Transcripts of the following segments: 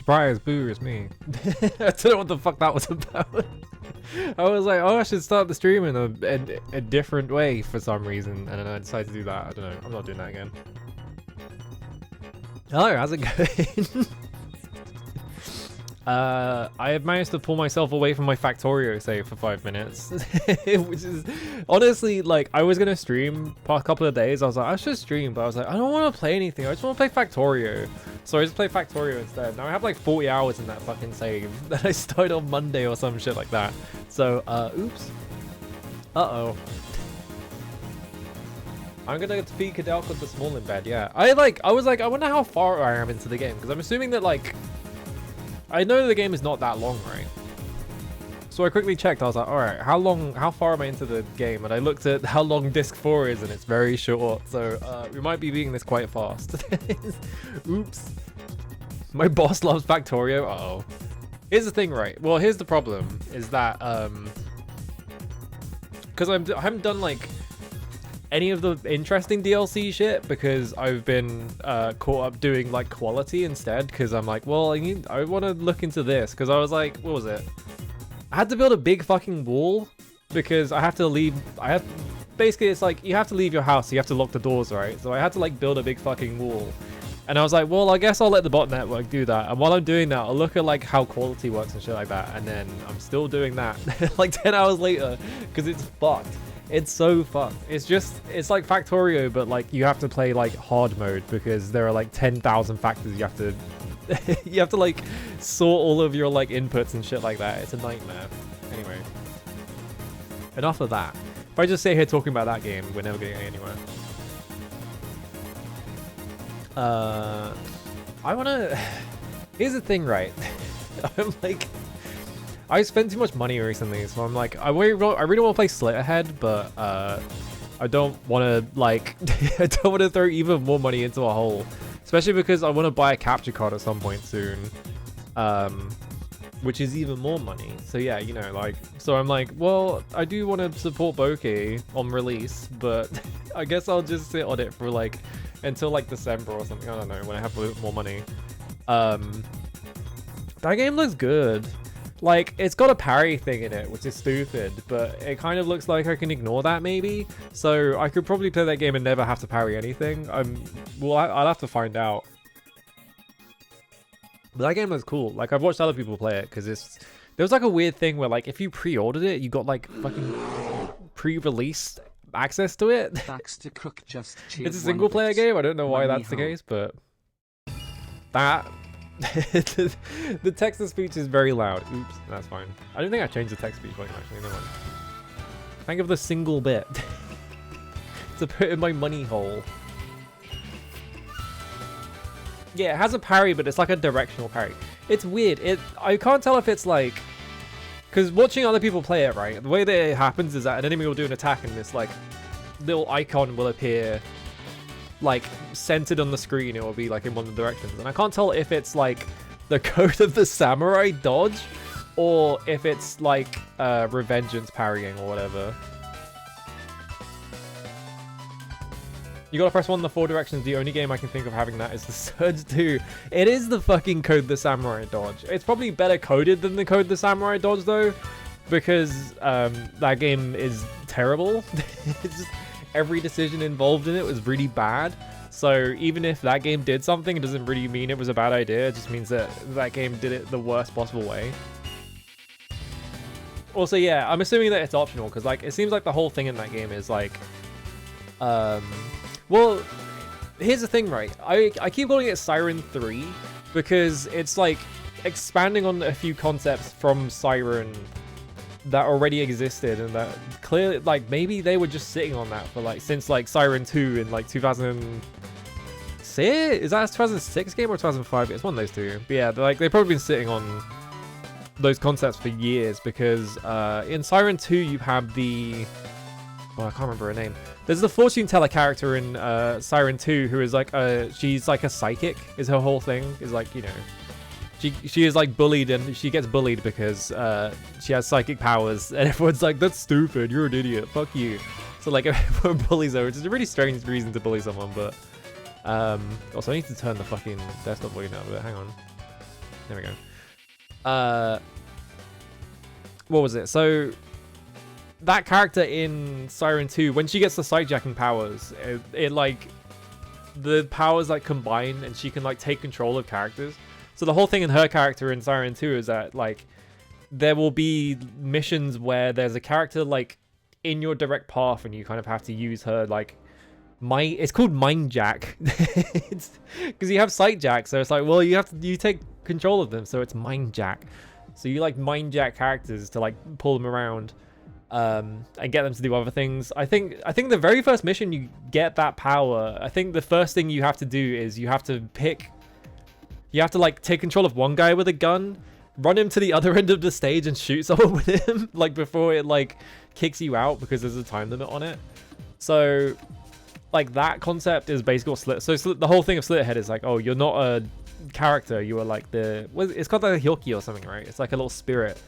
Surprise, boo, it's me. I don't know what the fuck that was about. I was like, oh, I should start the stream in a different way for some reason, and then I decided to do that. I don't know. I'm not doing that again. Hello, how's it going? I have managed to pull myself away from my Factorio save for 5 minutes, which is honestly, like, I was gonna stream past couple of days. I was like, I should stream, but I was like, I don't want to play anything. I just want to play Factorio. So I just played Factorio instead. Now I have like 40 hours in that fucking save that I started on Monday or some shit like that. So, oops. Uh-oh. I'm gonna feed Koudelka the small in bed, yeah. I was like, I wonder how far I am into the game, because I'm assuming that, like, I know the game is not that long, right? So I quickly checked, I was like, alright, how far am I into the game? And I looked at how long disc 4 is, and it's very short, so we might be beating this quite fast. Oops. My boss loves Factorio, uh-oh. Here's the thing, right? Well, here's the problem, is that, because I haven't done, like, any of the interesting DLC shit, because I've been caught up doing like quality instead, because I'm like, well, I want to look into this, because I was like, what was it? I had to build a big fucking wall, because I have to leave, basically it's like, you have to leave your house, you have to lock the doors, right? So I had to like build a big fucking wall. And I was like, well, I guess I'll let the bot network do that. And while I'm doing that, I'll look at like how quality works and shit like that. And then I'm still doing that like 10 hours later, because it's fucked. It's so fucked. It's like Factorio, but like you have to play like hard mode, because there are like 10,000 factors you have to you have to like sort all of your like inputs and shit like that. It's a nightmare. Anyway, enough of that. If I just sit here talking about that game, we're never getting anywhere. I wanna here's the thing, right? I'm like, I spent too much money recently, so I'm like, I really want to play Slitterhead, but I don't want to like, I don't want to throw even more money into a hole, especially because I want to buy a capture card at some point soon, which is even more money. So yeah, you know, like, so I'm like, well, I do want to support Boki on release, but I guess I'll just sit on it for like until like December or something. I don't know, when I have a little more money. That game looks good. Like, it's got a parry thing in it, which is stupid, but it kind of looks like I can ignore that, maybe. So I could probably play that game and never have to parry anything. Well, I'll have to find out. But that game looks cool. Like, I've watched other people play it, because there was like a weird thing where, like, if you pre-ordered it, you got like fucking pre-released access to it. It's a single-player game. I don't know why that's the case, but that. The text-to-speech is very loud. Oops, that's fine. I don't think I changed the text-to-speech volume, actually. Never mind. Think of the single bit to put in my money hole. Yeah, it has a parry, but it's like a directional parry. It's weird. I can't tell if it's like, because watching other people play it, right, the way that it happens is that an enemy will do an attack and this like little icon will appear like centered on the screen. It will be like in one of the directions, and I can't tell if it's like the Code of the Samurai dodge or if it's like Revengeance parrying or whatever. You gotta press 1 in the 4 directions. The only game I can think of having that is the Surge 2. It is the fucking Code the Samurai dodge. It's probably better coded than the Code the Samurai dodge though, because that game is terrible. It's just, every decision involved in it was really bad. So even if that game did something, it doesn't really mean it was a bad idea. It just means that that game did it the worst possible way. Also, yeah, I'm assuming that it's optional, because like it seems like the whole thing in that game is like, well, here's the thing, right? I keep calling it Siren 3 because it's like expanding on a few concepts from Siren that already existed, and that clearly, like, maybe they were just sitting on that for like since like Siren 2 in like 2006. Is that a 2006 game or 2005? It's one of those two. But yeah, they've probably been sitting on those concepts for years, because in Siren 2 you have the, well, I can't remember her name. There's the fortune teller character in Siren 2 who is like she's like a psychic. Is her whole thing is like, you know, she is like bullied, and she gets bullied because she has psychic powers, and everyone's like, that's stupid, you're an idiot, fuck you. So like everyone bullies her, which is a really strange reason to bully someone. But also I need to turn the fucking desktop volume down a bit, hang on. There we go. What was it? So that character in Siren 2, when she gets the sight-jacking powers, it like the powers like combine and she can like take control of characters. So the whole thing in her character in Siren 2 is that like there will be missions where there's a character like in your direct path and you kind of have to use her like it's called mind jack. It's because you have sight jack, so it's like, well, you take control of them, so it's mind jack. So you like mind jack characters to like pull them around and get them to do other things. I think the very first mission you get that power, I think the first thing you have to do is you have to like take control of one guy with a gun, run him to the other end of the stage and shoot someone with him like before it like kicks you out because there's a time limit on it. So like that concept is basically what the whole thing of Slitterhead is like, oh, you're not a character, you are like it's called like a Hyoki or something, right? It's like a little spirit,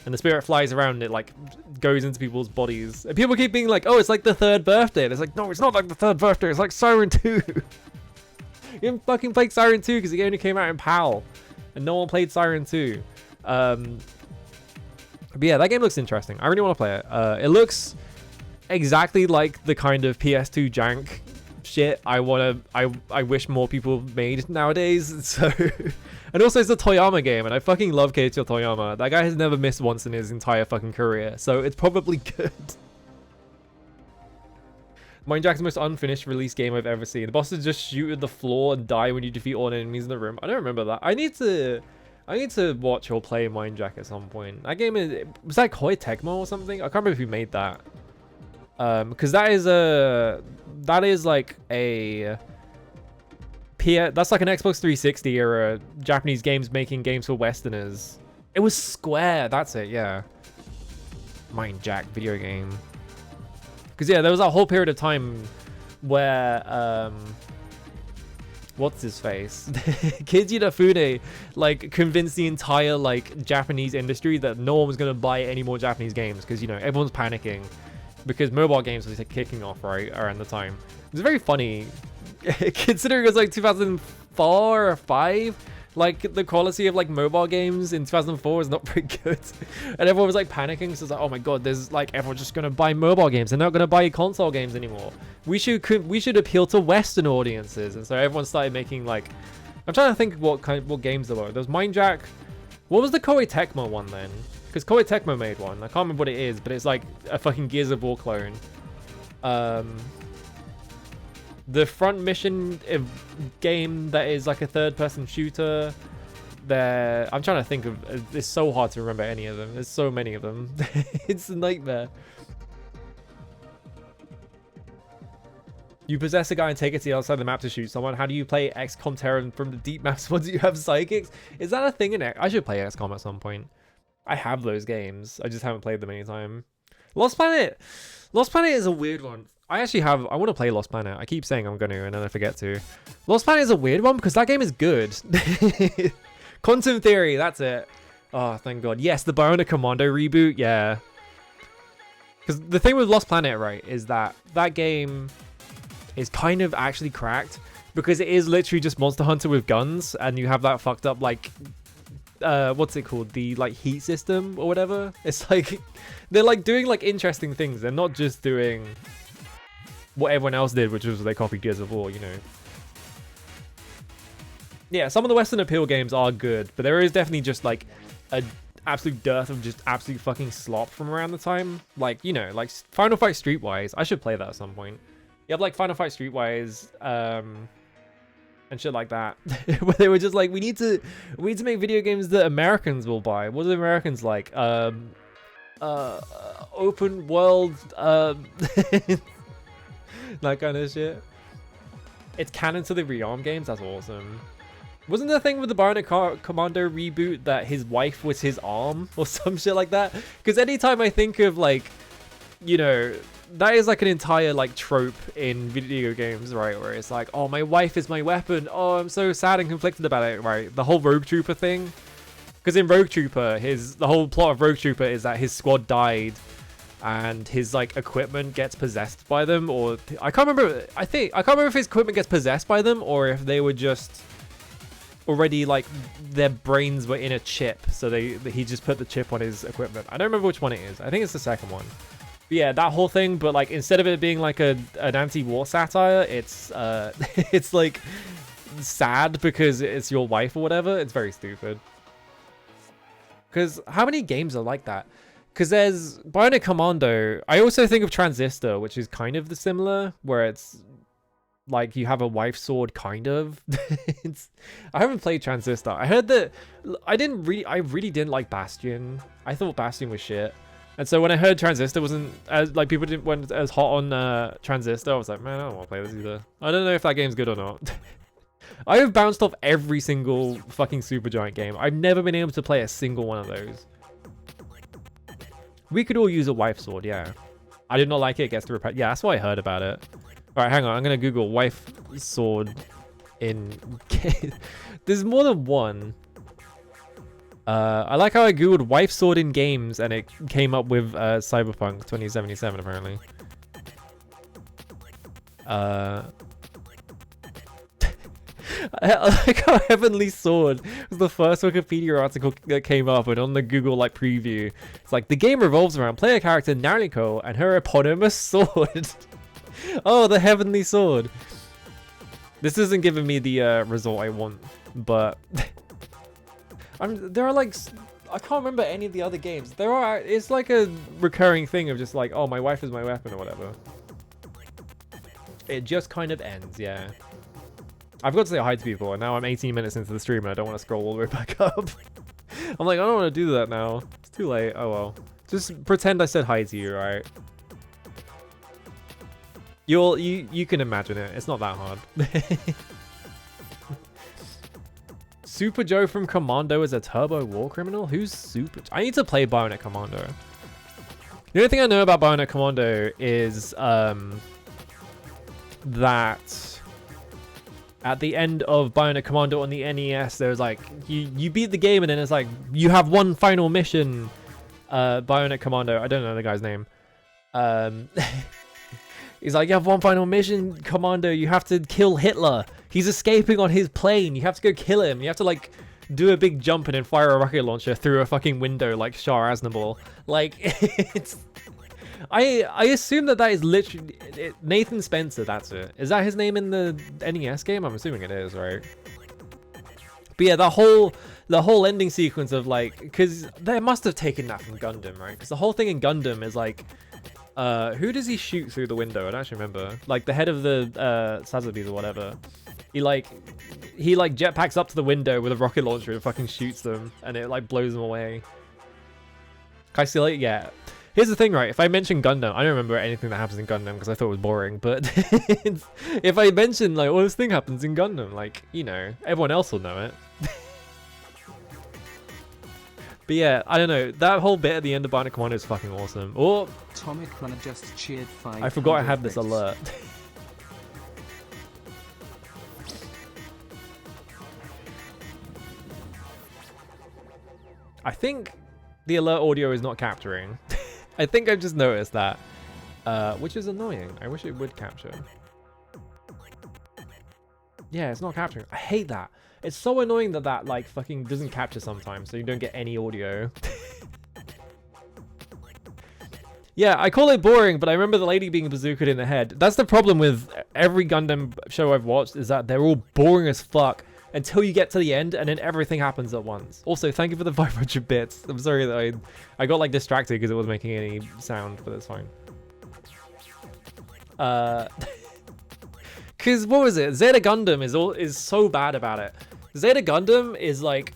and the spirit flies around and it like goes into people's bodies, and people keep being like, oh, it's like the third birthday, and it's like, no, it's not like the third birthday, it's like Siren 2. You haven't fucking played Siren 2 because it only came out in PAL and no one played Siren 2. But yeah, that game looks interesting. I really want to play it. It looks exactly like the kind of PS2 jank shit I wish more people made nowadays. So, and also it's a Toyama game, and I fucking love Keiichiro Toyama. That guy has never missed once in his entire fucking career, so it's probably good. Mindjack's the most unfinished release game I've ever seen. The bosses just shoot at the floor and die when you defeat all enemies in the room. I don't remember that. I need to watch or play Mindjack at some point. That game was that Koei Tecmo or something? I can't remember who made that. Because that's like an Xbox 360 era Japanese games making games for Westerners. It was Square, that's it, yeah. Mindjack video game. Because yeah, there was that whole period of time where what's his face? Keiji Inafune like convinced the entire like Japanese industry that no one was gonna buy any more Japanese games because, you know, everyone's panicking because mobile games was like kicking off right around the time. It was very funny considering it was like 2004 or 5. Like the quality of like mobile games in 2004 was not very good, and everyone was like panicking. So it's like, oh my god, there's like everyone's just gonna buy mobile games. They're not gonna buy console games anymore. We should appeal to Western audiences, and so everyone started making like, I'm trying to think what games there were. There was Mindjack. What was the Koei Tecmo one then? Because Koei Tecmo made one. I can't remember what it is, but it's like a fucking Gears of War clone. The front mission game that is like a third-person shooter. I'm trying to think of. It's so hard to remember any of them. There's so many of them. It's a nightmare. You possess a guy and take it to the other side of the map to shoot someone. How do you play XCOM Terra from the deep maps once you have psychics? Is that a thing in it? I should play XCOM at some point. I have those games. I just haven't played them any time. Lost Planet. Lost Planet is a weird one. I want to play Lost Planet. I keep saying I'm going to, and then I forget to. Lost Planet is a weird one because that game is good. Quantum Theory, that's it. Oh, thank God. Yes, the Bionic Commando reboot, yeah. Because the thing with Lost Planet, right, is that game is kind of actually cracked because it is literally just Monster Hunter with guns, and you have that fucked up, like, what's it called? The, like, heat system or whatever. It's like, they're, like, doing, like, interesting things. They're not just doing what everyone else did, which was they copied Gears of War, you know. Yeah, some of the Western appeal games are good, but there is definitely just like a absolute dearth of just absolute fucking slop from around the time. Like, you know, like Final Fight Streetwise. I should play that at some point. You have like Final Fight Streetwise, and shit like that. Where they were just like, we need to make video games that Americans will buy. What are the Americans like? Open world, that kind of shit. It's canon to the Rearm games. That's awesome. Wasn't the thing with the Bionic Commando reboot that his wife was his arm or some shit like that? Because anytime I think of like, you know, that is like an entire like trope in video games, right? Where it's like, oh, my wife is my weapon. Oh, I'm so sad and conflicted about it, right? The whole Rogue Trooper thing. Because in Rogue Trooper, the whole plot of Rogue Trooper is that his squad died and his like equipment gets possessed by them, or I can't remember. I can't remember if his equipment gets possessed by them or if they were just. already like their brains were in a chip, so he just put the chip on his equipment. I don't remember which one it is. I think it's the second one. But yeah, that whole thing, but like instead of it being like an anti-war satire, it's it's like sad because it's your wife or whatever. It's very stupid. Because how many games are like that? Because there's Bionic Commando. I also think of Transistor, which is kind of the similar, where it's like you have a wife sword, kind of. I haven't played Transistor. I heard that I really didn't like Bastion. I thought Bastion was shit. And so when I heard Transistor wasn't as like people weren't as hot on Transistor, I was like, man, I don't want to play this either. I don't know if that game's good or not. I have bounced off every single fucking Supergiant game. I've never been able to play a single one of those. We could all use a wife sword, yeah. I did not like it. It gets to repair. Yeah, that's why I heard about it. All right, hang on. I'm gonna Google wife sword in. There's more than one. I like how I googled wife sword in games and it came up with Cyberpunk 2077 apparently. I like how Heavenly Sword was the first Wikipedia article that came up, and on the Google like preview, it's like the game revolves around player character Nariko and her eponymous sword. Oh, the Heavenly Sword. This isn't giving me the result I want, but there are like I can't remember any of the other games. It's like a recurring thing of just like, oh, my wife is my weapon or whatever. It just kind of ends, yeah. I've got to say hi to people, and now I'm 18 minutes into the stream and I don't want to scroll all the way back up. I'm like, I don't want to do that now. It's too late. Oh well. Just pretend I said hi to you, right? You can imagine it. It's not that hard. Super Joe from Commando is a turbo war criminal? Who's Super? I need to play Bionic Commando. The only thing I know about Bionic Commando is that at the end of Bionic Commando on the NES, there's like you beat the game and then it's like you have one final mission. Bionic Commando. I don't know the guy's name. He's like, you have one final mission, Commando. You have to kill Hitler. He's escaping on his plane. You have to go kill him. You have to like do a big jump and then fire a rocket launcher through a fucking window like Shah Aznavour. Like it's. I assume that is literally Nathan Spencer. That's it. Is that his name in the NES game? I'm assuming it is, right? But yeah, the whole ending sequence of like, because they must have taken that from Gundam, right? Because the whole thing in Gundam is like, who does he shoot through the window? I don't actually remember. Like the head of the Sazabis or whatever. He jetpacks up to the window with a rocket launcher and fucking shoots them, and it like blows them away. Can I see it? Yeah. Here's the thing, right? If I mention Gundam, I don't remember anything that happens in Gundam because I thought it was boring. But if I mention like, oh, this thing happens in Gundam, like, you know, everyone else will know it. But yeah, I don't know. That whole bit at the end of Bionic Commando is fucking awesome. Oh, Atomic Runner just cheered 5. I forgot I had this alert. I think the alert audio is not capturing. I think I've just noticed that, which is annoying. I wish it would capture. Yeah, it's not capturing. I hate that. It's so annoying that like fucking doesn't capture sometimes, so you don't get any audio. Yeah, I call it boring, but I remember the lady being bazookaed in the head. That's the problem with every Gundam show I've watched, is that they're all boring as fuck until you get to the end, and then everything happens at once. Also, thank you for the 500 bits. I'm sorry that I got like distracted because it wasn't making any sound, but it's fine. Cause what was it? Zeta Gundam is so bad about it. Zeta Gundam is like,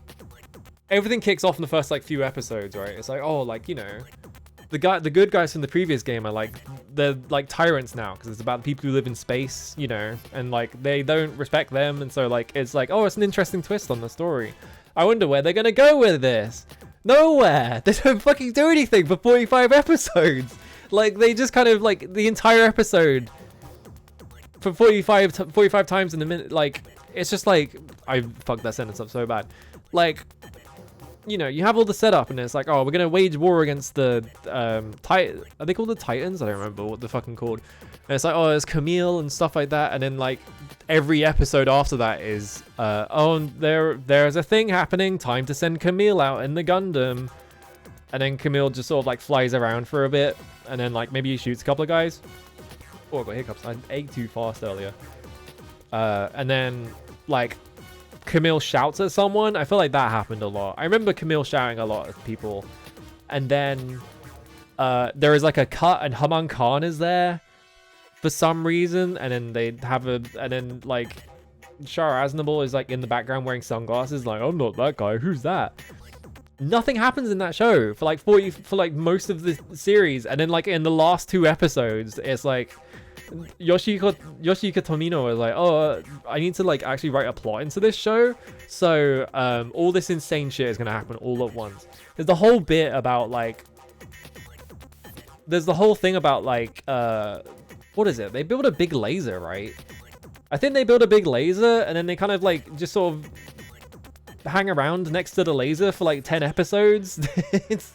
everything kicks off in the first like few episodes, right? It's like, oh, like, you know, the good guys from the previous game are like, they're like tyrants now because it's about the people who live in space, you know, and like they don't respect them, and so like it's like, oh, it's an interesting twist on the story. I wonder where they're gonna go with this. Nowhere. They don't fucking do anything for 45 episodes. Like they just kind of like the entire episode for 45 times in a minute. Like it's just like, I fucked that sentence up so bad. Like you know, you have all the setup, and it's like, oh, we're gonna wage war against the are they called the Titans? I don't remember what they're fucking called. And it's like, oh, it's Camille and stuff like that, and then like every episode after that is oh, there's a thing happening, time to send Camille out in the Gundam. And then Camille just sort of like flies around for a bit, and then like maybe he shoots a couple of guys. Oh, I got hiccups. I ate too fast earlier. And then like Camille shouts at someone. I feel like that happened a lot. I remember Camille shouting a lot at people. And then there is like a cut, and Haman Khan is there for some reason. And then they have and then like Shara Aznable is like in the background wearing sunglasses. Like, I'm not that guy. Who's that? Nothing happens in that show for like most of the series. And then like in the last 2 episodes, it's like Yoshika Tomino is like, oh, I need to like actually write a plot into this show, so all this insane shit is gonna happen all at once. There's the whole bit about like, there's the whole thing about like what is it, they build a big laser, right? I think they build a big laser, and then they kind of like just sort of hang around next to the laser for like 10 episodes. It's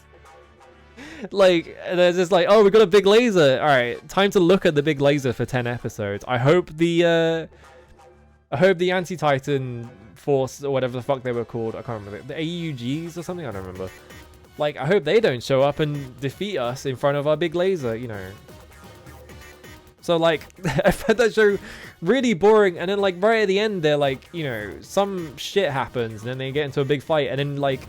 like, there's just like, oh, we got a big laser. All right, time to look at the big laser for 10 episodes. I hope the Anti-Titan Force or whatever the fuck they were called, I can't remember, the AUGs or something, I don't remember. Like, I hope they don't show up and defeat us in front of our big laser, you know. So like, I found that show really boring, and then like right at the end, they're like, you know, some shit happens, and then they get into a big fight, and then like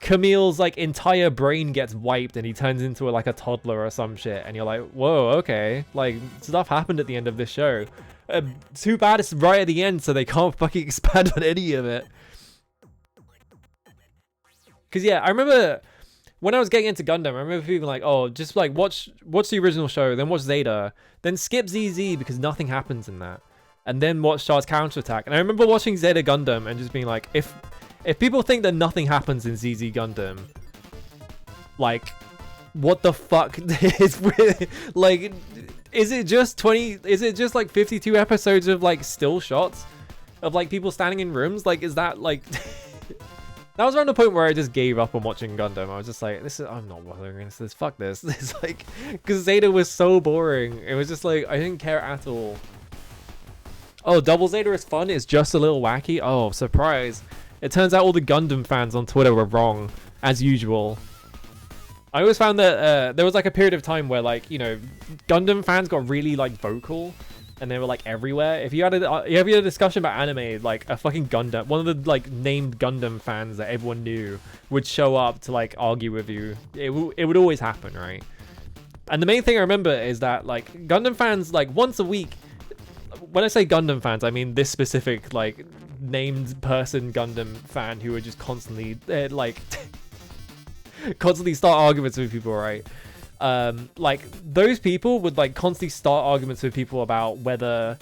Camille's like entire brain gets wiped, and he turns into like a toddler or some shit, and you're like, whoa, okay, like stuff happened at the end of this show. Too bad it's right at the end, so they can't fucking expand on any of it. Cause yeah, I remember when I was getting into Gundam, I remember people like, oh, just like watch the original show, then watch Zeta, then skip ZZ because nothing happens in that, and then watch Char's Counterattack. And I remember watching Zeta Gundam and just being like, if people think that nothing happens in ZZ Gundam, like, what the fuck is like, is it just like 52 episodes of like still shots of like people standing in rooms? Like, is that like that was around the point where I just gave up on watching Gundam. I was just like, I'm not bothering this. Fuck this. It's like, because Zeta was so boring. It was just like, I didn't care at all. Oh, Double Zeta is fun. It's just a little wacky. Oh, surprise. It turns out all the Gundam fans on Twitter were wrong, as usual. I always found that there was like a period of time where like, you know, Gundam fans got really like vocal. And they were like everywhere. If you had a discussion about anime, like a fucking Gundam, one of the like named Gundam fans that everyone knew would show up to like argue with you. It would always happen, right? And the main thing I remember is that like Gundam fans, like once a week. When I say Gundam fans, I mean this specific like named person Gundam fan who would just constantly like constantly start arguments with people, right? Like those people would like constantly start arguments with people about whether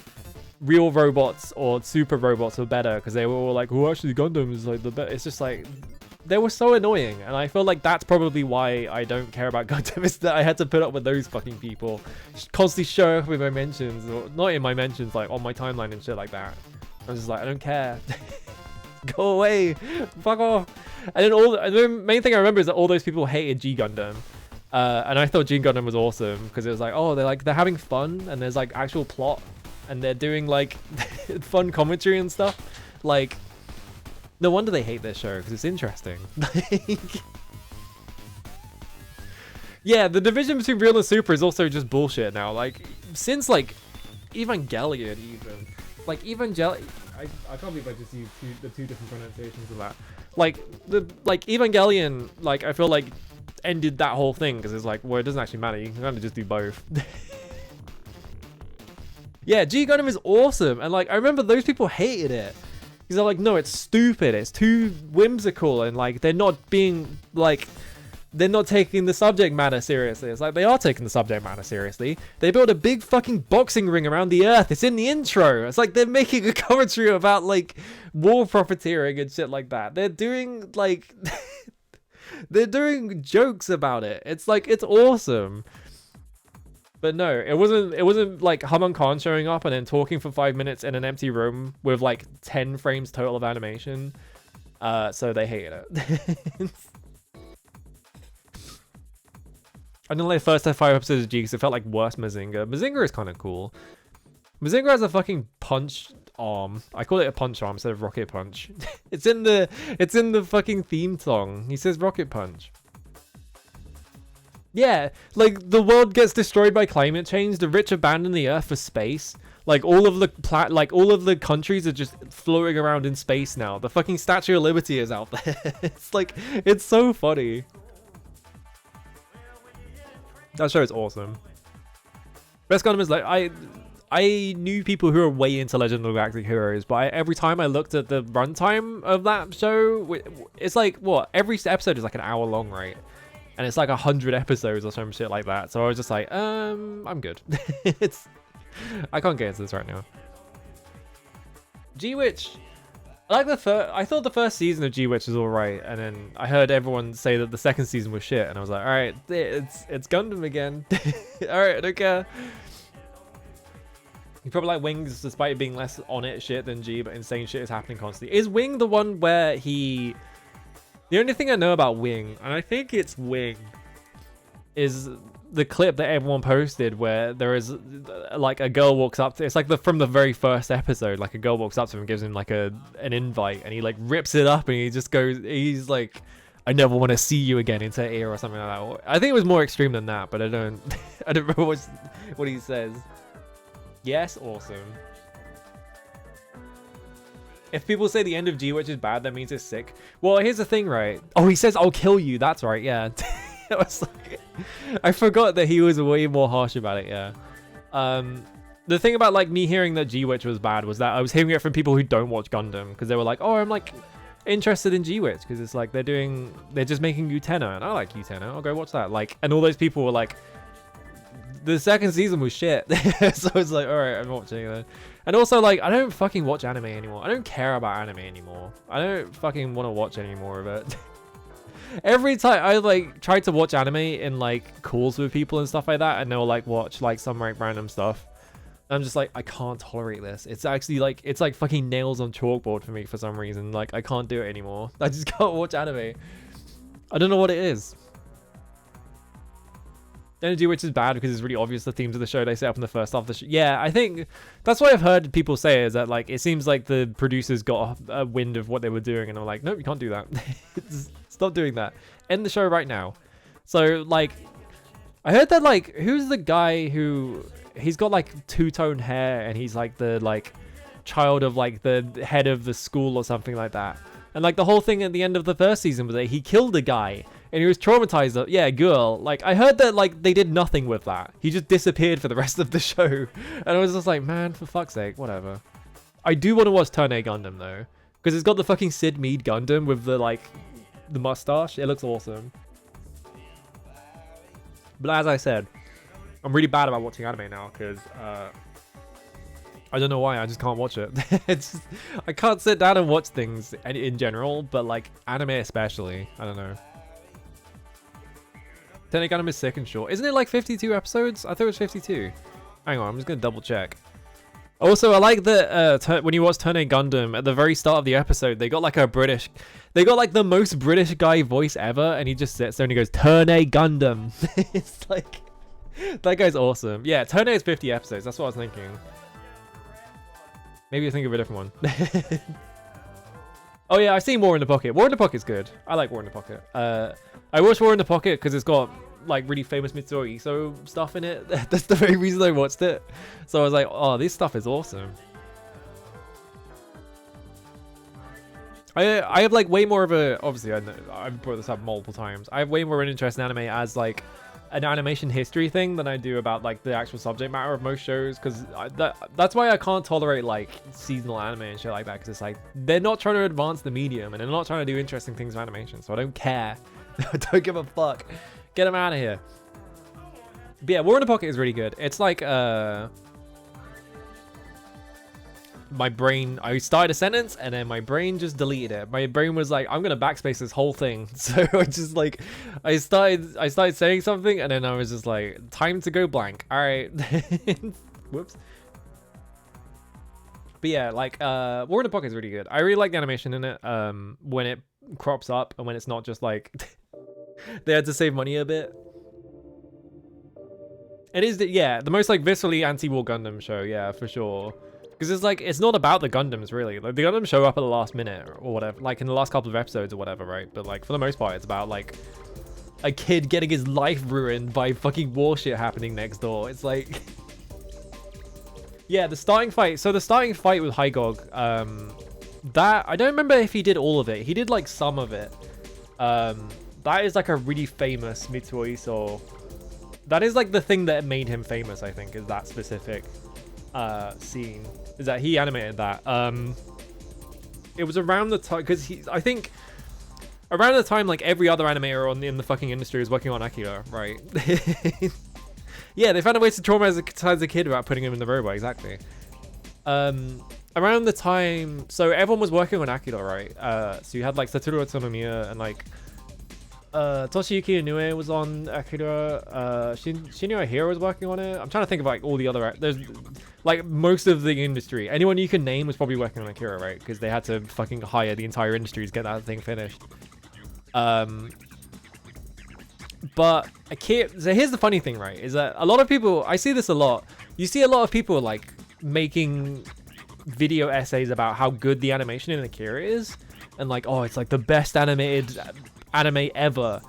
real robots or super robots were better, because they were all like, oh, actually Gundam is like the best. It's just like, they were so annoying, and I feel like that's probably why I don't care about Gundam, is that I had to put up with those fucking people constantly show up with my mentions, or not in my mentions, like on my timeline and shit like that. I was just like, I don't care. Go away, fuck off. And then the main thing I remember is that all those people hated G Gundam. And I thought G Gundam was awesome because it was like, oh, they're having fun, and there's like actual plot, and they're doing like fun commentary and stuff. Like, no wonder they hate this show, because it's interesting. Yeah, the division between real and super is also just bullshit now. Like, since like Evangelion, even like Evangelion, I can't believe I just used the two different pronunciations of that. Like Evangelion, like I feel like ended that whole thing, because it's like, well, it doesn't actually matter, you can kind of just do both. Yeah, G Gundam is awesome, and like I remember those people hated it because they're like, no, it's stupid, it's too whimsical, and like they're not taking the subject matter seriously. It's like, they are taking the subject matter seriously. They built a big fucking boxing ring around the earth. It's in the intro. It's like they're making a commentary about like war profiteering and shit like that. They're doing like they're doing jokes about it. It's like, it's awesome. But no, it wasn't like Haman Khan showing up and then talking for 5 minutes in an empty room with like 10 frames total of animation. So they hated it. I didn't like the first 5 episodes of G because it felt like worse Mazinga. Mazinga is kind of cool. Mazinga has a fucking punch arm. I call it a punch arm instead of rocket punch. It's in the fucking theme song. He says rocket punch. Yeah, like the world gets destroyed by climate change. The rich abandon the earth for space. Like all of the countries are just floating around in space now. The fucking Statue of Liberty is out there. It's so funny. That show is awesome. Best Gundam is like I knew people who are way into Legend of the Galactic Heroes, but every time I looked at the runtime of that show, it's like what, every episode is like an hour long, right? And it's like 100 episodes or some shit like that. So I was just like, I'm good. I can't get into this right now. G-Witch. I thought the first season of G-Witch was alright, and then I heard everyone say that the second season was shit, and I was like, alright, it's Gundam again. Alright, I don't care. You probably like Wings despite being less on it shit than G, but insane shit is happening constantly. Is Wing the one where he... The only thing I know about Wing, and I think it's Wing, is the clip that everyone posted where there is like a girl walks up to, it's like from the very first episode, like a girl walks up to him and gives him like an invite, and he like rips it up and he just goes, he's like, I never want to see you again into her ear or something like that. I think it was more extreme than that, but I don't remember what he says. Yes, awesome. If people say the end of G-Witch is bad, that means it's sick. Well, here's the thing, right? Oh, he says, I'll kill you. That's right, yeah. I was like, I forgot that he was way more harsh about it, yeah. The thing about like me hearing that G-Witch was bad was that I was hearing it from people who don't watch Gundam, because they were like, oh, I'm like interested in G-Witch because it's like they're just making Utena, and I like Utena. I'll go watch that. Like, and all those people were like, the second season was shit. So I was like, all right, I'm watching it. And also, like, I don't fucking watch anime anymore. I don't care about anime anymore. I don't fucking want to watch any more of it. Every time I like tried to watch anime in like calls with people and stuff like that, and they'll like watch like some like random stuff, I'm just like, I can't tolerate this. It's actually like, it's like fucking nails on chalkboard for me for some reason. Like, I can't do it anymore. I just can't watch anime. I don't know what it is. Energy, which is bad because it's really obvious the themes of the show they set up in the first half of the show. Yeah, I think that's what I've heard people say, is that like it seems like the producers got a wind of what they were doing and I'm like, nope, you can't do that. Stop doing that. End the show right now. So like, I heard that like, who's the guy who, he's got like two-tone hair and he's like the like child of like the head of the school or something like that. And like the whole thing at the end of the first season was that he killed a guy and he was traumatized. Yeah, girl. Like, I heard that like they did nothing with that. He just disappeared for the rest of the show. And I was just like, man, for fuck's sake, whatever. I do want to watch Turn A Gundam though, because it's got the fucking Sid Mead Gundam with the like the mustache. It looks awesome. But as I said, I'm really bad about watching anime now because I don't know why, I just can't watch it. It's just, I can't sit down and watch things in general, but like anime especially. I don't know. Turn A Gundam is sick and short. Isn't it like 52 episodes? I thought it was 52. Hang on, I'm just gonna double check. Also, I like that when you watch Turn A Gundam, at the very start of the episode, they got like the most British guy voice ever, and he just sits there and he goes, Turn A Gundam. It's like, that guy's awesome. Yeah, Turn A is 50 episodes, that's what I was thinking. Maybe I think of a different one. Oh yeah, I've seen War in the Pocket. War in the Pocket's good. I like War in the Pocket. I watched War in the Pocket because it's got like really famous Mitsuru Iso stuff in it. That's the very reason I watched it. So I was like, oh, this stuff is awesome. I have like way more of a, obviously I've brought this up multiple times. I have way more of an interest in anime as like an animation history thing than I do about like the actual subject matter of most shows, because that's why I can't tolerate like seasonal anime and shit like that, because it's like they're not trying to advance the medium and they're not trying to do interesting things with animation, so I don't care. I don't give a fuck. Get them out of here. But yeah, War in the Pocket is really good. It's like my brain, I started a sentence and then my brain just deleted it. My brain was like, I'm gonna backspace this whole thing. So I just like, I started saying something and then I was just like, time to go blank. All right. Whoops. But But yeah, like War in the Pocket is really good. I really like the animation in it. When it crops up and when it's not just like they had to save money a bit. It is the most like viscerally anti-war Gundam show, yeah, for sure. Because it's like it's not about the Gundams really. Like the Gundams show up at the last minute or whatever, like in the last couple of episodes or whatever, right? But like for the most part, it's about like a kid getting his life ruined by fucking war shit happening next door. It's like yeah, the starting fight. So the starting fight with Hygog, that I don't remember if he did all of it. He did like some of it. That is like a really famous Mitsuo Iso. That is like the thing that made him famous, I think, is that specific scene. Is that he animated that. It was around the time, because I think around the time like every other animator in the fucking industry was working on Akira, right? Yeah, they found a way to traumatize a kid without putting him in the robot, exactly. Around the time, so everyone was working on Akira, right? So you had like Satoru Otsunomiya and like Toshiyuki Inoue was on Akira. Shinya Hiro was working on it. I'm trying to think of like all the other. There's like most of the industry. Anyone you can name was probably working on Akira, right? Because they had to fucking hire the entire industry to get that thing finished. But Akira. So here's the funny thing, right? Is that a lot of people. I see this a lot. You see a lot of people like making video essays about how good the animation in Akira is, and like, oh, it's like the best animated anime ever.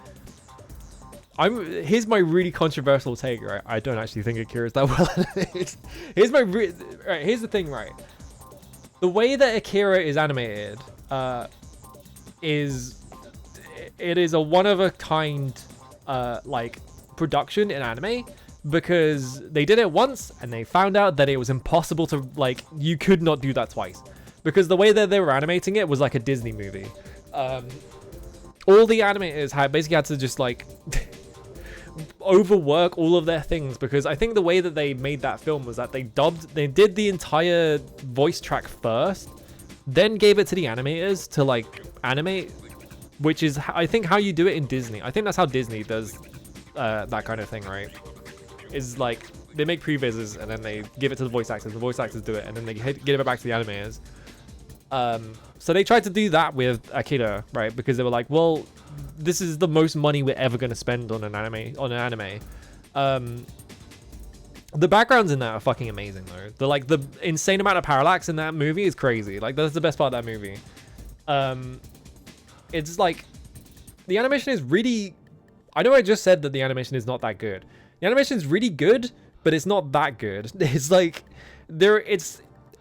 Here's my really controversial take, right? I don't actually think Akira is that well animated. Here's the thing, right? The way that Akira is animated is a one of a kind like production in anime, because they did it once and they found out that it was impossible to, like, you could not do that twice, because the way that they were animating it was like a Disney movie. All the animators basically had to just like overwork all of their things, because I think the way that they made that film was that they did the entire voice track first, then gave it to the animators to like animate, which is I think how you do it in Disney. I think that's how Disney does that kind of thing, right? Is like they make previses and then they give it to the voice actors do it, and then they give it back to the animators. So they tried to do that with Akira, right? Because they were like, well, this is the most money we're ever going to spend on an anime. The backgrounds in that are fucking amazing though. The insane amount of parallax in that movie is crazy. Like that's the best part of that movie. It's like the animation is really, I know I just said that the animation is not that good. The animation is really good, but it's not that good. It's like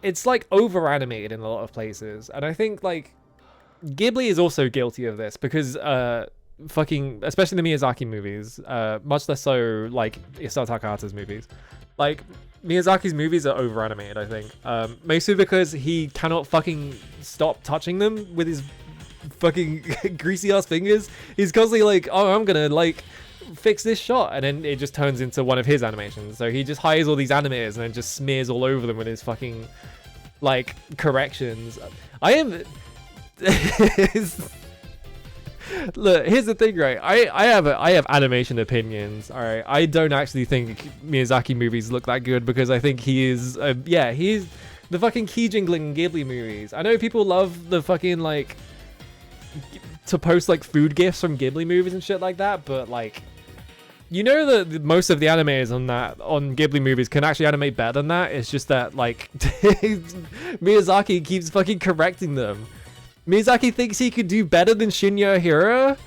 it's like over animated in a lot of places, and I think like Ghibli is also guilty of this, because fucking especially the Miyazaki movies, much less so like Isao Takahata's movies. Like Miyazaki's movies are over animated, I think, mostly because he cannot fucking stop touching them with his fucking greasy ass fingers. He's constantly like, oh, I'm gonna like fix this shot, and then it just turns into one of his animations. So he just hires all these animators and then just smears all over them with his fucking like corrections. Look, here's the thing, right? I have animation opinions. All right, I don't actually think Miyazaki movies look that good, because I think he is he's the fucking key jingling Ghibli movies. I know people love the fucking like to post like food gifs from Ghibli movies and shit like that, but like, you know that most of the animators on Ghibli movies can actually animate better than that. It's just that like Miyazaki keeps fucking correcting them. Miyazaki thinks he could do better than Shinya Hiro.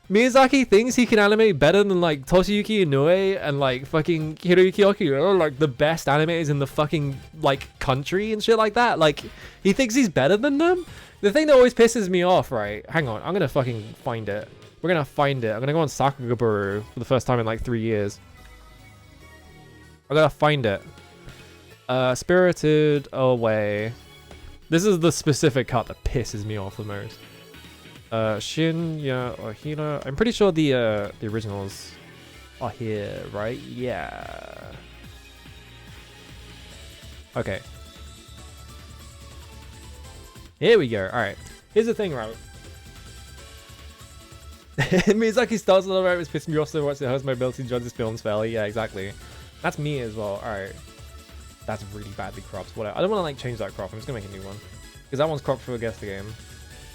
Miyazaki thinks he can animate better than like Toshiyuki Inoue and like fucking Hiroyuki Okuro, like the best animators in the fucking like country and shit like that. Like he thinks he's better than them. The thing that always pisses me off, right? Hang on, I'm gonna fucking find it. We're gonna find it. I'm gonna go on Sakugaburu for the first time in like 3 years. I gotta find it. Spirited Away. This is the specific cut that pisses me off the most. Shinya Ohira. I'm pretty sure the originals are here, right? Yeah. Okay. Here we go. All right. Here's the thing, right? Miyazaki starts a little right, was pissing me off so much that it hurts my ability to judge his films fairly. Yeah, exactly. That's me as well. All right. That's really badly cropped. Whatever. I don't want to like change that crop. I'm just gonna make a new one because that one's cropped for a guess the game.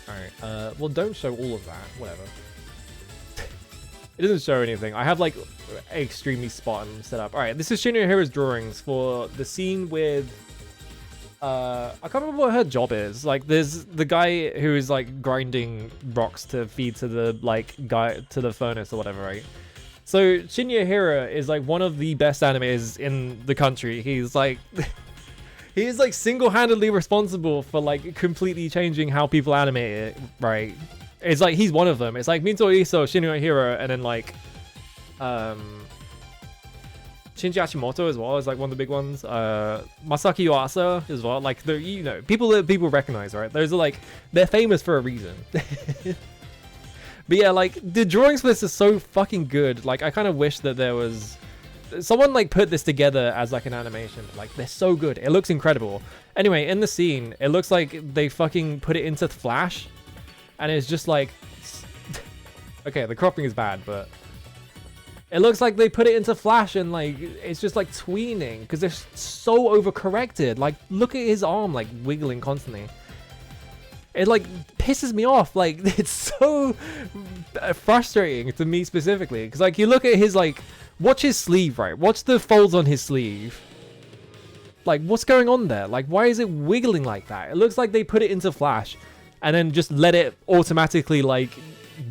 All right. Well, don't show all of that. Whatever. It doesn't show anything. I have like extremely spot on set up. All right. This is Shinya Hira's drawings for the scene with. I can't remember what her job is. Like, there's the guy who is like grinding rocks to feed to the like guy to the furnace or whatever, right? So Shinya Hira is like one of the best animators in the country. He's like, he is like single-handedly responsible for like completely changing how people animate it, right? It's like he's one of them. It's like Minto Iso, Shinya Hira, and then like, Shinji Hashimoto as well is like one of the big ones. Masaki Yuasa as well. Like the people that people recognize, right? Those are like they're famous for a reason. But yeah, like the drawings for this is so fucking good. Like I kind of wish that there was someone like put this together as like an animation. Like they're so good. It looks incredible. Anyway, in the scene, it looks like they fucking put it into Flash, and it's just like okay, the cropping is bad, but it looks like they put it into Flash and like it's just like tweening because they're so overcorrected. Like look at his arm like wiggling constantly. It like pisses me off. Like it's so frustrating to me specifically because like you look at his like watch his sleeve, right? Watch the folds on his sleeve. Like what's going on there? Like why is it wiggling like that? It looks like they put it into Flash and then just let it automatically like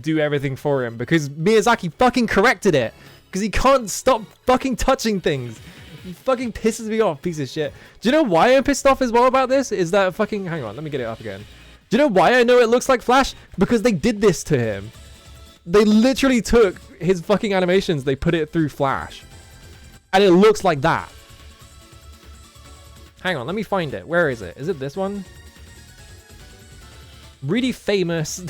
do everything for him because Miyazaki fucking corrected it because he can't stop fucking touching things. He fucking pisses me off, piece of shit. Do you know why I'm pissed off as well about this? Is that fucking hang on, let me get it up again. Do you know why I know it looks like Flash? Because they did this to him. They literally took his fucking animations, they put it through Flash. And it looks like that. Hang on, let me find it. Where is it? Is it this one? Really famous.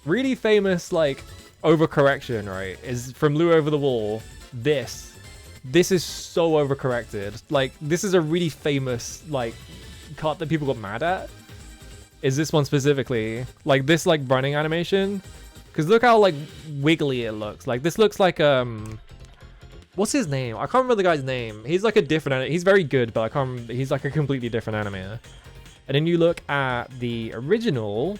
Really famous, like, overcorrection, right? Is from Lou Over the Wall. This is so overcorrected. Like, this is a really famous, like, cut that people got mad at. Is this one specifically. Like, this, like, running animation. Because look how, like, wiggly it looks. Like, this looks like, what's his name? I can't remember the guy's name. He's, like, a different... He's very good, but I can't remember. He's, like, a completely different animator. And then you look at the original...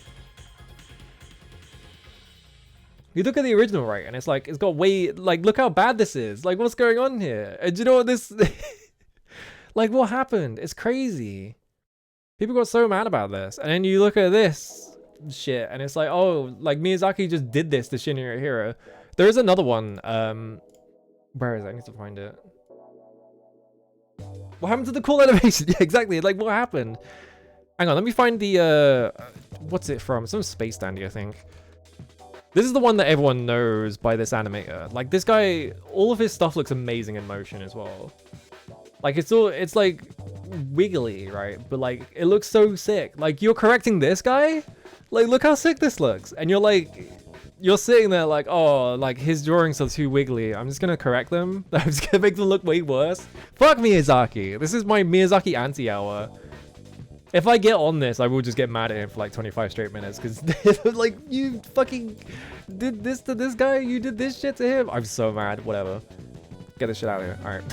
You look at the original, right, and it's like, it's got way, like, look how bad this is. Like, what's going on here? And do you know what this, like, what happened? It's crazy. People got so mad about this. And then you look at this shit, and it's like, oh, like, Miyazaki just did this to Shinya Hira. There is another one. Where is it? I need to find it. What happened to the cool animation? Yeah, exactly. Like, what happened? Hang on, let me find the, what's it from? Some Space Dandy, I think. This is the one that everyone knows by this animator. Like this guy, all of his stuff looks amazing in motion as well. Like it's like wiggly, right? But like it looks so sick. Like you're correcting this guy? Like look how sick this looks. And you're like, you're sitting there like, oh, like his drawings are too wiggly. I'm just gonna correct them. I'm just gonna make them look way worse. Fuck Miyazaki. This is my Miyazaki anti-hour. If I get on this, I will just get mad at him for like 25 straight minutes because like you fucking did this to this guy, you did this shit to him. I'm so mad. Whatever. Get this shit out of here. All right.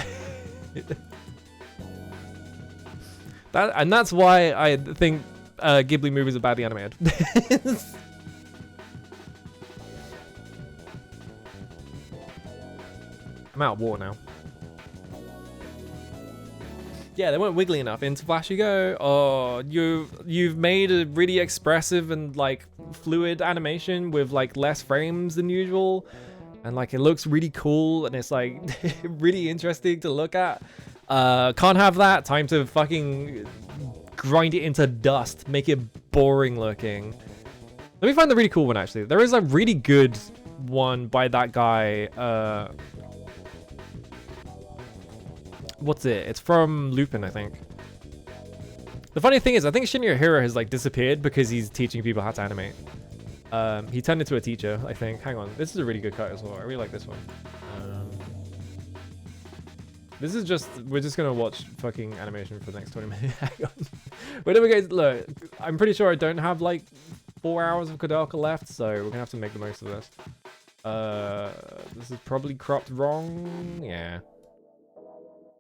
That's why I think Ghibli movies are badly animated. I'm out of water now. Yeah, they weren't wiggly enough. Into Flash you go. Oh, you've made a really expressive and like fluid animation with like less frames than usual, and like it looks really cool and it's like really interesting to look at. Can't have that. Time to fucking grind it into dust, make it boring looking. Let me find the really cool one actually. There is a really good one by that guy. What's it? It's from Lupin, I think. The funny thing is, I think Shinya Hira has like disappeared because he's teaching people how to animate. He turned into a teacher, I think. Hang on, this is a really good cut as well. I really like this one. This is just, we're just gonna watch fucking animation for the next 20 minutes. Hang on. Whatever guys, look, I'm pretty sure I don't have like 4 hours of Koudelka left, so we're gonna have to make the most of this. This is probably cropped wrong. Yeah.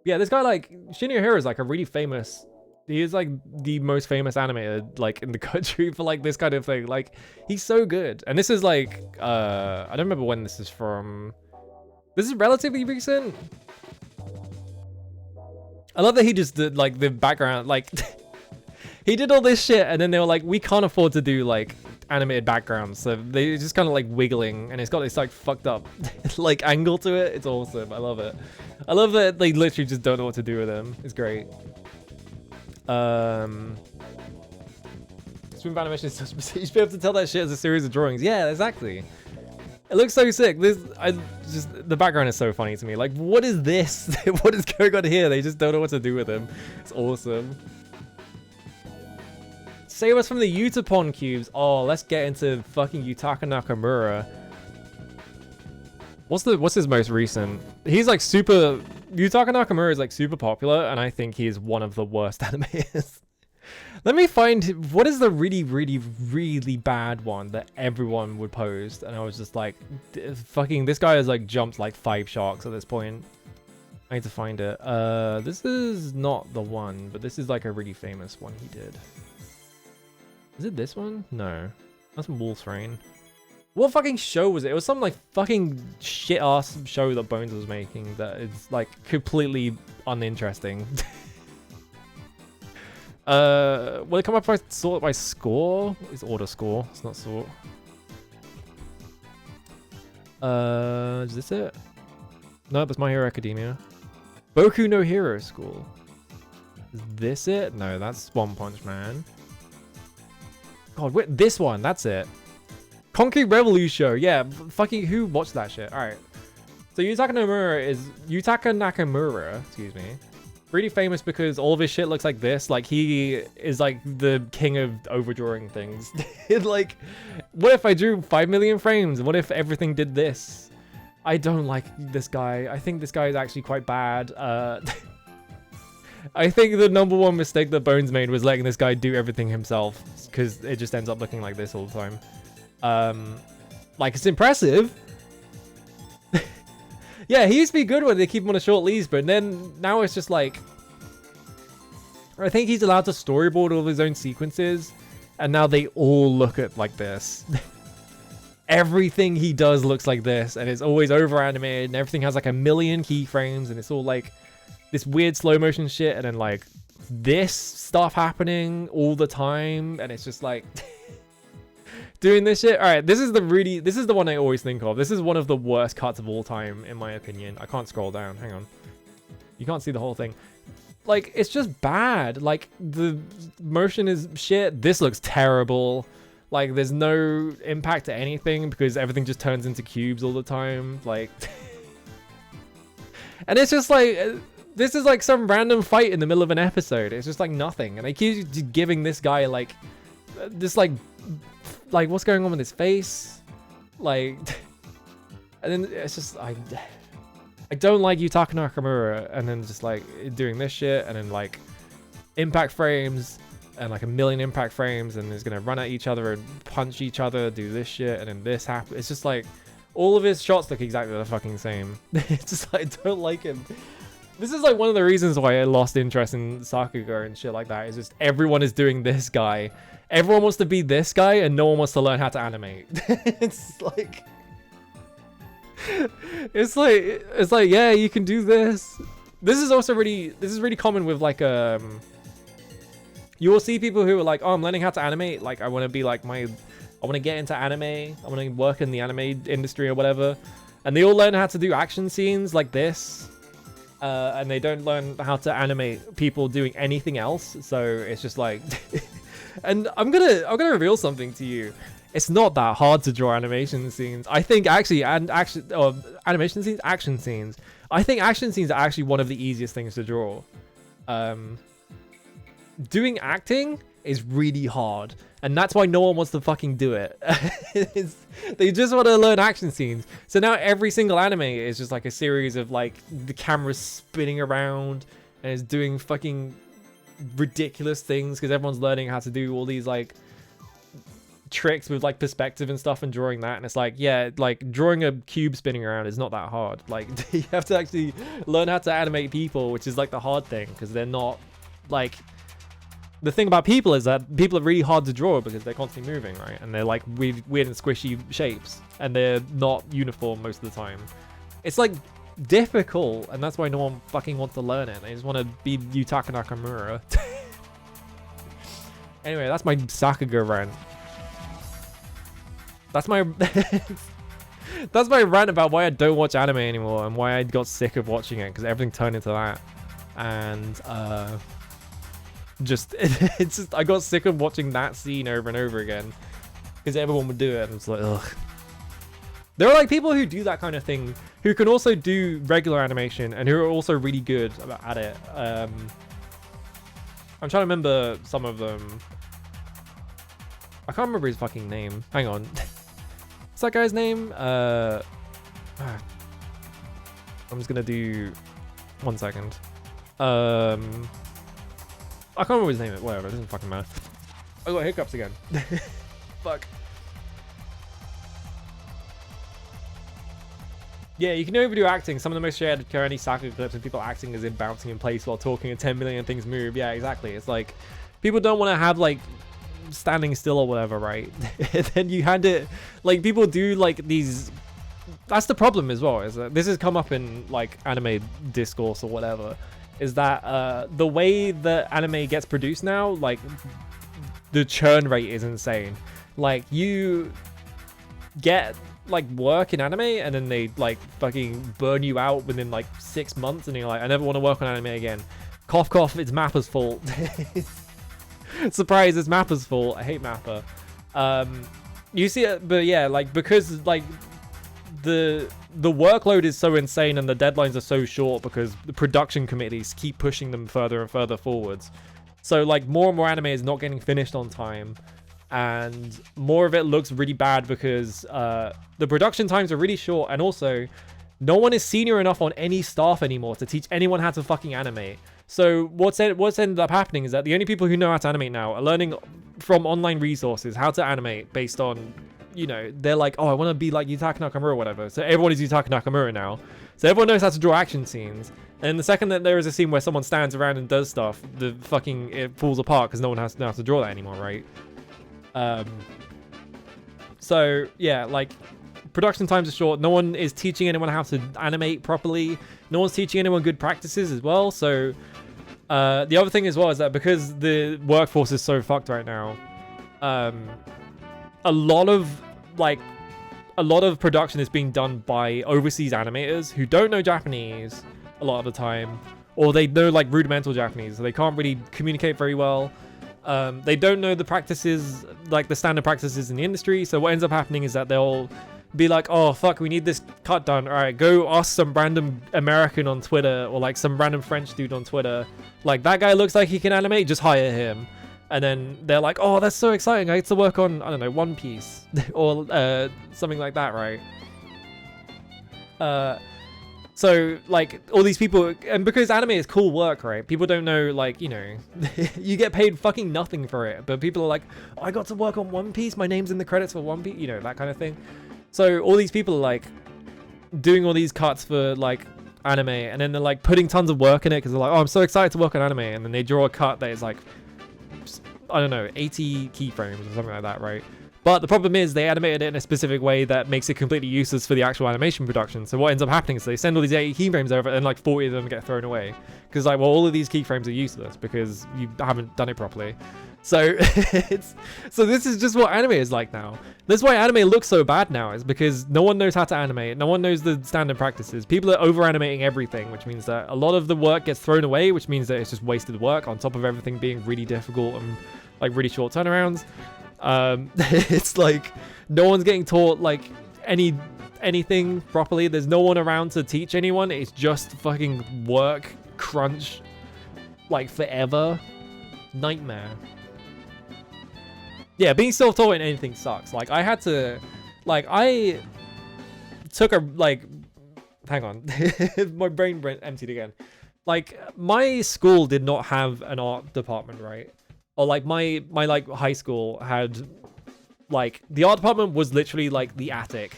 Yeah, this guy, like, Shinya Hiro is like a really famous, he is like the most famous animator like in the country for like this kind of thing. Like, he's so good. And this is like, I don't remember when this is from. This is relatively recent. I love that he just did like the background, like he did all this shit and then they were like, we can't afford to do like animated backgrounds. So they just kind of like wiggling and it's got this like fucked up like angle to it. It's awesome. I love it. I love that they literally just don't know what to do with them. It's great. Swim animation is so specific. You should be able to tell that shit as a series of drawings. Yeah, exactly. It looks so sick. The background is so funny to me. Like, what is this? What is going on here? They just don't know what to do with him. It's awesome. Save us from the Utapon cubes. Oh, let's get into fucking Yutaka Nakamura. What's his most recent? He's like super. Yutaka Nakamura is like super popular, and I think he's one of the worst animators. Let me find, what is the really, really, really bad one that everyone would post? And I was just like, fucking, this guy has like jumped like 5 sharks at this point. I need to find it. This is not the one, but this is like a really famous one he did. Is it this one? No. That's Wolf's Rain. What fucking show was it? It was some like fucking shit ass show that Bones was making that is like completely uninteresting. Will it come up by sort by score? It's order score. It's not sort. Is this it? No, that's My Hero Academia. Boku no Hero School. Is this it? No, that's One Punch Man. God, wait, this one. That's it. Concrete Revolution Show. Yeah, fucking who watched that shit? All right. So Yutaka Nakamura, excuse me. Really famous because all of his shit looks like this. Like, he is like the king of overdrawing things. Like, what if I drew 5 million frames? What if everything did this? I don't like this guy. I think this guy is actually quite bad. I think the #1 mistake that Bones made was letting this guy do everything himself, because it just ends up looking like this all the time. Like, it's impressive. Yeah, he used to be good when they keep him on a short leash, but then now it's just like, I think he's allowed to storyboard all of his own sequences, and now they all look at like this. Everything he does looks like this, and it's always over animated, and everything has like a million keyframes, and it's all like this weird slow motion shit, and then like this stuff happening all the time, and it's just like doing this shit. All right, this is the one I always think of. This is one of the worst cuts of all time, in my opinion. I can't scroll down. Hang on. You can't see the whole thing. Like, it's just bad. Like, the motion is shit. This looks terrible. Like, there's no impact to anything because everything just turns into cubes all the time. Like, and it's just like, this is like some random fight in the middle of an episode. It's just like nothing. And they keep just giving this guy like, this like what's going on with his face? Like, and then it's just, I don't like Yutaka Nakamura, and then just like doing this shit, and then like impact frames, and like a million impact frames, and it's gonna run at each other and punch each other, do this shit, and then this happens. It's just like, all of his shots look exactly the fucking same. It's just like, I don't like him. This is like one of the reasons why I lost interest in Sakuga and shit like that. Is just everyone is doing this guy. Everyone wants to be this guy, and no one wants to learn how to animate. It's like, it's like, yeah, you can do this. This is also really common with like, you will see people who are like, oh, I'm learning how to animate. Like, I want to be like I want to get into anime. I want to work in the anime industry or whatever. And they all learn how to do action scenes like this. And they don't learn how to animate people doing anything else. So it's just like, and I'm gonna reveal something to you. It's not that hard to draw animation scenes. I think actually, action scenes. I think action scenes are actually one of the easiest things to draw. Doing acting is really hard, and that's why no one wants to fucking do it. They just want to learn action scenes. So now every single anime is just like a series of like the camera spinning around and it's doing fucking ridiculous things because everyone's learning how to do all these like tricks with like perspective and stuff and drawing that, and it's like, yeah, like drawing a cube spinning around is not that hard. Like you have to actually learn how to animate people, which is like the hard thing, because they're not like, the thing about people is that people are really hard to draw because they're constantly moving, right? And they're like weird and squishy shapes, and they're not uniform most of the time. It's like difficult, and that's why no one fucking wants to learn it. They just want to be Yutaka Nakamura. Anyway, that's my Sakuga rant. That's my that's my rant about why I don't watch anime anymore and why I got sick of watching it, because everything turned into that. And just it's just I got sick of watching that scene over and over again because everyone would do it, and it's like, ugh. There are like people who do that kind of thing who can also do regular animation and who are also really good at it. I'm trying to remember some of them. I can't remember his fucking name. Hang on. What's that guy's name? I'm just gonna do 1 second. I can't remember his name. Whatever, it doesn't fucking matter. I got hiccups again. Fuck. Yeah, you can overdo acting. Some of the most shared currently Sakuga clips of people acting as in bouncing in place while talking and 10 million things move. Yeah, exactly. It's like people don't want to have like standing still or whatever, right? And then you hand it, like people do like these. That's the problem as well, is that this has come up in like anime discourse or whatever, is that the way that anime gets produced now, like the churn rate is insane. Like you get like work in anime and then they like fucking burn you out within like 6 months, and you're like, I never want to work on anime again. Cough cough, it's Mappa's fault. Surprise, it's Mappa's fault. I hate Mappa. You see it, but yeah, like because like the workload is so insane and the deadlines are so short because the production committees keep pushing them further and further forwards. So like more and more anime is not getting finished on time, and more of it looks really bad because the production times are really short, and also no one is senior enough on any staff anymore to teach anyone how to fucking animate. So what's ended up happening is that the only people who know how to animate now are learning from online resources how to animate based on, you know, they're like, oh, I want to be like Yutaka Nakamura or whatever. So everyone is Yutaka Nakamura now. So everyone knows how to draw action scenes. And the second that there is a scene where someone stands around and does stuff, it falls apart because no one has to know how to draw that anymore, right? So yeah, like production times are short. No one is teaching anyone how to animate properly. No one's teaching anyone good practices as well. So the other thing as well is that because the workforce is so fucked right now, a lot of production is being done by overseas animators who don't know Japanese a lot of the time, or they know like rudimental Japanese, so they can't really communicate very well. They don't know the practices, like the standard practices in the industry. So what ends up happening is that they'll be like, oh fuck, we need this cut done. All right, go ask some random American on Twitter, or like some random French dude on Twitter. Like, that guy looks like he can animate, just hire him. And then they're like, oh, that's so exciting. I get to work on, I don't know, One Piece or something like that, right? So like all these people, and because anime is cool work, right? People don't know, like, you know, you get paid fucking nothing for it, but people are like, oh, I got to work on One Piece. My name's in the credits for One Piece, you know, that kind of thing. So all these people are like doing all these cuts for like anime, and then they're like putting tons of work in it because they're like, oh, I'm so excited to work on anime, and then they draw a cut that is like, I don't know, 80 keyframes or something like that, right? But the problem is they animated it in a specific way that makes it completely useless for the actual animation production. So what ends up happening is they send all these 80 keyframes over and like 40 of them get thrown away. Because like, well, all of these keyframes are useless because you haven't done it properly. So so this is just what anime is like now. That's why anime looks so bad now, is because no one knows how to animate. No one knows the standard practices. People are over animating everything, which means that a lot of the work gets thrown away, which means that it's just wasted work on top of everything being really difficult and like really short turnarounds. It's like no one's getting taught like anything properly. There's no one around to teach anyone. It's just fucking work crunch like forever. Nightmare. Yeah, being self-taught in anything sucks. Like I had to, like I took a like, hang on, my brain emptied again. Like my school did not have an art department, right? Or like my like high school had like the art department was literally like the attic.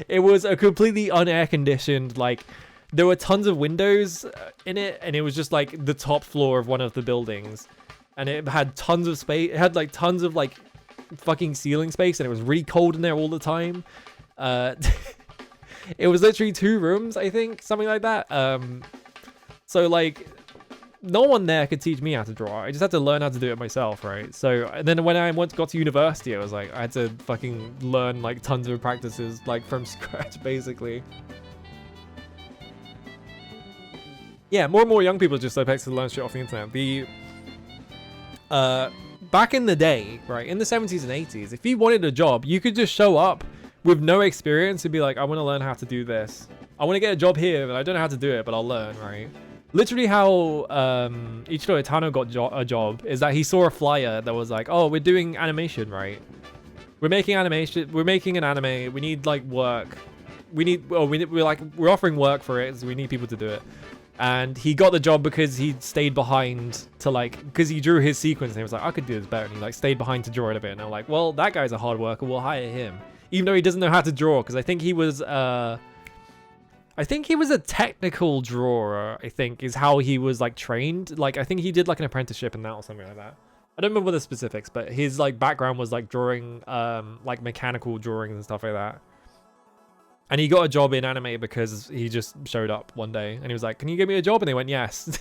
It was a completely unair conditioned, like there were tons of windows in it, and it was just like the top floor of one of the buildings, and it had tons of space. It had like tons of like fucking ceiling space, and it was really cold in there all the time. It was literally 2 rooms, I think, something like that. So like no one there could teach me how to draw. I just had to learn how to do it myself, right? So and then when I got to university, I was like, I had to fucking learn like tons of practices like from scratch, basically. Yeah, more and more young people just expect to learn shit off the internet. Back in the day, right, in the 70s and 80s, if you wanted a job, you could just show up with no experience and be like, I want to learn how to do this. I want to get a job here, but I don't know how to do it, but I'll learn, right? Literally how Ichiro Itano got a job is that he saw a flyer that was like, oh, we're doing animation, right? We're making animation. We're making an anime. We need like work. We're offering work for it, so we need people to do it. And he got the job because he stayed behind to like, because he drew his sequence and he was like, I could do this better. And he like stayed behind to draw it a bit. And I'm like, well, that guy's a hard worker. We'll hire him. Even though he doesn't know how to draw, because I think he was a technical drawer, I think, is how he was like trained. Like, I think he did like an apprenticeship in that or something like that. I don't remember the specifics, but his like background was like drawing, like mechanical drawings and stuff like that. And he got a job in anime because he just showed up one day and he was like, can you give me a job? And they went, yes.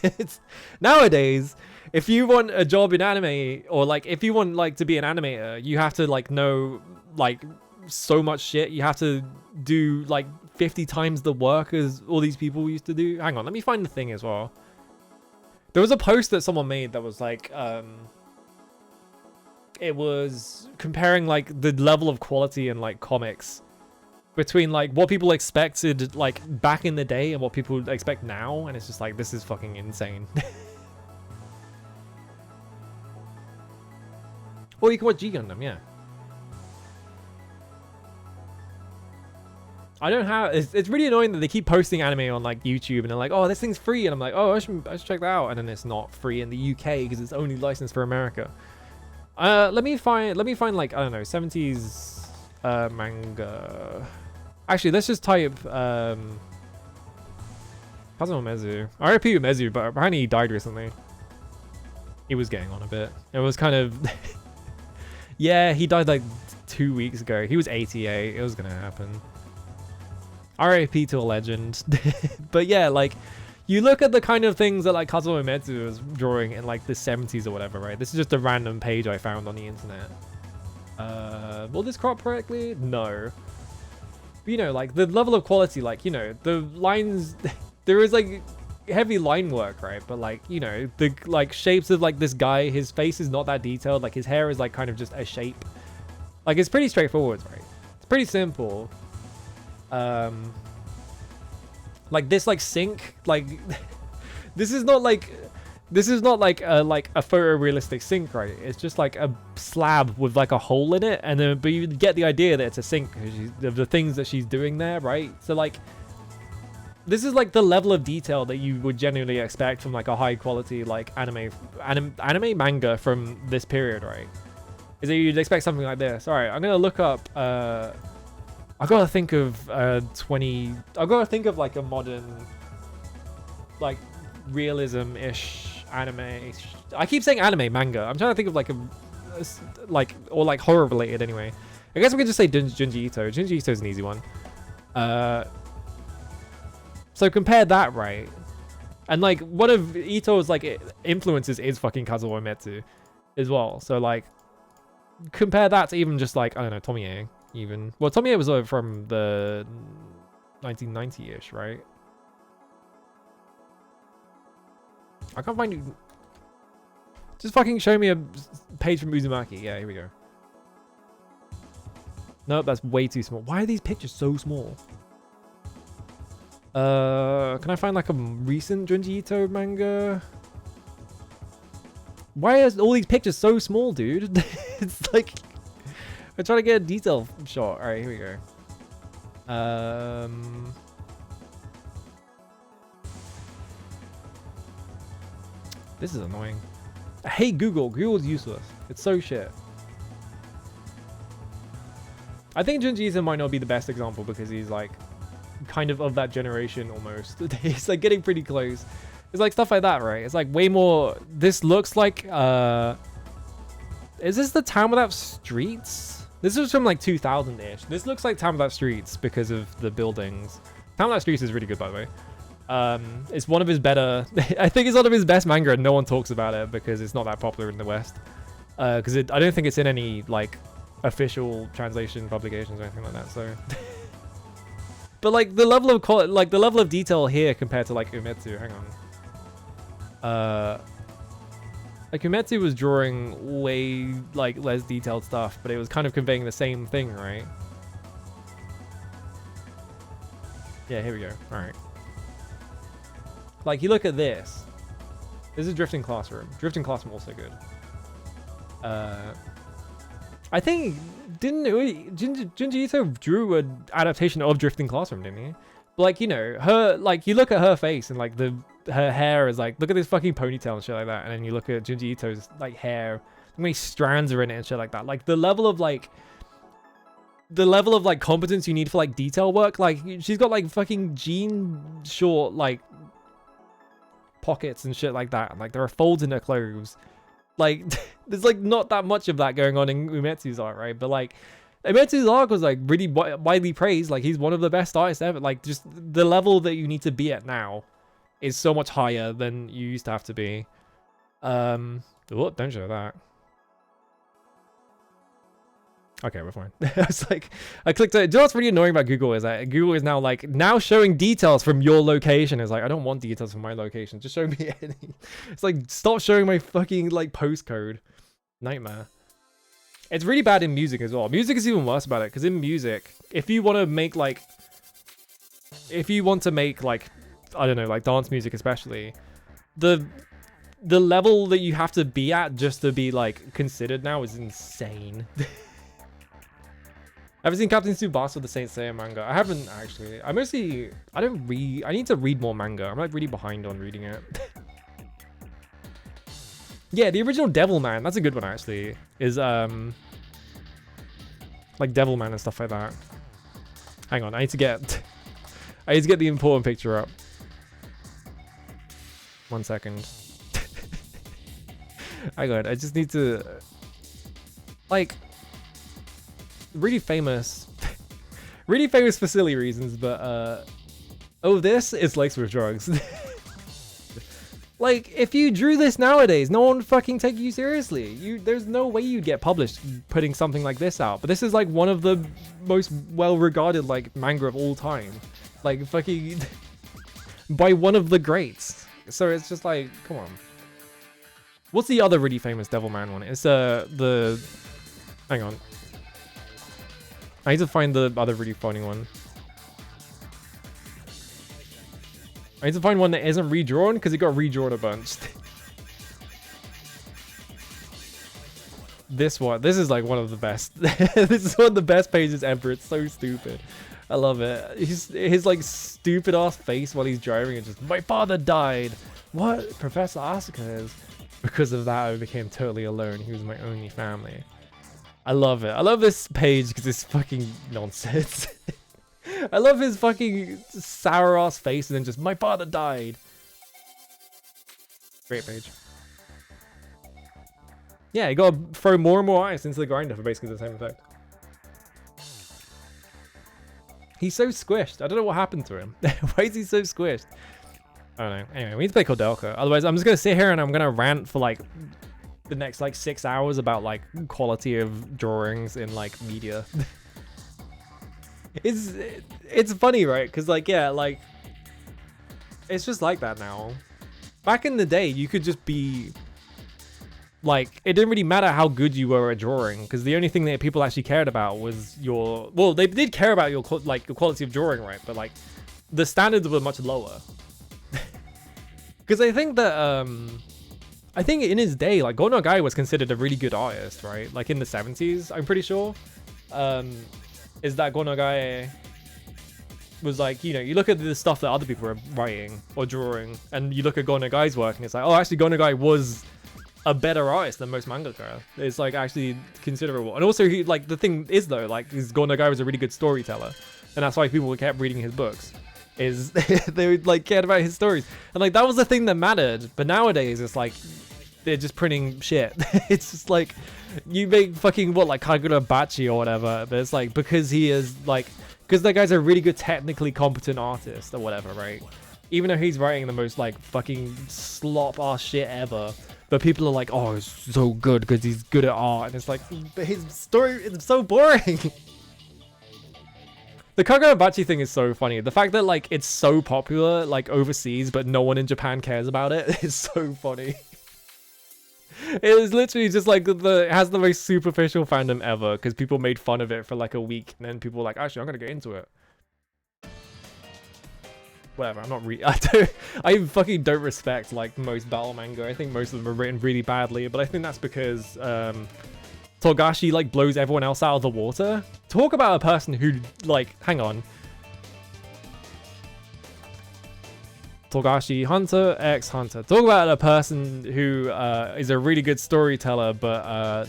Nowadays, if you want a job in anime, or like if you want like to be an animator, you have to like know like so much shit. You have to do like 50 times the work as all these people used to do. Hang on, let me find the thing as well. There was a post that someone made that was like, it was comparing like the level of quality in like comics between like what people expected like back in the day and what people expect now, and it's just like, this is fucking insane. Or you can watch G Gundam, yeah. I don't have, it's really annoying that they keep posting anime on like YouTube and they're like, oh, this thing's free, and I'm like, oh, I should check that out, and then it's not free in the UK because it's only licensed for America. Let me find like, I don't know, 70s manga. Actually, let's just type Kazuma Mezu. RIP Mezu, but apparently he died recently. He was getting on a bit. It was kind of yeah, he died like 2 weeks ago. He was 88. It was gonna happen. RIP to a legend. But yeah, like you look at the kind of things that like Kazuma Mezu was drawing in like the 70s or whatever, right? This is just a random page I found on the internet. Will this crop correctly? No. But, you know, like the level of quality, like, you know, the lines, there is like heavy line work, right? But like, you know, the like shapes of like this guy, his face is not that detailed. Like his hair is like kind of just a shape. Like it's pretty straightforward, right? It's pretty simple. Like this like sink, like this is not like a photorealistic sink, right? It's just like a slab with like a hole in it, and then but you get the idea that it's a sink of the things that she's doing there, right? So like this is like the level of detail that you would genuinely expect from like a high quality like anime manga from this period, right? Is that you'd expect something like this. All right, I'm gonna look up I gotta think of I gotta think of like a modern like realism-ish anime. I keep saying anime manga. I'm trying to think of like or like horror related anyway. I guess we could just say Junji Ito. Junji Ito's an easy one. So compare that, right? And like one of Ito's like influences is fucking Kazuo Uematsu as well. So like compare that to even just like, I don't know, Tomie even. Well, Tomie was from the 1990-ish, right? I can't find you. Just fucking show me a page from Uzumaki. Yeah, here we go. Nope, that's way too small. Why are these pictures so small? Can I find like a recent Junji Ito manga? Why are all these pictures so small, dude? It's like I'm trying to get a detail shot. All right, here we go. This is annoying. I hate Google. Google's useless. It's so shit. I think Junji Ito might not be the best example because he's like kind of that generation almost. He's like getting pretty close. It's like stuff like that, right? It's like way more. This looks like is this the Town Without Streets? This was from like 2000-ish. This looks like Town Without Streets because of the buildings. Town Without Streets is really good, by the way. It's one of his better. I think it's one of his best manga, and no one talks about it because it's not that popular in the West. Because I don't think it's in any like official translation publications or anything like that. So, but like the level of the level of detail here compared to like Umetsu. Hang on. Like Umetsu was drawing way like less detailed stuff, but it was kind of conveying the same thing, right? Yeah, here we go. All right. Like you look at this. This is Drifting Classroom. Drifting Classroom also good. I think Junji Ito drew an adaptation of Drifting Classroom, didn't he? But like, you know, her, like you look at her face and like her hair is like, look at this fucking ponytail and shit like that, and then you look at Junji Ito's like hair, how many strands are in it and shit like that. Like the level of like competence you need for like detail work, like she's got like fucking jean short like pockets and shit like that, and like there are folds in her clothes. Like there's like not that much of that going on in Umetsu's art, right? But like Umetsu's art was like really widely praised. Like he's one of the best artists ever. Like just the level that you need to be at now is so much higher than you used to have to be. Oh, don't show that. Okay, we're fine. I was like, I clicked it. Do you know what's really annoying about Google is that Google is now like showing details from your location. It's like, I don't want details from my location. Just show me any. It's like, stop showing my fucking like postcode. Nightmare. It's really bad in music as well. Music is even worse about it because in music, if you want to make like, I don't know, like dance music especially, the level that you have to be at just to be like considered now is insane. I've seen Captain Tsubasa, the Saint Seiya manga. I haven't actually. I don't read. I need to read more manga. I'm like really behind on reading it. Yeah, the original Devilman. That's a good one actually. Is like Devilman and stuff like that. Hang on, I need to get the important picture up. 1 second. Hang on, I just need to like. Really famous for silly reasons, but oh, this is laced with drugs. Like if you drew this nowadays, no one would fucking take you seriously. There's no way you'd get published putting something like this out. But this is like one of the most well-regarded like manga of all time, like fucking by one of the greats. So it's just like, come on. What's the other really famous Devilman one? It's hang on. I need to find the other really funny one. I need to find one that isn't redrawn because it got redrawn a bunch. This one. This is like one of the best. This is one of the best pages ever. It's so stupid. I love it. His like stupid ass face while he's driving and just, my father died. What? Professor Asuka is. Because of that, I became totally alone. He was my only family. I love it. I love this page because it's fucking nonsense. I love his fucking sour ass face and then just, my father died. Great page. Yeah, you gotta throw more and more ice into the grinder for basically the same effect. He's so squished. I don't know what happened to him. Why is he so squished? I don't know. Anyway, we need to play Koudelka. Otherwise, I'm just gonna sit here and I'm gonna rant for like the next like 6 hours about like quality of drawings in like media. It's funny, right? Because like, yeah, like it's just like that now. Back in the day, you could just be like, it didn't really matter how good you were at drawing because the only thing that people actually cared about was your, well, they did care about your like your quality of drawing, right? But like the standards were much lower. Because I think that I think in his day, like Go no Gai was considered a really good artist, right? Like in the 70s, I'm pretty sure. Is that Go no Gai was like, you know, you look at the stuff that other people are writing or drawing, and you look at Go no Gai's work, and it's like, oh, actually, Go no Gai was a better artist than most mangaka. It's like actually considerable. And also he like the thing is though, like his Nagai was a really good storyteller. And that's why people kept reading his books. Is they like cared about his stories. And like that was the thing that mattered. But nowadays it's like they're just printing shit. It's just like you make fucking what like Kagura Bachi or whatever, but it's like because he is like because that guy's a really good technically competent artist or whatever, right? Even though he's writing the most like fucking slop ass shit ever, but people are like, oh, it's so good because he's good at art, and it's like his story is so boring. The Kagura Bachi thing is so funny. The fact that like it's so popular like overseas, but no one in Japan cares about it is so funny. It is literally just like it has the most superficial fandom ever because people made fun of it for like a week, and then people were like, actually, I'm gonna get into it. Whatever, I'm not I fucking don't respect like most battle manga. I think most of them are written really badly, but I think that's because Togashi like blows everyone else out of the water. Talk about a person who like, hang on. Togashi, Hunter x Hunter. Talk about a person who is a really good storyteller, but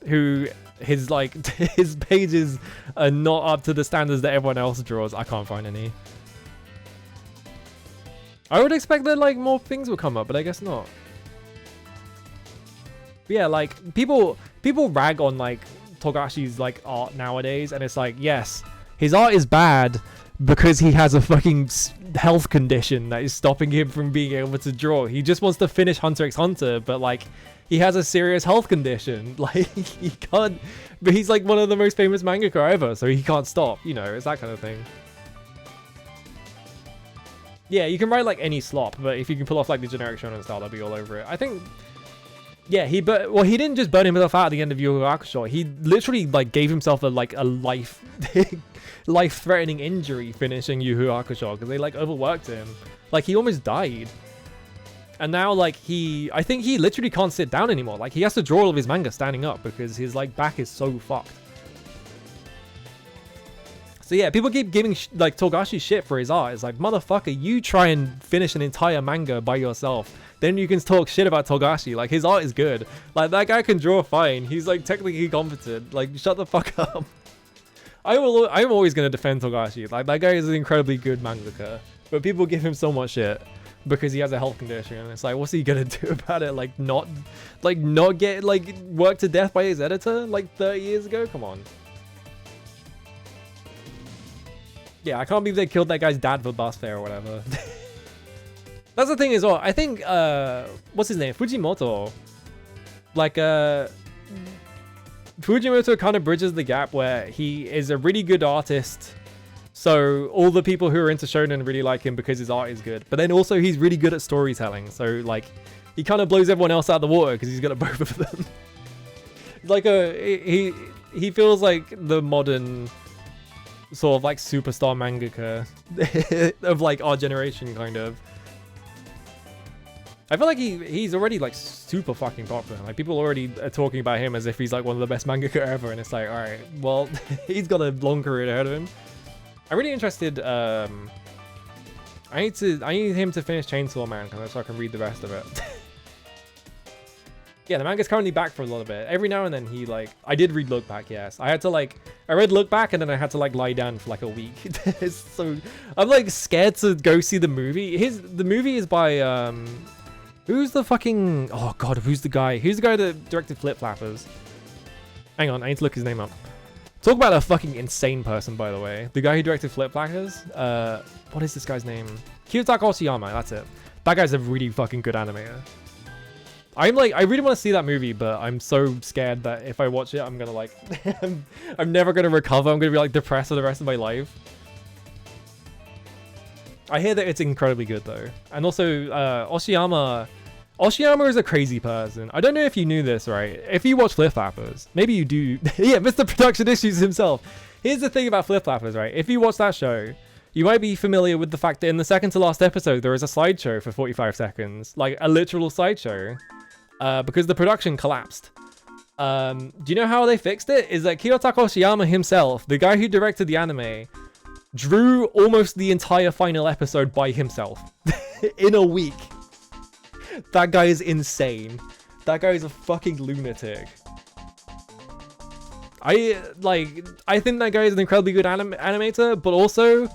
who his like his pages are not up to the standards that everyone else draws. I can't find any. I would expect that like more things would come up, but I guess not. But yeah, like people rag on like Togashi's like art nowadays, and it's like, yes, his art is bad because he has a fucking health condition that is stopping him from being able to draw. He just wants to finish Hunter x Hunter, but like he has a serious health condition. Like he can't, but he's like one of the most famous mangaka ever, so he can't stop, you know, it's that kind of thing. Yeah, you can write like any slop, but if you can pull off like the generic shonen style, I'll be all over it. I think, yeah, he didn't just burn himself out at the end of Yu Yu Hakusho. He literally like gave himself a life life-threatening injury finishing Yu Yu Hakusho because they like overworked him. Like he almost died. And now like I think he literally can't sit down anymore. Like he has to draw all of his manga standing up because his like back is so fucked. So yeah, people keep giving like Togashi shit for his art. It's like, motherfucker, you try and finish an entire manga by yourself. Then you can talk shit about Togashi. Like his art is good. Like that guy can draw fine. He's like technically competent. Like shut the fuck up. I'm always going to defend Togashi. Like that guy is an incredibly good mangaka. But people give him so much shit because he has a health condition. And it's like, what's he going to do about it? Like not get like worked to death by his editor like 30 years ago? Come on. Yeah, I can't believe they killed that guy's dad for bus fare or whatever. That's the thing as well. I think, what's his name? Fujimoto. Like, Fujimoto kind of bridges the gap where he is a really good artist. So all the people who are into shonen really like him because his art is good. But then also he's really good at storytelling. So like, he kind of blows everyone else out of the water because he's good at both of them. Like he feels like the modern sort of like superstar mangaka of like our generation kind of. I feel like he's already like super fucking popular. Like people already are talking about him as if he's like one of the best mangaka ever, and it's like, all right, well, he's got a long career ahead of him. I'm really interested. I need him to finish Chainsaw Man so I can read the rest of it. Yeah, the manga's currently back for a little bit. Every now and then he like, I did read Look Back, yes. I read Look Back and then I had to like lie down for like a week. So I'm like scared to go see the movie. The movie is by who's the fucking, oh god, who's the guy that directed Flip Flappers? Hang on, I need to look his name up. Talk about a fucking insane person, by the way. The guy who directed Flip Flappers, what is this guy's name? Koudelka Oshiyama, that's it. That guy's a really fucking good animator. I really want to see that movie, but I'm so scared that if I watch it, I'm gonna like, I'm never gonna recover. I'm gonna be like depressed for the rest of my life. I hear that it's incredibly good though. And also, Oshiyama is a crazy person. I don't know if you knew this, right? If you watch Flip Flappers, maybe you do. Yeah, Mr. Production Issues himself. Here's the thing about Flip Flappers, right? If you watch that show, you might be familiar with the fact that in the second to last episode, there is a slideshow for 45 seconds. Like a literal slideshow. Because the production collapsed. Do you know how they fixed it? Is that Koudelka Oshiyama himself, the guy who directed the anime, drew almost the entire final episode by himself in a week. That guy is insane. That guy is a fucking lunatic. I think that guy is an incredibly good animator, but also,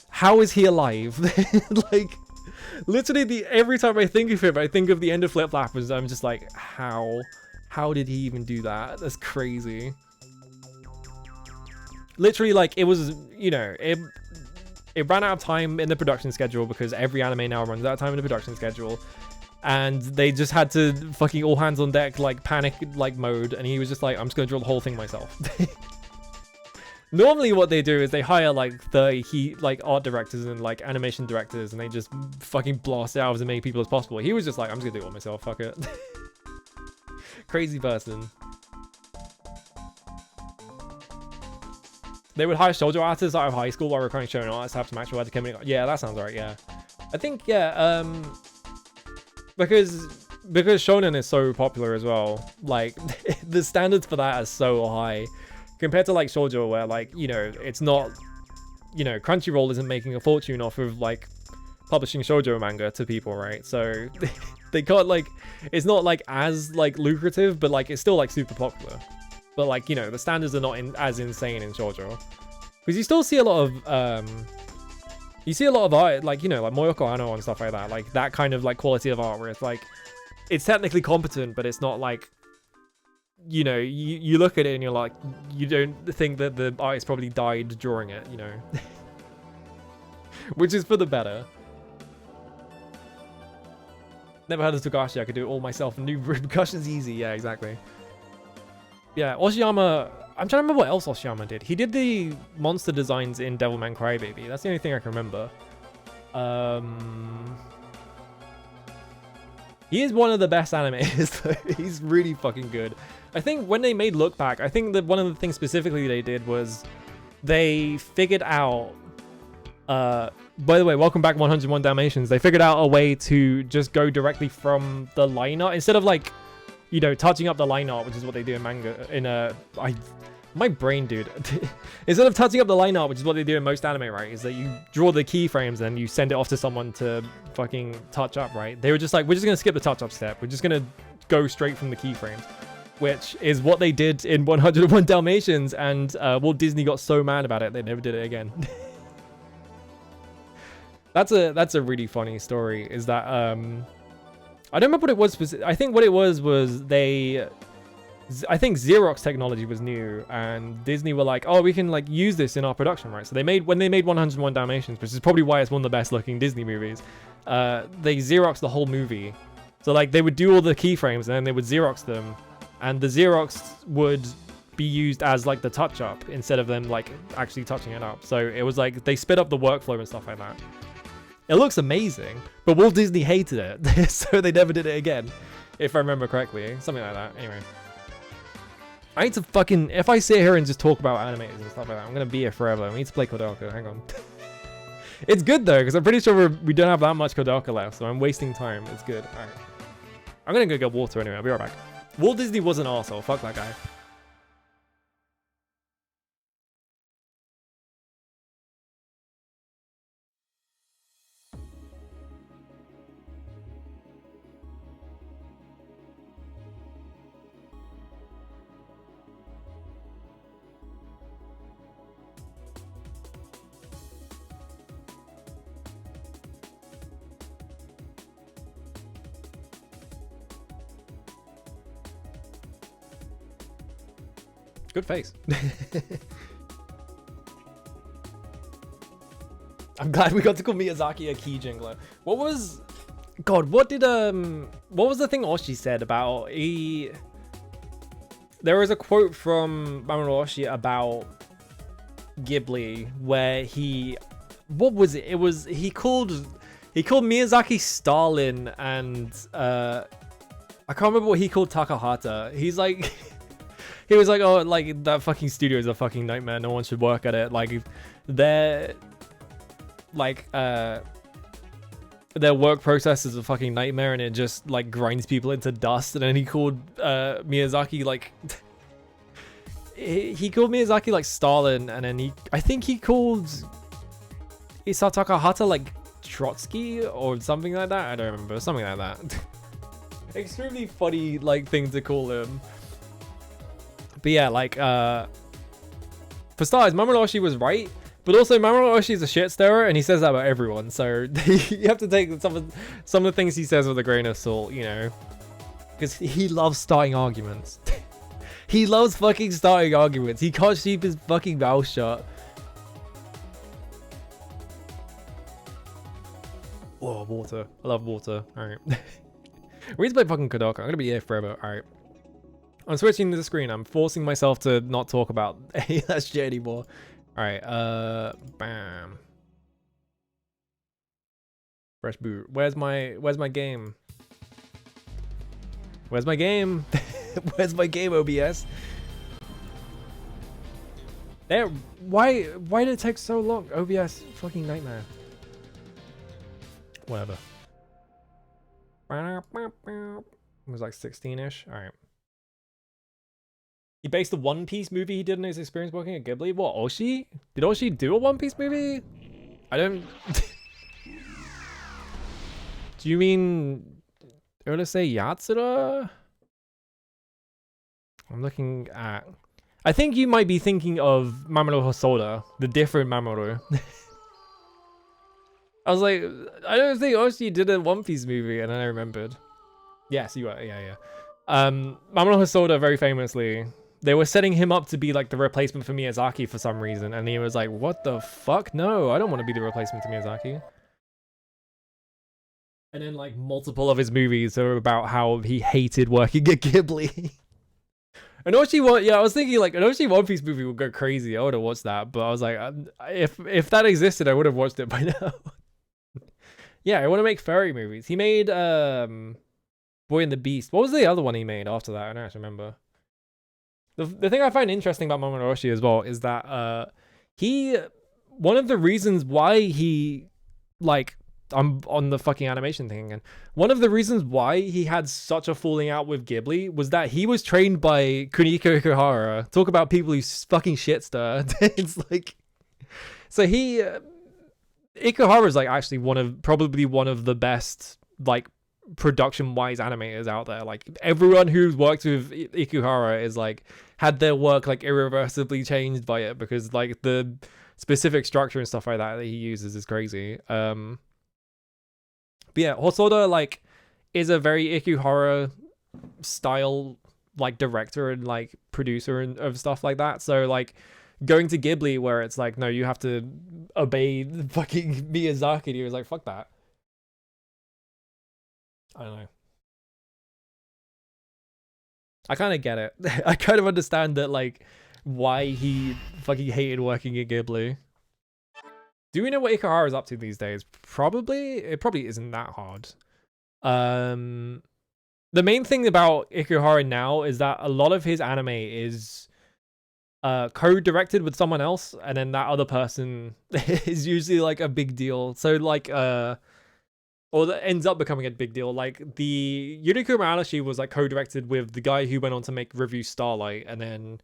how is he alive? Like, literally, every time I think of him, I think of the end of Flip Flappers. I'm just like, how did he even do that? That's crazy. Literally, like, it was, you know, it ran out of time in the production schedule because every anime now runs out of time in the production schedule. And they just had to fucking all hands on deck, like, panic, like, mode. And he was just like, I'm just gonna draw the whole thing myself. Normally what they do is they hire, like, 30 art directors and, like, animation directors. And they just fucking blast it out as many people as possible. He was just like, I'm just gonna do it all myself, fuck it. Crazy person. They would hire shoujo artists out of high school while recording shonen artists have to match what the coming. Yeah, that sounds right, yeah. I think, yeah, because shonen is so popular as well, like, the standards for that are so high compared to, like, shoujo, where, like, you know, it's not, you know, Crunchyroll isn't making a fortune off of, like, publishing shoujo manga to people, right? So they got, like, it's not, like, as, like, lucrative, but, like, it's still, like, super popular. But, like, you know, the standards are not as insane in shoujo, because you still see a lot of you see a lot of art, like, you know, like Moyoko Ano and stuff like that, like that kind of, like, quality of art where it's like, it's technically competent, but it's not like, you know, you look at it and you're like, you don't think that the artist probably died drawing it, you know. Which is for the better. Never heard of Togashi, I could do it all myself. New repercussions easy, yeah, exactly. Yeah, Oshiyama, I'm trying to remember what else Oshiyama did. He did the monster designs in Devilman Crybaby. That's the only thing I can remember. He is one of the best animators, though. He's really fucking good. I think when they made Look Back, I think that one of the things specifically they did was they figured out, by the way, welcome back 101 Dalmatians. They figured out a way to just go directly from the line art instead of, like, you know, touching up the line art, which is what they do in manga, my brain, dude. Instead of touching up the line art, which is what they do in most anime, right, is that you draw the keyframes and you send it off to someone to fucking touch up, right? They were just like, we're just gonna skip the touch up step. We're just gonna go straight from the keyframes, which is what they did in 101 Dalmatians, and Walt Disney got so mad about it, they never did it again. That's a really funny story, is that, I don't remember what it was. I think what it was I think Xerox technology was new, and Disney were like, oh, we can, like, use this in our production, right? So when they made 101 Dalmatians, which is probably why it's one of the best looking Disney movies, they Xeroxed the whole movie. So, like, they would do all the keyframes and then they would Xerox them, and the Xerox would be used as, like, the touch up instead of them, like, actually touching it up. So it was like they sped up the workflow and stuff like that. It looks amazing, but Walt Disney hated it, so they never did it again, if I remember correctly. Something like that. Anyway. I need to fucking... If I sit here and just talk about animators and stuff like that, I'm going to be here forever. We need to play Koudelka. Hang on. It's good, though, because I'm pretty sure we don't have that much Koudelka left, so I'm wasting time. It's good. Alright. I'm going to go get water anyway. I'll be right back. Walt Disney was an arsehole. Fuck that guy. Good face. I'm glad we got to call Miyazaki a key jingler. What was... God, what did... What was the thing Oshi said about... There was a quote from Mamoru Oshii about Ghibli where he... What was it? It was... He called Miyazaki Stalin, and... I can't remember what he called Takahata. He's like... He was like, oh, like, that fucking studio is a fucking nightmare. No one should work at it. Like, their work process is a fucking nightmare, and it just, like, grinds people into dust. And then he called Miyazaki, like... he called Miyazaki, like, Stalin. And then I think he called Isao Takahata, like, Trotsky or something like that. I don't remember. Something like that. extremely funny like thing to call him. But yeah, like for starters, Mamoru was right, but also Mamoru is a shit stirrer, and he says that about everyone. So you have to take some of the things he says with a grain of salt, you know, because he loves starting arguments. He loves fucking starting arguments. He can't keep his fucking mouth shut. Oh, water. I love water. Alright. We need to play fucking Koudelka. I'm gonna be here forever. Alright. I'm switching to the screen. I'm forcing myself to not talk about any of that shit anymore. Alright, bam. Fresh boot. Where's my game? Where's my game? Where's my game, OBS? There. Why did it take so long? OBS fucking nightmare. Whatever. It was like 16-ish. All right. He based the One Piece movie he did in his experience working at Ghibli. What, Oshi? Did Oshi do a One Piece movie? I don't... Do you mean... Urusei Yatsura? I'm looking at... I think you might be thinking of Mamoru Hosoda, the different Mamoru. I was like, I don't think Oshi did a One Piece movie, and then I remembered. Yes, you are. Yeah. Mamoru Hosoda, very famously, they were setting him up to be like the replacement for Miyazaki for some reason, and he was like, "What the fuck? No, I don't want to be the replacement to Miyazaki." And then like multiple of his movies are about how he hated working at Ghibli. An Oshi I was thinking like an Oshi One Piece movie would go crazy. I would have watched that, but I was like, if that existed, I would have watched it by now. Yeah, I want to make furry movies. He made Boy and the Beast. What was the other one he made after that? I don't actually remember. The thing I find interesting about Mamoru Oshii as well is that one of the reasons why he, like, I'm on the fucking animation thing again. One of the reasons why he had such a falling out with Ghibli was that he was trained by Kuniko Ikuhara. Talk about people who fucking shit stir. It's like, so Ikuhara is like actually probably one of the best like production-wise animators out there. Like everyone who's worked with Ikuhara is like had their work like irreversibly changed by it because like the specific structure and stuff like that he uses is crazy. But yeah, Hosoda like is a very Ikuhara style like director and like producer and of stuff like that. So like going to Ghibli where it's like, no, you have to obey fucking Miyazaki, and he was like, fuck that. I don't know. I kind of get it. I kind of understand that, like, why he fucking hated working at Ghibli. Do we know what Ikuhara is up to these days? Probably. It probably isn't that hard. The main thing about Ikuhara now is that a lot of his anime is co-directed with someone else, and then that other person is usually like a big deal. So like or that ends up becoming a big deal. Like the Yurikuma Arashi was like co-directed with the guy who went on to make Review Starlight, and then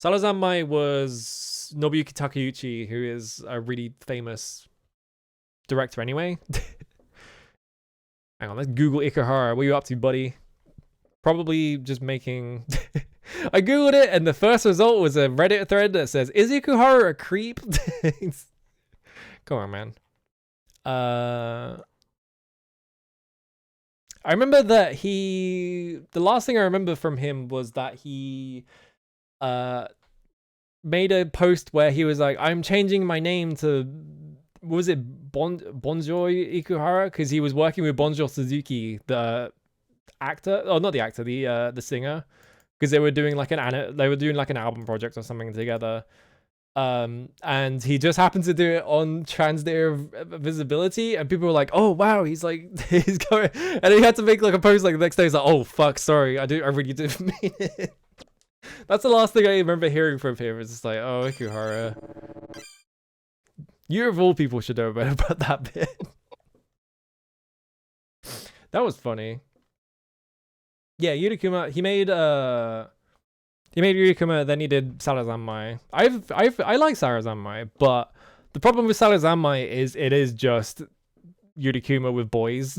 Sarazanmai was Nobuyuki Takeuchi, who is a really famous director anyway. Hang on, let's Google Ikuhara. What are you up to, buddy? Probably just making... I googled it, and the first result was a Reddit thread that says, "Is Ikuhara a creep?" Come on, man. I remember that the last thing I remember from him was that he made a post where he was like, "I'm changing my name to," was it Bonjoy Ikuhara? Because he was working with Bonjour Suzuki, the actor, oh not the actor, the singer, because they were doing like an album project or something together. And he just happened to do it on Trans Day of Visibility, and people were like, "Oh wow, he's going," and he had to make like a post like the next day. He's like, "Oh fuck, sorry, I really didn't mean it." That's the last thing I remember hearing from him. It's just like, "Oh, Ikuhara, you of all people should know better about that bit." That was funny. Yeah, Yurikuma, he made Yurikuma, then he did Sarazanmai. I like Sarazanmai, but the problem with Sarazanmai is it is just Yurikuma with boys.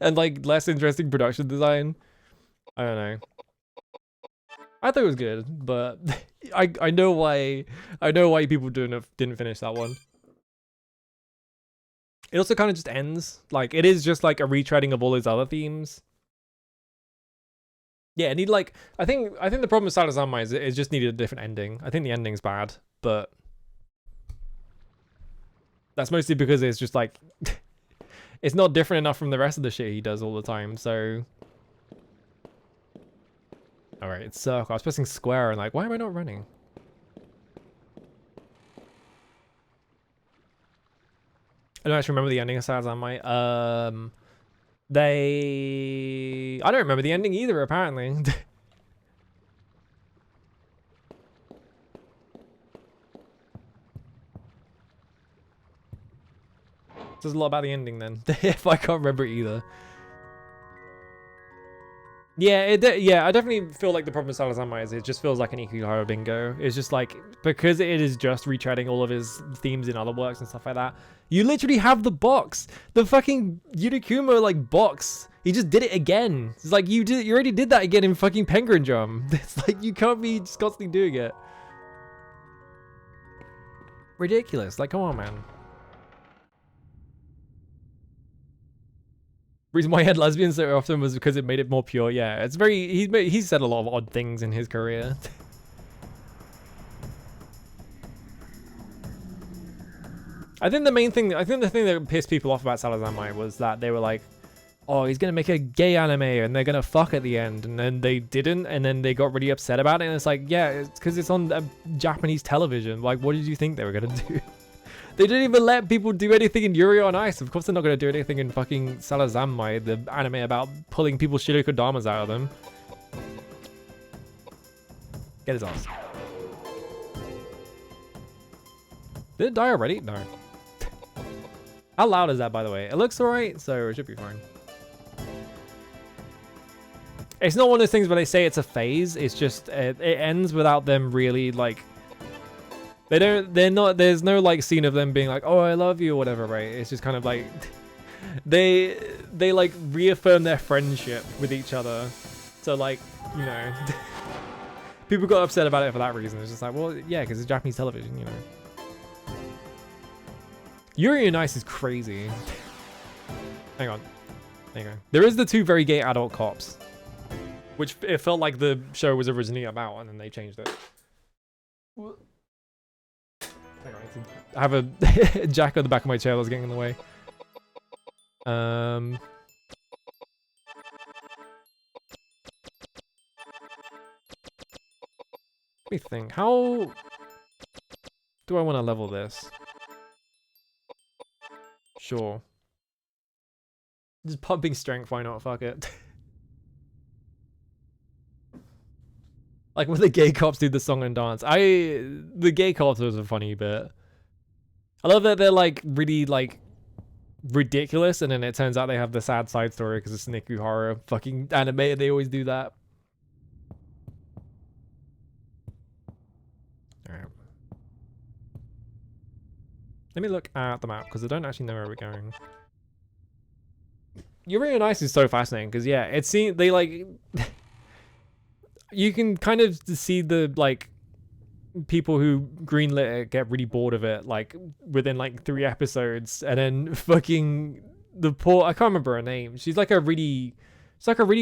and like less interesting production design. I don't know. I thought it was good, but I know why people didn't finish that one. It also kind of just ends. Like it is just like a retreading of all his other themes. Yeah, it need like I think the problem with Salazar is it just needed a different ending. I think the ending's bad, but that's mostly because it's just like it's not different enough from the rest of the shit he does all the time. So all right, it's circle. I was pressing square and like, why am I not running? I don't actually remember the ending of Salazar. I don't remember the ending either. Apparently. There's a lot about the ending then, if I can't remember it either. Yeah, I definitely feel like the problem with Salazar is it just feels like an Ikuhara bingo. It's just like, because it is just retreading all of his themes in other works and stuff like that, you literally have the box. The fucking Yurikuma, like, box. He just did it again. It's like, you already did that again in fucking Penguin Drum. It's like, you can't be just constantly doing it. Ridiculous. Like, come on, man. Reason why he had lesbians so often was because it made it more pure. Yeah, it's very, he's said a lot of odd things in his career. I think the thing that pissed people off about Salazar was that they were like, oh, he's gonna make a gay anime and they're gonna fuck at the end, and then they didn't, and then they got really upset about it, and it's like, yeah, it's because it's on Japanese television. Like, what did you think they were gonna do? They didn't even let people do anything in Yuri on Ice. Of course they're not going to do anything in fucking Salazar, the anime about pulling people's shirikodamas out of them. Get his ass. Did it die already? No. How loud is that, by the way? It looks alright, so it should be fine. It's not one of those things where they say it's a phase. It's just, it ends without them really, like... there's no like scene of them being like, oh, I love you or whatever, right? It's just kind of like they like reaffirm their friendship with each other. So like, you know, people got upset about it for that reason. It's just like, well, yeah, because it's Japanese television, you know. Yuri on Ice is crazy. Hang on. There you go. There is the two very gay adult cops, which it felt like the show was originally about, and then they changed it. I have a jack on the back of my chair that's getting in the way. Let me think. How do I want to level this? Sure. Just pumping strength, why not? Fuck it. Like when the gay cops do the song and dance. The gay cops was a funny bit. I love that they're like really like ridiculous, and then it turns out they have the sad side story because it's an Ikuhara fucking anime. They always do that. Alright. Let me look at the map because I don't actually know where we're going. Yuri on Ice is so fascinating because yeah, it seems they like you can kind of see the like people who greenlit it get really bored of it like within like 3 episodes, and then fucking the poor, I can't remember her name. She's like a really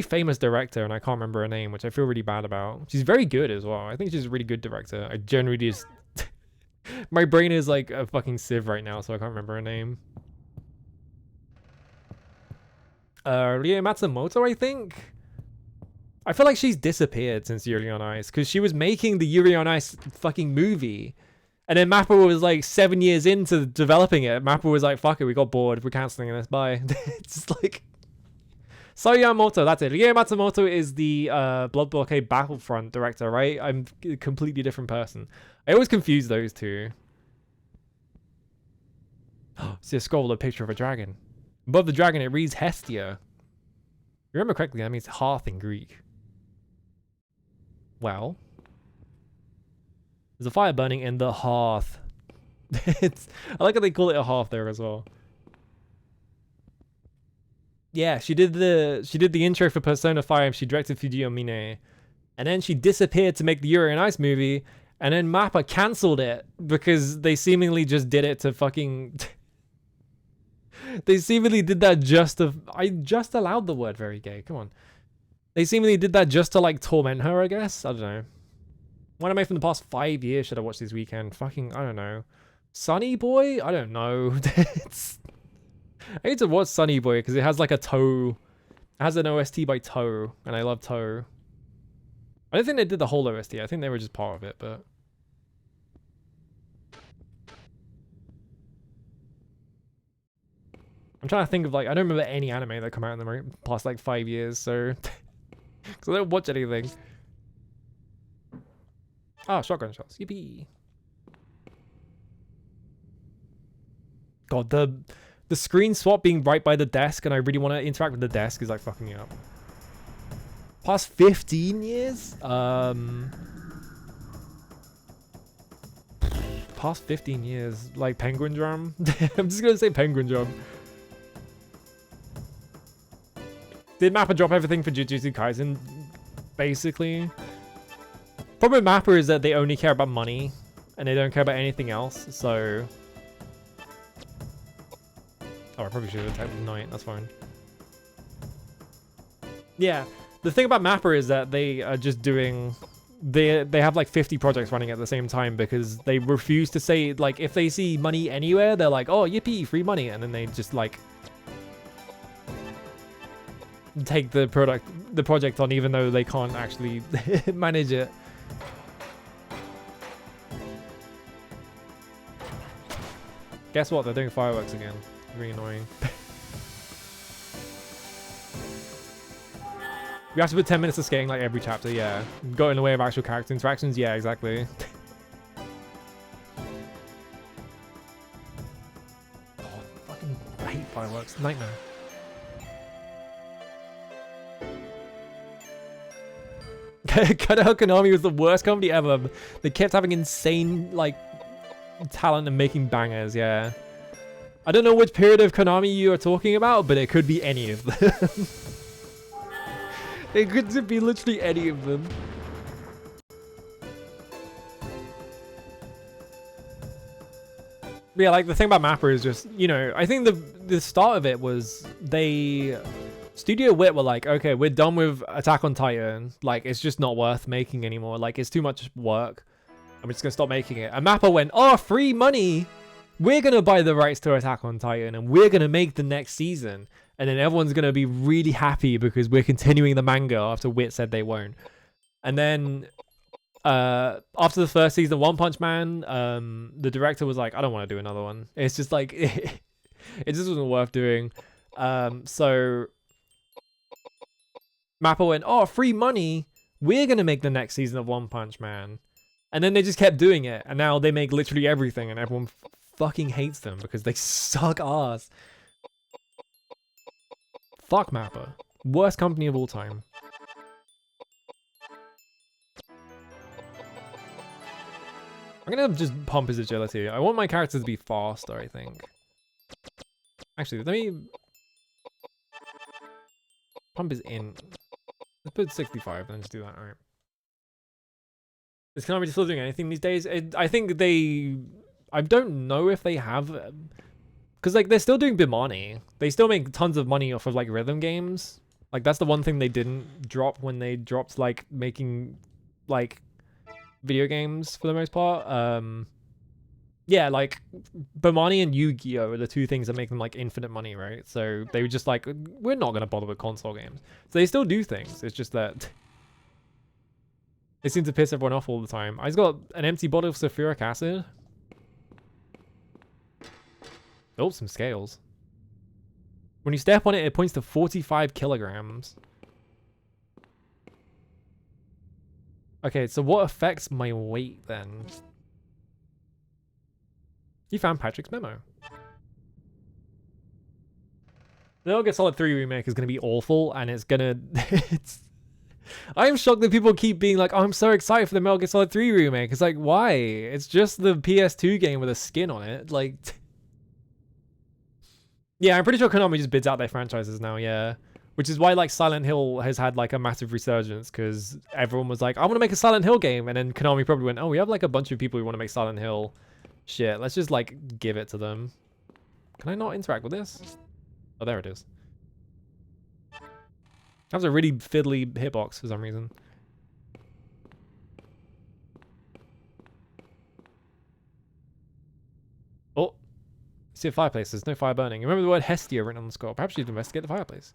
famous director, and I can't remember her name, which I feel really bad about. She's very good as well. I think she's a really good director. I generally just my brain is like a fucking sieve right now, so I can't remember her name. Rie Matsumoto, I think. I feel like she's disappeared since Yuri on Ice, because she was making the Yuri on Ice fucking movie, and then Mappa was like 7 years into developing it. Mappa was like, fuck it, we got bored, we're cancelling this, bye. It's like Sayamoto, that's it. Rie Matsumoto is the Blood Blockade Battlefront director, right? I'm a completely different person. I always confuse those two. See a scroll with a picture of a dragon. Above the dragon, it reads Hestia. Remember correctly, that means hearth in Greek. Well, there's a fire burning in the hearth. I like how they call it a hearth there as well. Yeah, she did the intro for Persona 5. She directed Fujio Mine, and then she disappeared to make the Yuri on Ice movie. And then Mappa cancelled it because they seemingly just did it to fucking. They seemingly did that just to. I just allowed the word very gay. Come on. They seemingly did that just to like torment her, I guess. I don't know. What anime from the past 5 years should I watch this weekend? Fucking, I don't know. Sunny Boy? I don't know. I need to watch Sunny Boy because it has like a Toe. It has an OST by Toe, and I love Toe. I don't think they did the whole OST. I think they were just part of it, but. I'm trying to think of like, I don't remember any anime that come out in the past like 5 years, so. Because I don't watch anything. Ah, shotgun shots. Yippee. God, the screen swap being right by the desk and I really want to interact with the desk is like fucking me up. Past 15 years? Past 15 years. Like Penguin Drum? I'm just going to say Penguin Drum. Did Mappa drop everything for Jujutsu Kaisen? Basically. Problem with Mappa is that they only care about money and they don't care about anything else, so. Oh, I probably should have attacked the knight, that's fine. Yeah, the thing about Mappa is that they are just doing. They have like 50 projects running at the same time because they refuse to say, like, if they see money anywhere, they're like, oh, yippee, free money, and then they just like. Take the project on even though they can't actually manage it. Guess what? They're doing fireworks again. Really annoying. We have to put 10 minutes of skating like every chapter, yeah. Go in the way of actual character interactions, yeah, exactly. Oh, fucking hate fireworks. Nightmare. Koudelka Konami was the worst company ever. They kept having insane, like, talent and making bangers, yeah. I don't know which period of Konami you are talking about, but it could be any of them. It could be literally any of them. Yeah, like, the thing about Mappa is just, you know, I think the start of it was they... Studio Wit were like, okay, we're done with Attack on Titan. Like, it's just not worth making anymore. Like, it's too much work. I'm just gonna stop making it. And Mappa went, oh, free money. We're gonna buy the rights to Attack on Titan and we're gonna make the next season. And then everyone's gonna be really happy because we're continuing the manga after Wit said they won't. And then after the first season of One Punch Man, the director was like, I don't want to do another one. It's just like, it just wasn't worth doing. So Mappa went, oh, free money. We're going to make the next season of One Punch Man. And then they just kept doing it. And now they make literally everything. And everyone fucking hates them because they suck ass. Fuck Mappa. Worst company of all time. I'm going to just pump his agility. I want my characters to be faster, I think. Actually, let me... Pump is in... Let's put 65 and just do that, alright. Is Konami still doing anything these days? I think they... I don't know if they have... Because, like, they're still doing Bimani. They still make tons of money off of, like, rhythm games. Like, that's the one thing they didn't drop when they dropped, like, making, like, video games for the most part. Yeah, like, Bimani and Yu-Gi-Oh! Are the two things that make them, like, infinite money, right? So they were just like, we're not going to bother with console games. So they still do things. It's just that they seem to piss everyone off all the time. I just got an empty bottle of sulfuric acid. Oh, some scales. When you step on it, it points to 45 kilograms. Okay, so what affects my weight then? You found Patrick's memo. The Metal Gear Solid 3 remake is going to be awful, and it's going to... I'm shocked that people keep being like, oh, I'm so excited for the Metal Gear Solid 3 remake. It's like, why? It's just the PS2 game with a skin on it. Like... Yeah, I'm pretty sure Konami just bids out their franchises now, yeah. Which is why like Silent Hill has had like a massive resurgence, because everyone was like, I want to make a Silent Hill game, and then Konami probably went, oh, we have like a bunch of people who want to make Silent Hill shit. Let's just like give it to them. Can I not interact with this? Oh, there it is. That was a really fiddly hitbox for some reason. Oh, see a fireplace. There's no fire burning. Remember the word Hestia written on the scroll. Perhaps you'd investigate the fireplace.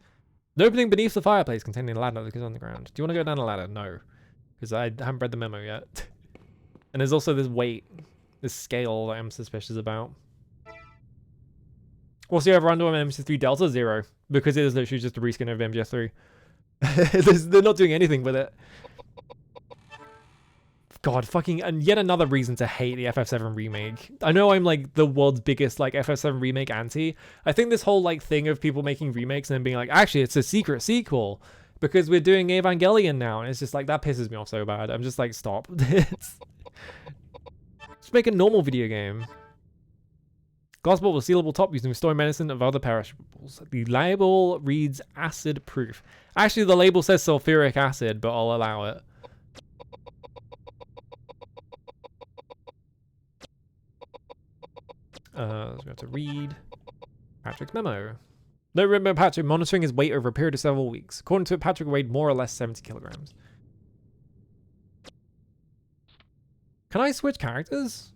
The opening beneath the fireplace containing a ladder that goes on the ground. Do you want to go down a ladder? No, because I haven't read the memo yet. And there's also this weight, this scale that I'm suspicious about. What's the over under on MGS3 Delta? 0, because it is literally just a reskin of MGS3. They're not doing anything with it. God, fucking, and yet another reason to hate the FF7 remake. I know I'm like the world's biggest like FF7 remake anti. I think this whole like thing of people making remakes and then being like, actually it's a secret sequel because we're doing Evangelion now, and it's just like, that pisses me off so bad. I'm just like, stop. Just make a normal video game. Glass bottle with sealable top using story medicine of other perishables. The label reads acid proof. Actually, the label says sulfuric acid, but I'll allow it. So we have to read Patrick's memo. No, remember Patrick monitoring his weight over a period of several weeks. According to it, Patrick weighed more or less 70 kilograms. Can I switch characters?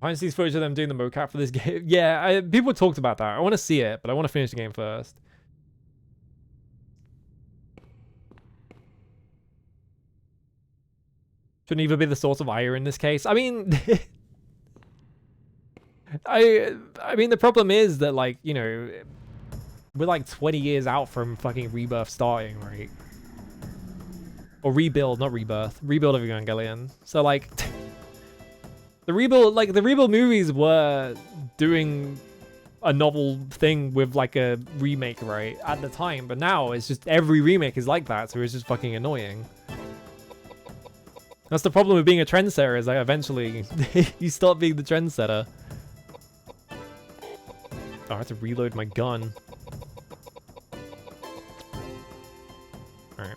I see footage of them doing the mocap for this game. Yeah, people talked about that. I want to see it, but I want to finish the game first. Shouldn't even be the source of ire in this case. I mean, I mean, the problem is that, like, you know, we're like 20 years out from fucking Rebirth starting, right? Or Rebuild, not Rebirth. Rebuild of Evangelion. So, like, the Rebuild movies were doing a novel thing with, like, a remake, right? At the time. But now, it's just, every remake is like that, so it's just fucking annoying. That's the problem with being a trendsetter, is that eventually you start being the trendsetter. Oh, I have to reload my gun. Alright.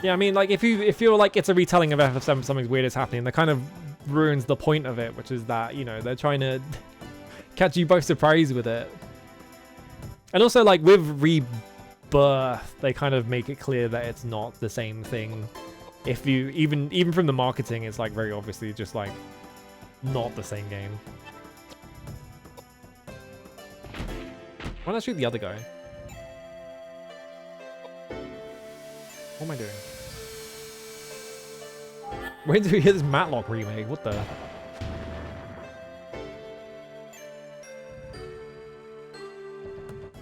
Yeah, I mean, like, if you feel like it's a retelling of FF7, something weird is happening, that kind of ruins the point of it, which is that, you know, they're trying to catch you by surprise with it. And also, like, with Rebirth, they kind of make it clear that it's not the same thing. If you, even from the marketing, it's, like, very obviously just, like, not the same game. Why not shoot the other guy? What am I doing? When did we get this Matlock remake? What the?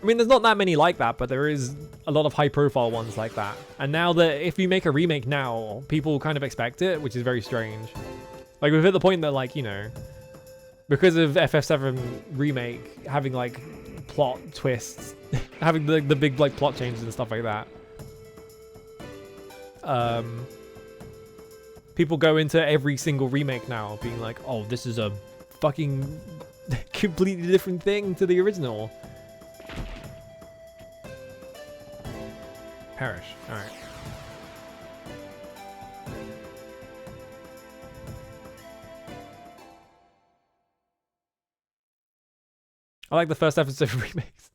I mean, there's not that many like that, but there is a lot of high-profile ones like that. And now that if you make a remake now, people kind of expect it, which is very strange. Like, we've hit the point that, like, you know, because of FF7 remake having, like, plot twists, having the big, like, plot changes and stuff like that. People go into every single remake now being like, oh, this is a fucking completely different thing to the original. Perish. Alright. I like the first episode of remakes.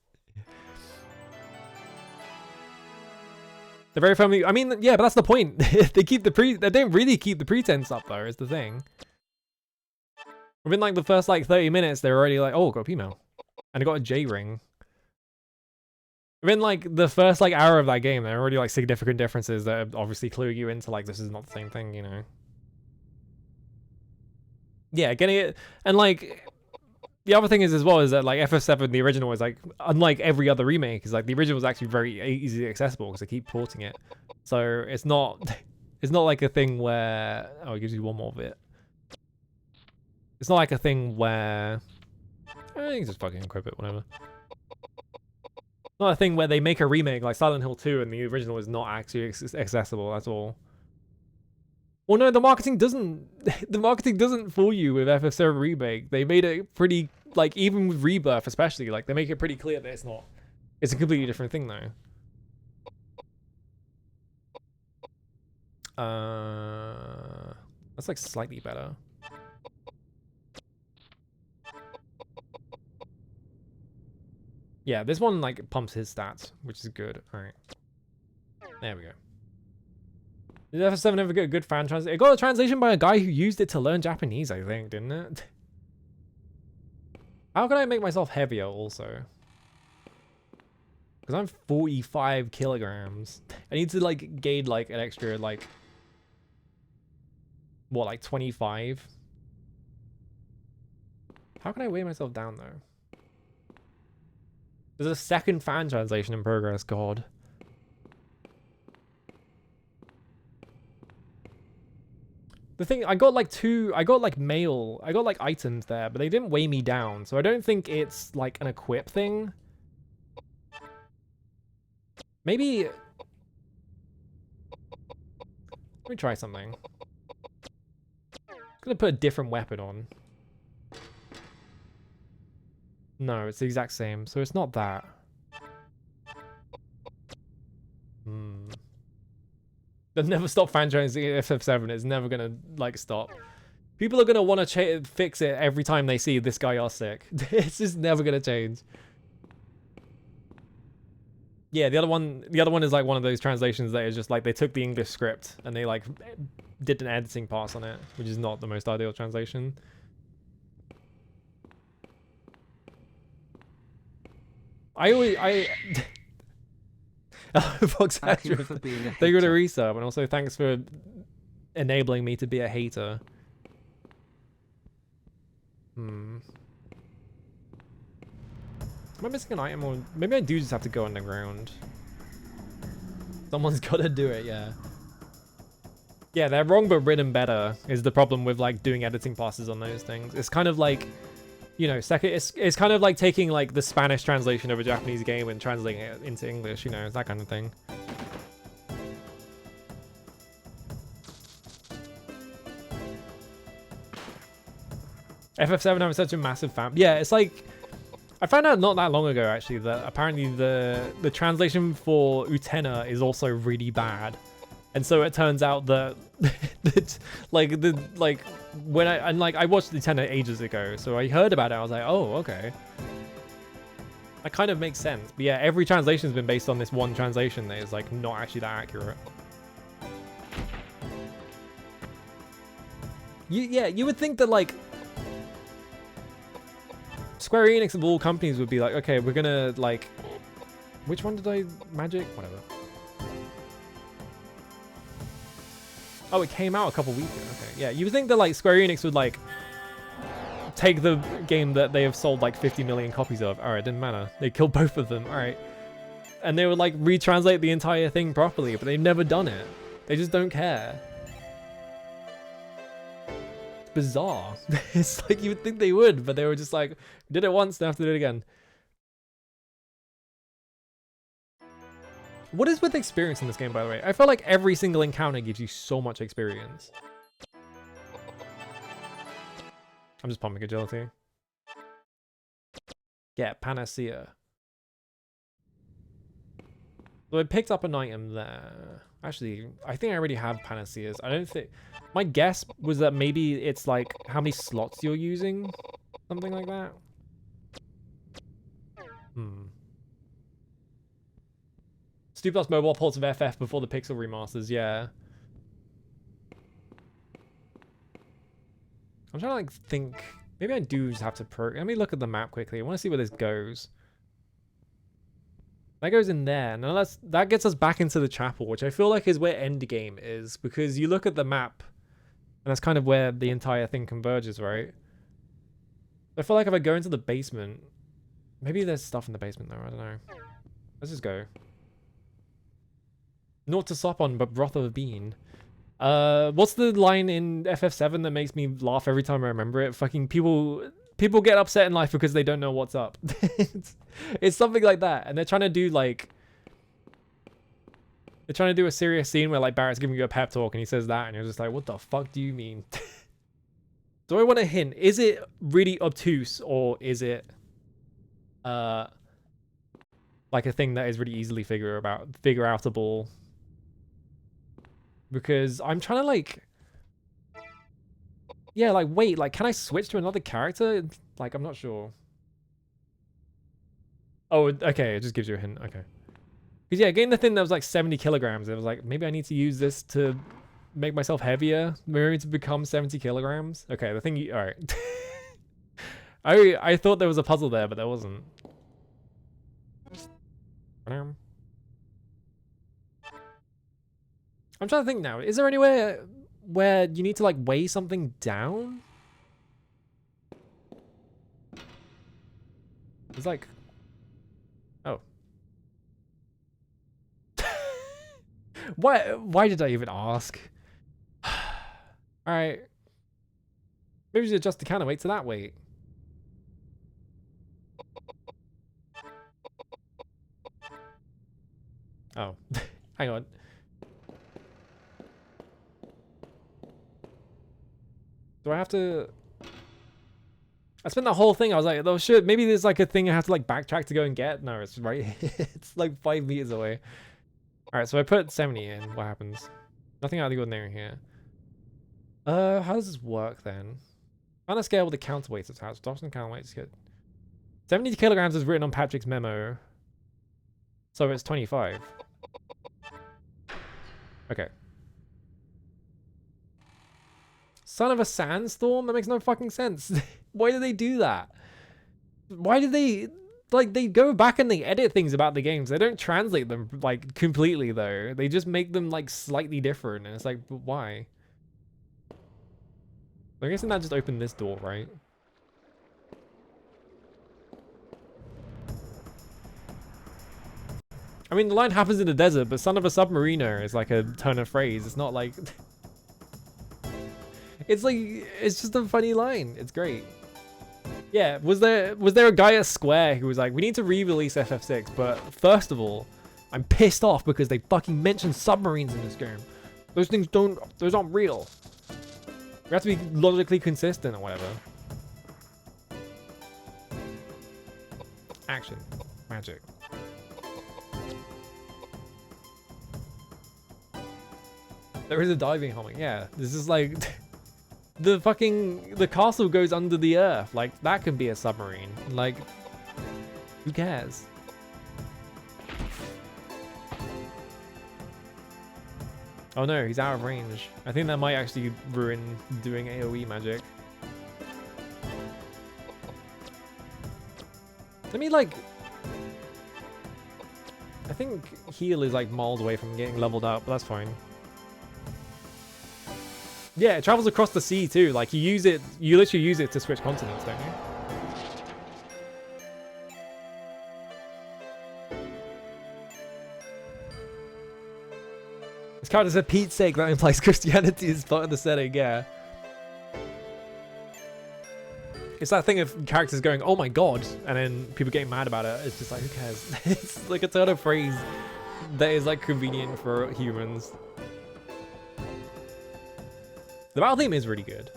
They're very firmly. I mean, yeah, but that's the point. They keep the they don't really keep the pretense up though, is the thing. Within like the first like 30 minutes, they're already like, oh, got a female. And I got a J ring. Within like the first like hour of that game, there are already like significant differences that obviously clue you into like, this is not the same thing, you know. Yeah, getting it, and like, the other thing is as well is that like FF7, the original, is like unlike every other remake, is like the original was actually very easily accessible because they keep porting it. So it's not like a thing where it gives you one more bit. It's not like a thing where I think just fucking equip it, whatever. Not a thing where they make a remake like Silent Hill 2 and the original is not actually accessible at all. Well, no, the marketing doesn't fool you with FF7 remake. They made it pretty, like, even with Rebirth especially, like, they make it pretty clear that it's not. It's a completely different thing, though. That's, like, slightly better. Yeah, this one, like, pumps his stats, which is good. Alright. There we go. Did FF7 ever get a good fan translation? It got a translation by a guy who used it to learn Japanese, I think, didn't it? How can I make myself heavier also? Because I'm 45 kilograms. I need to like gain like an extra like, what, like 25? How can I weigh myself down though? There's a second fan translation in progress, God. The thing, I got like items there, but they didn't weigh me down, so I don't think it's like an equip thing. Maybe... Let me try something. I'm gonna put a different weapon on. No, it's the exact same, so it's not that. They'll never stop franchising FF7. It's never gonna like stop. People are gonna want to fix it every time they see this guy are sick. It's just never gonna change. Yeah, the other one is like one of those translations that is just like they took the English script and they like did an editing pass on it, which is not the most ideal translation. Fox thank you for being a hater. Thank you for the resub, and also thanks for enabling me to be a hater. Am I missing an item, or maybe I do just have to go underground? Someone's got to do it, yeah. Yeah, they're wrong but written better is the problem with like doing editing passes on those things. It's kind of like, you know, it's kind of like taking like the Spanish translation of a Japanese game and translating it into English, you know, it's that kind of thing. FF7 having such a massive fan. Yeah, it's like, I found out not that long ago actually that apparently the translation for Utena is also really bad. And so it turns out that when I watched Utena ages ago, so I heard about it, I was like, oh, okay. That kind of makes sense. But yeah, every translation's been based on this one translation that is like not actually that accurate. You would think that like Square Enix of all companies would be like, okay, we're gonna like, which one did I magic? Whatever. Oh, it came out a couple weeks ago. Okay, yeah, you would think that like Square Enix would like take the game that they have sold like 50 million copies of. All right, didn't matter. They killed both of them. All right, and they would like retranslate the entire thing properly, but they've never done it. They just don't care. It's bizarre. It's like you would think they would, but they were just like, did it once, they have to do it again. What is with experience in this game, by the way? I feel like every single encounter gives you so much experience. I'm just pumping agility. Yeah, Panacea. So I picked up an item there. Actually, I think I already have Panaceas. I don't think... My guess was that maybe it's like how many slots you're using. Something like that. Stu Plus mobile ports of FF before the Pixel remasters, yeah. I'm trying to like think. Maybe I do just have to let me look at the map quickly. I want to see where this goes. That goes in there. Now that gets us back into the chapel, which I feel like is where endgame is, because you look at the map and that's kind of where the entire thing converges, right? I feel like if I go into the basement, maybe there's stuff in the basement though. I don't know. Let's just go. Naught to sop on, but broth of a bean. What's the line in FF7 that makes me laugh every time I remember it? Fucking people get upset in life because they don't know what's up. it's something like that, and they're trying to do like. They're trying to do a serious scene where like Barrett's giving you a pep talk and he says that and you're just like, what the fuck do you mean? Do I want a hint? Is it really obtuse or is it like a thing that is really easily figure outable? Because I'm trying to like, yeah, like wait, like can I switch to another character? Like I'm not sure. Oh, okay, it just gives you a hint. Okay. Because yeah, getting the thing that was like 70 kilograms, it was like, maybe I need to use this to make myself heavier. Maybe to become 70 kilograms. Okay, the thing you, all right. I thought there was a puzzle there, but there wasn't. I'm trying to think now. Is there anywhere where you need to like weigh something down? It's like, oh. Why did I even ask? Alright. Maybe just adjust the counterweight to that weight. Oh. Hang on. Do I have to... I spent the whole thing, I was like, oh shit, maybe there's like a thing I have to like backtrack to go and get. No, it's right. It's like 5 meters away. Alright, so I put 70 in. What happens? Nothing out of the ordinary here. How does this work then? On a scale with the counterweights attached. Dobson counterweights get 70 kilograms is written on Patrick's memo. So it's 25. Okay. Son of a sandstorm? That makes no fucking sense. Why did they do that? Why did they... Like, they go back and they edit things about the games. They don't translate them, like, completely, though. They just make them, like, slightly different. And it's like, why? I guess that just opened this door, right? I mean, the line happens in the desert, but son of a submariner is, like, a turn of phrase. It's not, like... It's, like, it's just a funny line. It's great. Yeah, was there a guy at Square who was like, we need to re-release FF6, but first of all, I'm pissed off because they fucking mentioned submarines in this game. Those aren't real. We have to be logically consistent or whatever. Action. Magic. There is a diving helmet, yeah. This is like... The castle goes under the earth. Like, that can be a submarine. Like, who cares? Oh no, he's out of range. I think that might actually ruin doing AoE magic. Let me like... I think heal is like miles away from getting leveled up, but that's fine. Yeah, it travels across the sea too. Like you literally use it to switch continents, don't you? This character said Pete's sake, that implies Christianity is part of the setting, yeah. It's that thing of characters going, oh my god, and then people getting mad about it. It's just like, who cares? It's like a turn of phrase that is like convenient for humans. The battle theme is really good.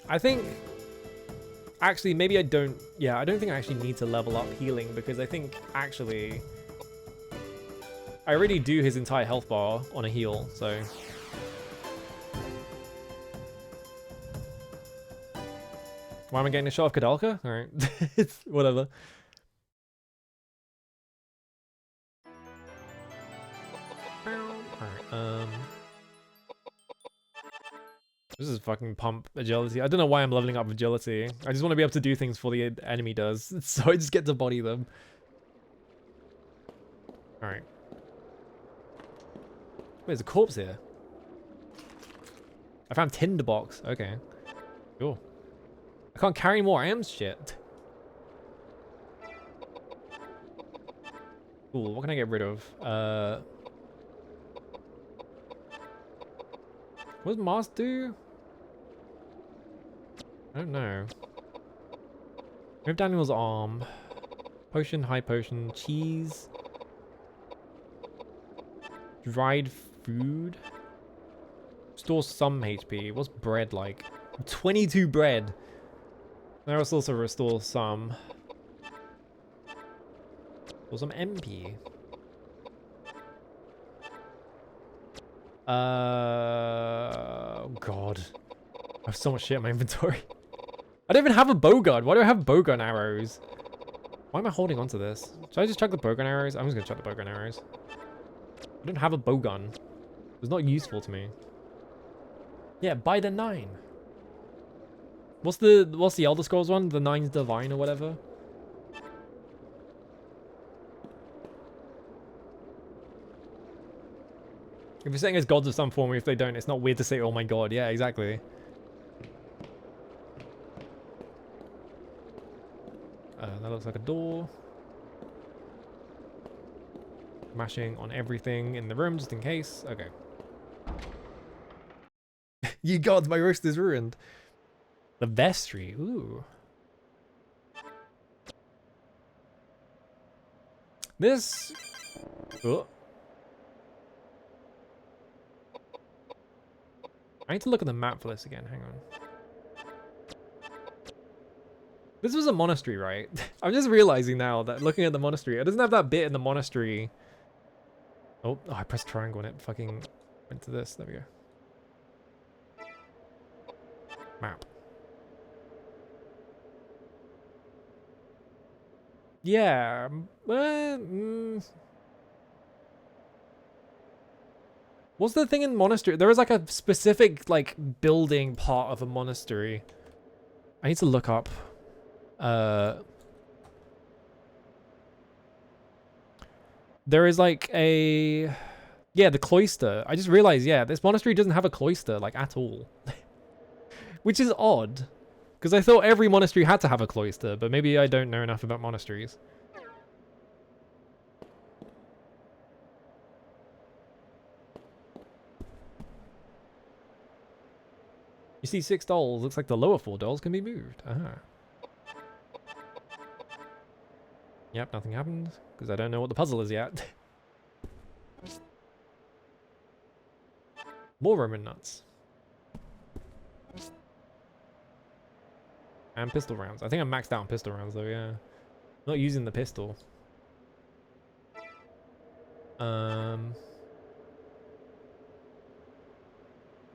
I think, actually, maybe I don't think I actually need to level up healing because I think, actually, I already do his entire health bar on a heal, so. Why am I getting a shot of Koudelka? Alright, it's whatever. Alright, this is fucking pump agility. I don't know why I'm leveling up agility. I just want to be able to do things before the enemy does. So I just get to body them. Alright. Wait, there's a corpse here. I found tinderbox. Okay. Cool. I can't carry more items? Shit. Cool, what can I get rid of? What does Mars do? I don't know. Move Daniel's arm. Potion, high potion, cheese. Dried food. Store some HP. What's bread like? 22 bread. There was also restore some. Or some MP. Oh god. I have so much shit in my inventory. I don't even have a bowgun. Why do I have bowgun arrows? Why am I holding onto this? Should I just chuck the bowgun arrows? I'm just gonna chuck the bowgun arrows. I don't have a bowgun. It's not useful to me. Yeah, buy the 9. What's the Elder Scrolls one? The 9's Divine or whatever? If you're saying it's gods of some form, if they don't, it's not weird to say, oh my god. Yeah, exactly. That looks like a door. Mashing on everything in the room just in case. Okay. You gods, my roast is ruined. The vestry. Ooh. This... Oh. I need to look at the map for this again. Hang on. This was a monastery, right? I'm just realizing now that looking at the monastery, it doesn't have that bit in the monastery. Oh, I pressed triangle and it fucking went to this. There we go. Map. Yeah. What's the thing in monastery? There is like a specific like building part of a monastery. I need to look up. There is like a... Yeah, the cloister. I just realized, yeah, this monastery doesn't have a cloister, like, at all. Which is odd. Because I thought every monastery had to have a cloister, but maybe I don't know enough about monasteries. You see 6 dolls. Looks like the lower 4 dolls can be moved. Ah. Yep, nothing happened, because I don't know what the puzzle is yet. More Roman nuts. And pistol rounds. I think I'm maxed out on pistol rounds though, yeah. Not using the pistol. I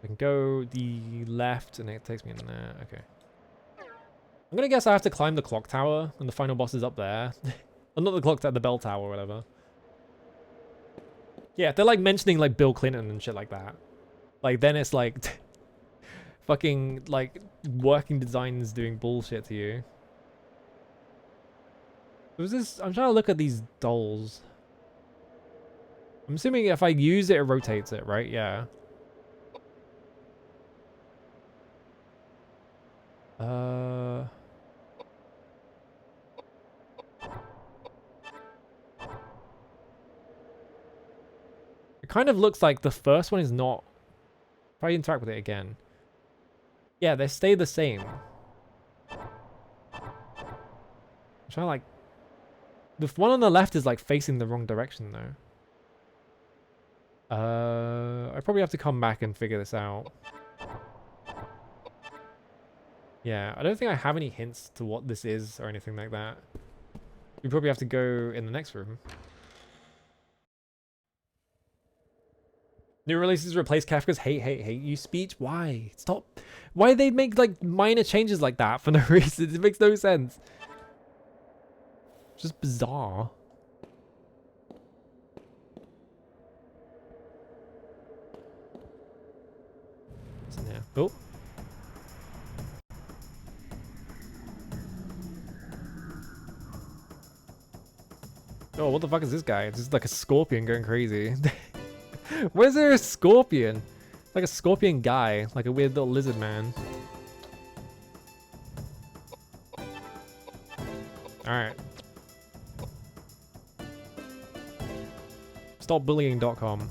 can go the left and it takes me in there. Okay. I'm gonna guess I have to climb the clock tower and the final boss is up there. Well, not the clock tower, the bell tower or whatever. Yeah, if they're like mentioning like Bill Clinton and shit like that. Like then it's like fucking like working designs doing bullshit to you. Was this? I'm trying to look at these dolls. I'm assuming if I use it, it rotates it, right? Yeah. It kind of looks like the first one is not... If I interact with it again. Yeah, they stay the same. I'm trying to like... The one on the left is like facing the wrong direction though. I probably have to come back and figure this out. Yeah, I don't think I have any hints to what this is or anything like that. We probably have to go in the next room. New releases replace Kafka's hate you speech? Why? Stop. Why they make like minor changes like that for no reason? It makes no sense. It's just bizarre. What's in there? Oh. Oh, what the fuck is this guy? It's just like a scorpion going crazy. Why is there a scorpion? Like a scorpion guy, like a weird little lizard man. Stopbullying.com.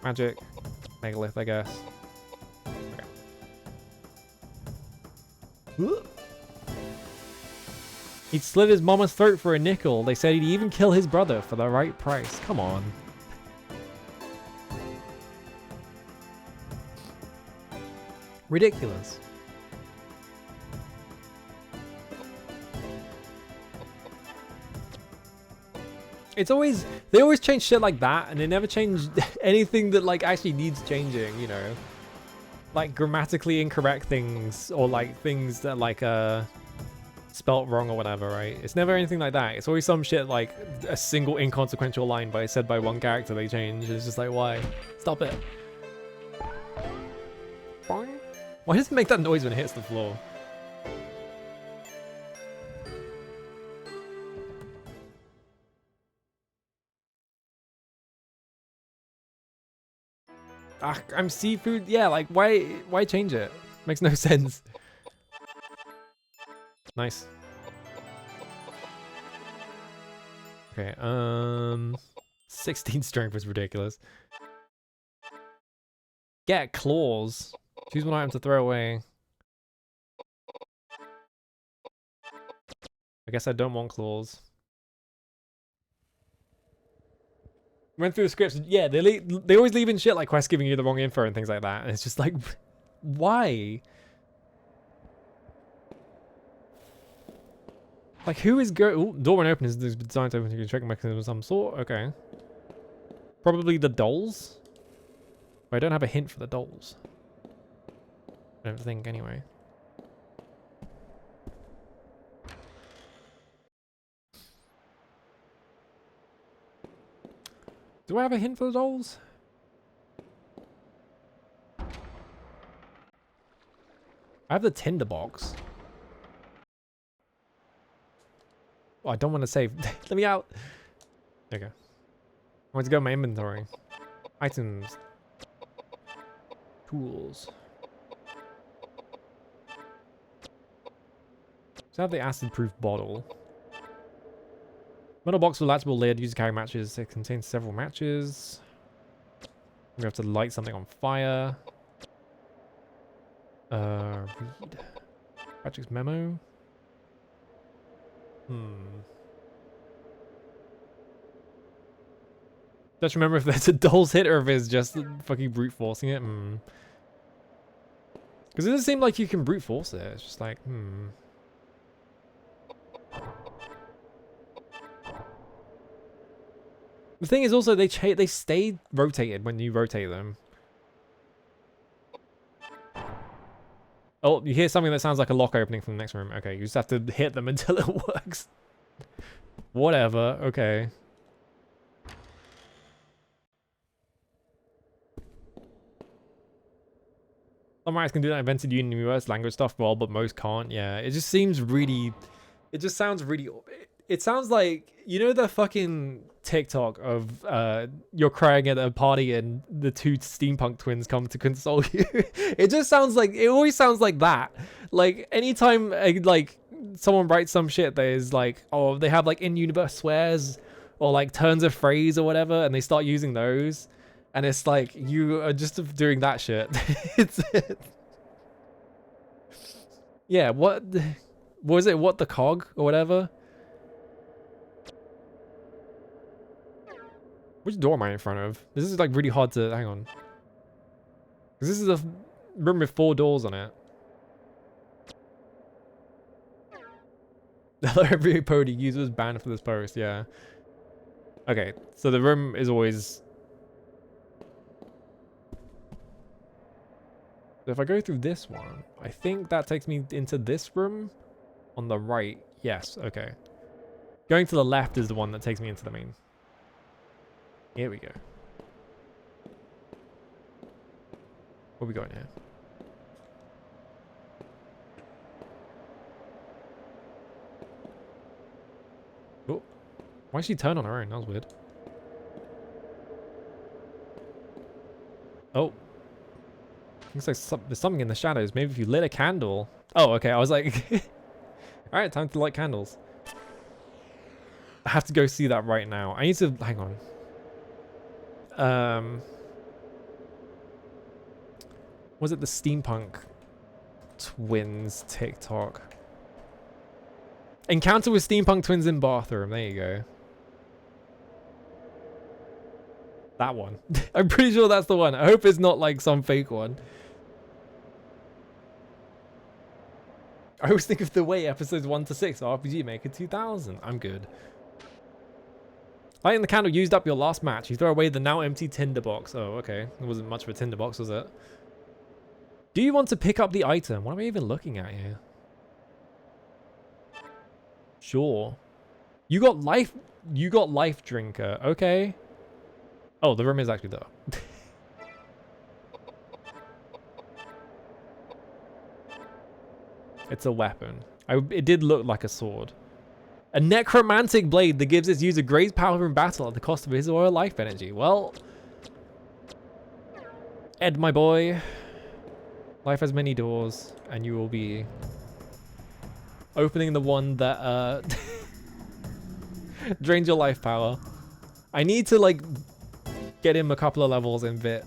Magic. Megalith, I guess. Okay. He'd slit his mama's throat for a nickel. They said he'd even kill his brother for the right price. Come on. Ridiculous. It's always, they always change shit like that, and they never change anything that like actually needs changing, you know? Like grammatically incorrect things, or like things that like spelt wrong or whatever, right? It's never anything like that. It's always some shit like a single inconsequential line said by one character they change. It's just like, why? Stop it. Why does it make that noise when it hits the floor? Ah, I'm seafood. Yeah, like why change it? Makes no sense. Nice. Okay, 16 strength was ridiculous. Get claws. Choose one item to throw away. I guess I don't want claws. Went through the scripts. Yeah, they always leave in shit like Quest giving you the wrong info and things like that. And it's just like, why? Like, who is door when open is designed to open to a tracking mechanism of some sort? Okay. Probably the dolls? But I don't have a hint for the dolls. I don't think, anyway. Do I have a hint for the dolls? I have the tinderbox. Oh, I don't want to save. Let me out. There you go. I want to go in my inventory. Items. Tools. So I have the acid-proof bottle. Metal box with latchable lid. Used to carry matches. It contains several matches. We have to light something on fire. Read. Patrick's memo. Just remember if there's a doll's hit or if it's just fucking brute forcing it. Because it doesn't seem like you can brute force it. It's just like, The thing is also they stay rotated when you rotate them. Oh, you hear something that sounds like a lock opening from the next room. Okay, you just have to hit them until it works. Whatever, okay. Some writers can do that invented universe language stuff well, but most can't. Yeah, it just seems really... It just sounds really... It sounds like, you know, the fucking TikTok of you're crying at a party and the two steampunk twins come to console you. It just sounds like, it always sounds like that. Like anytime like someone writes some shit that is like, oh, they have like in-universe swears or like turns of phrase or whatever, and they start using those, and it's like you are just doing that shit. It's yeah. What was it? What the cog or whatever? Which door am I in front of? This is like really hard to... Hang on. Because this is a room with 4 doors on it. Every Pody user was banned for this post, yeah. Okay, so the room is always... So if I go through this one, I think that takes me into this room on the right. Yes, okay. Going to the left is the one that takes me into the main. Here we go. Where are we going here? Oh, why did she turn on her own? That was weird. Oh. Looks like there's something in the shadows. Maybe if you lit a candle. Oh, okay. I was like... Alright, time to light candles. I have to go see that right now. I need to... Hang on. Was it the Steampunk Twins TikTok? Encounter with Steampunk Twins in bathroom. There you go. That one. I'm pretty sure that's the one. I hope it's not like some fake one. I always think of the way episodes 1 to 6 of RPG Maker 2000. I'm good. Lighting the candle used up your last match. You throw away the now empty tinderbox. Oh, okay. It wasn't much of a tinderbox, was it? Do you want to pick up the item? What am I even looking at here? Sure. You got life drinker. Okay. Oh, the room is actually there. It's a weapon. It did look like a sword. A necromantic blade that gives its user great power in battle at the cost of his or her life energy. Well, Ed, my boy, life has many doors, and you will be opening the one that drains your life power. I need to like get him a couple of levels in Vit,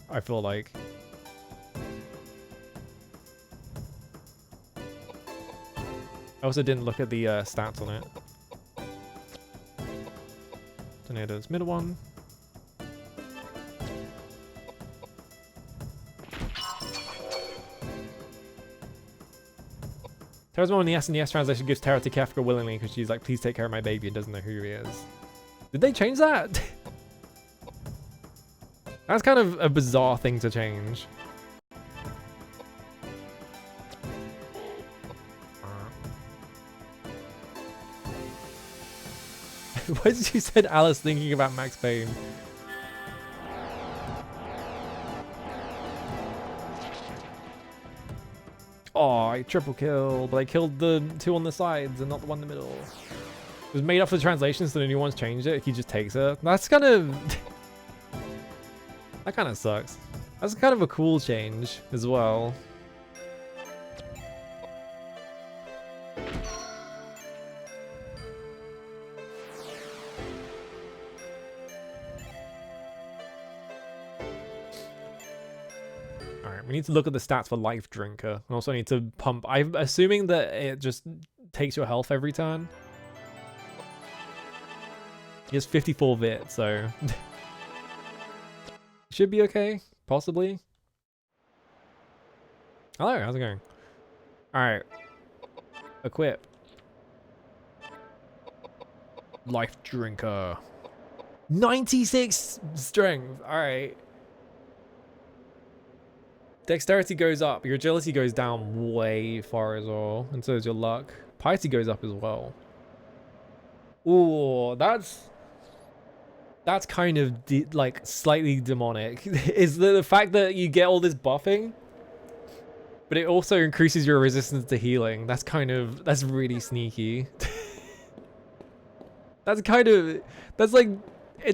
I feel like. I also didn't look at the stats on it. Tornadoes, middle one. Terra's mom in the SNES translation gives Terra to Kefka willingly because she's like, please take care of my baby, and doesn't know who he is. Did they change that? That's kind of a bizarre thing to change. Why did you said Alice thinking about Max Payne? Oh, I triple kill, but I killed the two on the sides and not the one in the middle. It was made up for translation, so the new one's changed it. He just takes it. That's kind of... that kind of sucks. That's kind of a cool change as well. We need to look at the stats for Life Drinker. And also need to pump. I'm assuming that it just takes your health every turn. He has 54 Vit, so... should be okay, possibly. Hello, how's it going? Alright. Equip. Life Drinker. 96 strength, alright. Dexterity goes up, your agility goes down way far as well, and so does your luck. Piety goes up as well. Ooh, that's kind of like slightly demonic. Is the fact that you get all this buffing, but it also increases your resistance to healing. That's really sneaky. It's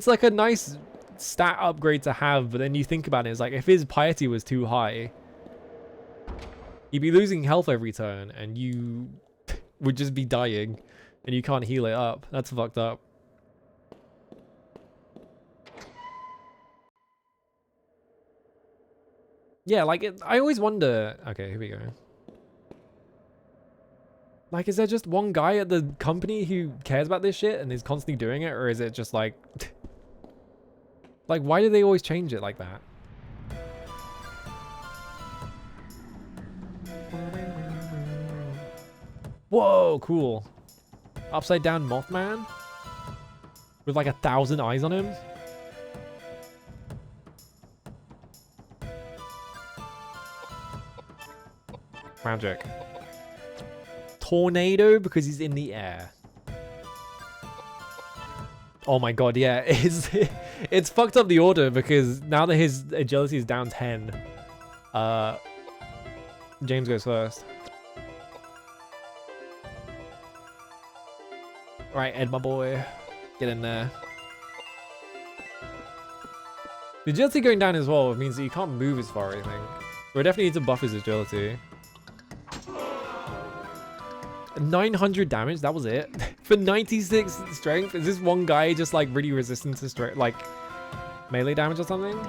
like a nice stat upgrade to have, but then you think about it, it's like if his piety was too high, you'd be losing health every turn and you would just be dying and you can't heal it up. That's fucked up. Yeah, like I always wonder, okay, here we go. Like, is there just one guy at the company who cares about this shit and is constantly doing it, or is it just like like, why do they always change it like that? Whoa, cool. Upside down Mothman? With like 1,000 eyes on him? Magic. Tornado because he's in the air. Oh my god, yeah. It's fucked up the order because now that his agility is down 10, James goes first. Alright, Ed, my boy. Get in there. The agility going down as well means that you can't move as far, I think. We definitely need to buff his agility. 900 damage, that was it? For 96 strength? Is this one guy just like really resistant to strength, like melee damage or something?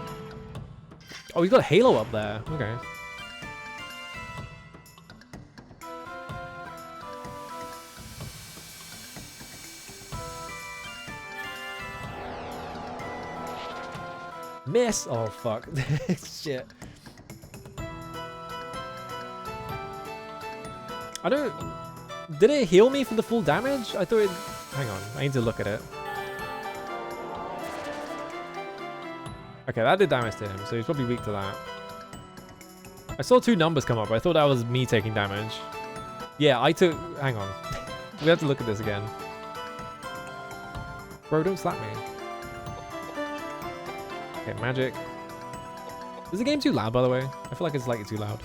Oh, he's got a halo up there. Okay. Miss! Oh, fuck. Shit. I don't... Did it heal me for the full damage? I thought it... Hang on. I need to look at it. Okay, that did damage to him, so he's probably weak to that. I saw 2 numbers come up. I thought that was me taking damage. Yeah, I took... Hang on. We have to look at this again. Bro, don't slap me. Okay, magic. Is the game too loud, by the way? I feel like it's slightly too loud.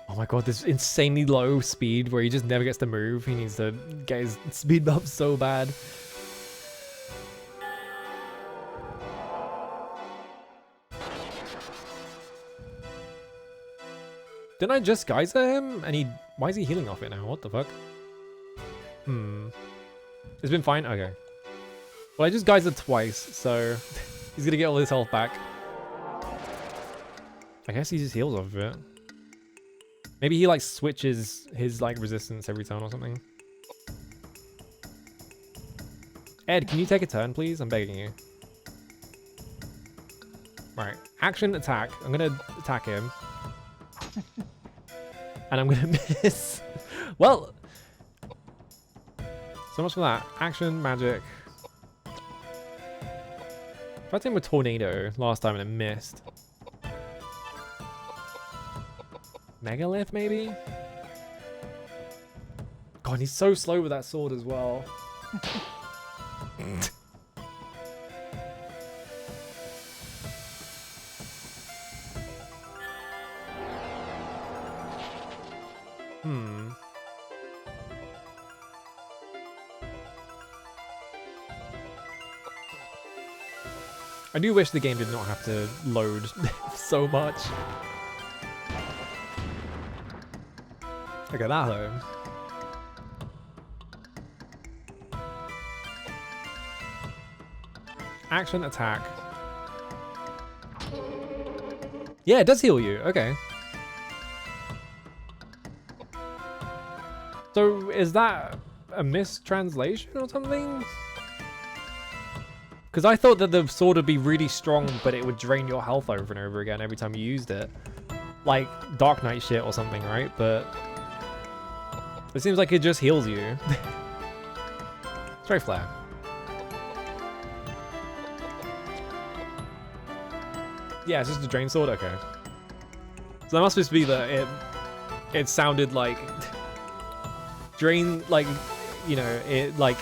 Oh my god, this insanely low speed where he just never gets to move. He needs to get his speed up so bad. Didn't I just geyser him? And he... Why is he healing off it now? What the fuck? It's been fine? Okay. Well, I just geysered twice, so... he's gonna get all his health back. I guess he just heals off of it. Maybe he, like, switches his, like, resistance every turn or something. Ed, can you take a turn, please? I'm begging you. Right. Action, attack. I'm gonna attack him. And I'm gonna miss. Well, so much for that. Action, magic. Tried him with tornado last time and it missed. Megalith, maybe? God, he's so slow with that sword as well. I do wish the game did not have to load so much. Okay, that home. Action, attack. Yeah, it does heal you. Okay. So, is that a mistranslation or something? Because I thought that the sword would be really strong, but it would drain your health over and over again every time you used it. Like Dark Knight shit or something, right? But it seems like it just heals you. Straight flare. Yeah, it's just a drain sword? Okay. So that must just be that it sounded like... drain, like, you know, it like...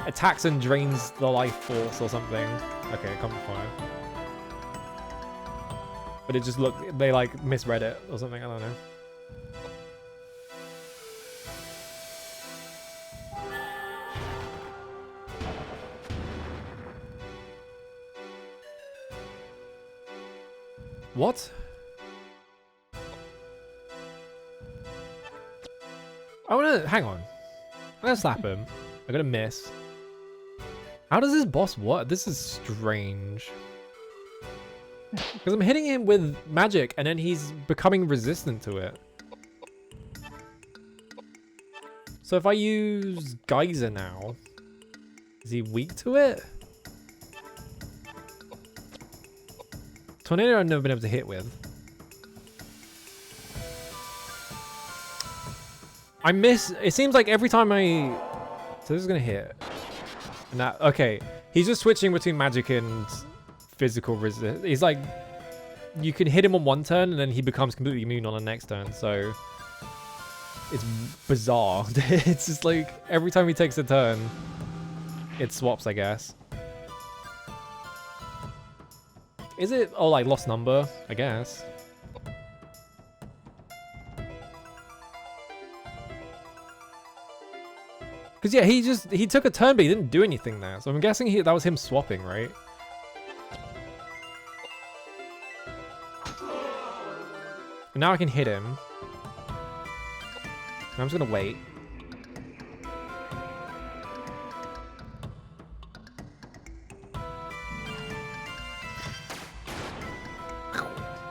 attacks and drains the life force or something. Okay, come to fire. But it just looked, they like misread it or something, I don't know. What? I wanna, hang on. I'm gonna slap him. I'm gonna miss. How does this boss work? This is strange. Because I'm hitting him with magic and then he's becoming resistant to it. So if I use Geyser now, is he weak to it? Tornado I've never been able to hit with. I miss, it seems like every time I, so this is gonna hit. And that, okay, he's just switching between magic and physical resist. He's like, you can hit him on one turn and then he becomes completely immune on the next turn. So it's bizarre. It's just like every time he takes a turn, it swaps, I guess. Is it, oh, like lost number, I guess. Because yeah, he took a turn, but he didn't do anything there. So I'm guessing that was him swapping, right? Now I can hit him. I'm just gonna wait.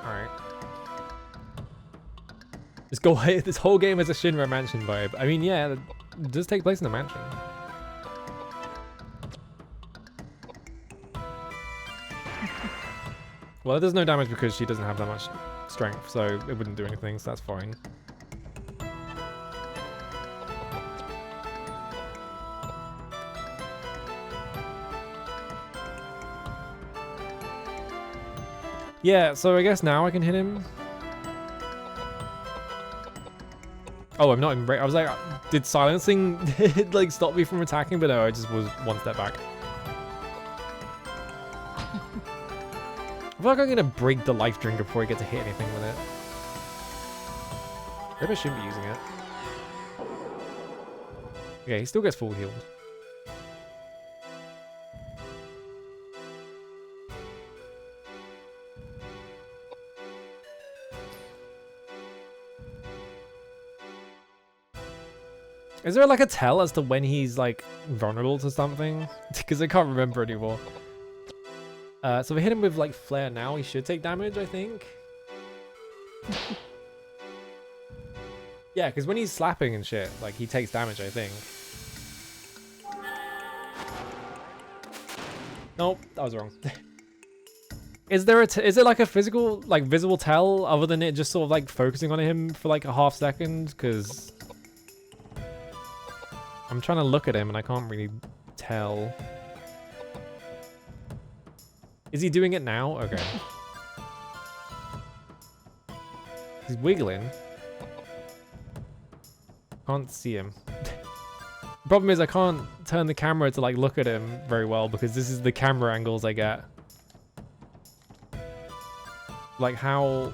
Alright. This whole game is a Shinra mansion vibe. I mean, yeah, it does take place in a mansion. Well, it does no damage because she doesn't have that much strength, so it wouldn't do anything, so that's fine. Yeah, so I guess now I can hit him. Oh, I'm not in break. I was like, did silencing like stop me from attacking? But no, I just was one step back. I feel like I'm gonna break the life drink before I get to hit anything with it. Maybe I shouldn't be using it. Okay, he still gets full healed. Is there like a tell as to when he's like vulnerable to something? Because I can't remember anymore. So if I hit him with like flare now, he should take damage, I think. Yeah, because when he's slapping and shit, like he takes damage, I think. Nope, that was wrong. Is there is it like a physical, like visible tell other than it just sort of like focusing on him for like a half second? Because I'm trying to look at him and I can't really tell. Is he doing it now? Okay. He's wiggling. Can't see him. The problem is I can't turn the camera to like look at him very well because this is the camera angles I get. Like how...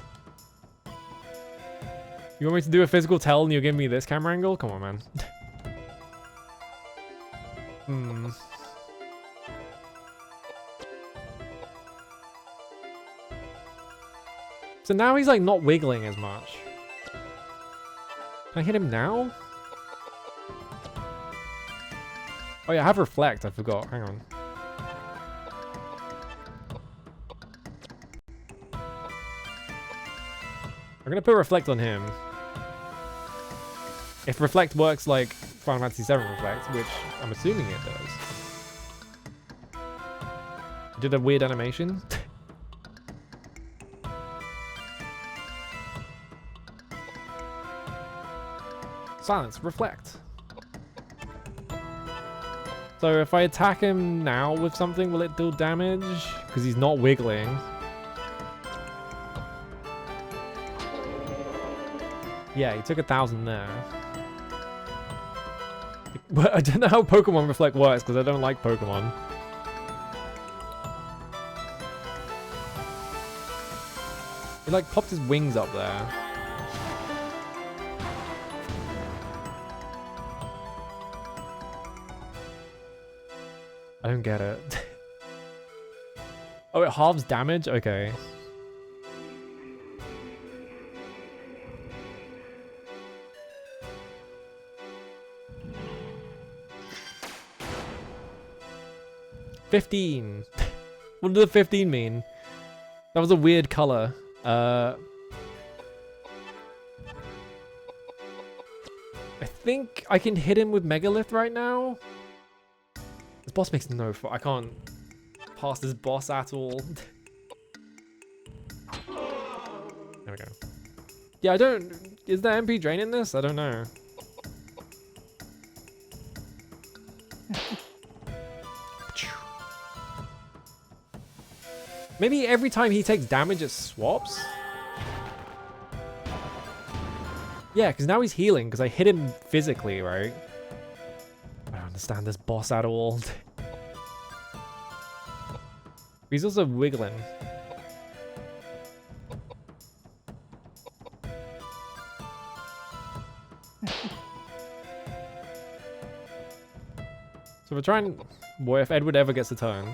You want me to do a physical tell and you're giving me this camera angle? Come on, man. Hmm. So now he's like not wiggling as much. Can I hit him now? Oh yeah, I have reflect, I forgot. Hang on. I'm gonna put reflect on him. If reflect works like Final Fantasy VII reflect, which I'm assuming it does. Did a weird animation. Silence, reflect. So if I attack him now with something, will it do damage? Because he's not wiggling. Yeah, he took 1,000 there. I don't know how Pokemon Reflect works because I don't like Pokemon. He like popped his wings up there. I don't get it. Oh, it halves damage? Okay. $15. What did the 15 mean? That was a weird color. I think I can hit him with Megalith right now. This boss makes no I can't pass this boss at all. There we go. Yeah, I don't... Is there MP drain in this? I don't know. Maybe every time he takes damage, it swaps? Yeah, because now he's healing, because I hit him physically, right? I don't understand this boss at all. He's also wiggling. So we're trying... Boy, if Edward ever gets a turn.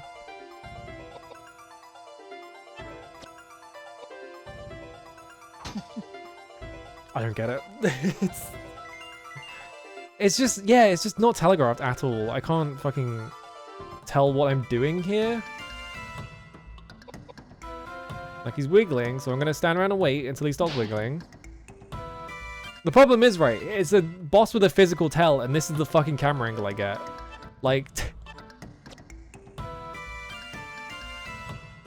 I don't get it. It's just, yeah, it's just not telegraphed at all. I can't fucking tell what I'm doing here. Like, he's wiggling, so I'm gonna stand around and wait until he stops wiggling. The problem is, right, it's a boss with a physical tell, and this is the fucking camera angle I get. Like,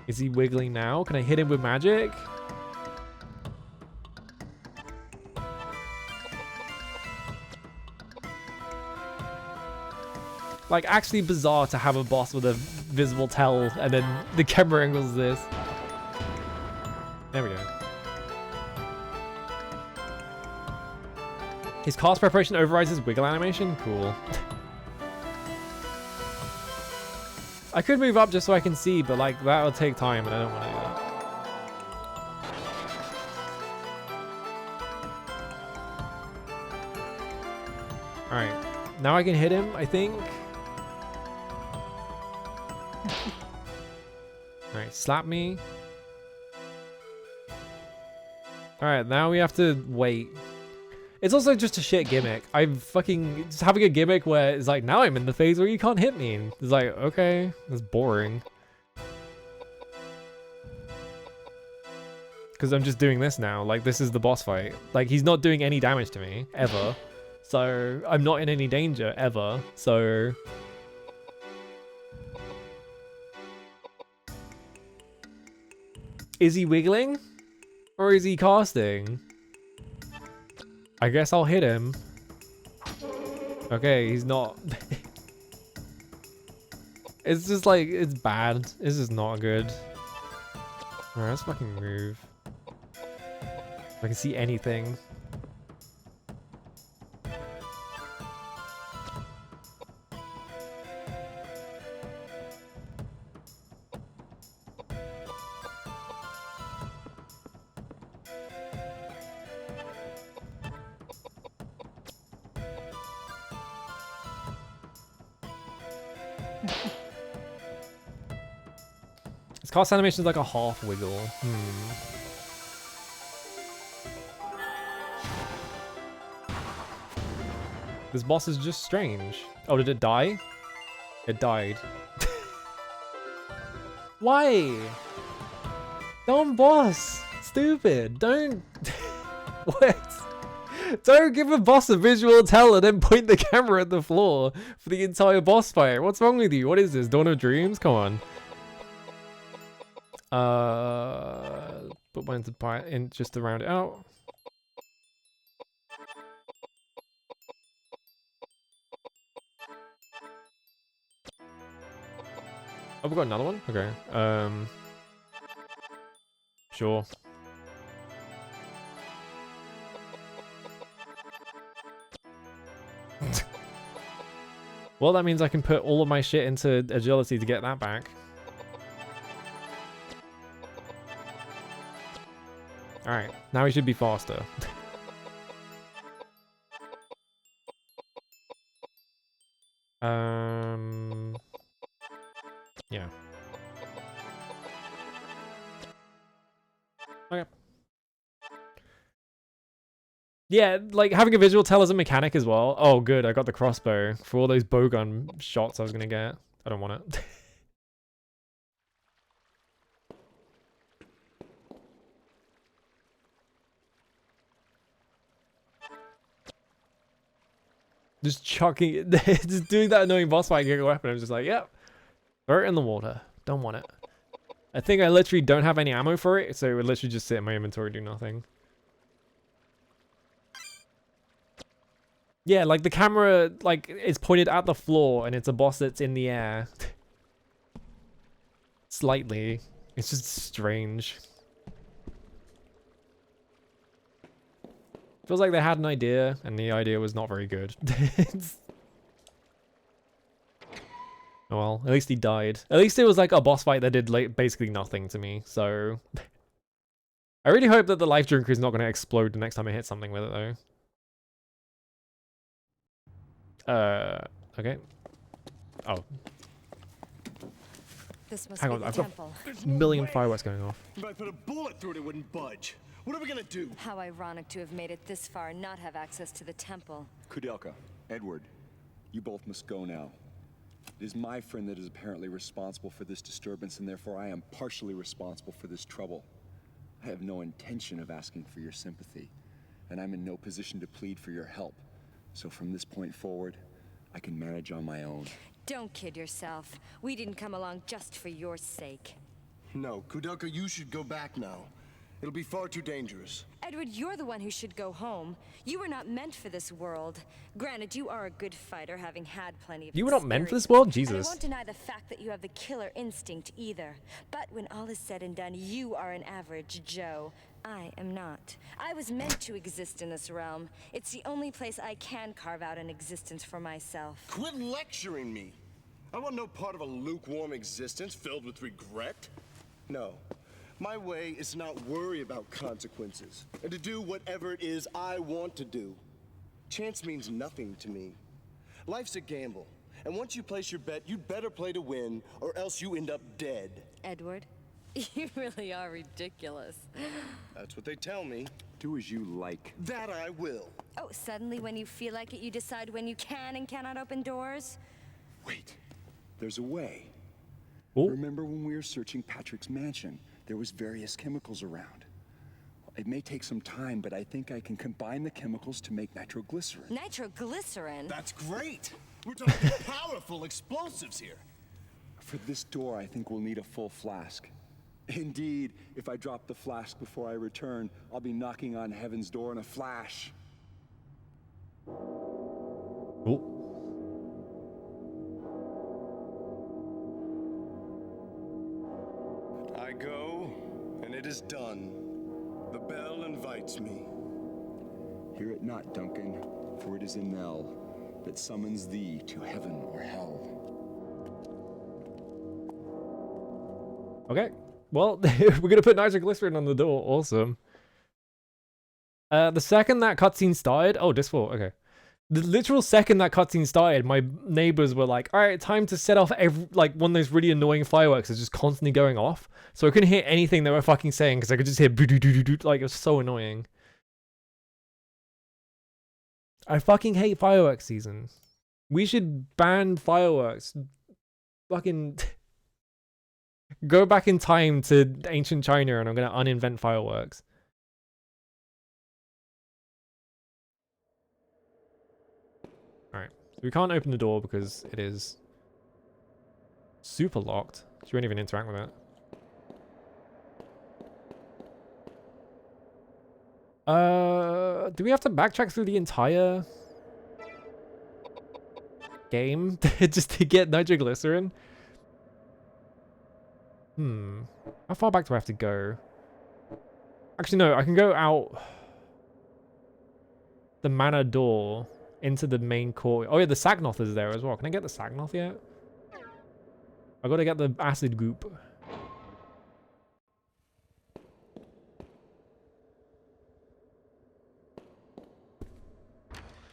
is he wiggling now? Can I hit him with magic? Like, actually bizarre to have a boss with a visible tell, and then the camera angle is this. There we go. His cast preparation overrides his wiggle animation? Cool. I could move up just so I can see, but like that will take time and I don't want to do that. Alright. Now I can hit him, I think. Alright, slap me. Alright, now we have to wait. It's also just a shit gimmick. I'm fucking just having a gimmick where it's like, now I'm in the phase where you can't hit me. It's like, okay, that's boring. Because I'm just doing this now. Like, this is the boss fight. Like, he's not doing any damage to me, ever. So, I'm not in any danger, ever. So... Is he wiggling? Or is he casting? I guess I'll hit him. Okay, he's not. It's just like, it's bad. This is not good. Alright, let's fucking move. If I can see anything. His cast animation is like a half wiggle. This boss is just strange. Oh, did it die? It died. Why? Dumb boss! Stupid! Don't... What? Don't give a boss a visual tell and then point the camera at the floor for the entire boss fight. What's wrong with you? What is this? Dawn of Dreams? Come on. Put one in just to round it out. Oh, we got another one? Okay. Sure. Well, that means I can put all of my shit into agility to get that back. Alright, now we should be faster. Yeah. Okay. Yeah, like having a visual tell as a mechanic as well. Oh, good, I got the crossbow for all those bowgun shots I was gonna get. I don't want it. Just chucking it, just doing that annoying boss fight, getting a weapon. I'm just like, yep, throw it in the water. Don't want it. I think I literally don't have any ammo for it, so it would literally just sit in my inventory, do nothing. Yeah, like the camera, like it's pointed at the floor, and it's a boss that's in the air. Slightly, it's just strange. Feels like they had an idea, and the idea was not very good. Oh well, at least he died. At least it was like a boss fight that did like basically nothing to me, so... I really hope that the life drinker is not going to explode the next time I hit something with it though. Okay. Oh. This must Hang be on, the I've got temple. a million fireworks going off. If I put a bullet through it, it wouldn't budge. What are we gonna do? How ironic to have made it this far and not have access to the temple. Koudelka, Edward, you both must go now. It is my friend that is apparently responsible for this disturbance, and therefore I am partially responsible for this trouble. I have no intention of asking for your sympathy, and I'm in no position to plead for your help. So from this point forward, I can manage on my own. Don't kid yourself. We didn't come along just for your sake. No, Koudelka, you should go back now. It'll be far too dangerous. Edward, you're the one who should go home. You were not meant for this world. Granted, you are a good fighter, having had plenty of You were not meant for this experience. world? And Jesus. I won't deny the fact that you have the killer instinct either. But when all is said and done, you are an average Joe. I am not. I was meant to exist in this realm. It's the only place I can carve out an existence for myself. Quit lecturing me. I want no part of a lukewarm existence filled with regret. No. My way is to not worry about consequences, and to do whatever it is I want to do. Chance means nothing to me. Life's a gamble, and once you place your bet, you'd better play to win, or else you end up dead. Edward, you really are ridiculous. That's what they tell me. Do as you like. That I will. Oh, suddenly when you feel like it, you decide when you can and cannot open doors? Wait, there's a way. Oh. Remember when we were searching Patrick's mansion? There was various chemicals around. It may take some time, but I think I can combine the chemicals to make nitroglycerin. Nitroglycerin? That's great. We're talking powerful explosives here. For this door, I think we'll need a full flask. Indeed, if I drop the flask before I return, I'll be knocking on heaven's door in a flash. Oh. I go, and it is done. The bell invites me. Hear it not, Duncan, for it is a knell that summons thee to heaven or hell. Okay. Well, we're gonna put nitroglycerin on the door. Awesome. The second that cutscene started, oh, this fall. Okay. The literal second that cutscene started, my neighbors were like, "All right, time to set off like one of those really annoying fireworks that's just constantly going off." So I couldn't hear anything they were fucking saying because I could just hear like it was so annoying. I fucking hate fireworks season. We should ban fireworks. Fucking go back in time to ancient China and I'm gonna uninvent fireworks. Alright, so we can't open the door because it is super locked. She won't even interact with it. Do we have to backtrack through the entire game just to get nitroglycerin? How far back do I have to go? Actually, no, I can go out the manor door into the main court. Oh yeah, the Sagnoth is there as well. Can I get the Sagnoth yet? I gotta get the acid goop.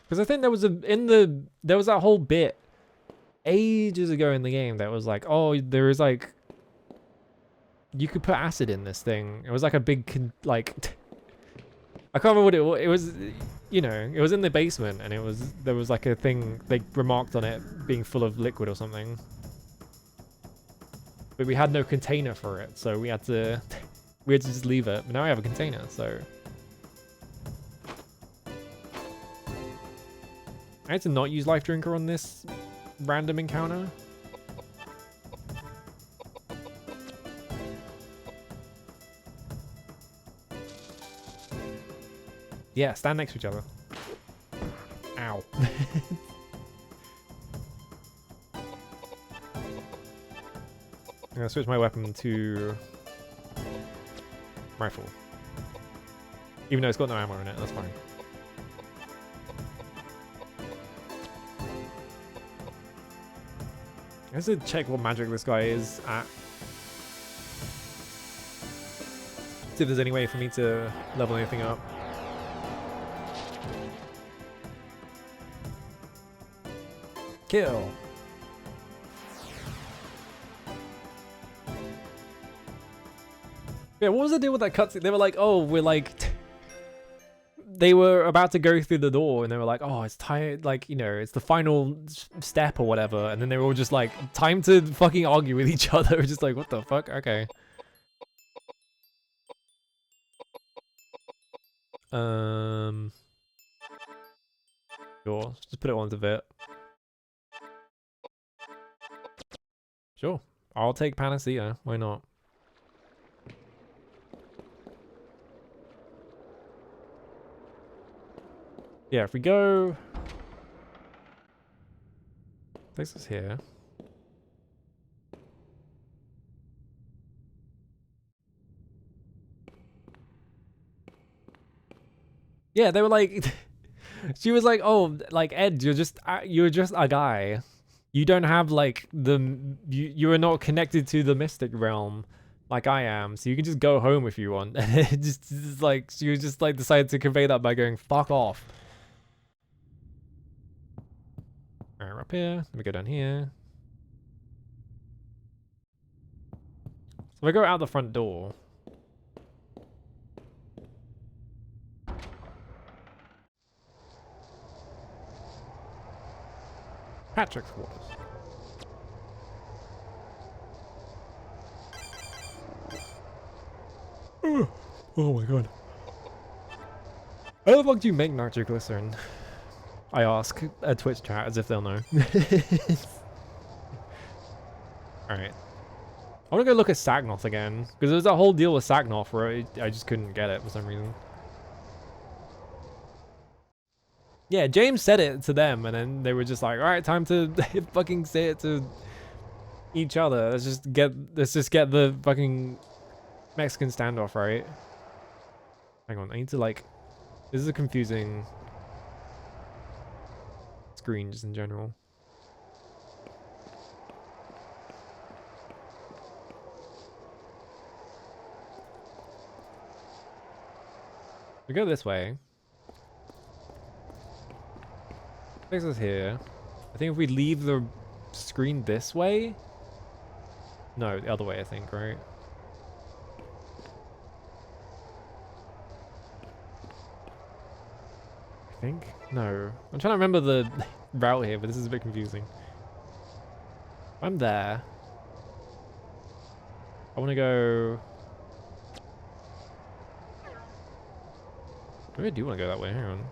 Because I think there was there was that whole bit ages ago in the game that was like, oh, there is like, you could put acid in this thing. It was like a big like I can't remember what it was. You know, it was in the basement, and there was like a thing they remarked on it being full of liquid or something. But we had no container for it, so we had to just leave it. But now I have a container, so I had to not use Life Drinker on this random encounter. Yeah, stand next to each other. Ow. I'm gonna switch my weapon to rifle. Even though it's got no ammo in it, that's fine. I have to check what magic this guy is at. See if there's any way for me to level anything up. Kill. Yeah, what was the deal with that cutscene? They were like, oh, we're like... They were about to go through the door and they were like, oh, it's time, like, you know, it's the final step or whatever. And then they were all just like, time to fucking argue with each other. Just like, what the fuck? Okay. Sure. Just put it on to Vit. Sure. I'll take Panacea. Why not? Yeah, if we go... Takes us here. Yeah, they were like... She was like, oh, like, Ed, you're just a guy. You don't have, like, you are not connected to the mystic realm like I am, so you can just go home if you want. And it just like, she was just, like, decided to convey that by going, fuck off. Alright, we're up here. Let me go down here. So if I go out the front door... Patrick's quarters. Oh my god. How the fuck do you make nitroglycerin? I ask a Twitch chat as if they'll know. Alright. I want to go look at Sagnoth again, because there's that whole deal with Sagnoth where I just couldn't get it for some reason. Yeah, James said it to them, and then they were just like, alright, time to fucking say it to each other. Let's just get the fucking Mexican standoff, right? Hang on, I need to, like... This is a confusing screen just in general. We go this way. Takes us here. I think if we leave the screen this way... No, the other way, I think, right? I think? No. I'm trying to remember the route here, but this is a bit confusing. I'm there. I want to go... Maybe I do want to go that way. Hang on.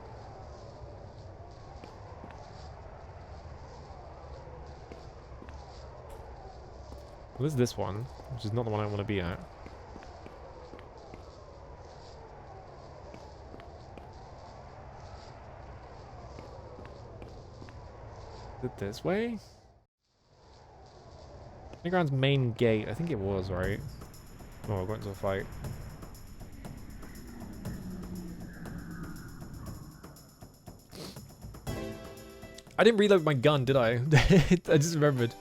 Well, there's this one, which is not the one I want to be at. Is it this way? Playground's main gate. I think it was, right? Oh, we're going to a fight. I didn't reload my gun, did I? I just remembered.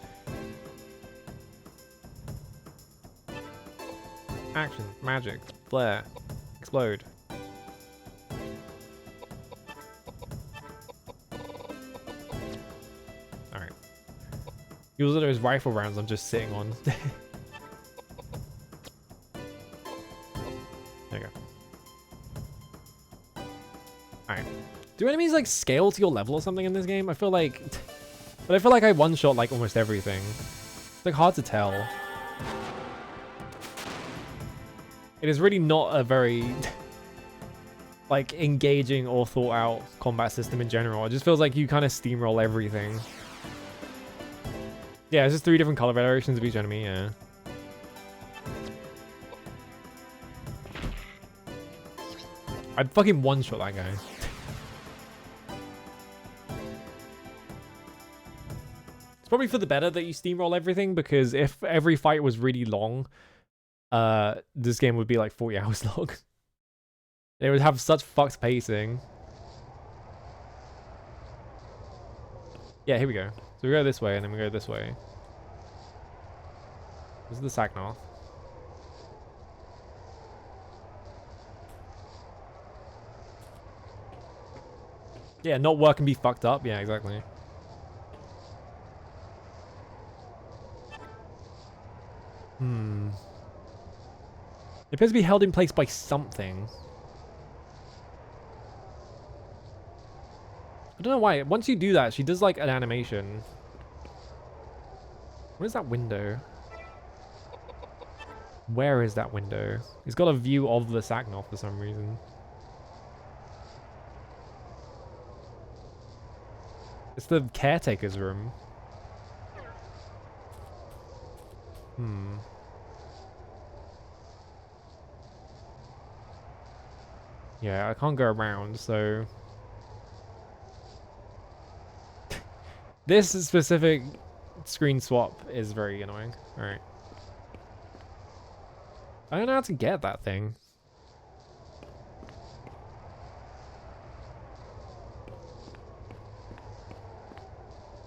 Action, magic, flare, explode. Alright. Use those rifle rounds I'm just sitting on. There you go. Alright. Do enemies like scale to your level or something in this game? I feel like... But I feel like I one-shot like almost everything. It's like hard to tell. It is really not a very like engaging or thought out combat system in general. It just feels like you kind of steamroll everything. Yeah, it's just 3 different color variations of each enemy, yeah. I'd fucking one-shot that guy. It's probably for the better that you steamroll everything, because if every fight was really long, this game would be like 40 hours long. It would have such fucked pacing. Yeah, here we go. So we go this way, and then we go this way. This is the Sagnoth. Yeah, not work and be fucked up. Yeah, exactly. appears to be held in place by something. I don't know why. Once you do that, she does like an animation. What is that window? Where is that window? It's got a view of the Saknov for some reason. It's the caretaker's room. Hmm. Yeah, I can't go around, so... This specific screen swap is very annoying. Alright. I don't know how to get that thing.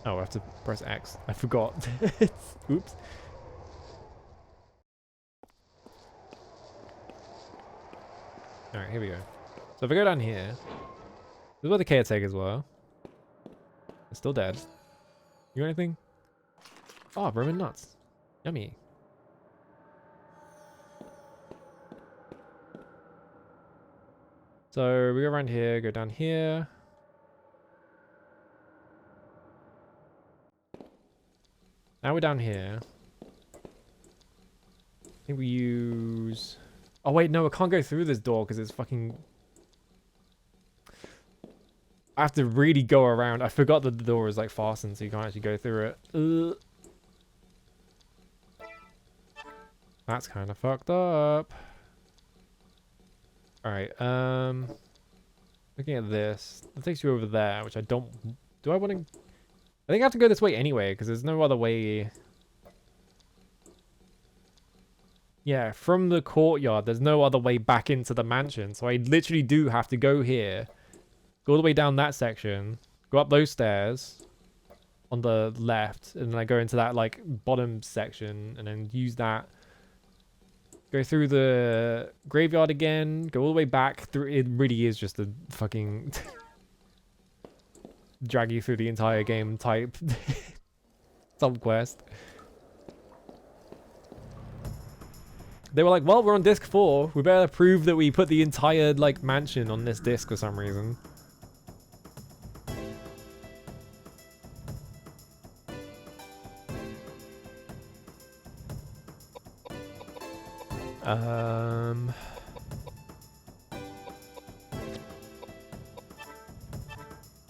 Oh, I have to press X. I forgot. Oops. Alright, here we go. So if I go down here, this is where the caretakers were. They're still dead. You got anything? Oh, Roman nuts. Yummy. So we go around here, go down here. Now we're down here. I think we use... Oh wait, no, I can't go through this door because it's fucking... I have to really go around. I forgot that the door is like fastened so you can't actually go through it. That's kind of fucked up. Alright, looking at this. That takes you over there, which I don't... Do I want to... I think I have to go this way anyway, because there's no other way... Yeah, from the courtyard, there's no other way back into the mansion. So I literally do have to go here, go all the way down that section, go up those stairs on the left, and then I go into that, like, bottom section, and then use that. Go through the graveyard again, go all the way back through. It really is just a fucking... drag you through the entire game type subquest. They were like, well, we're on disc 4. We better prove that we put the entire, like, mansion on this disc for some reason.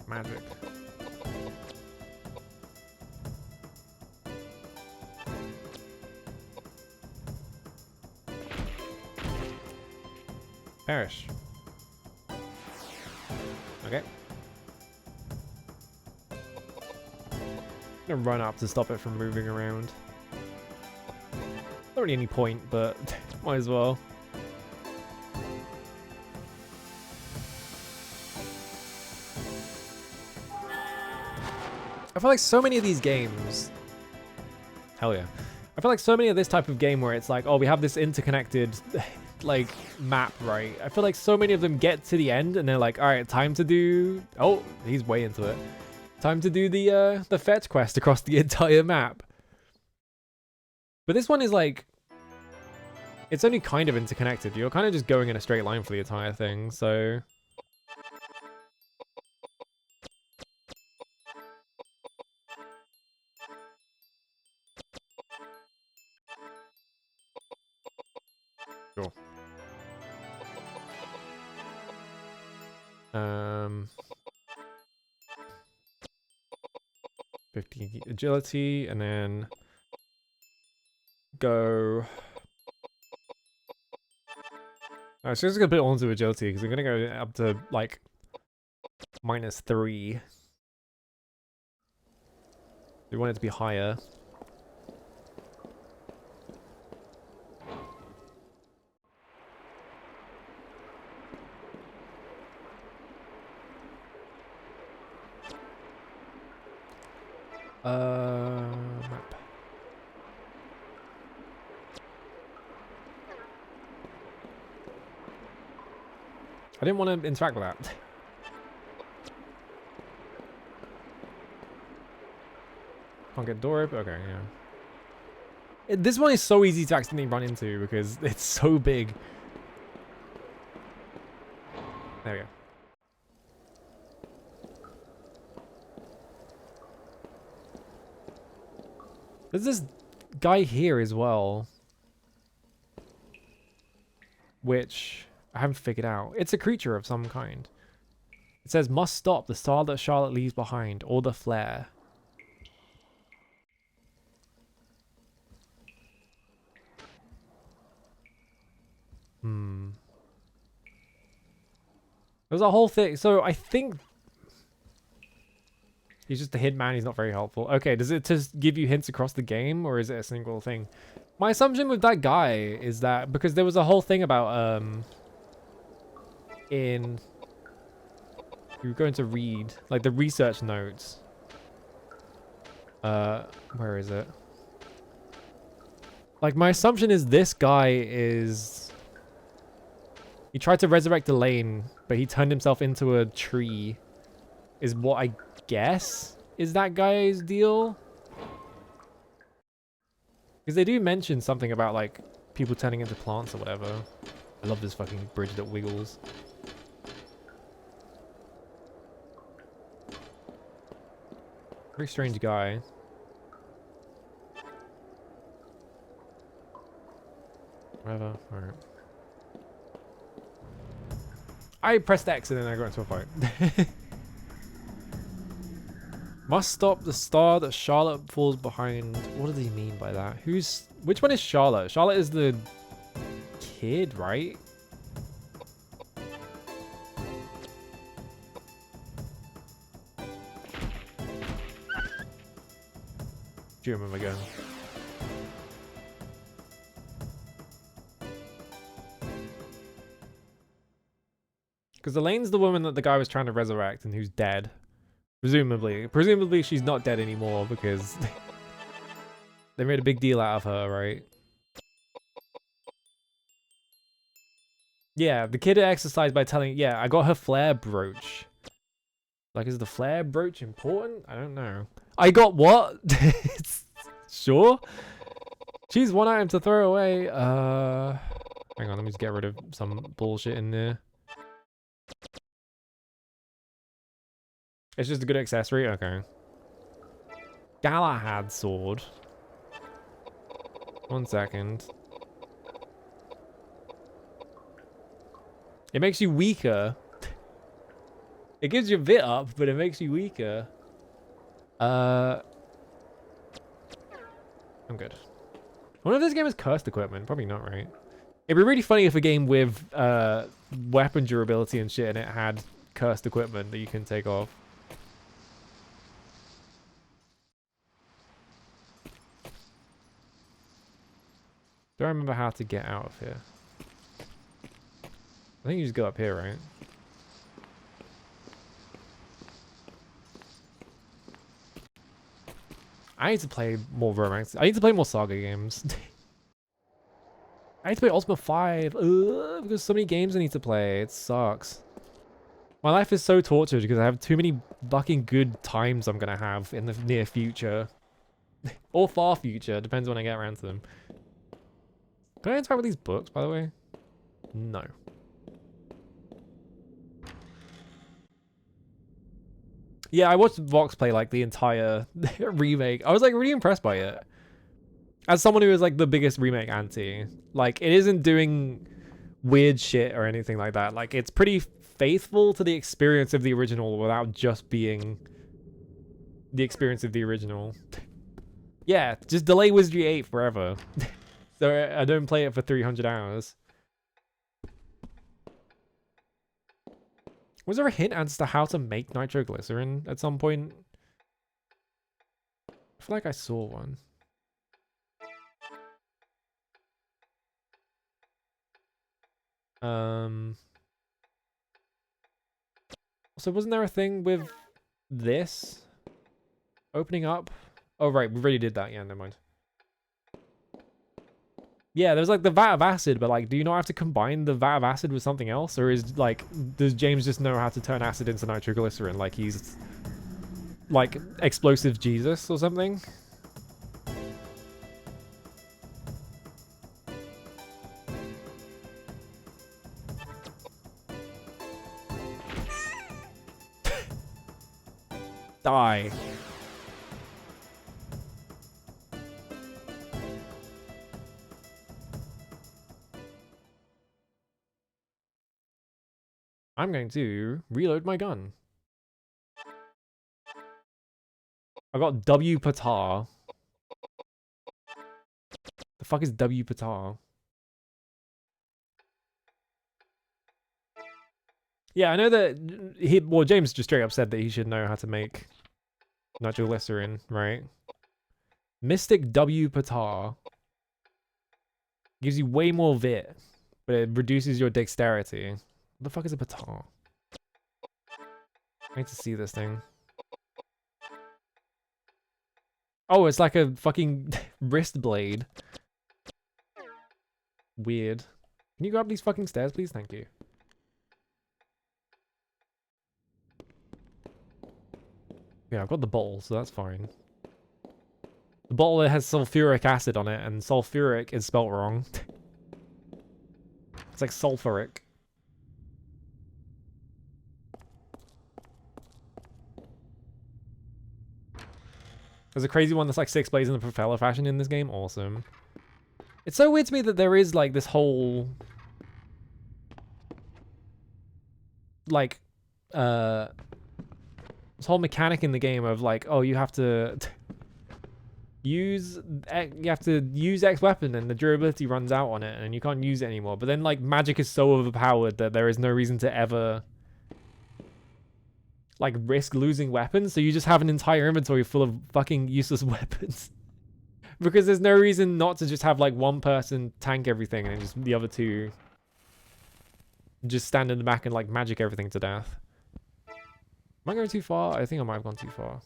Magic. Perish. Okay. I'm gonna run up to stop it from moving around. Not really any point, but might as well. I feel like so many of these games... Hell yeah. I feel like so many of this type of game where it's like, oh, we have this interconnected, like, map, right? I feel like so many of them get to the end and they're like, all right, time to do... Oh, he's way into it. Time to do the fetch quest across the entire map. But this one is like... It's only kind of interconnected. You're kind of just going in a straight line for the entire thing, so... Sure. 50 agility, and then go... Alright, so just gonna put it onto agility, because we're gonna go up to, like, -3. We want it to be higher. Map. I didn't want to interact with that. Can't get door open? Okay, yeah. This one is so easy to accidentally run into because it's so big. There we go. There's this guy here as well, which I haven't figured out. It's a creature of some kind. It says, must stop the star that Charlotte leaves behind, or the flare. There's a whole thing. So I think he's just a hint man. He's not very helpful. Okay, does it just give you hints across the game, or is it a single thing? My assumption with that guy is that because there was a whole thing about in you're going to read like the research notes. Where is it? Like my assumption is this guy is he tried to resurrect Elaine, but he turned himself into a tree. Is what I guess is that guy's deal. Because they do mention something about like people turning into plants or whatever. I love this fucking bridge that wiggles. Very strange guy. Whatever, alright. I pressed X and then I got into a fight. Must stop the star that Charlotte falls behind. What does he mean by that? Which one is Charlotte? Charlotte is the kid, right? Do you remember going? Because Elaine's the woman that the guy was trying to resurrect and who's dead. Presumably she's not dead anymore because they made a big deal out of her, right? Yeah, the kid exercised by telling, yeah, I got her flare brooch. Like, is the flare brooch important? I don't know. I got what? Sure. She's one item to throw away. Hang on, let me just get rid of some bullshit in there. It's just a good accessory? Okay. Galahad sword. 1 second. It makes you weaker. It gives you a bit up, but it makes you weaker. I'm good. I wonder if this game is cursed equipment. Probably not, right? It'd be really funny if a game with weapon durability and shit and it had cursed equipment that you can take off. Do I remember how to get out of here? I think you just go up here, right? I need to play more romance. I need to play more Saga games. I need to play Ultima 5. Ugh, there's so many games I need to play. It sucks. My life is so tortured because I have too many fucking good times I'm going to have in the near future. Or far future. Depends when I get around to them. Can I interact with these books, by the way? No. Yeah, I watched Vox play like the entire remake. I was like really impressed by it. As someone who is like the biggest remake anti, like it isn't doing weird shit or anything like that. Like it's pretty faithful to the experience of the original without just being the experience of the original. Yeah, just delay Wizardry 8 forever. So I don't play it for 300 hours. Was there a hint as to how to make nitroglycerin at some point? I feel like I saw one. So wasn't there a thing with this opening up? Oh right, we already did that. Yeah, never mind. Yeah, there's like the vat of acid, but like, do you not have to combine the vat of acid with something else? Or is like, does James just know how to turn acid into nitroglycerin? Like he's like explosive Jesus or something? Die. I'm going to reload my gun. I got W Patar. The fuck is W Patar? Yeah, I know that well, James just straight up said that he should know how to make nitroglycerin, right? Mystic W Patar gives you way more vit, but it reduces your dexterity. What the fuck is a Patar? I need to see this thing. Oh, it's like a fucking wrist blade. Weird. Can you grab these fucking stairs, please? Thank you. Yeah, I've got the bottle, so that's fine. The bottle has sulfuric acid on it, and sulfuric is spelt wrong. It's like sulfuric. There's a crazy one that's like 6 blades in the propeller fashion in this game. Awesome. It's so weird to me that there is like this whole... like... this whole mechanic in the game of like, oh, you have to use X weapon and the durability runs out on it and you can't use it anymore. But then like magic is so overpowered that there is no reason to ever like risk losing weapons, so you just have an entire inventory full of fucking useless weapons. Because there's no reason not to just have like one person tank everything and just the other two just stand in the back and like magic everything to death. Am I going too far? I think I might have gone too far.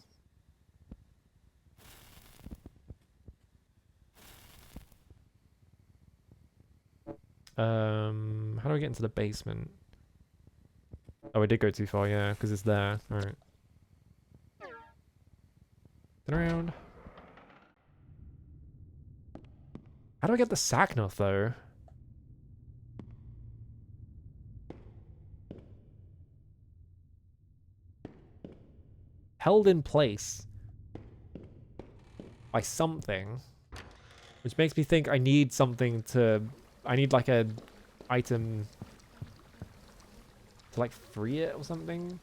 How do I get into the basement? Oh, I did go too far, yeah, because it's there. Alright. Turn around. How do I get the Saknoth, though? Held in place by something, which makes me think I need something to... I need like a item to like free it or something.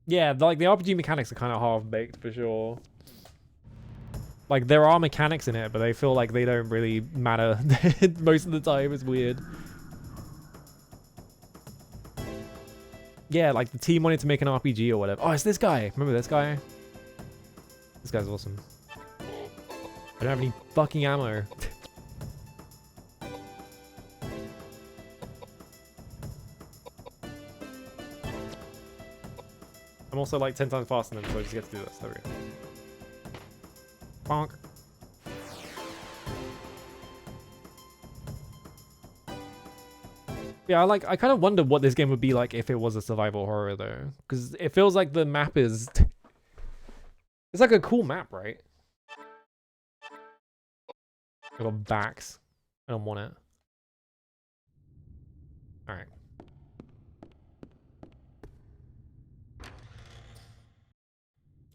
Yeah, like the RPG mechanics are kind of half-baked for sure. Like there are mechanics in it, but they feel like they don't really matter most of the time. It's weird. Yeah, like the team wanted to make an RPG or whatever. Oh, it's this guy. Remember this guy? This guy's awesome. I don't have any fucking ammo. I'm also like 10 times faster than him, so I just get to do this. There we go. Bonk. Yeah, I kind of wonder what this game would be like if it was a survival horror, though. Because it feels like the map is... It's like a cool map, right? I got backs. I don't want it. Alright.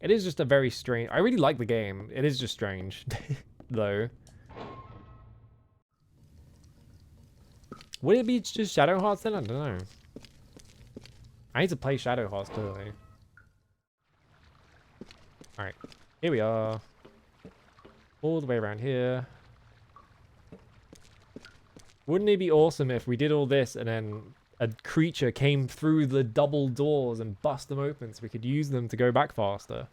It is just a very strange... I really like the game. It is just strange, though. Would it be just Shadow Hearts then? I don't know. I need to play Shadow Hearts, clearly. Alright. Here we are. All the way around here. Wouldn't it be awesome if we did all this and then a creature came through the double doors and bust them open so we could use them to go back faster?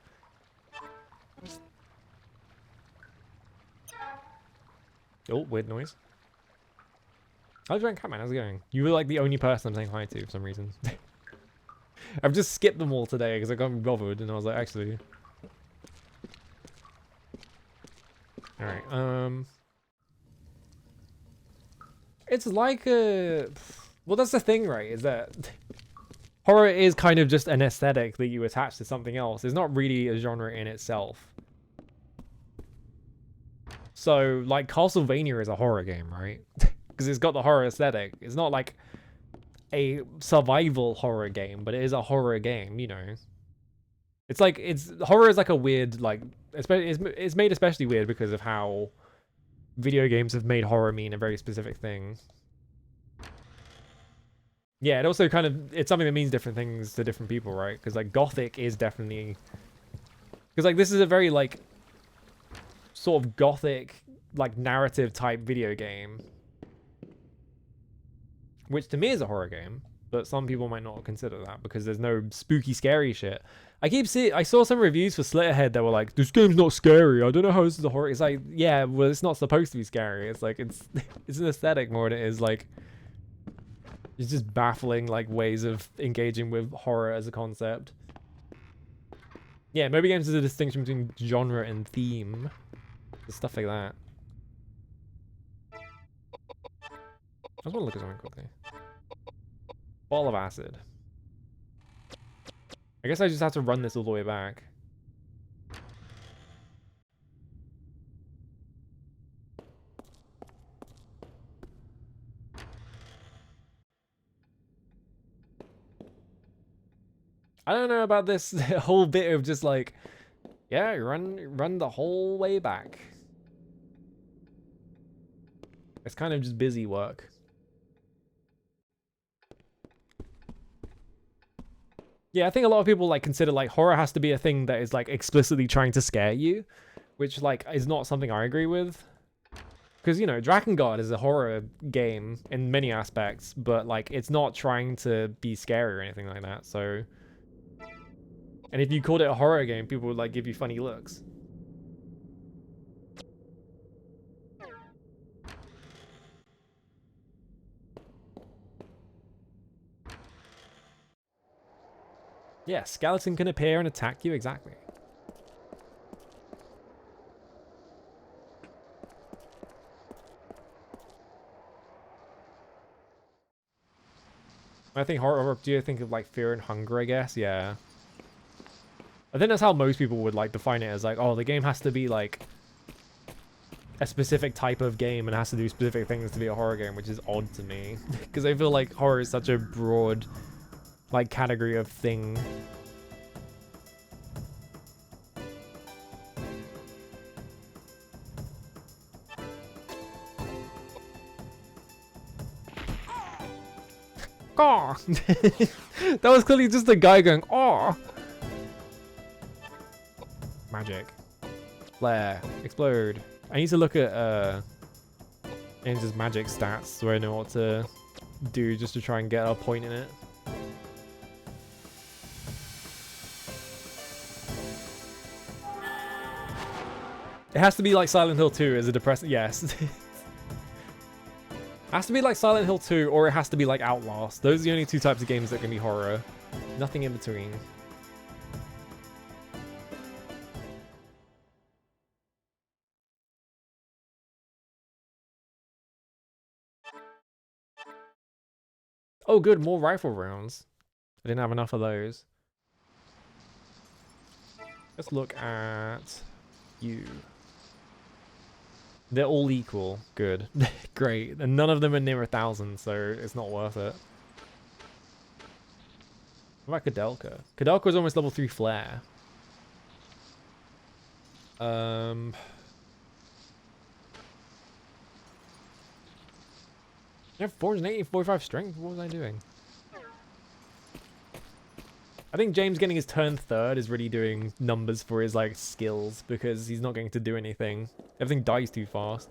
Oh, weird noise. How's your Catman? How's it going? You were like the only person I'm saying hi to for some reason. I've just skipped them all today because I can't be bothered, and I was like, actually. Alright, it's like a... Well, that's the thing, right? Is that horror is kind of just an aesthetic that you attach to something else. It's not really a genre in itself. So, like, Castlevania is a horror game, right? Because it's got the horror aesthetic. It's not like a survival horror game, but it is a horror game, you know. It's like, horror is like a weird, like, it's made especially weird because of how video games have made horror mean a very specific thing. Yeah, it also kind of, it's something that means different things to different people, right? Because, like, Gothic is definitely, because, like, this is a very, like, sort of Gothic, like, narrative type video game, which to me is a horror game, but some people might not consider that because there's no spooky, scary shit. I saw some reviews for Slitterhead that were like, this game's not scary. I don't know how this is a horror. It's like, yeah, well, it's not supposed to be scary. It's like, it's an aesthetic more than it is like, it's just baffling, like, ways of engaging with horror as a concept. Yeah, mobile games is a distinction between genre and theme. Stuff like that. I just want to look at something quickly. Ball of acid. I guess I just have to run this all the way back. I don't know about this whole bit of just like, yeah, run the whole way back. It's kind of just busy work. Yeah, I think a lot of people like consider like horror has to be a thing that is like explicitly trying to scare you, which like is not something I agree with. Because, you know, Drakengard is a horror game in many aspects, but like it's not trying to be scary or anything like that. So, and if you called it a horror game, people would like give you funny looks. Yeah, skeleton can appear and attack you, exactly. I think horror, do you think of like fear and hunger, I guess? Yeah. I think that's how most people would like define it, as like, oh, the game has to be like a specific type of game and has to do specific things to be a horror game, which is odd to me. Because I feel like horror is such a broad like category of thing. Oh, that was clearly just a guy going, oh. Magic. Flare. Explode. I need to look at Ainsley's magic stats so I know what to do just to try and get a point in it. It has to be like Silent Hill 2 as a depressing, yes. Has to be like Silent Hill 2, or it has to be like Outlast. Those are the only two types of games that can be horror. Nothing in between. Oh good, more rifle rounds. I didn't have enough of those. Let's look at you. They're all equal. Good. Great. And none of them are near 1,000, so it's not worth it. What about Koudelka? Koudelka was almost level 3 flare. I have 480, 45 strength. What was I doing? I think James getting his turn 3rd is really doing numbers for his like skills, because he's not going to do anything. Everything dies too fast.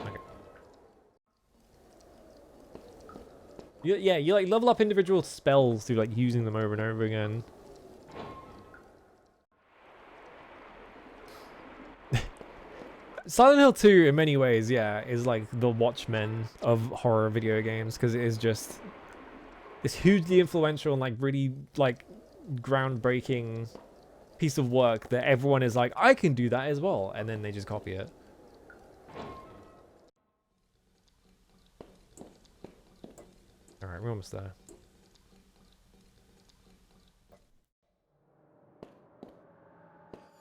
Okay. Yeah, you like level up individual spells through like using them over and over again. Silent Hill 2, in many ways, yeah, is like the Watchmen of horror video games, because it is just, it's hugely influential and like really like groundbreaking piece of work that everyone is like, I can do that as well, and then they just copy it. All right, we're almost there.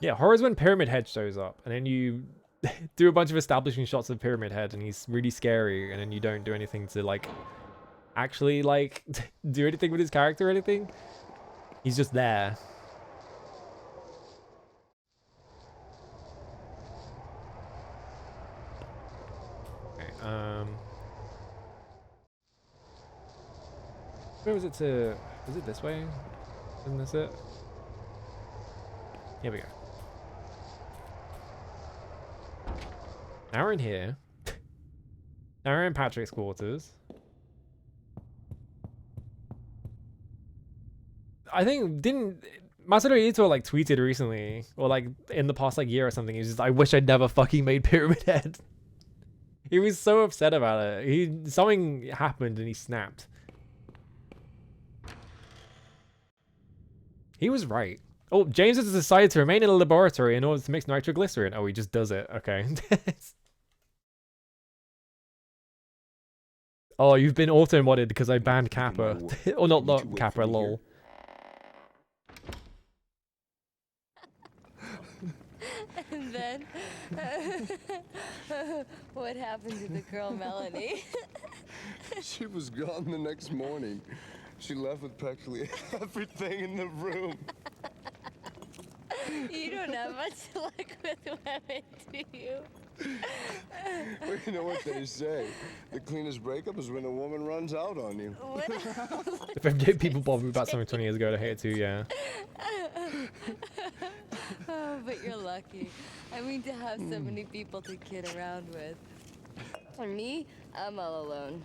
Yeah, horror's when Pyramid Head shows up, and then you do a bunch of establishing shots of Pyramid Head, and he's really scary, and then you don't do anything to like actually like do anything with his character or anything. He's just there. Okay, where was it to? Was it this way? Isn't this it? Here we go. Now we're in here. Now we're in Patrick's quarters. I think didn't Masaru Ito like tweeted recently or like in the past like year or something. He's just, I wish I'd never fucking made Pyramid Head. He was so upset about it. Something happened and he snapped. He was right. Oh, James has decided to remain in a laboratory in order to mix nitroglycerin. Oh, he just does it. Okay. Oh, you've been auto-modded because I banned Kappa. Or not Kappa, lol. And then, what happened to the girl Melanie? She was gone the next morning. She left with practically everything in the room. You don't have much luck with women, do you? Well, you know what they say. The cleanest breakup is when a woman runs out on you. If people bother me about something 20 years ago, I hate it too, yeah. Oh, but you're lucky. I mean, to have so many people to kid around with. For me, I'm all alone.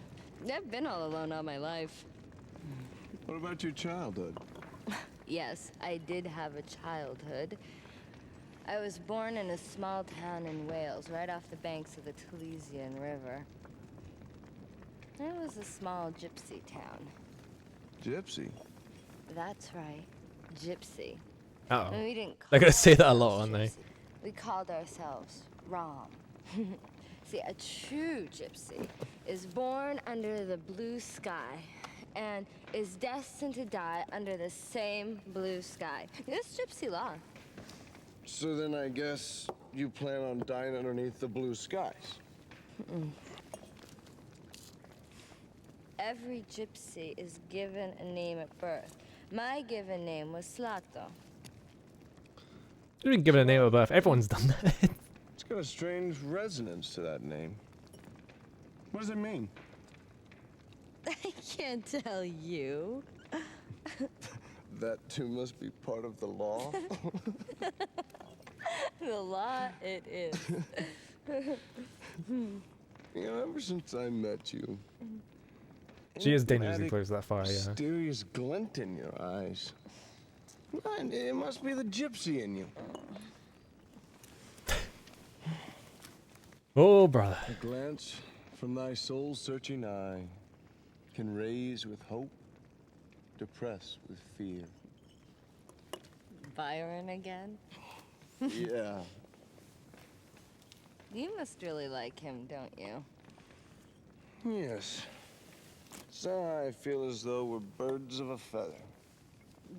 I've been all alone all my life. What about your childhood? Yes, I did have a childhood. I was born in a small town in Wales, right off the banks of the Taliesin River. It was a small gypsy town. Gypsy? That's right, gypsy. Uh oh. And we didn't They're gonna call say that a lot, ourselves aren't they? gypsy. We called ourselves Rom. See, a true gypsy is born under the blue sky and is destined to die under the same blue sky. It's gypsy law. So then I guess you plan on dying underneath the blue skies. Every gypsy is given a name at birth. My given name was Slato. You didn't give it a name of birth. Everyone's done that. It's got a strange resonance to that name. What does it mean? I can't tell you. That too must be part of the law. The law it is. You know, ever since I met you, She is dangerously close to that fire, yeah. mysterious glint in your eyes. And it must be the gypsy in you. Oh, brother. A glance from thy soul-searching eye can raise with hope, depress with fear. Byron again? Yeah. You must really like him, don't you? Yes. So I feel as though we're birds of a feather.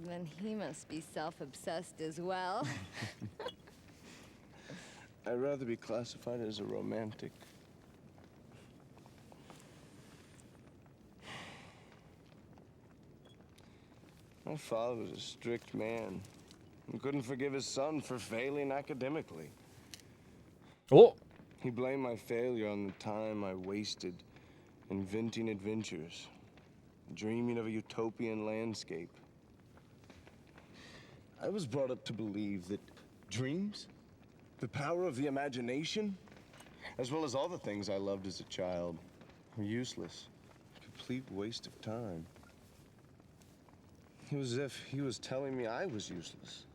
Then he must be self-obsessed as well. I'd rather be classified as a romantic. My father was a strict man and couldn't forgive his son for failing academically. Oh, He blamed my failure on the time I wasted inventing adventures, dreaming of a utopian landscape. I was brought up to believe that dreams, the power of the imagination, as well as all the things I loved as a child, were useless, a complete waste of time. It was as if he was telling me I was useless.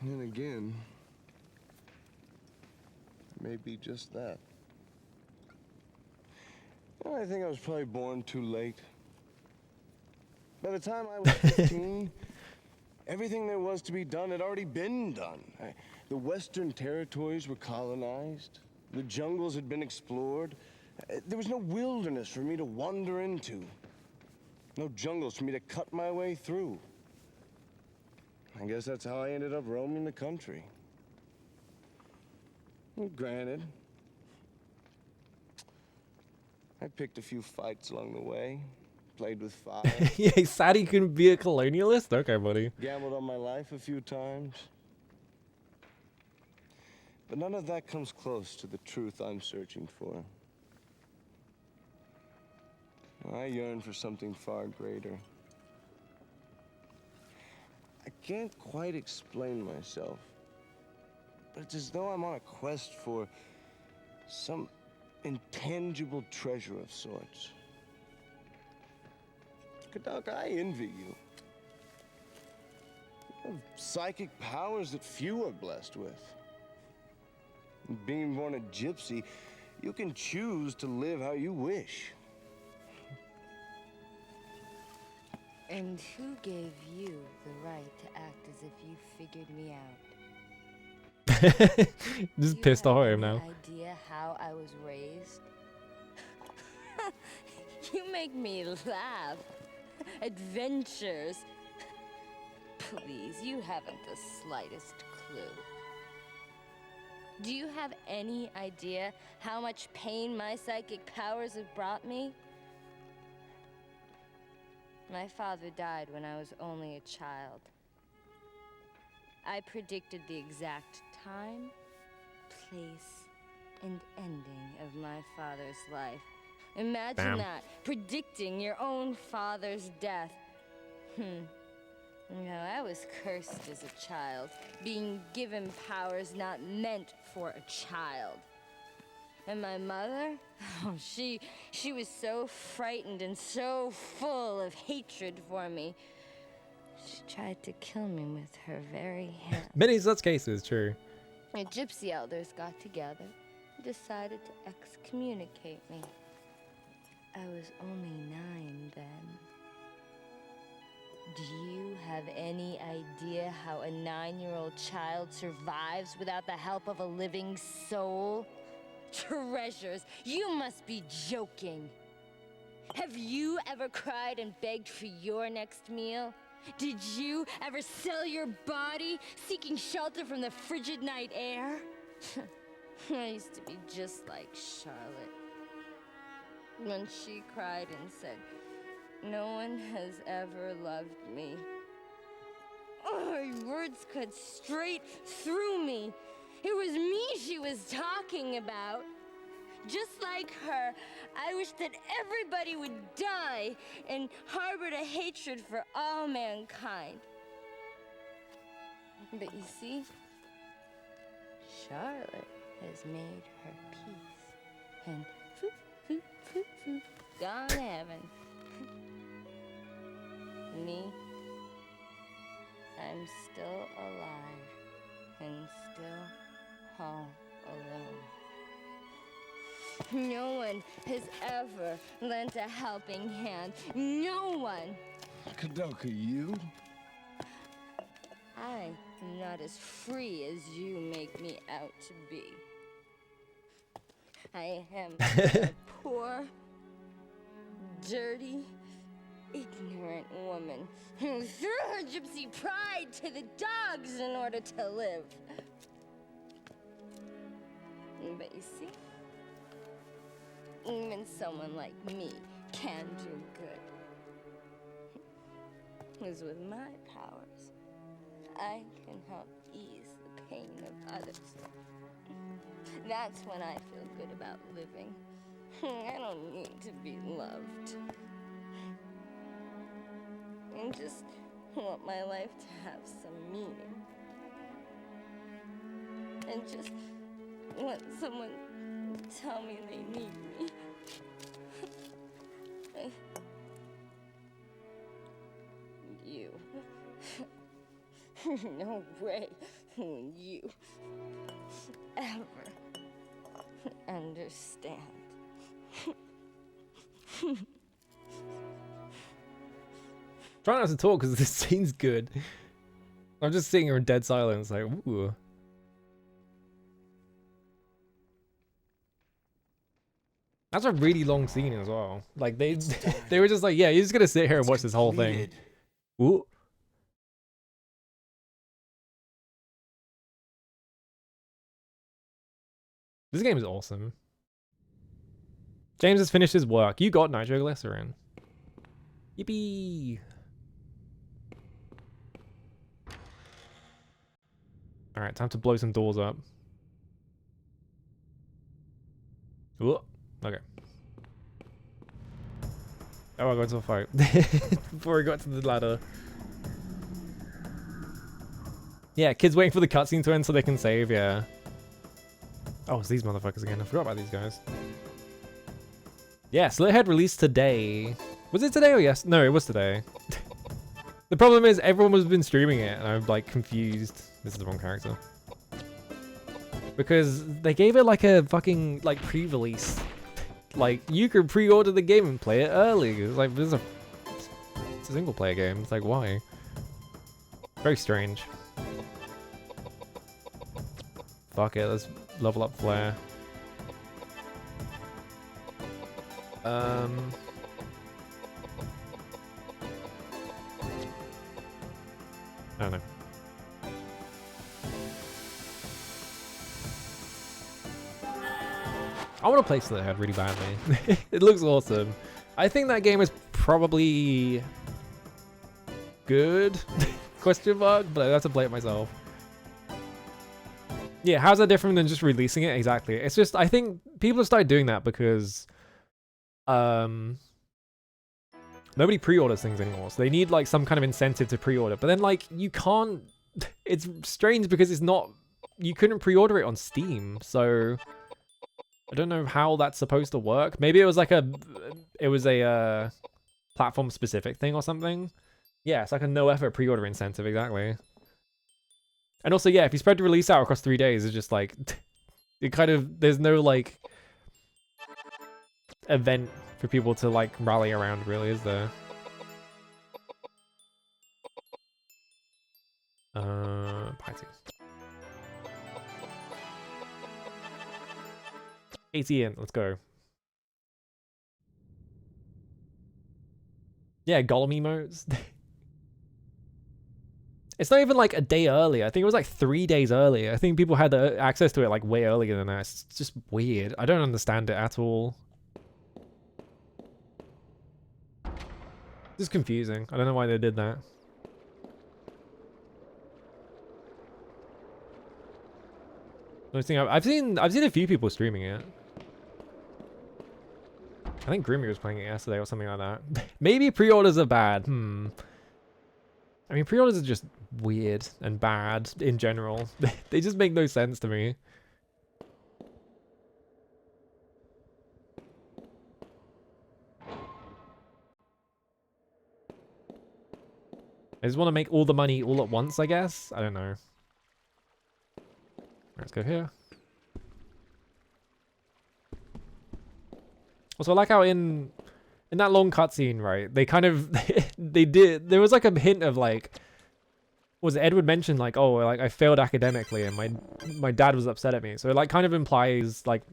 And again, maybe just that. You know, I think I was probably born too late. By the time I was 15, Everything there was to be done had already been done. The Western territories were colonized. The jungles had been explored. There was no wilderness for me to wander into. No jungles for me to cut my way through. I guess that's how I ended up roaming the country. Well, granted, I picked a few fights along the way, played with fire, Yeah, he's sad he couldn't be a colonialist? Okay, buddy. gambled on my life a few times. But none of that comes close to the truth I'm searching for. I yearn for something far greater. I can't quite explain myself, but it's as though I'm on a quest for some intangible treasure of sorts. Koudelka, I envy you. You have psychic powers that few are blessed with. Being born a gypsy, you can choose to live how you wish. And who gave you the right to act as if you figured me out? Just Do you pissed have off at him any now. idea how I was raised? You make me laugh. Adventures. Please, you haven't the slightest clue. Do you have any idea how much pain my psychic powers have brought me? My father died when I was only a child. I predicted the exact time, place, and ending of my father's life. Imagine Damn. that, predicting your own father's death. You know, I was cursed as a child, being given powers not meant for a child. And my mother, oh, she was so frightened and so full of hatred for me. She tried to kill me with her very hand. Many such cases, true. The gypsy elders got together and decided to excommunicate me. I was only 9 then. Do you have any idea how a 9-year-old child survives without the help of a living soul? Treasures, you must be joking. Have you ever cried and begged for your next meal? Did you ever sell your body, seeking shelter from the frigid night air? I used to be just like Charlotte. When she cried and said, "No one has ever loved me." Oh, her words cut straight through me. It was me she was talking about. Just like her, I wish that everybody would die and harbored a hatred for all mankind. But you see, Charlotte has made her peace. And gone to heaven. Me, I'm still alive and still all alone. No one has ever lent a helping hand. No one. Koudelka, you? I am not as free as you make me out to be. I am a poor, dirty, ignorant woman who threw her gypsy pride to the dogs in order to live. But you see, even someone like me can do good. Because with my powers, I can help ease the pain of others. That's when I feel good about living. I don't need to be loved. I just want my life to have some meaning. And just want someone to tell me they need me. You. No way will you ever understand. Try not to talk because this scene's good. I'm just sitting here in dead silence, like, ooh. That's a really long scene as well. Like they they were just like, yeah, you're just gonna sit here and watch this whole thing. Ooh. This game is awesome. James has finished his work. You got nitroglycerin. Yippee! Alright, time to blow some doors up. Ooh. Okay. Oh, I got into a fight. Before I got to the ladder. Yeah, kids waiting for the cutscene to end so they can save, yeah. Oh, it's these motherfuckers again. I forgot about these guys. Yeah, Slithead released today. Was it today or yes? No, it was today. The problem is everyone has been streaming it and I'm like confused. This is the wrong character. Because they gave it like a fucking like pre-release. Like you could pre-order the game and play it early. It's like it's a single player game. It's like why? Very strange. Fuck it, let's level up Flare. I don't know. I want to play Slithead really badly. It looks awesome. I think that game is probably good? Question mark, but I have to play it myself. Yeah, how's that different than just releasing it? Exactly. It's just, I think people have started doing that because nobody pre-orders things anymore, so they need like some kind of incentive to pre-order. But then like you can't. It's strange because it's not. You couldn't pre-order it on Steam, so I don't know how that's supposed to work. Maybe it was like a platform specific thing or something. Yeah, it's like a no effort pre-order incentive, exactly. And also, yeah, if you spread the release out across 3 days, it's just like it kind of there's no like event for people to like rally around, really, is there? Party. ATN, let's go. Yeah, Golem emotes. It's not even like a day earlier. I think it was like 3 days earlier. I think people had access to it like way earlier than that. It's just weird. I don't understand it at all. It's confusing. I don't know why they did that. I've seen a few people streaming it. I think Grimmy was playing it yesterday or something like that. Maybe pre-orders are bad. I mean, pre-orders are just weird and bad in general. They just make no sense to me. I just want to make all the money all at once, I guess? I don't know. Let's go here. Also, I like how in that long cutscene, right, they kind of, there was like a hint of like, was Edward mentioned like, oh, like I failed academically and my dad was upset at me. So it like kind of implies like,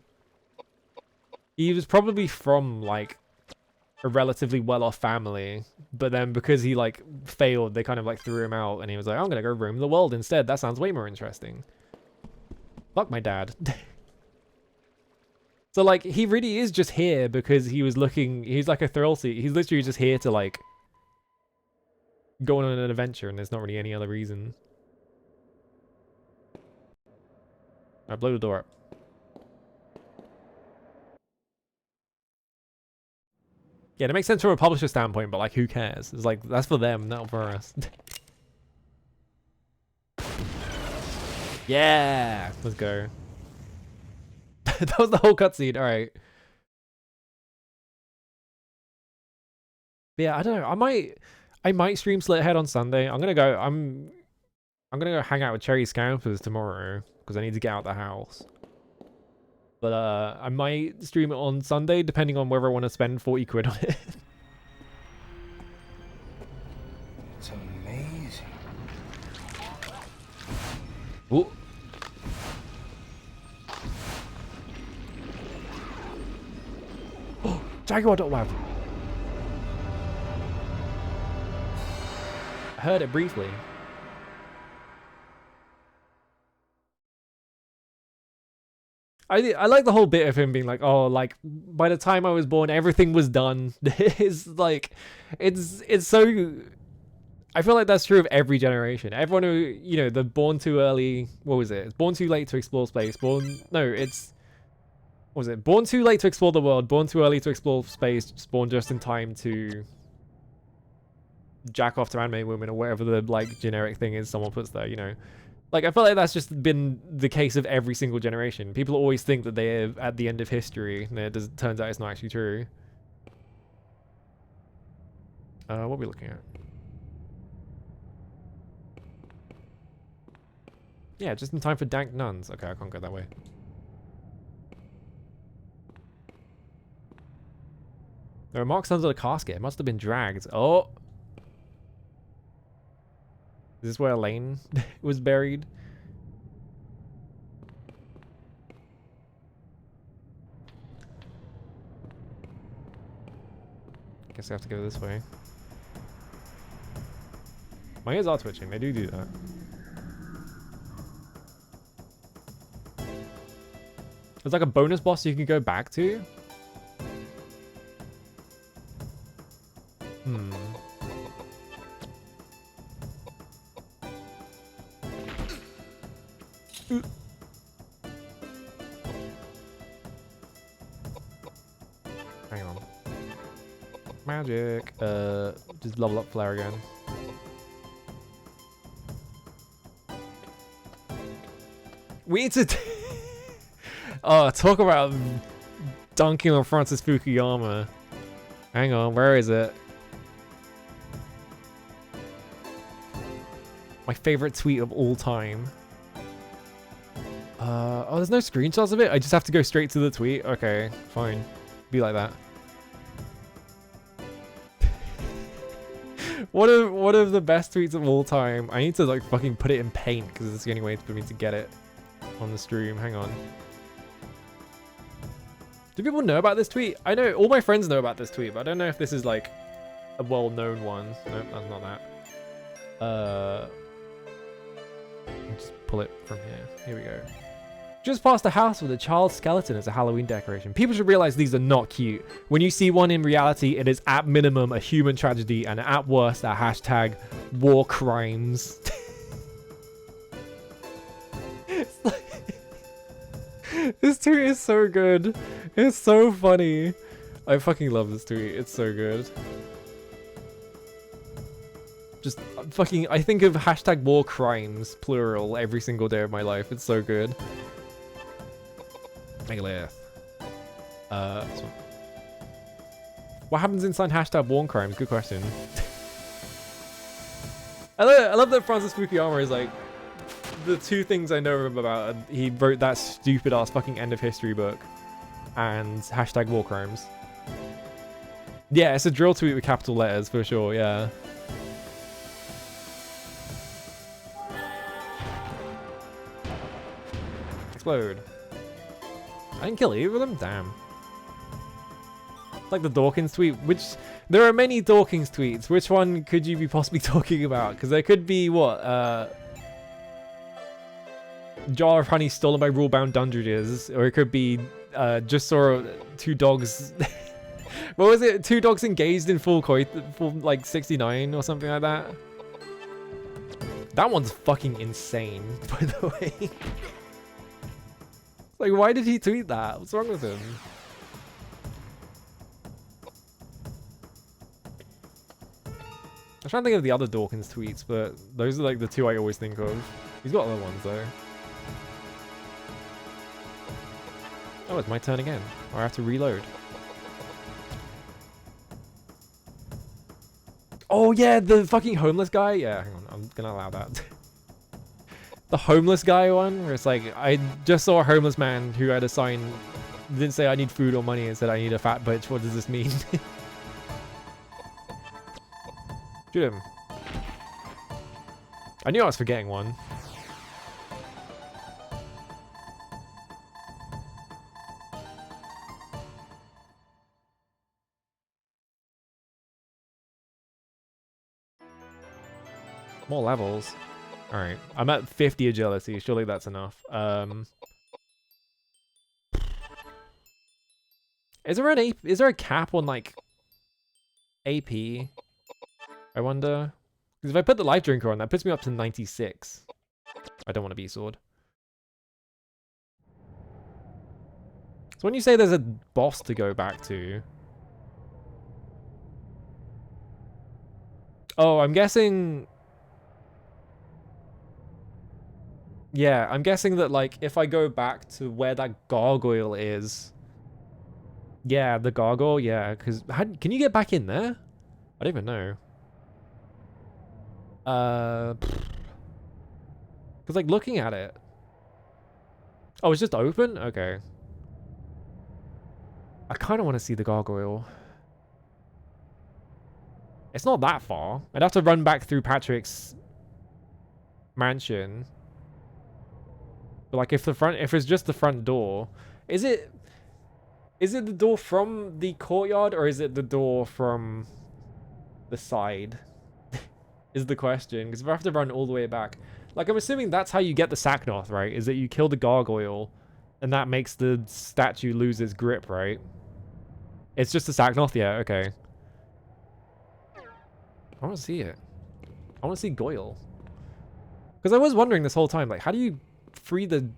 he was probably from like a relatively well-off family, but then because he like failed, they kind of like threw him out and he was like, I'm gonna go roam the world instead. That sounds way more interesting. Fuck my dad. So like he really is just here because he was looking, he's like a thrill seeker. He's literally just here to like go on an adventure and there's not really any other reason. Alright, blow the door up. Yeah, it makes sense from a publisher standpoint, but like who cares? It's like, that's for them, not for us. Yeah, let's go. That was the whole cutscene. All right. Yeah, I don't know. I might stream Slithead on Sunday. I'm gonna go hang out with Cherry Scampers tomorrow because I need to get out the house. But I might stream it on Sunday depending on whether I want to spend 40 quid on it. It's amazing. Ooh. Oh, Jaguar.web. I heard it briefly. I like the whole bit of him being like, oh, like by the time I was born, everything was done. It's like, it's so. I feel like that's true of every generation. Everyone who, you know, they're born too early. What was it? It's born too late to explore space. What was it? Born too late to explore the world. Born too early to explore space. Born just in time to jack off to anime women or whatever the like generic thing is someone puts there. You know. Like, I feel like that's just been the case of every single generation. People always think that they're at the end of history, and it turns out it's not actually true. What are we looking at? Yeah, just in time for dank nuns. Okay, I can't go that way. There are marks under the casket. It must have been dragged. Oh! Is this where Elaine was buried? Guess I have to go this way. My ears are twitching. They do that. There's like a bonus boss you can go back to. Hang on. Magic. Just level up flare again. We need to. Oh, talk about dunking on Francis Fukuyama. Hang on, where is it? My favorite tweet of all time. Oh, there's no screenshots of it? I just have to go straight to the tweet? Okay, fine. Be like that. One of the best tweets of all time. I need to like fucking put it in paint because it's the only way for me to get it on the stream. Hang on. Do people know about this tweet? I know all my friends know about this tweet, but I don't know if this is like a well-known one. Nope, that's not that. I'll just pull it from here. Here we go. Just past a house with a child skeleton as a Halloween decoration. People should realize these are not cute. When you see one in reality, it is at minimum a human tragedy and at worst a hashtag war crimes. This tweet is so good. It's so funny. I fucking love this tweet. It's so good. Just fucking, I think of hashtag war crimes, plural, every single day of my life. It's so good. Megalith. What happens inside hashtag war crimes? Good question. I love that Francis Fukuyama is like, the two things I know him about, he wrote that stupid ass fucking end of history book and hashtag war crimes. Yeah, it's a drill tweet with capital letters for sure, yeah. Explode. I didn't kill either of them? Damn. It's like the Dawkins tweet, which... There are many Dawkins tweets. Which one could you be possibly talking about? Because there could be, what, jar of honey stolen by rule-bound dungeoners, or it could be just saw two dogs. What was it? Two dogs engaged in full like 69 or something like that. That one's fucking insane, by the way. Like, why did he tweet that? What's wrong with him? I'm trying to think of the other Dawkins tweets, but those are like the two I always think of. He's got other ones though. Oh, it's my turn again. Or I have to reload. Oh yeah, the fucking homeless guy. Yeah, hang on, I'm gonna allow that. The homeless guy one, where it's like, I just saw a homeless man who had a sign, didn't say I need food or money, and said I need a fat bitch. What does this mean? Shoot him. I knew I was forgetting one. More levels. Alright. I'm at 50 agility. Surely that's enough. Is there a cap on like AP? I wonder. Because if I put the life drinker on, that puts me up to 96. I don't want to be sword. So when you say there's a boss to go back to... Oh, I'm guessing... Yeah, I'm guessing that, like, if I go back to where that gargoyle is... Yeah, the gargoyle, yeah, because... Can you get back in there? I don't even know. Because, like, looking at it... Oh, it's just open? Okay. I kind of want to see the gargoyle. It's not that far. I'd have to run back through Patrick's mansion. But like if it's just the front door, is it the door from the courtyard or is it the door from the side? Is the question. Because if I have to run all the way back, like I'm assuming that's how you get the Saknoth, right? Is that you kill the gargoyle and that makes the statue lose its grip, right? It's just a Saknoth? Yeah, okay. I want to see it. I want to see Goyle. Because I was wondering this whole time, like, how do you free the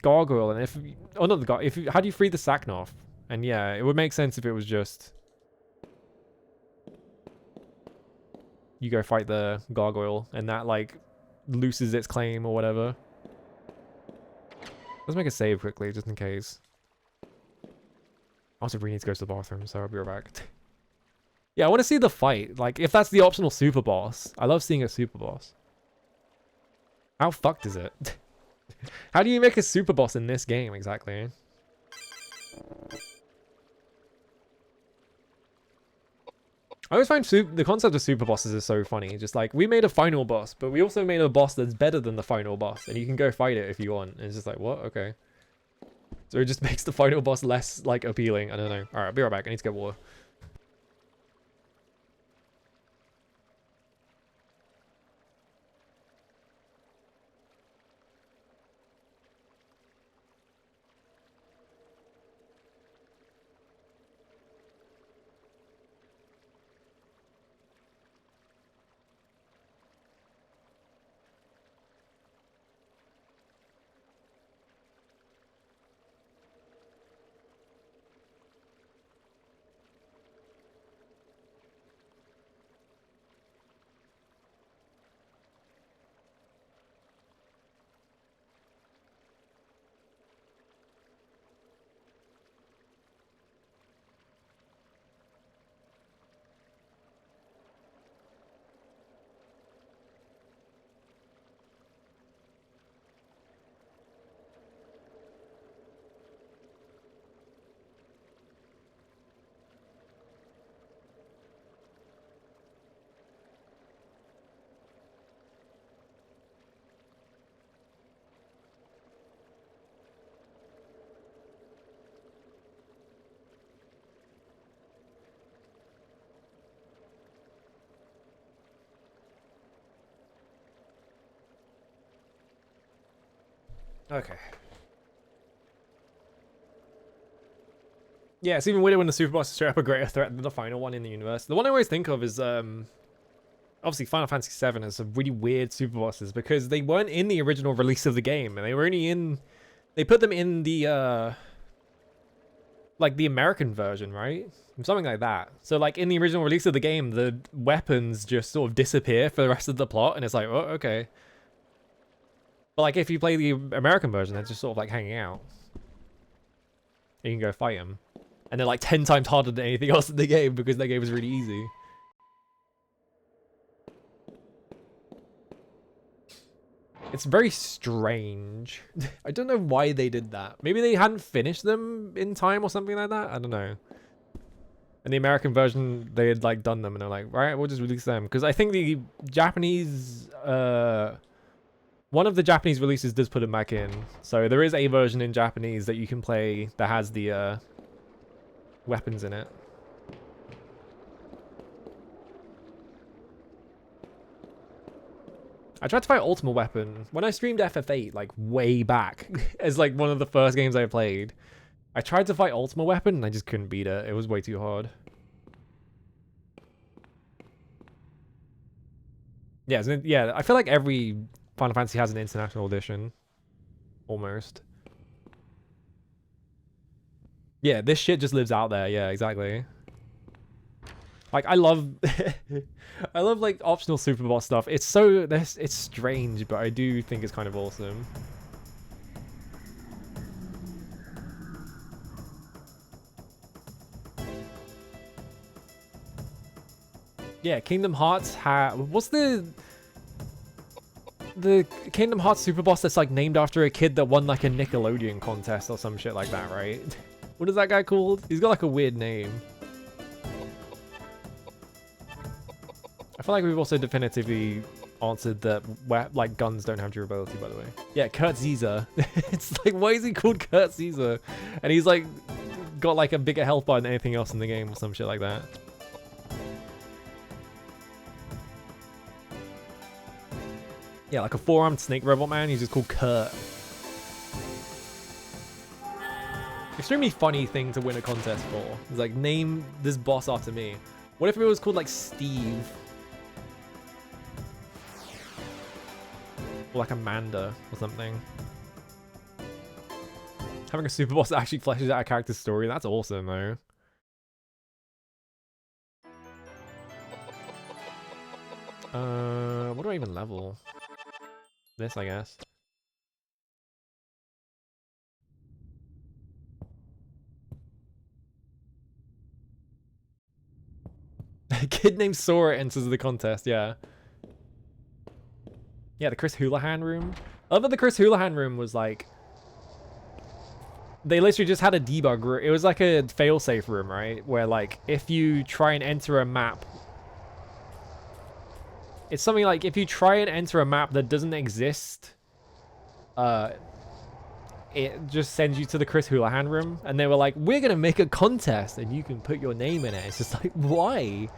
gargoyle? And if... Oh, not the gargoyle. How do you free the Saknoth? And yeah, it would make sense if it was just... You go fight the gargoyle, and that, like, looses its claim or whatever. Let's make a save quickly, just in case. I also really need to go to the bathroom, so I'll be right back. Yeah, I want to see the fight. Like, if that's the optional super boss. I love seeing a super boss. How fucked is it? How do you make a super boss in this game, exactly? I always find the concept of super bosses is so funny. Just like, we made a final boss, but we also made a boss that's better than the final boss. And you can go fight it if you want. And it's just like, what? Okay. So it just makes the final boss less, like, appealing. I don't know. Alright, I'll be right back. I need to get water. Okay. Yeah, it's even weirder when the super boss is straight up a greater threat than the final one in the universe. The one I always think of is, obviously Final Fantasy VII has some really weird super bosses because they weren't in the original release of the game, and they were only in... They put them in the, like, the American version, right? Something like that. So, like, in the original release of the game, the weapons just sort of disappear for the rest of the plot, and it's like, oh, okay. But, like, if you play the American version, they're just sort of, like, hanging out. And you can go fight them. And they're, like, 10 times harder than anything else in the game because that game was really easy. It's very strange. I don't know why they did that. Maybe they hadn't finished them in time or something like that? I don't know. In the American version, they had, like, done them. And they're like, right, we'll just release them. Because I think the Japanese... one of the Japanese releases does put them back in. So there is a version in Japanese that you can play that has the weapons in it. I tried to find Ultimate Weapon when I streamed FF8, like way back, as like one of the first games I played. I tried to fight Ultimate Weapon and I just couldn't beat it. It was way too hard. Yeah, yeah. I feel like every Final Fantasy has an international edition, almost. Yeah, this shit just lives out there. Yeah, exactly. Like I love, I love like optional super boss stuff. It's so it's strange, but I do think it's kind of awesome. Yeah, Kingdom Hearts what's the Kingdom Hearts super boss that's like named after a kid that won like a Nickelodeon contest or some shit like that, right? What is that guy called? He's got like a weird name. I feel like we've also definitively answered that like guns don't have durability, by the way. Yeah, Kurt Caesar. It's like, why is he called Kurt Caesar? And he's like got like a bigger health bar than anything else in the game or some shit like that. Yeah, like a four-armed snake robot man. He's just called Kurt. Extremely funny thing to win a contest for. It's like, name this boss after me. What if it was called like Steve? Or like Amanda or something. Having a super boss that actually fleshes out a character's story, that's awesome though. What do I even level? This, I guess. A kid named Sora enters the contest, yeah. Yeah, the Chris Houlihan room. I love that the Chris Houlihan room was like... They literally just had a debug room. It was like a failsafe room, right? Where like, if you try and enter a map... It's something like, if you try and enter a map that doesn't exist... it just sends you to the Chris Houlihan room, and they were like, we're gonna make a contest and you can put your name in it. It's just like, why?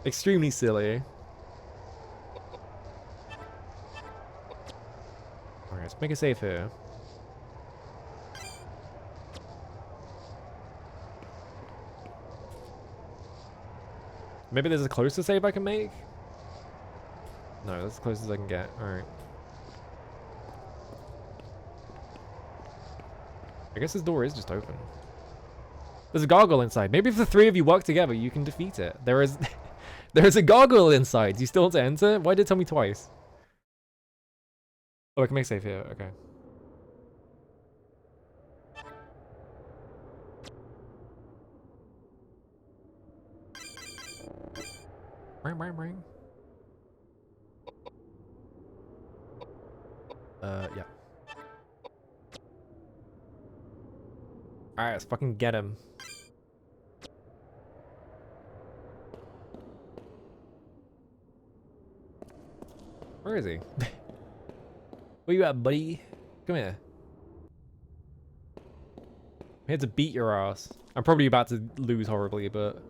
Extremely silly. Alright, let's make a save here. Maybe there's a closer save I can make? No, that's as close as I can get. Alright. I guess this door is just open. There's a gargoyle inside. Maybe if the three of you work together, you can defeat it. There is a gargoyle inside. Do you still want to enter? Why did it tell me twice? Oh, I can make safe here. Okay. Ring, ring, ring. Yeah. Alright, let's fucking get him. Where is he? Where you at, buddy? Come here. I'm here to beat your ass. I'm probably about to lose horribly, but...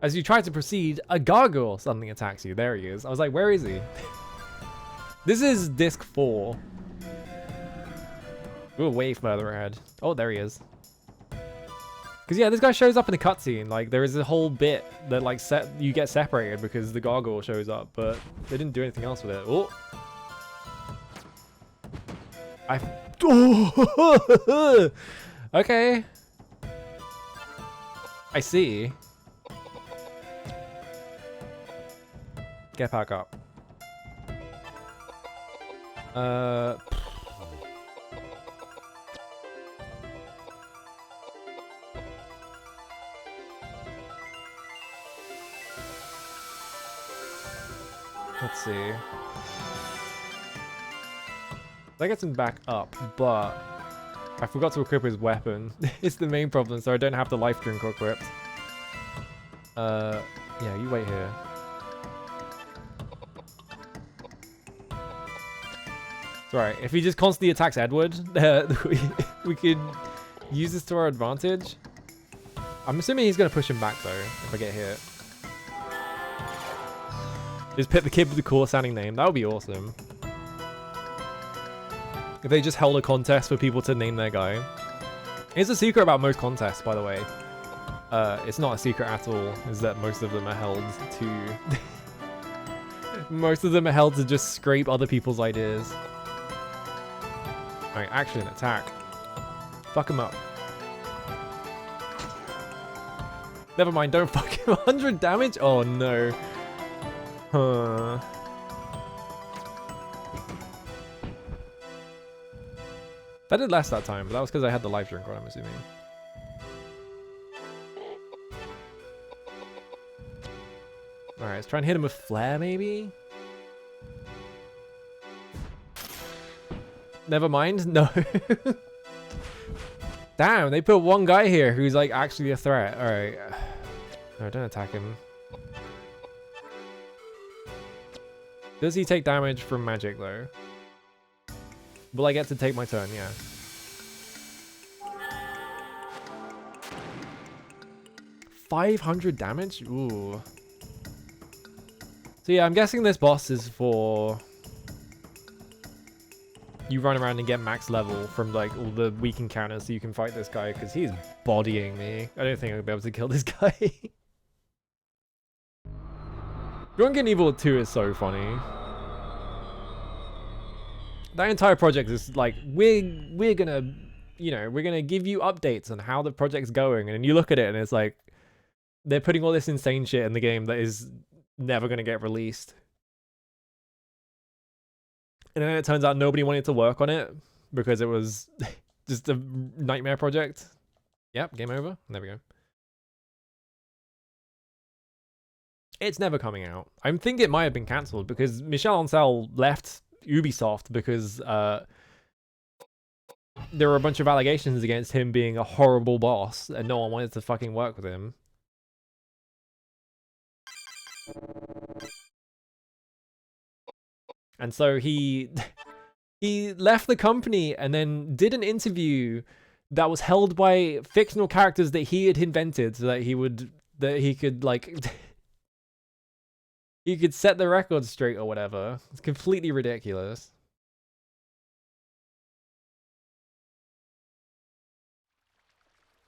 As you try to proceed, a gargoyle suddenly attacks you. There he is. I was like, where is he? This is disc 4. We're way further ahead. Oh, there he is. Because yeah, this guy shows up in the cutscene. Like, there is a whole bit that like you get separated because the gargoyle shows up, but they didn't do anything else with it. Oh, oh! Okay. I see. Get back up. Let's see. That gets him back up, but I forgot to equip his weapon. It's the main problem, so I don't have the life drink equipped. Yeah, you wait here. It's alright, if he just constantly attacks Edward, we could use this to our advantage. I'm assuming he's gonna push him back though, if I get hit. Just pick the kid with the cool sounding name. That would be awesome. If they just held a contest for people to name their guy. Here's a secret about most contests, by the way. It's not a secret at all, is that most of them are held to... most of them are held to just scrape other people's ideas. Alright, action, attack. Fuck him up. Never mind, don't fuck him. 100 damage? Oh no. Huh. That did less that time, but that was because I had the life drink on, I'm assuming. Alright, let's try and hit him with flare, maybe? Never mind, no. Damn, they put one guy here who's like actually a threat. Alright. No, don't attack him. Does he take damage from magic though? Will I get to take my turn? Yeah. $500 damage? Ooh. So yeah, I'm guessing this boss is for... you run around and get max level from like all the weak encounters so you can fight this guy because he's bodying me. I don't think I'll be able to kill this guy. Drunken Evil 2 is so funny. That entire project is like, we're gonna, you know, we're gonna give you updates on how the project's going, and you look at it and it's like, they're putting all this insane shit in the game that is never gonna get released. And then it turns out nobody wanted to work on it because it was just a nightmare project. Yep, game over. There we go. It's never coming out. I think it might have been cancelled because Michel Ancel left Ubisoft because there were a bunch of allegations against him being a horrible boss and no one wanted to fucking work with him. And so he left the company and then did an interview that was held by fictional characters that he had invented so that he could like he could set the record straight or whatever. It's completely ridiculous.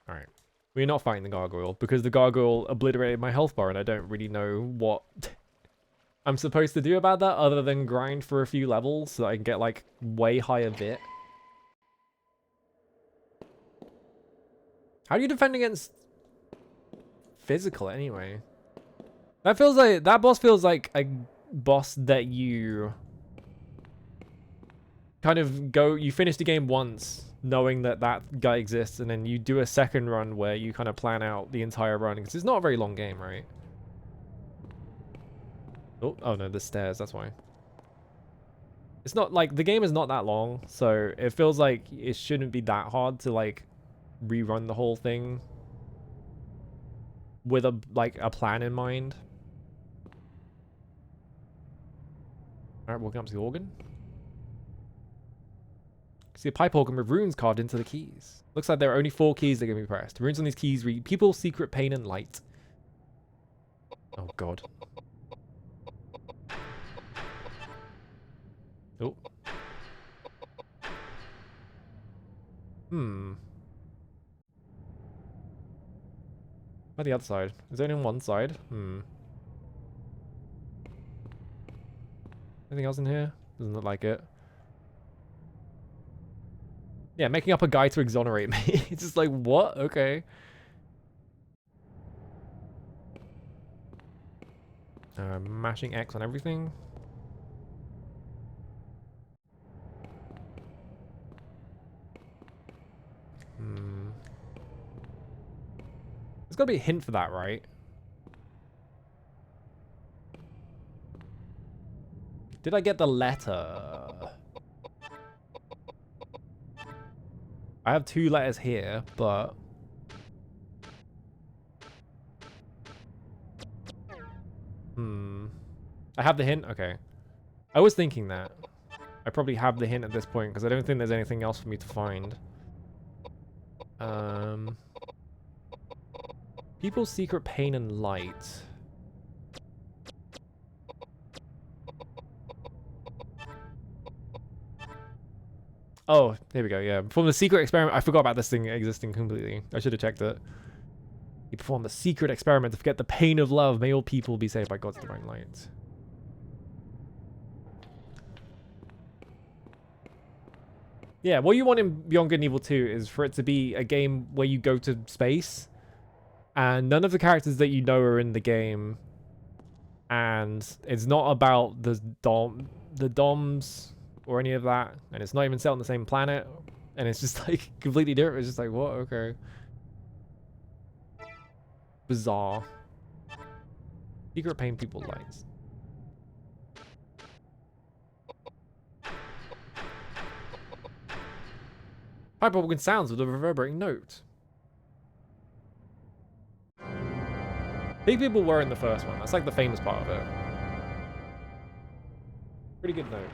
Alright. We're not fighting the gargoyle because the gargoyle obliterated my health bar and I don't really know what I'm supposed to do about that other than grind for a few levels so that I can get like way higher bit. How do you defend against physical anyway? That feels like, that boss feels like a boss that you kind of go, you finish the game once knowing that that guy exists and then you do a second run where you kind of plan out the entire run because it's not a very long game, right? Oh no, the stairs, that's why. It's not like, the game is not that long, so it feels like it shouldn't be that hard to like rerun the whole thing with a plan in mind. Alright, walking up to the organ. See a pipe organ with runes carved into the keys. Looks like there are only 4 keys that can be pressed. Runes on these keys read people, secret, pain, and light. Oh god. Oh. Where's the other side? Is there only on one side? Anything else in here? Doesn't look like it. Yeah, making up a guy to exonerate me. It's just like, what? Okay. Mashing X on everything. There's gotta be a hint for that, right? Did I get the letter? I have 2 letters here, but... I have the hint? Okay. I was thinking that. I probably have the hint at this point, because I don't think there's anything else for me to find. People's secret pain and light. Oh, here we go, yeah. Perform the secret experiment. I forgot about this thing existing completely. I should have checked it. You perform the secret experiment to forget the pain of love. May all people be saved by God's divine light. Yeah, what you want in Beyond Good and Evil 2 is for it to be a game where you go to space and none of the characters that you know are in the game, and it's not about the DOMs or any of that, and it's not even set on the same planet, and it's just like completely different. It's just like, what? Okay. Bizarre. Secret pain people lights. Hyper-organ sounds with a reverberating note. Big people were in the first one. That's like the famous part of it. Pretty good note.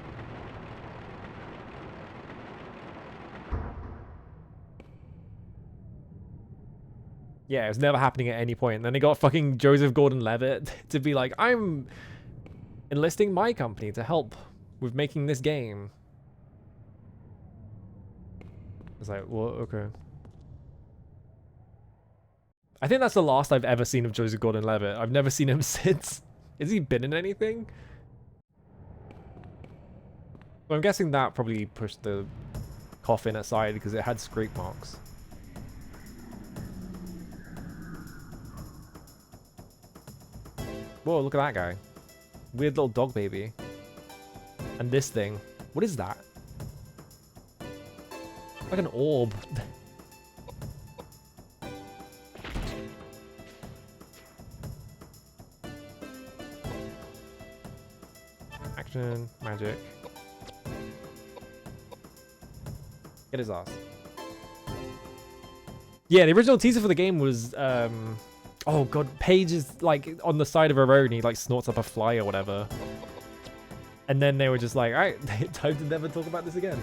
Yeah, it was never happening at any point. And then they got fucking Joseph Gordon-Levitt to be like, I'm enlisting my company to help with making this game. It's like, well, okay. I think that's the last I've ever seen of Joseph Gordon-Levitt. I've never seen him since. Has he been in anything? Well, I'm guessing that probably pushed the coffin aside because it had scrape marks. Whoa, look at that guy. Weird little dog baby. And this thing. What is that? Like an orb. Action, magic. Get his ass. Yeah, the original teaser for the game was, oh god, Paige is like on the side of a road and he like snorts up a fly or whatever. And then they were just like, alright, time to never talk about this again.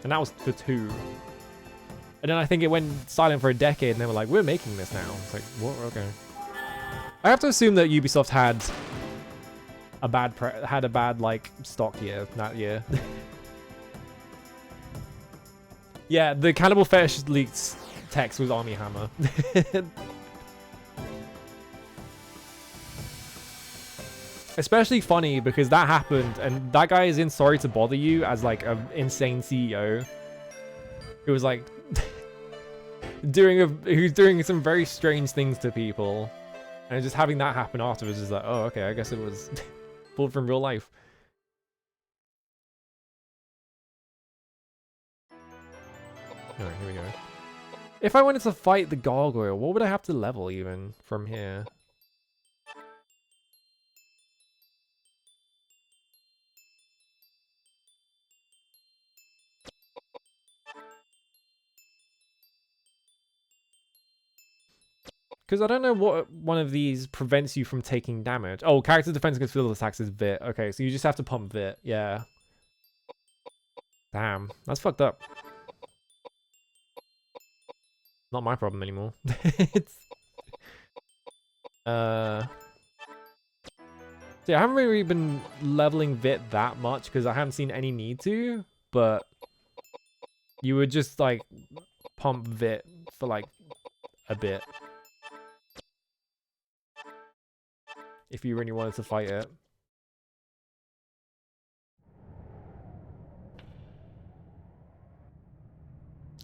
And that was the 2. And then I think it went silent for a decade and they were like, we're making this now. It's like, what? Okay. I have to assume that Ubisoft had a bad like stock year that year. Yeah, the Cannibal Fetish leaked text was Army Hammer. Especially funny because that happened and that guy is in Sorry to Bother You as like an insane CEO who was like who's doing some very strange things to people, and just having that happen afterwards is like, oh okay, I guess it was pulled from real life. Alright, here we go. If I wanted to fight the gargoyle, what would I have to level even from here? Because I don't know what one of these prevents you from taking damage. Oh, character defense against field attacks is Vit. Okay, so you just have to pump Vit. Yeah. Damn, that's fucked up. Not my problem anymore. It's... So yeah, I haven't really been leveling Vit that much because I haven't seen any need to, but you would just like pump Vit for like a bit if you really wanted to fight it.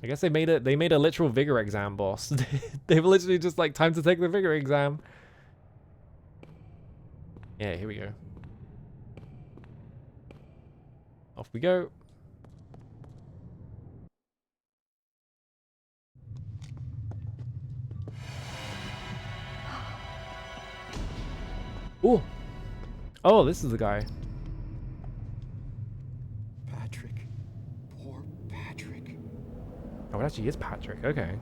I guess they made a literal vigor exam boss. They were literally just like, time to take the vigor exam. Yeah, here we go. Off we go. Ooh. Oh, this is the guy. Patrick. Poor Patrick. Oh, it actually is Patrick. Okay.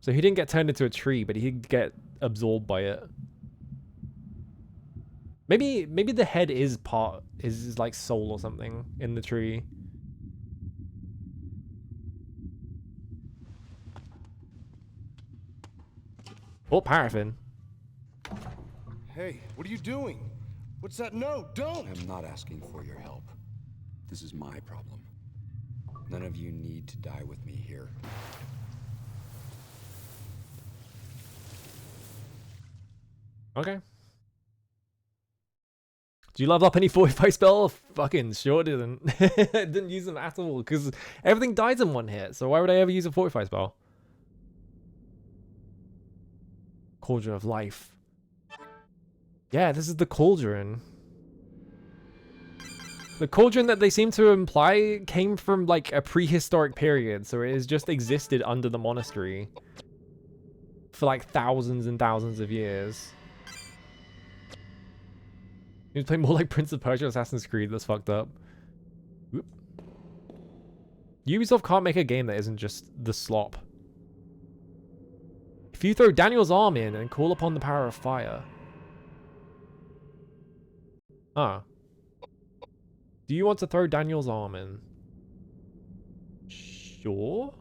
So he didn't get turned into a tree, but he did get absorbed by it. Maybe the head is part is like soul or something in the tree. Oh, paraffin. Hey, what are you doing? What's that? No, don't! I'm not asking for your help. This is my problem. None of you need to die with me here. Okay. Do you level up any 45 spell? Fucking sure didn't. Didn't use them at all because everything dies in one hit. So why would I ever use a 45 spell? Cauldron of Life. Yeah, this is the cauldron. The cauldron that they seem to imply came from like a prehistoric period, so it has just existed under the monastery for like thousands and thousands of years. You play more like Prince of Persia, Assassin's Creed. That's fucked up. Whoop. Ubisoft can't make a game that isn't just the slop. If you throw Daniel's arm in and call upon the power of fire. Ah. Do you want to throw Daniel's arm in? Sure.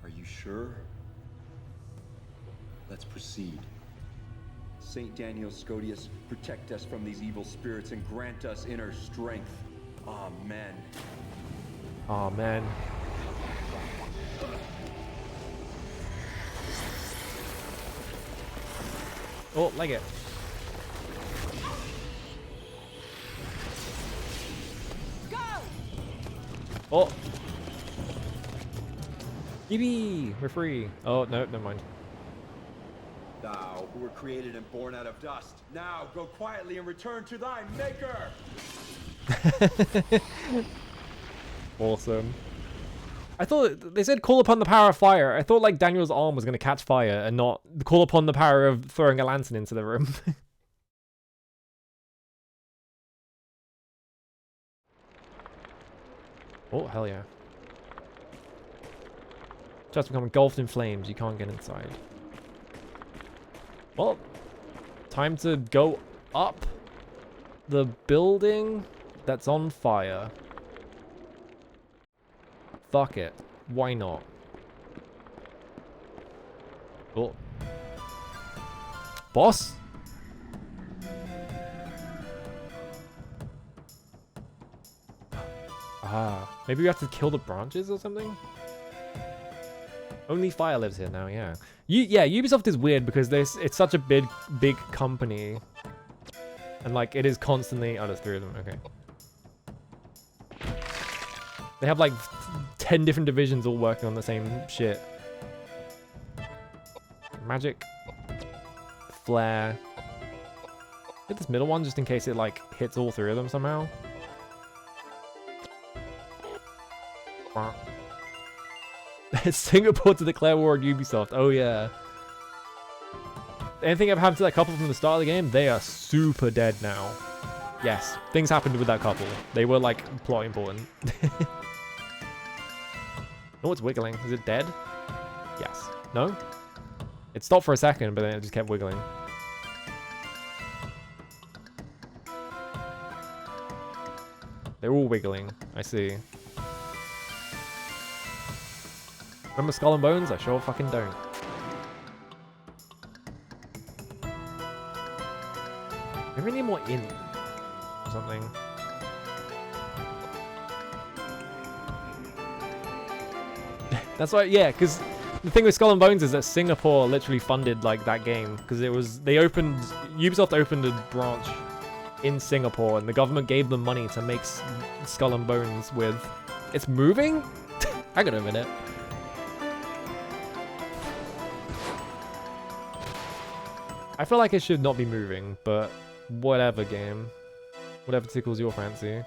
Are you sure? Let's proceed. Saint Daniel Scodius, protect us from these evil spirits and grant us inner strength. Amen. Amen. Oh, like it. Go! Oh. Yippee! We're free. Oh, no, never mind. Thou, who were created and born out of dust, now go quietly and return to thy maker! Awesome. I thought they said call upon the power of fire. I thought like Daniel's arm was going to catch fire and not call upon the power of throwing a lantern into the room. Oh, hell yeah. Just become engulfed in flames. You can't get inside. Well, time to go up the building that's on fire. Fuck it. Why not? Oh. Boss? Ah, maybe we have to kill the branches or something? Only fire lives here now, yeah. Yeah, Ubisoft is weird because it's such a big company. And like, it is constantly... Oh, there's 3 of them, okay. They have like 10 different divisions all working on the same shit. Magic. Flare. Hit this middle one just in case it like hits all 3 of them somehow. Singapore to declare war on Ubisoft. Oh yeah. Anything ever happened to that couple from the start of the game? They are super dead now. Yes, things happened with that couple. They were like plot important. Oh, it's wiggling. Is it dead? Yes. No? It stopped for a second, but then it just kept wiggling. They're all wiggling. I see. Remember Skull and Bones? I sure fucking don't. Maybe we need more in or something. That's why, yeah, because the thing with Skull and Bones is that Singapore literally funded like that game because Ubisoft opened a branch in Singapore and the government gave them money to make Skull and Bones with. It's moving? Hang on a minute. I feel like it should not be moving, but whatever game. Whatever tickles your fancy.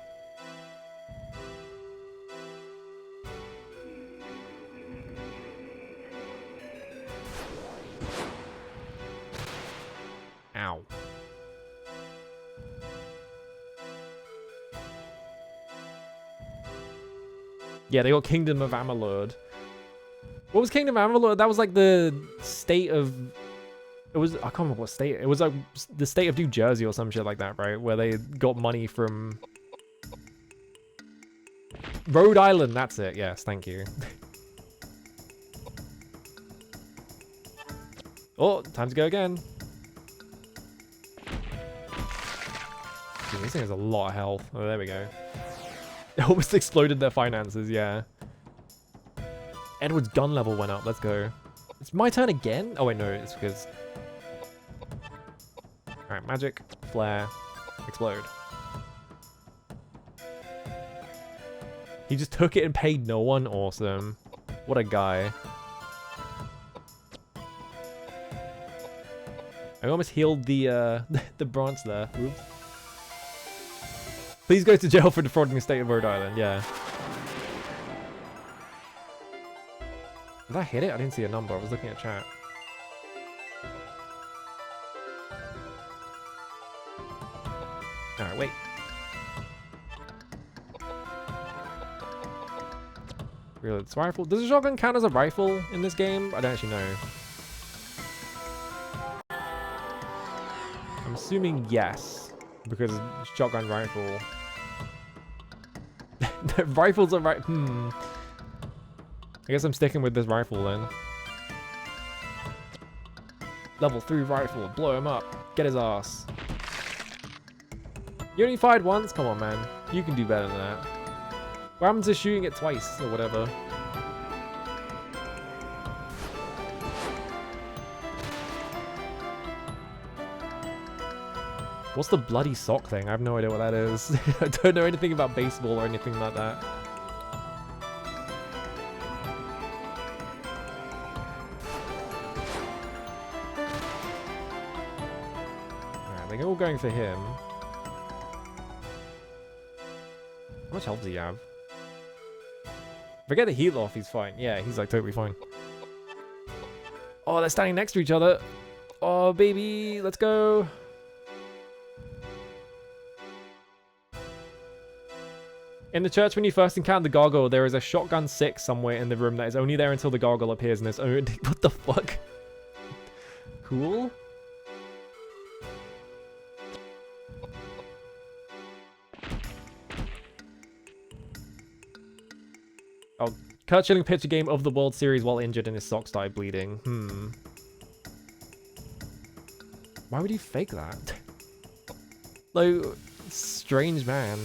Ow. Yeah, they got Kingdom of Amalur. What was Kingdom of Amalur? That was like the state of... It was... I can't remember what state. It was like the state of New Jersey or some shit like that, right? Where they got money from... Rhode Island, that's it. Yes, thank you. Oh, time to go again. Dude, this thing has a lot of health. Oh, there we go. It almost exploded their finances, yeah. Edward's gun level went up. Let's go. It's my turn again? Oh, wait, no. It's because... Alright, magic, flare, explode. He just took it and paid no one? Awesome. What a guy. I almost healed the the branch there. Oops. Please go to jail for defrauding the state of Rhode Island. Yeah. Did I hit it? I didn't see a number. I was looking at chat. Alright, wait. Really, it's rifle. Does a shotgun count as a rifle in this game? I don't actually know. I'm assuming yes, because it's shotgun rifle. Rifles are right. I guess I'm sticking with this rifle then. Level 3 rifle. Blow him up. Get his ass. You only fired once? Come on, man. You can do better than that. What happens to shooting it twice or whatever? What's the bloody sock thing? I have no idea what that is. I don't know anything about baseball or anything like that. Alright, they're all going for him. How much health does he have? If I get the heal off, he's fine. Yeah, he's like totally fine. Oh, they're standing next to each other. Oh, baby, let's go. In the church, when you first encounter the gargoyle, there is a shotgun 6 somewhere in the room that is only there until the gargoyle appears in its own. What the fuck? Cool. Oh, Kurt Schilling pitched a game of the World Series while injured and his sock started bleeding. Why would he fake that? Like, strange man.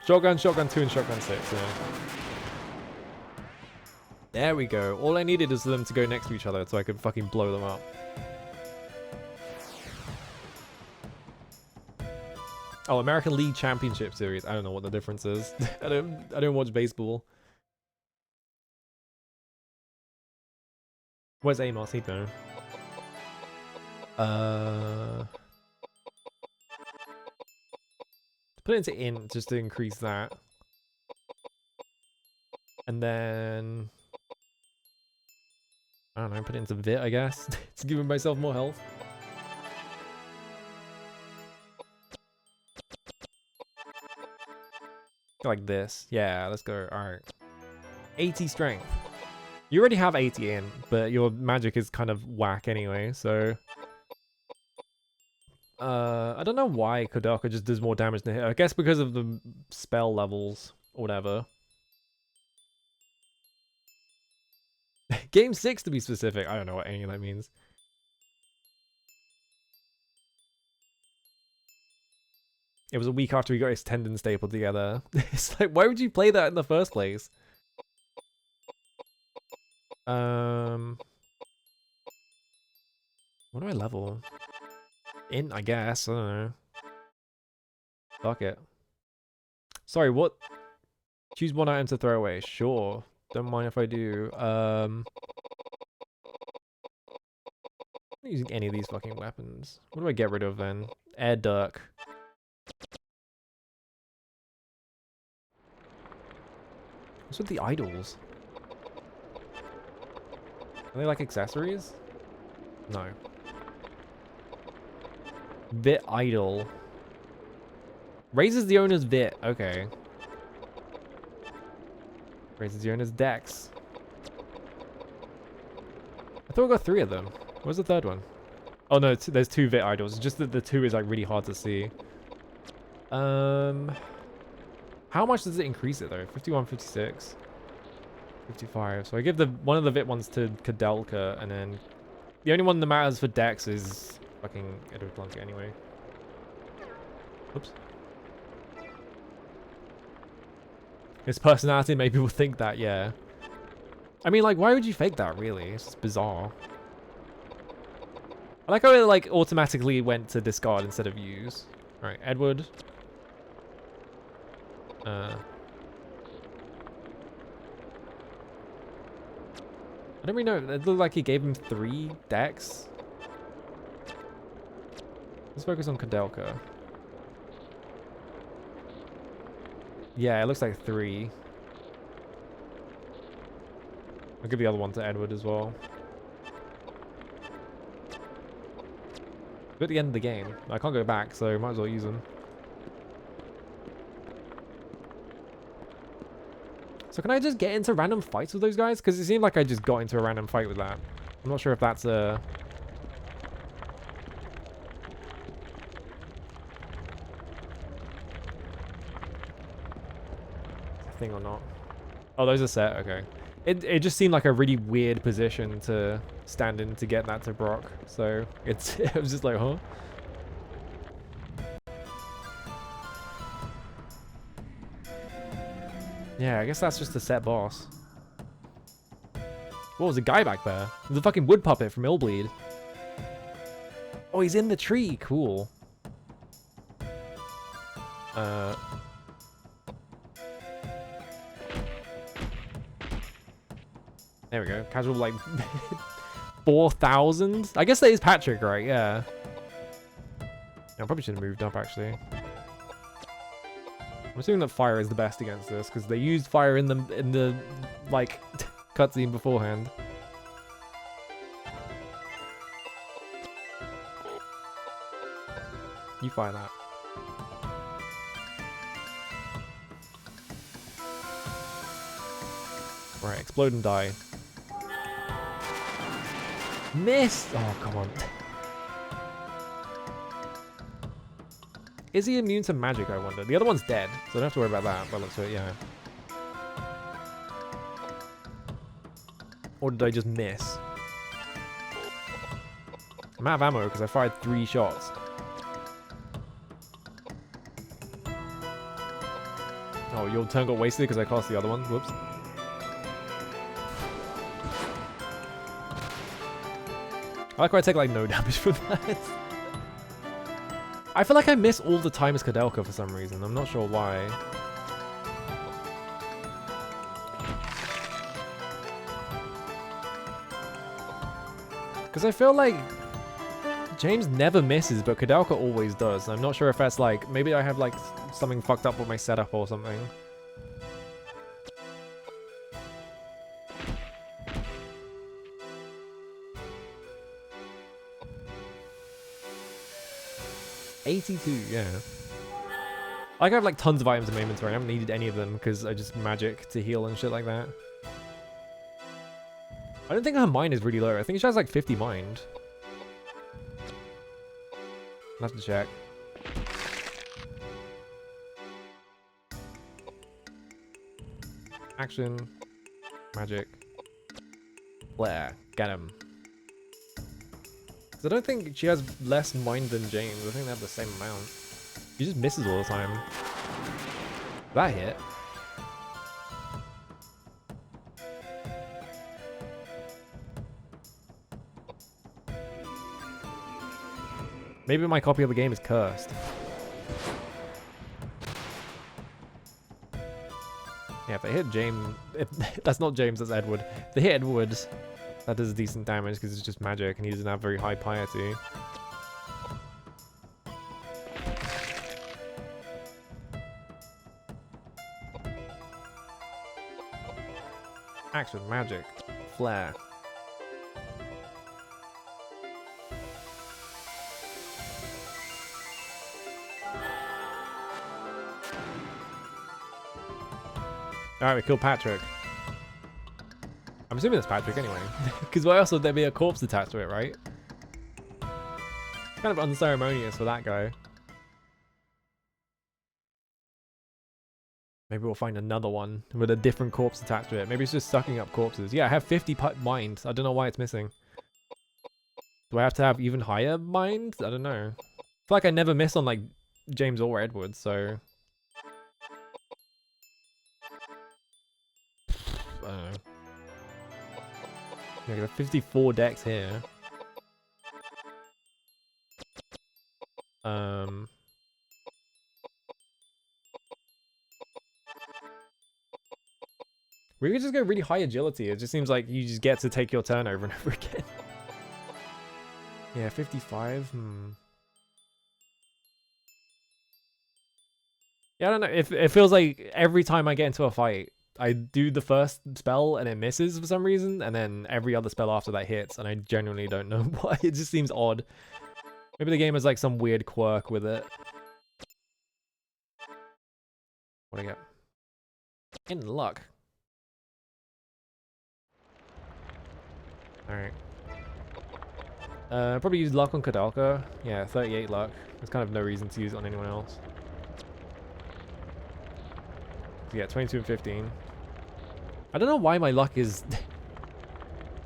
Shotgun, shotgun 2, and shotgun 6, yeah. There we go. All I needed is for them to go next to each other so I could fucking blow them up. Oh, American League Championship Series. I don't know what the difference is. I don't watch baseball. Where's Amos? He'd know. Put it into int just to increase that. And then I don't know, put it into vit, I guess. To give myself more health. Like this. Yeah, let's go. Alright. 80 strength. You already have 80 in, but your magic is kind of whack anyway, so I don't know why Koudelka just does more damage than him. I guess because of the spell levels or whatever. Game 6 to be specific. I don't know what any of that means. It was a week after he got his tendon stapled together. It's like, why would you play that in the first place? What do I level? Int, I guess. I don't know. Fuck it. Sorry, what? Choose one item to throw away. Sure. Don't mind if I do. I'm not using any of these fucking weapons. What do I get rid of then? Air Dirk. What's with the idols? Are they like accessories? No. Vit idol. Raises the owner's vit. Okay. Raises the owner's dex. I thought I got 3 of them. Where's the third one? Oh no, there's 2 vit idols. It's just that the 2 is like really hard to see. How much does it increase it though? 51, 56. 55. So I give one of the VIP ones to Koudelka, and then the only one that matters for Dex is fucking Edward Plunkett anyway. Oops. His personality made people think that, yeah. I mean, like, why would you fake that, really? It's just bizarre. I like how it, like, automatically went to discard instead of use. Alright, Edward. I don't really know. It looked like he gave him 3 decks. Let's focus on Koudelka. Yeah, it looks like 3. I'll give the other one to Edward as well. We're at the end of the game. I can't go back, so might as well use them. So can I just get into random fights with those guys? Because it seemed like I just got into a random fight with that. I'm not sure if that's a thing or not. Oh, those are set. Okay. It just seemed like a really weird position to stand in to get that to Brock. So it was just like, huh? Yeah, I guess that's just a set boss. What was a guy back there? There's a fucking wood puppet from Illbleed. Oh, he's in the tree. Cool. There we go. Casual, like, 4,000? I guess that is Patrick, right? Yeah. I probably should have moved up, actually. I'm assuming that fire is the best against this, because they used fire in the like, cutscene beforehand. You fire that. Right, explode and die. Missed! Oh, come on. Is he immune to magic, I wonder? The other one's dead, so I don't have to worry about that. But looks like, yeah. Or did I just miss? I'm out of ammo because I fired 3 shots. Oh, your turn got wasted because I cast the other one. Whoops. I like how I take, like, no damage from that. I feel like I miss all the time as Koudelka for some reason. I'm not sure why. Because I feel like James never misses, but Koudelka always does. I'm not sure if that's, like, maybe I have, like, something fucked up with my setup or something. $82, yeah. I have like tons of items in my inventory. I haven't needed any of them because I just magic to heal and shit like that. I don't think her mind is really low. I think she has like 50 mind. I'll have to check. Action. Magic. Blair. Get him. I don't think she has less mind than James. I think they have the same amount. She just misses all the time. That hit. Maybe my copy of the game is cursed. Yeah, if they hit James... that's not James, that's Edward. If they hit Edward... that does decent damage because it's just magic and he doesn't have very high piety. Action, magic, flare. Alright, we killed Patrick. I'm assuming that's Patrick anyway. Because why else would there be a corpse attached to it, right? Kind of unceremonious for that guy. Maybe we'll find another one with a different corpse attached to it. Maybe it's just sucking up corpses. Yeah, I have 50 mind. I don't know why it's missing. Do I have to have even higher mind? I don't know. I feel like I never miss on like James or Edward, so... I don't know. I got 54 decks here. We could just go really high agility. It just seems like you just get to take your turn over and over again. Yeah, 55. Yeah, I don't know. It feels like every time I get into a fight, I do the first spell and it misses for some reason, and then every other spell after that hits, and I genuinely don't know why. It just seems odd. Maybe the game has like some weird quirk with it. What do I get? In luck. Alright. Probably use luck on Koudelka. Yeah, 38 luck. There's kind of no reason to use it on anyone else. So yeah, 22 and 15. I don't know why my luck is...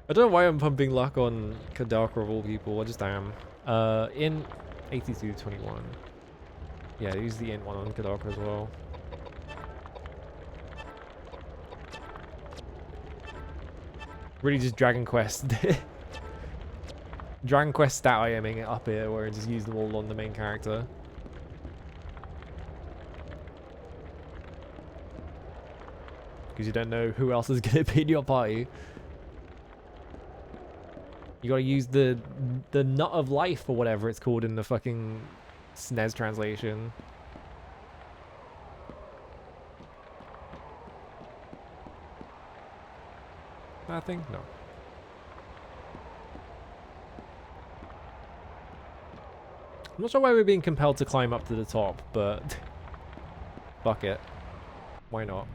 I don't know why I'm pumping luck on Koudelka of all people. I just am. In 82, 21. Yeah, use the int one on Koudelka as well. Really just Dragon Quest. Dragon Quest stat IMing it up here where I just use them all on the main character. Because you don't know who else is going to be in your party. You gotta use the nut of life or whatever it's called in the fucking SNES translation. That thing? No. I'm not sure why we're being compelled to climb up to the top, but fuck it. Why not?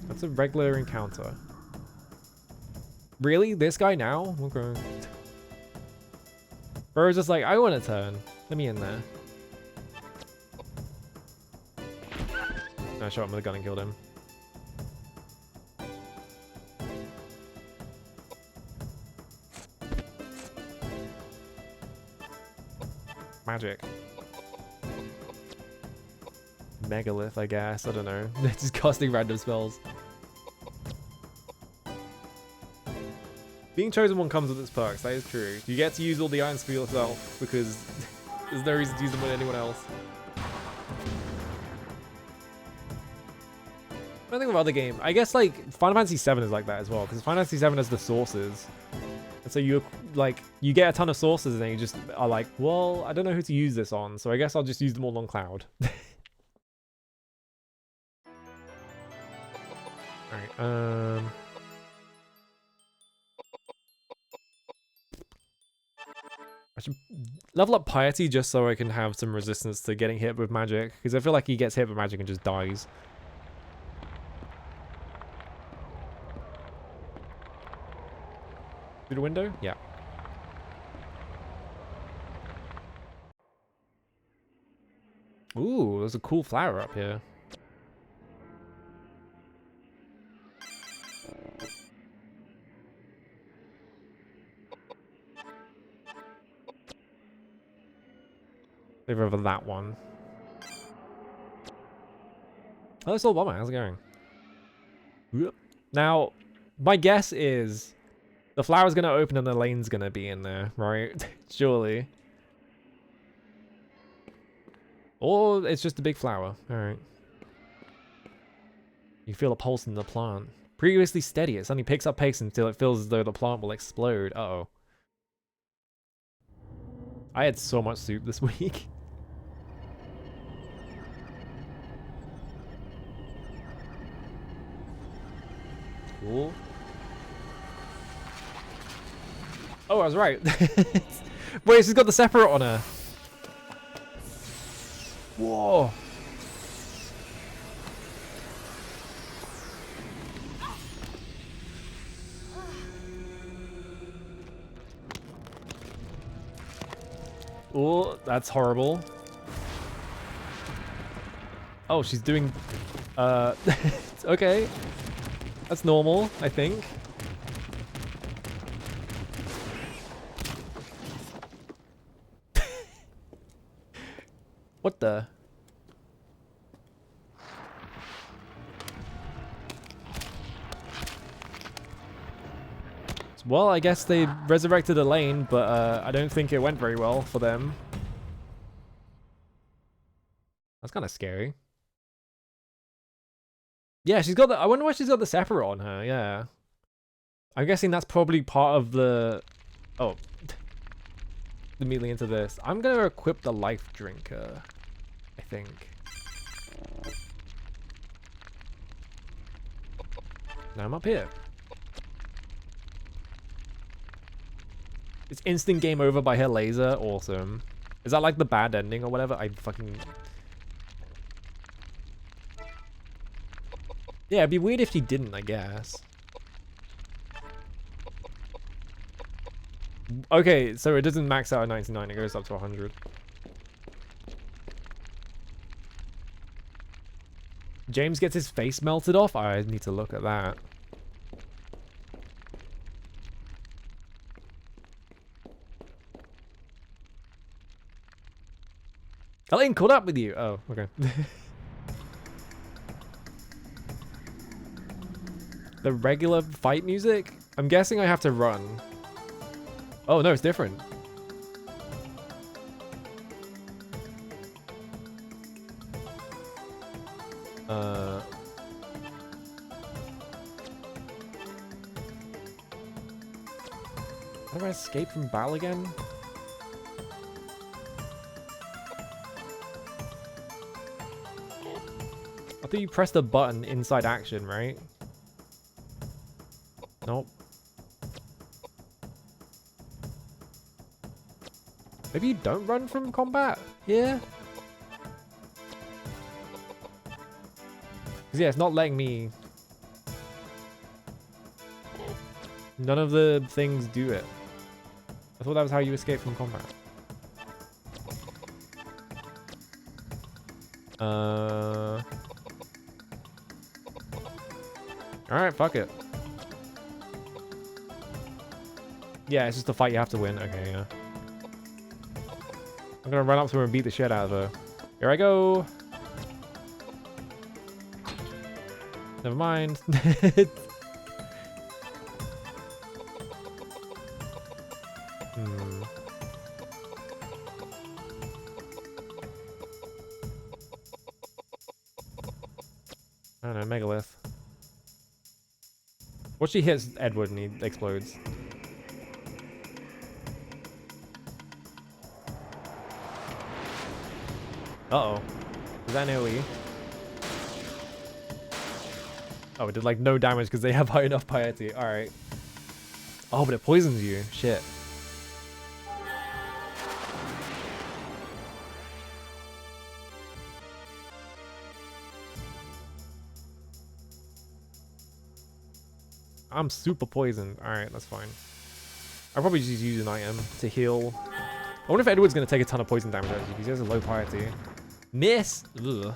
That's a regular encounter. Really? This guy now? Okay. Bro's just like, I want a turn. Let me in there. I shot him with a gun and killed him. Magic. Megalith, I guess. I don't know. Just casting random spells. Being chosen one comes with its perks, that is true. You get to use all the irons for yourself because there's no reason to use them with anyone else. I think of other game. I guess like Final Fantasy VII is like that as well because Final Fantasy VII has the sources. And so you like you get a ton of sources and then you just are like, well, I don't know who to use this on, so I guess I'll just use them all on Cloud. Alright, I should level up Piety just so I can have some resistance to getting hit with magic, because I feel like he gets hit with magic and just dies. Through the window? Yeah. Ooh, there's a cool flower up here. Maybe over that one. Oh, it's all bomber. How's it going? Now, my guess is the flower's gonna open and the lane's gonna be in there, right? Surely. Or it's just a big flower. Alright. You feel a pulse in the plant. Previously steady, it suddenly picks up pace until it feels as though the plant will explode. Uh-oh. I had so much soup this week. Cool. Oh, I was right. Wait, she's got the separate on her. Whoa. Oh, that's horrible. Oh, she's doing... okay. That's normal, I think. What the? Well, I guess they resurrected Elaine, but I don't think it went very well for them. That's kind of scary. Yeah, she's got the... I wonder why she's got the Sephiroth on her, yeah. I'm guessing that's probably part of the... Oh. Immediately into this. I'm gonna equip the life drinker, I think. Now I'm up here. It's instant game over by her laser. Awesome. Is that like the bad ending or whatever? I fucking... Yeah, it'd be weird if she didn't, I guess. Okay, so it doesn't max out at 99, it goes up to 100. James gets his face melted off? I need to look at that. Elaine caught up with you! Oh, okay. The regular fight music? I'm guessing I have to run. Oh no, it's different. How do I escape from battle again? I thought you press the button inside action, right? Nope. Maybe you don't run from combat? Yeah? Because yeah, it's not letting me... None of the things do it. I thought that was how you escape from combat. Alright, fuck it. Yeah, it's just a fight you have to win. Okay, yeah. I'm gonna run up to her and beat the shit out of her. Here I go. Never mind. I don't know, Megalith. What she hits Edward and he explodes. Uh-oh. Is that an AoE? Oh, it did like no damage because they have high enough piety. Alright. Oh, but it poisons you. Shit. I'm super poisoned. Alright, that's fine. I'll probably just use an item to heal. I wonder if Edward's going to take a ton of poison damage actually because he has a low piety. Miss! Ugh.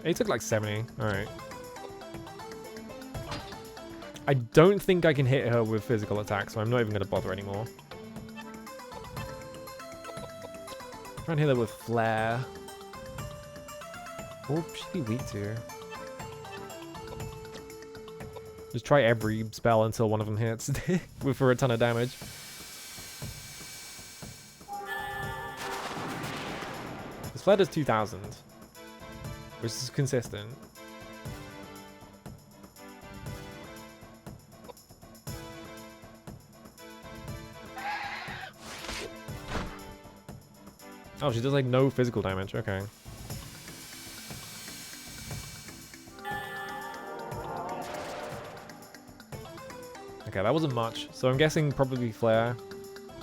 He took like 70. Alright. I don't think I can hit her with physical attack, so I'm not even going to bother anymore. Try and hit her with flare. What would she be weak to? Just try every spell until one of them hits for a ton of damage. This flare does 2,000, which is consistent. Oh, she does like no physical damage. Okay. Okay, that wasn't much. So I'm guessing probably flare,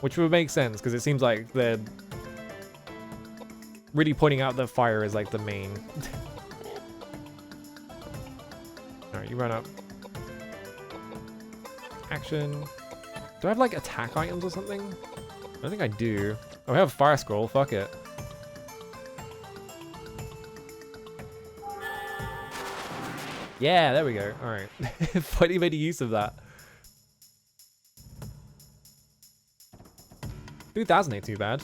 which would make sense because it seems like they're really pointing out that fire is like the main. Alright, you run up. Action. Do I have like attack items or something? I think I do. Oh, I have a fire scroll. Fuck it. Yeah, there we go. All right. Finally made use of that. 2000 ain't too bad.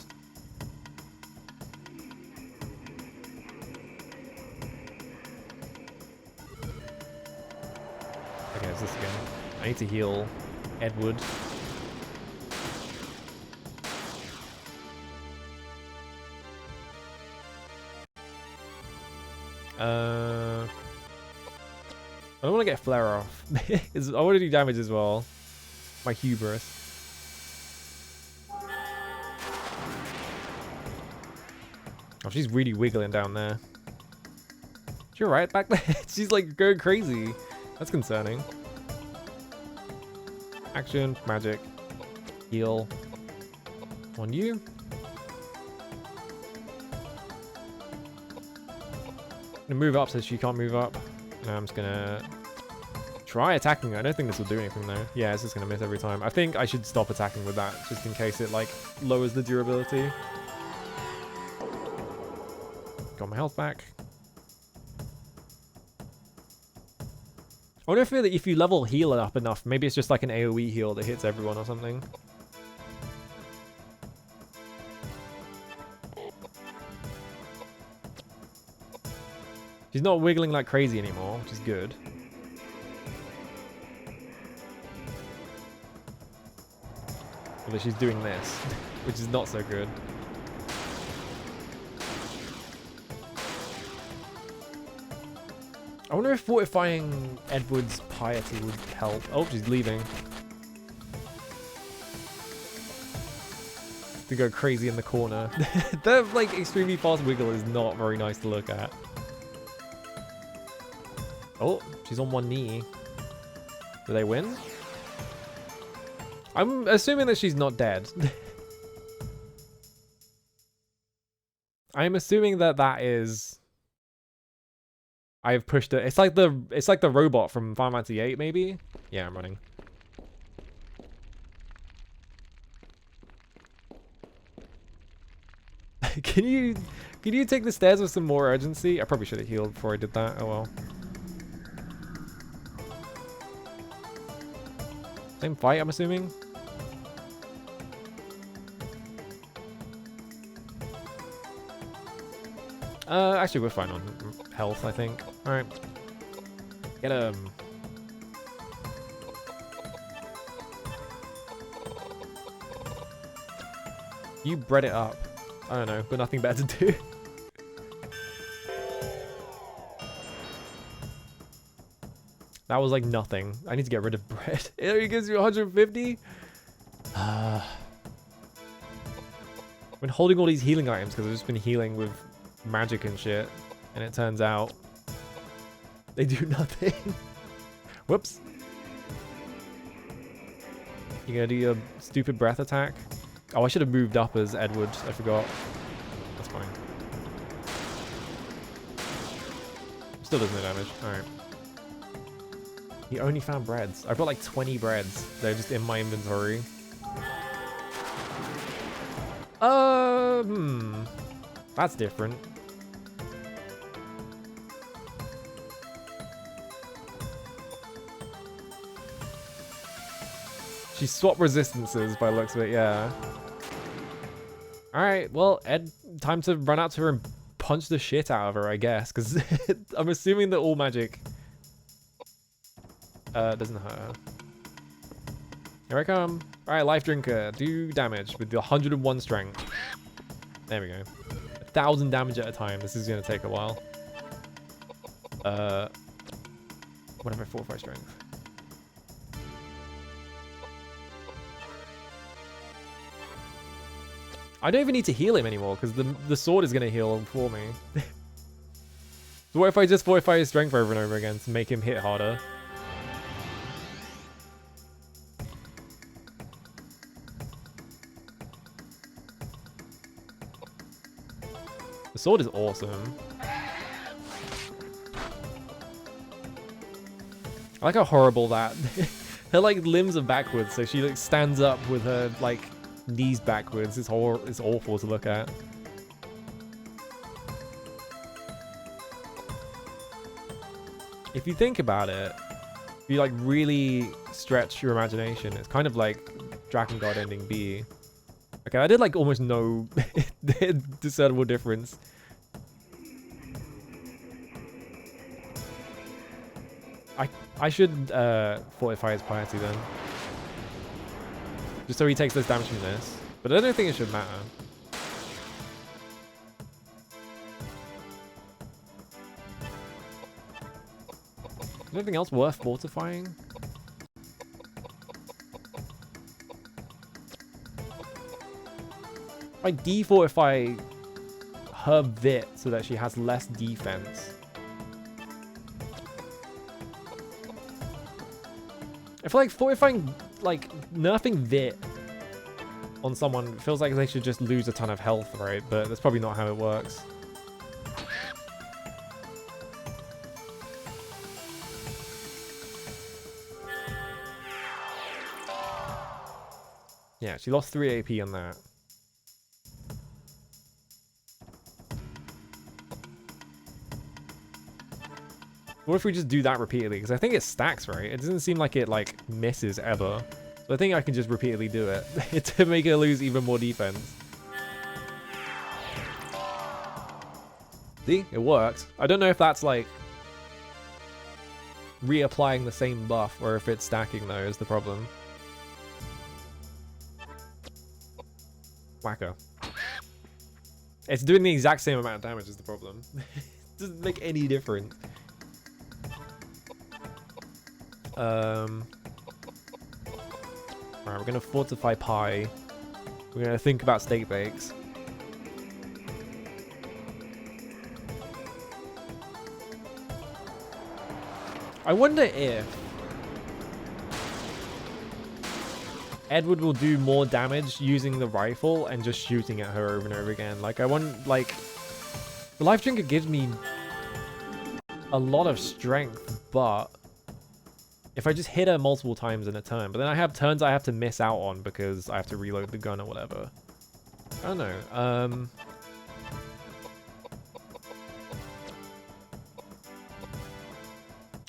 Okay, it's this again. I need to heal Edward. I don't want to get flare off. I want to do damage as well. My hubris. Oh, she's really wiggling down there. You're right back there. She's like going crazy. That's concerning. Action, magic, heal. On you. I'm gonna move up so she can't move up. And I'm just gonna try attacking her. I don't think this will do anything though. Yeah, it's just gonna miss every time. I think I should stop attacking with that just in case it like lowers the durability. Got my health back. I wonder if you level heal up enough, maybe it's just like an AoE heal that hits everyone or something. She's not wiggling like crazy anymore, which is good. Although she's doing this, which is not so good. I wonder if fortifying Edward's piety would help. Oh, she's leaving. To go crazy in the corner. That like extremely fast wiggle is not very nice to look at. Oh, she's on one knee. Do they win? I'm assuming that she's not dead. I'm assuming that that is... I've pushed it. It's like the robot from Final Fantasy VIII, maybe? Yeah, I'm running. Can you take the stairs with some more urgency? I probably should have healed before I did that. Oh well. Same fight, I'm assuming. Actually, we're fine on health, I think. All right, get him. You bred it up. I don't know, but nothing better to do. That was like nothing. I need to get rid of bread. It only gives you 150? Been holding all these healing items because I've just been healing with magic and shit. And it turns out they do nothing. Whoops. You gonna do your stupid breath attack? Oh, I should have moved up as Edward. I forgot. That's fine. Still does no damage. Alright. He only found breads. I've got like 20 breads. They're just in my inventory. That's different. She swapped resistances by the looks of it, yeah. Alright, well, Ed, time to run out to her and punch the shit out of her, I guess, because I'm assuming that all magic doesn't hurt her. Here I come. Alright, Life Drinker, do damage with the 101 strength. There we go. 1,000 damage at a time. This is going to take a while. What if I fortify strength? I don't even need to heal him anymore because the sword is going to heal him for me. So what if I just fortify his strength over and over again to make him hit harder? The sword is awesome. I like how horrible that... her like limbs are backwards, so she like stands up with her like knees backwards. It's awful to look at. If you think about it, if you like really stretch your imagination, it's kind of like Dragon God ending B. Okay, I did like almost no discernible difference. I should fortify his piety then. Just so he takes less damage from this. But I don't think it should matter. Anything else worth fortifying? I defortify her Vit so that she has less defense. I feel like fortifying, like, nerfing Vit on someone feels like they should just lose a ton of health, right? But that's probably not how it works. Yeah, she lost 3 AP on that. What if we just do that repeatedly? Because I think it stacks, right? It doesn't seem like it, like, misses ever. So I think I can just repeatedly do it to make her lose even more defense. See? It works. I don't know if that's, like, reapplying the same buff or if it's stacking, though, is the problem. Wacko. It's doing the exact same amount of damage is the problem. It doesn't make any difference. Alright, we're gonna fortify Pi. We're gonna think about steak bakes. I wonder if Edward will do more damage using the rifle and just shooting at her over and over again. Like, I want, like, the life drinker gives me a lot of strength, but if I just hit her multiple times in a turn, but then I have turns I have to miss out on because I have to reload the gun or whatever. I don't know.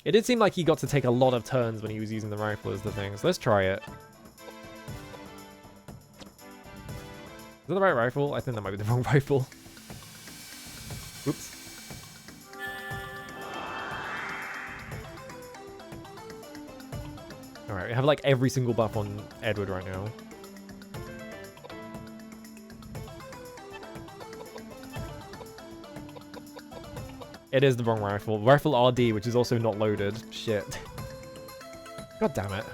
It did seem like he got to take a lot of turns when he was using the rifle as the thing, so let's try it. Is that the right rifle? I think that might be the wrong rifle. Oops. Alright, we have like every single buff on Edward right now. It is the wrong rifle. Rifle RD, which is also not loaded. Shit. God damn it.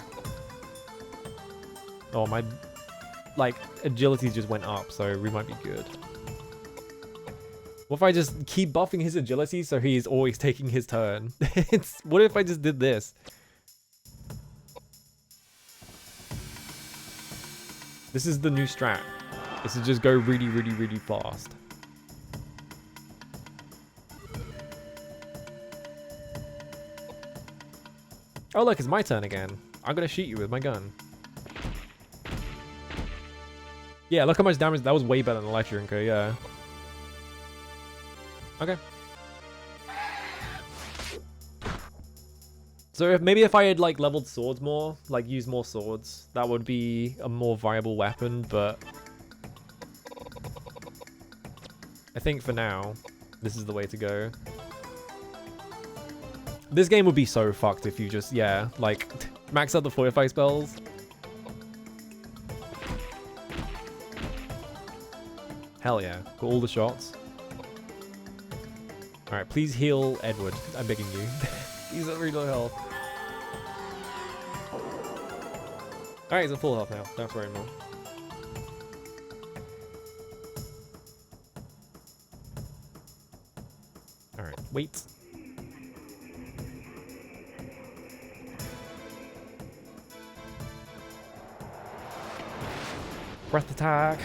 Oh, my, like, agility just went up, so we might be good. What if I just keep buffing his agility so he's always taking his turn? What if I just did this? This is the new strat. Is to just go really, really, really fast. Oh look, it's my turn again. I'm gonna shoot you with my gun. Yeah, look how much damage. That was way better than the life drinker, yeah. Okay. So maybe if I had like leveled swords more, like used more swords, that would be a more viable weapon, but I think for now, this is the way to go. This game would be so fucked if you just, yeah, like, max out the fortify spells. Hell yeah, got all the shots. Alright, please heal Edward, I'm begging you. He's at really low health. Alright, he's at full health now, don't worry more. Alright, wait. Breath attack.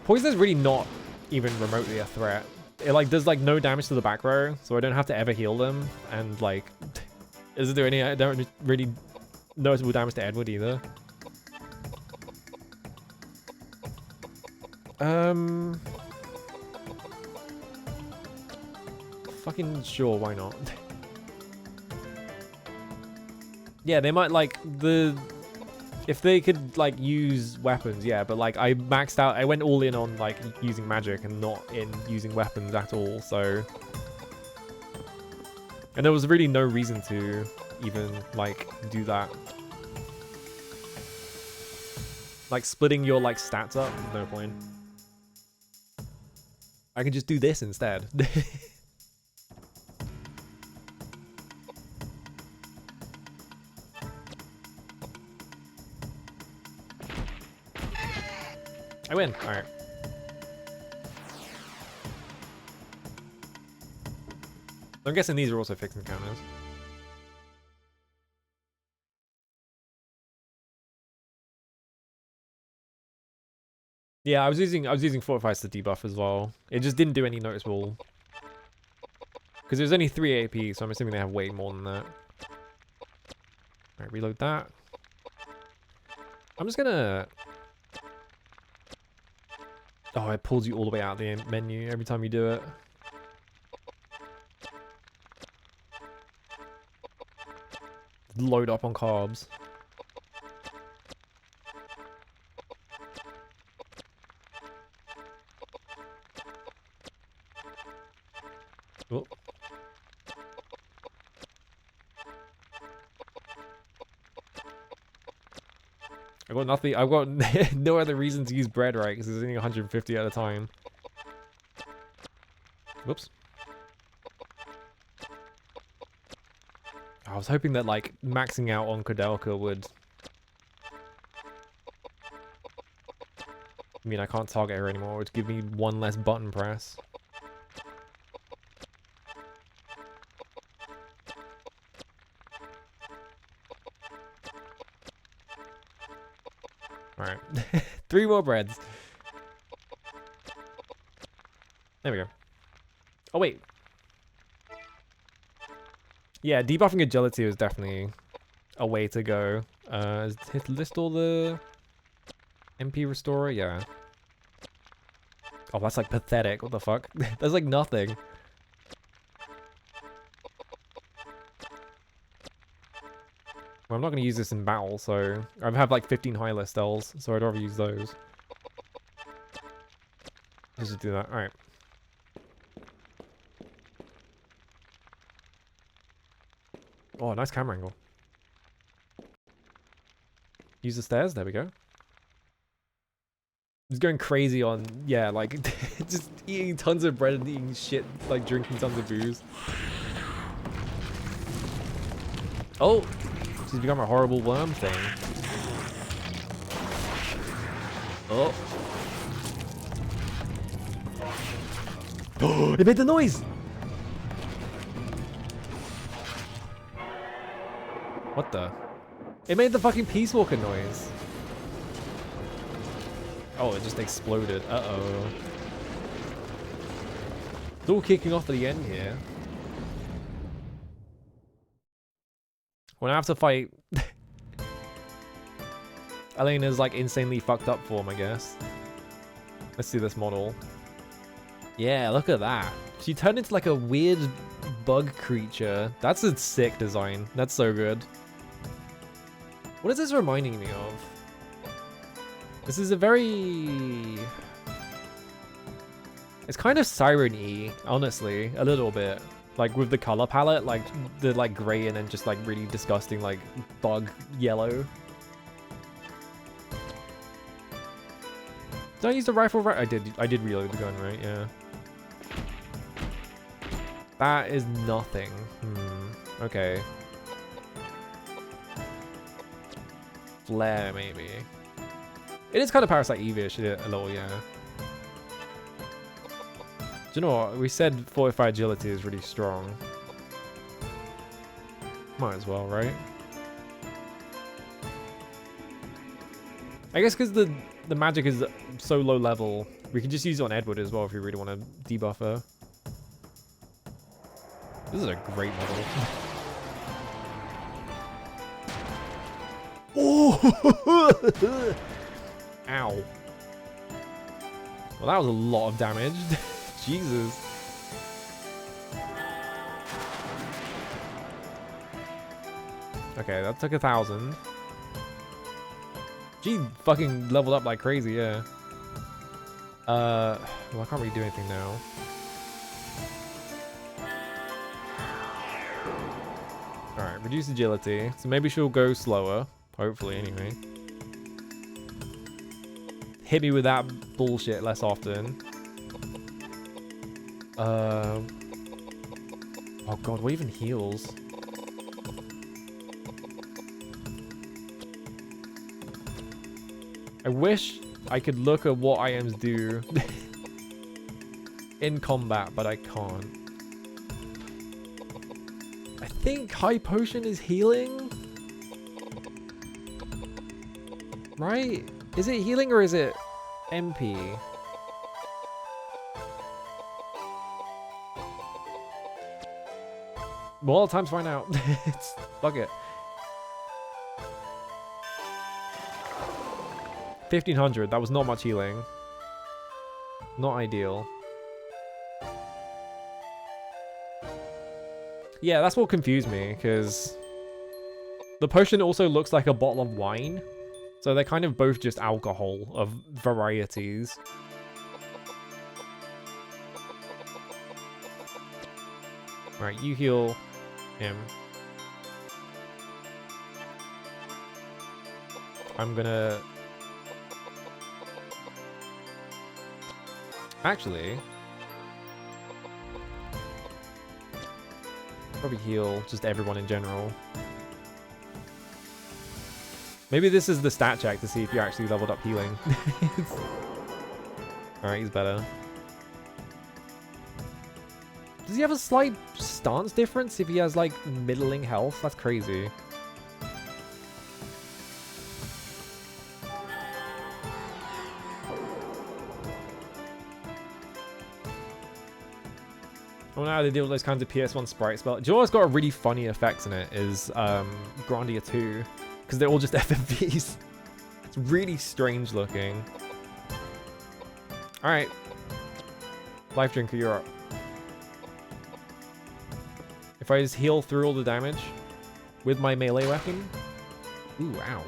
Poison is really not even remotely a threat. It like does like no damage to the back row, so I don't have to ever heal them. And like, is there any? I don't really noticeable damage to Edward either. Fucking sure, why not? Yeah, they might like if they could like use weapons, yeah, but like I maxed out, I went all in on like using magic and not in using weapons at all, so. And there was really no reason to even like do that. Like splitting your like stats up, no point. I can just do this instead. I win. All right. I'm guessing these are also fixed encounters. Yeah, I was using fortifies to debuff as well. It just didn't do any noticeable. Because it was only 3 AP, so I'm assuming they have way more than that. Alright, reload that. I'm just gonna... Oh, it pulls you all the way out of the menu every time you do it. Load up on carbs. Oh. I got nothing. I've got no other reason to use bread, right? Because there's only 150 at a time. Whoops. I was hoping that like maxing out on Koudelka would. I mean, I can't target her anymore. It would give me one less button press. Alright. 3 more breads. There we go. Oh, wait. Yeah, debuffing agility is definitely a way to go. List all the MP restorer? Yeah. Oh, that's like pathetic. What the fuck? That's like nothing. Well, I'm not going to use this in battle, so I have like 15 high list spells, so I'd rather use those. Let's just do that. Alright. Oh, nice camera angle. Use the stairs. There we go. He's going crazy on, yeah, like, just eating tons of bread and eating shit, like drinking tons of booze. Oh! She's become a horrible worm thing. Oh. Oh, it made the noise! What the? It made the fucking Peace Walker noise. Oh, it just exploded. Uh-oh. It's all kicking off at the end here. When I have to fight... Elena's like insanely fucked up form, I guess. Let's see this model. Yeah, look at that. She turned into like a weird bug creature. That's a sick design. That's so good. What is this reminding me of? This is a very... It's kind of Siren-y, honestly, a little bit. Like with the color palette, like the like gray and then just like really disgusting like bug yellow. Did I use the rifle right? I did reload the gun, right? Yeah. That is nothing. Okay. Flare, maybe. It is kind of Parasite Eve-ish, a little, yeah. Do you know what? We said Fortified Agility is really strong. Might as well, right? I guess because the magic is so low level, we can just use it on Edward as well if we really want to debuff her. This is a great model. Oh! Ow. Well, that was a lot of damage. Jesus. Okay, that took 1,000. Gee, fucking leveled up like crazy, yeah. Well, I can't really do anything now. Alright, reduce agility. So maybe she'll go slower. Hopefully, anyway. Hit me with that bullshit less often. Oh god, what even heals? I wish I could look at what items do in combat, but I can't. I think high potion is healing? Right? Is it healing or is it MP? Well, time to find out. Fuck it. 1,500. That was not much healing. Not ideal. Yeah, that's what confused me, because the potion also looks like a bottle of wine. So they're kind of both just alcohol of varieties. Right, you heal him. I'm gonna... Actually... probably heal just everyone in general. Maybe this is the stat check to see if you actually leveled up healing. Alright, he's better. Does he have a slight stance difference if he has, like, middling health? That's crazy. I don't know how they deal with those kinds of PS1 sprite spell. Do you know what's got a really funny effects in it is Grandia 2. Because they're all just FMVs. It's really strange looking. Alright. Life Drinker, you're up. If I just heal through all the damage with my melee weapon. Ooh, ow.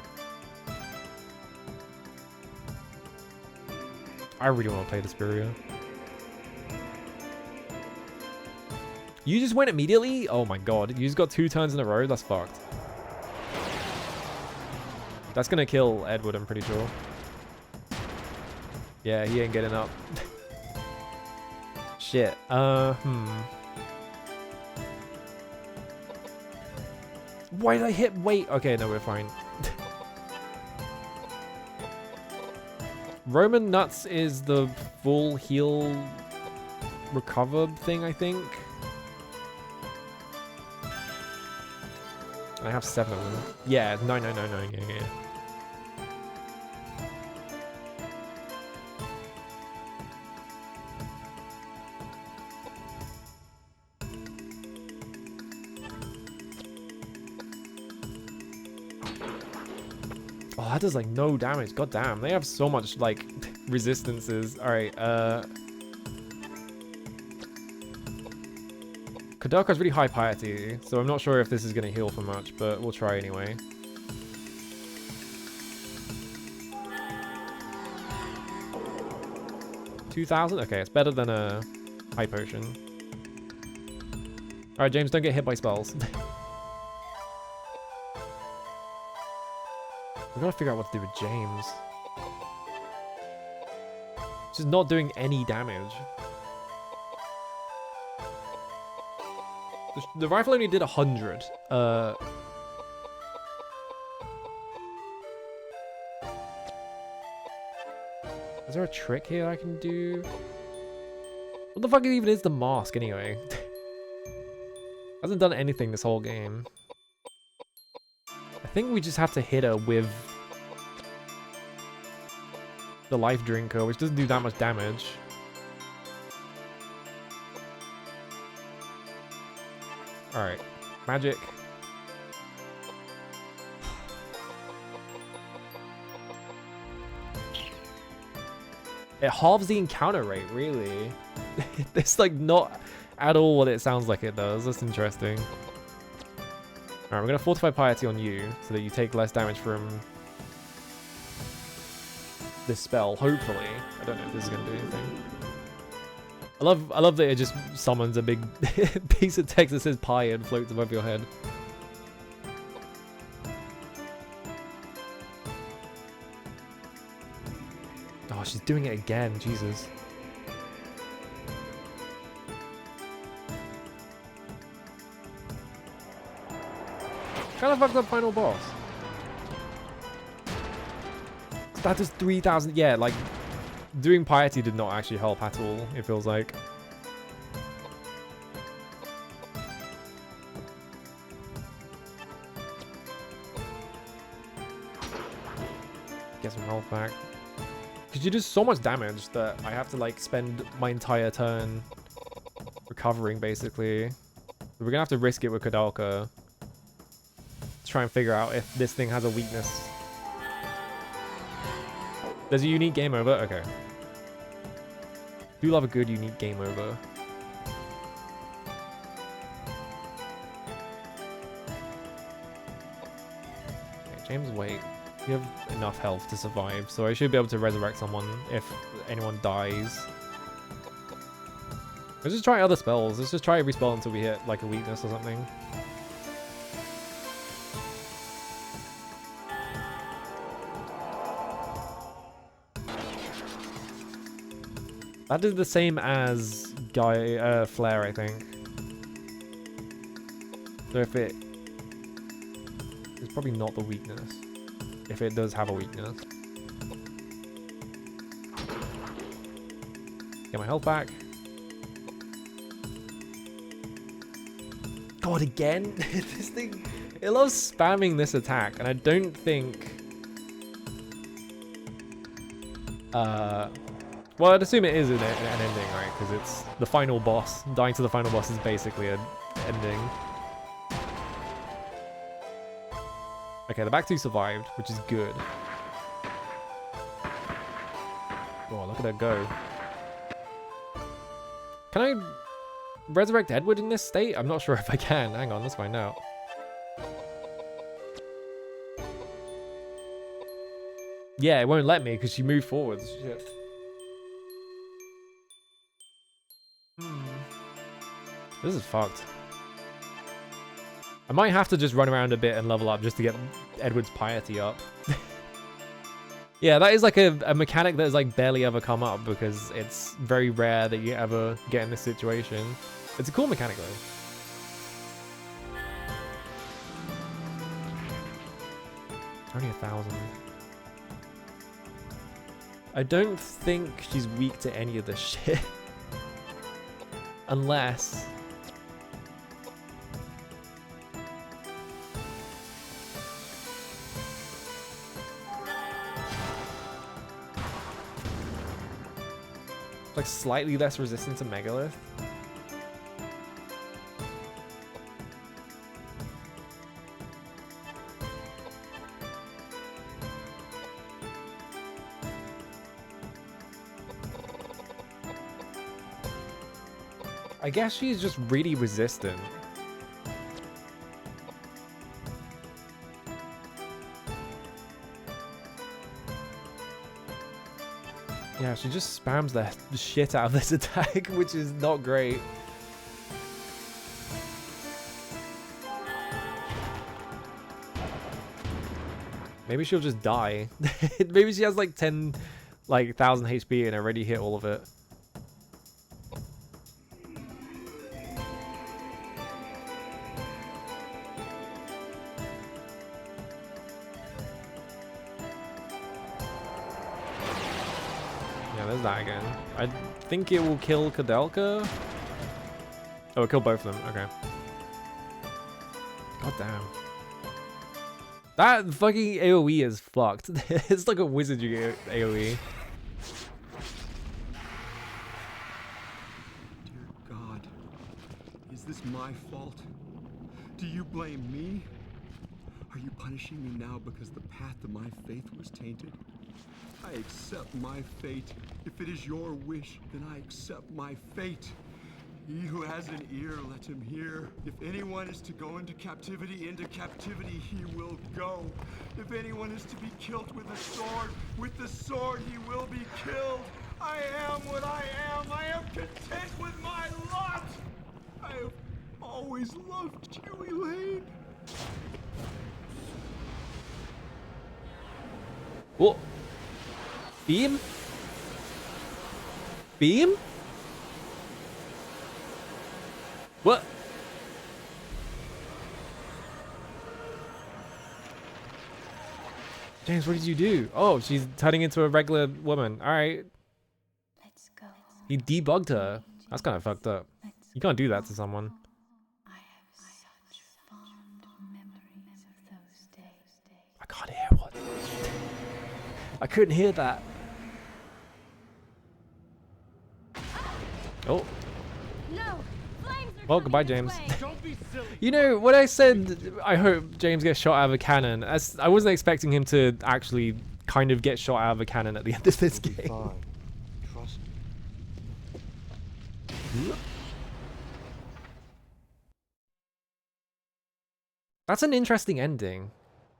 I really want to play the Spiria. You just went immediately? Oh my god. You just got 2 turns in a row? That's fucked. That's gonna kill Edward, I'm pretty sure. Yeah, he ain't getting up. Shit. Why did I hit? Wait. Okay, no, we're fine. Roman Nuts is the full heal recover thing, I think. I have 7 of them. Yeah, no, yeah. Oh, that does like no damage. God damn, they have so much like resistances. All right, Koudelka's really high piety, so I'm not sure if this is going to heal for much, but we'll try anyway. $2,000? Okay, it's better than a high potion. Alright, James, don't get hit by spells. We gotta figure out what to do with James. Just not doing any damage. The rifle only did 100. Is there a trick here I can do? What the fuck even is the mask anyway? Hasn't done anything this whole game. I think we just have to hit her with the life drinker, which doesn't do that much damage. Alright, magic. It halves the encounter rate, really. It's like not at all what it sounds like it does. That's interesting. Alright, we're gonna fortify piety on you so that you take less damage from this spell, hopefully. I don't know if this is gonna do anything. I love that it just summons a big piece of text that says pie and floats above your head. Oh, she's doing it again, Jesus. Kind of fucked up final boss. That does 3,000. Yeah, like doing piety did not actually help at all, it feels like. Get some health back. Because you do so much damage that I have to like spend my entire turn recovering, basically. We're gonna have to risk it with Koudelka. Try and figure out if this thing has a weakness. There's a unique game over. Okay. Do love a good unique game over. Okay, James, wait. You have enough health to survive, so I should be able to resurrect someone if anyone dies. Let's just try other spells. Let's just try every spell until we hit like a weakness or something. That did the same as Flare, I think. So if it... It's probably not the weakness. If it does have a weakness. Get my health back. God, again? This thing... It loves spamming this attack, and I don't think... Well, I'd assume it is an ending, right? Because it's the final boss. Dying to the final boss is basically an ending. Okay, the back two survived, which is good. Oh, look at her go. Can I resurrect Edward in this state? I'm not sure if I can. Hang on, let's find out. Yeah, it won't let me because she moved forwards. Shit. This is fucked. I might have to just run around a bit and level up just to get Edward's piety up. Yeah, that is like a mechanic that has like barely ever come up because it's very rare that you ever get in this situation. It's a cool mechanic though. Only 1,000. I don't think she's weak to any of this shit. Unless... like slightly less resistant to Megalith. I guess she's just really resistant. Yeah, she just spams the shit out of this attack, which is not great. Maybe she'll just die. Maybe she has like 10,000 HP and already hit all of it. There's that again. I think it will kill Koudelka. Oh, it killed both of them. Okay. God damn. That fucking AoE is fucked. It's like a wizardry AoE. Dear God, is this my fault? Do you blame me? Are you punishing me now because the path to my faith was tainted? I accept my fate. If it is your wish, then I accept my fate. He who has an ear, let him hear. If anyone is to go into captivity he will go. If anyone is to be killed with the sword he will be killed. I am what I am. I am content with my lot. I have always loved you, Elaine. What? Beam? Beam? What? James, what did you do? Oh, she's turning into a regular woman. All right. Let's go. He debugged her. That's kind of fucked up. You can't do that to someone. I have such fond memories of those days. I can't hear what. I couldn't hear that. Oh. No! Flames are Well, coming goodbye, this James. way. Don't be silly. You know, when I said I hope James gets shot out of a cannon, I wasn't expecting him to actually kind of get shot out of a cannon at the end of this It'll be game. fine. Trust me. That's an interesting ending.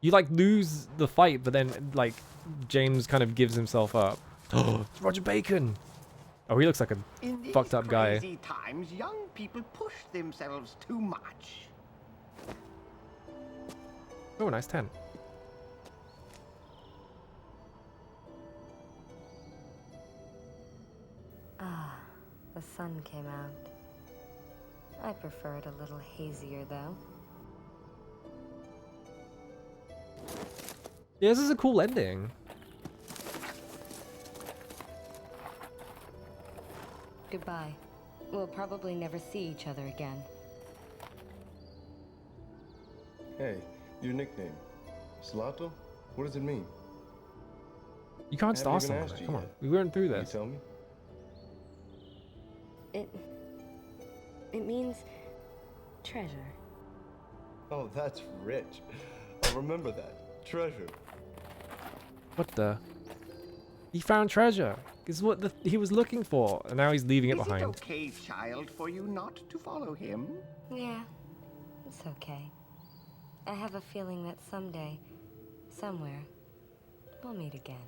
You like lose the fight, but then like James kind of gives himself up. Oh, Roger Bacon. Oh, he looks like a In these fucked up guy. crazy times, young people push themselves too much. Oh, nice 10. Ah, the sun came out. I prefer it a little hazier, though. Yeah, this is a cool ending. Goodbye. We'll probably never see each other again. Hey, your nickname. Slato? What does it mean? You can't I star haven't even someone. asked you Come on, yet. we weren't through Can you this. tell me? It means treasure. Oh, that's rich. I'll remember that. Treasure. What the? He found treasure. This is what he was looking for, and now he's leaving it Is behind. it okay, child, for you not to follow him? Yeah, it's okay. I have a feeling that someday, somewhere, we'll meet again.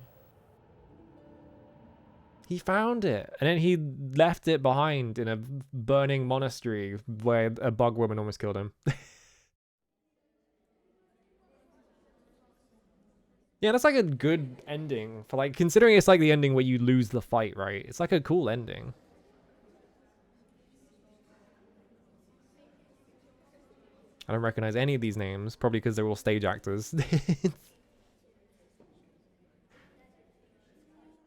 He found it, and then he left it behind in a burning monastery where a bug woman almost killed him. Yeah, that's like a good ending for like, considering it's like the ending where you lose the fight, right? It's like a cool ending. I don't recognize any of these names, probably because they're all stage actors.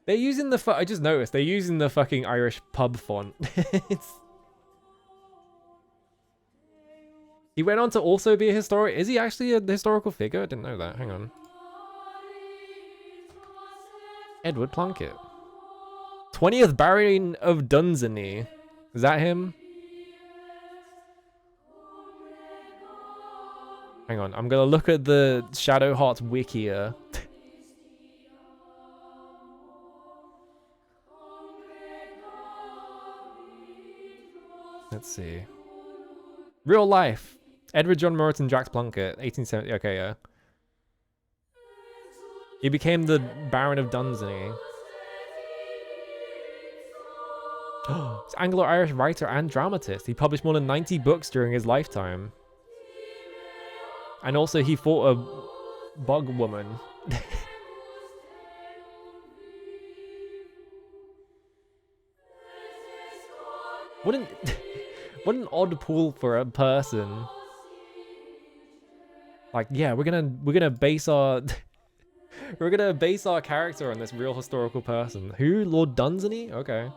They're using the I just noticed they're using the fucking Irish pub font. He went on to also be a historic. Is he actually a historical figure? I didn't know that. Hang on. Edward Plunkett. 20th Baron of Dunsany. Is that him? Hang on. I'm going to look at the Shadow Hearts wiki here. Let's see. Real life. Edward John Moreton Jack Plunkett. 1870. Okay, yeah. He became the Baron of Dunsany. He's Anglo-Irish writer and dramatist. He published more than 90 books during his lifetime. And also he fought a bug woman. What an odd pool for a person. Like, yeah, we're gonna base our we're gonna base our character on this real historical person. Who? Lord Dunsany? Okay.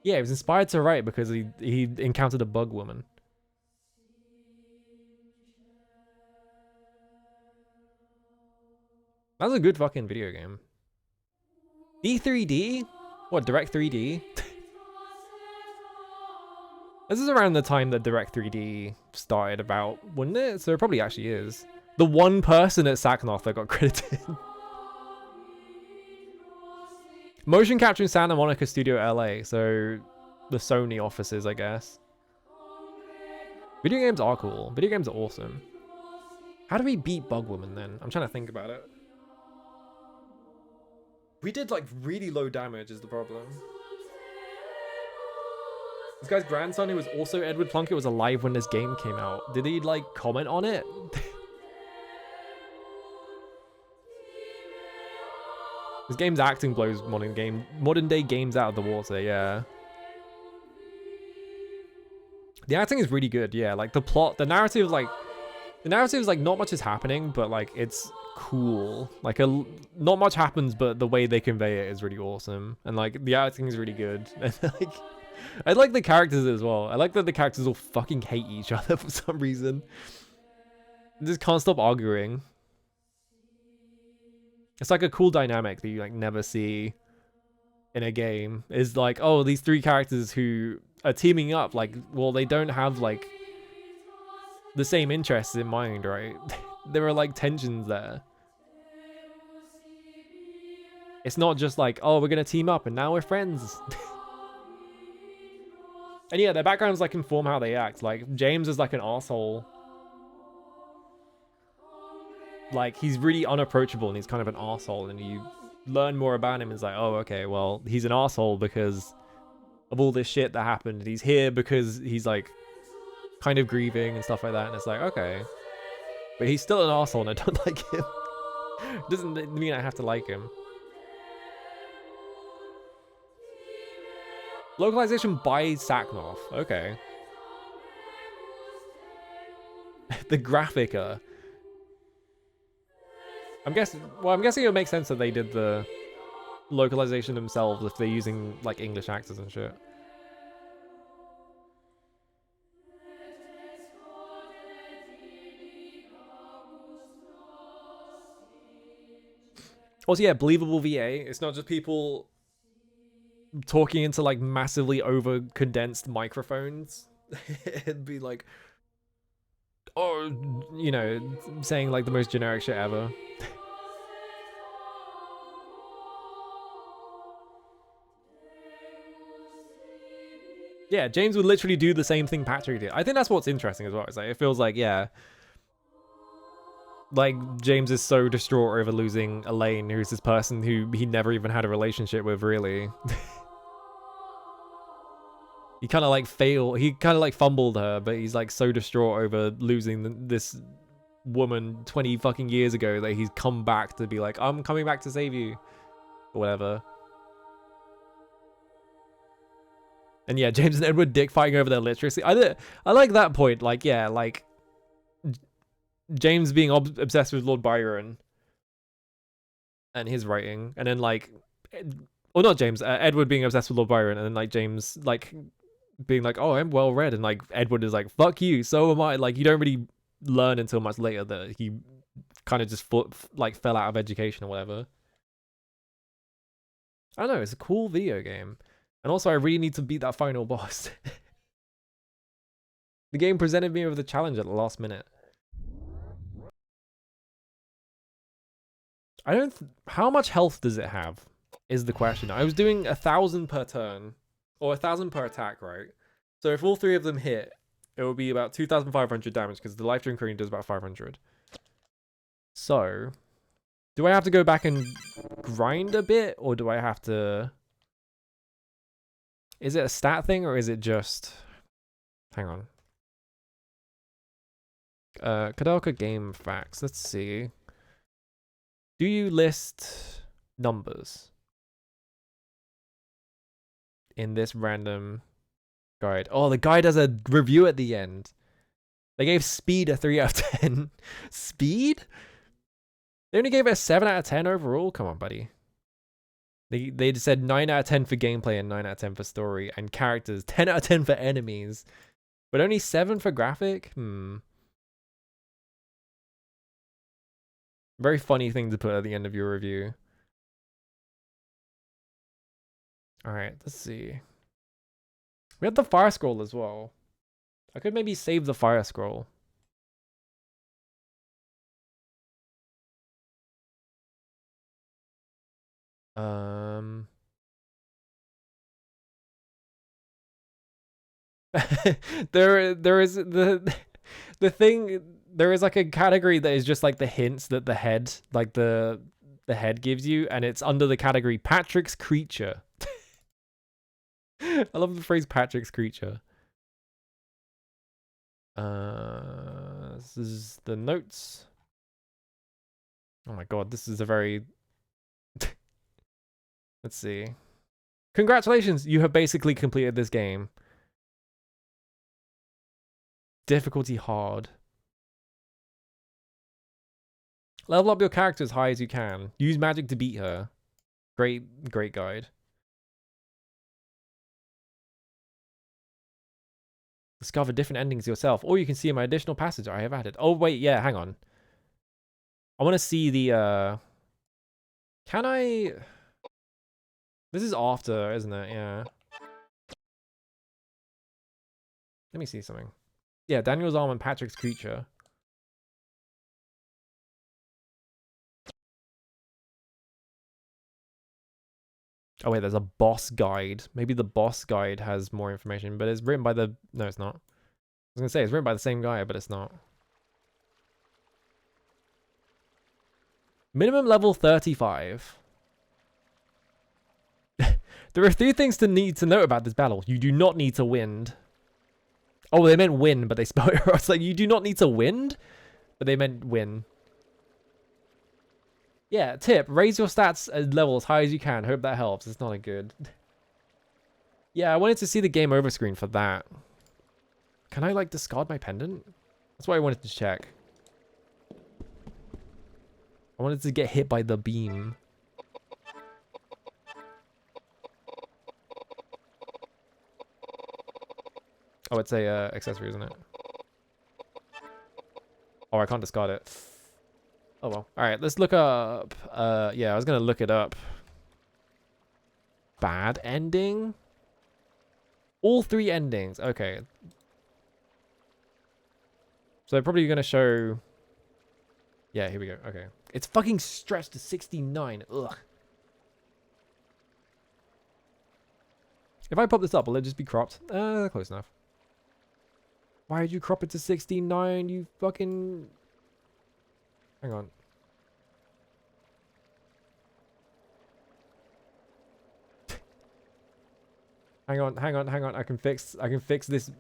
Yeah, he was inspired to write because he encountered a bug woman. That was a good fucking video game. D3D? What, Direct 3D? This is around the time that Direct 3D started about, wouldn't it? So it probably actually is. The one person at Saknoth that got credited. Motion capture in Santa Monica Studio LA, so the Sony offices, I guess. Video games are cool. Video games are awesome. How do we beat Bugwoman then? I'm trying to think about it. We did like really low damage is the problem. This guy's grandson, who was also Edward Plunkett, was alive when this game came out. Did he like comment on it? This game's acting blows modern day games out of the water, yeah. The acting is really good, yeah. Like the plot, the narrative is like not much is happening, but like it's cool. Like not much happens, but the way they convey it is really awesome. And like the acting is really good. And like I like the characters as well. I like that the characters all fucking hate each other for some reason. They just can't stop arguing. It's like a cool dynamic that you like never see in a game. Is like, oh, these three characters who are teaming up, like, well, they don't have like the same interests in mind, right? There are like tensions there. It's not just like, oh, we're gonna team up and now we're friends. And yeah, their backgrounds like inform how they act. Like James is like an asshole. Like he's really unapproachable and he's kind of an asshole, and you learn more about him and it's like, oh, okay, well, he's an asshole because of all this shit that happened. He's here because he's like kind of grieving and stuff like that, and it's like, okay, but he's still an asshole and I don't like him. Doesn't mean I have to like him. Localization by Saknov. Okay. The Graphica. I'm guessing it would make sense that they did the localization themselves if they're using like English actors and shit. Also, yeah, believable VA. It's not just people talking into like massively over condensed microphones. It'd be like, oh, you know, saying like the most generic shit ever. Yeah, James would literally do the same thing Patrick did. I think that's what's interesting as well. It's like, it feels like, yeah, like James is so distraught over losing Elaine, who's this person who he never even had a relationship with, really. He kind of like fumbled her, but he's like so distraught over losing this woman 20 fucking years ago that he's come back to be like, I'm coming back to save you, or whatever. And yeah, James and Edward dick fighting over their literacy. I like that point. Like, yeah, like James being obsessed with Lord Byron and his writing, and then like, or not James, Edward being obsessed with Lord Byron, and then like James like being like, oh, I'm well read, and like Edward is like, fuck you, so am I. Like, you don't really learn until much later that he kind of just fell out of education or whatever. I don't know, it's a cool video game. And also, I really need to beat that final boss. The game presented me with a challenge at the last minute. How much health does it have? Is the question. I was doing 1,000 per turn, or 1,000 per attack, right? So if all three of them hit, it will be about 2,500 damage, because the life drink ring does about 500. So, do I have to go back and grind a bit, or do I have to... Is it a stat thing, or is it just... Hang on. Koudelka game facts. Let's see. Do you list numbers in this random guide? Oh, the guide has a review at the end. They gave speed a 3 out of 10. Speed? They only gave it a 7 out of 10 overall? Come on, buddy. They said 9 out of 10 for gameplay and 9 out of 10 for story and characters. 10 out of 10 for enemies. But only 7 for graphic? Very funny thing to put at the end of your review. Alright, let's see. We have the fire scroll as well. I could maybe save the fire scroll. There is the thing. There is like a category that is just like the hints that the head, like the head gives you, and it's under the category Patrick's creature. I love the phrase Patrick's creature. This is the notes. Oh my god, this is a very... Let's see. Congratulations, you have basically completed this game. Difficulty hard. Level up your character as high as you can. Use magic to beat her. Great guide. Discover different endings yourself, or you can see my additional passage I have added. Oh wait, yeah, hang on. I want to see the can I... This is after, isn't it? Yeah. Let me see something. Yeah, Daniel's arm and Patrick's creature. Oh wait, there's a boss guide. Maybe the boss guide has more information, but it's written by the... No, it's not. I was gonna say, it's written by the same guy, but it's not. Minimum level 35. There are 3 things to need to know about this battle. You do not need to wind. Oh, they meant win, but they spelled it wrong. It's like, you do not need to wind, but they meant win. Yeah, tip. Raise your stats level as high as you can. Hope that helps. It's not a good... Yeah, I wanted to see the game over screen for that. Can I, like, discard my pendant? That's what I wanted to check. I wanted to get hit by the beam. Oh, it's a accessory, isn't it? Oh, I can't discard it. Oh well. Alright, let's look up... yeah, I was gonna look it up. Bad ending? All 3 endings. Okay. So they're probably gonna show... Yeah, here we go. Okay. It's fucking stretched to 69. Ugh. If I pop this up, will it just be cropped? Close enough. Why did you crop it to 69? You fucking... Hang on. hang on. I can fix this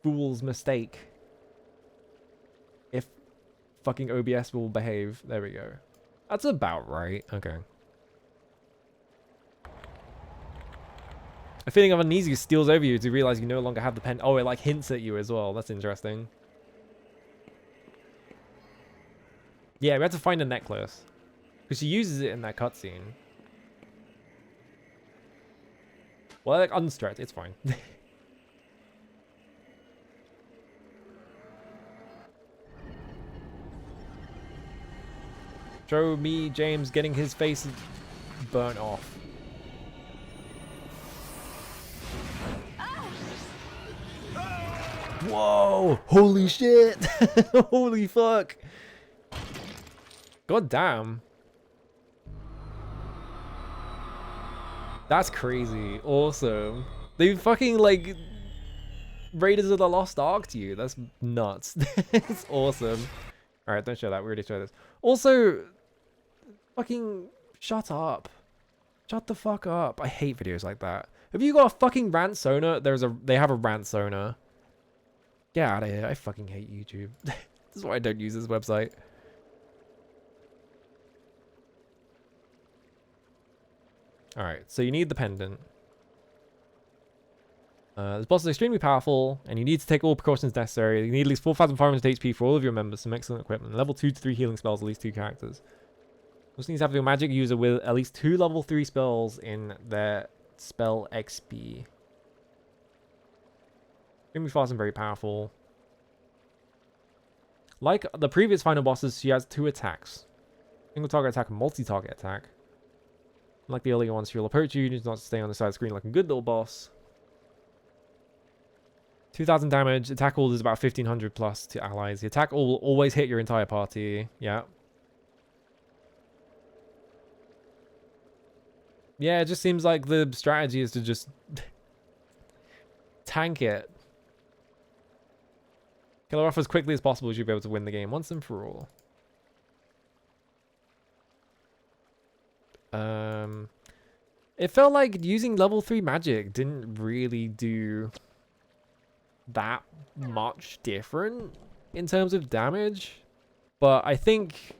fool's mistake. If fucking OBS will behave. There we go. That's about right. Okay. A feeling of uneasiness steals over you to realize you no longer have the pen. Oh, it like hints at you as well. That's interesting. Yeah, we have to find a necklace. Because she uses it in that cutscene. Well, like unstretched. It's fine. Show me James getting his face burnt off. Whoa! Holy shit! Holy fuck! God damn. That's crazy. Awesome. They fucking like Raiders of the Lost Ark to you. That's nuts. It's awesome. Alright, don't show that. We already showed this. Also, fucking shut up. Shut the fuck up. I hate videos like that. Have you got a fucking rant sonar? They have a rant sonar. Get out of here. I fucking hate YouTube. This is why I don't use this website. Alright, so you need the pendant. This boss is extremely powerful, and you need to take all precautions necessary. You need at least 4,500 HP for all of your members, some excellent equipment. Level 2 to 3 healing spells, at least 2 characters. Also needs to have your magic user with at least 2 level 3 spells in their spell XP. Extremely fast and very powerful. Like the previous final bosses, she has 2 attacks. Single target attack and multi-target attack. Like the earlier ones, she'll approach you, does not stay on the side of the screen like a good little boss. 2,000 damage, attack all is about 1,500 plus to allies. The attack all will always hit your entire party. Yeah. Yeah, it just seems like the strategy is to just tank it. Kill her off as quickly as possible. You should be able to win the game once and for all. It felt like using level 3 magic didn't really do that much different in terms of damage. But I think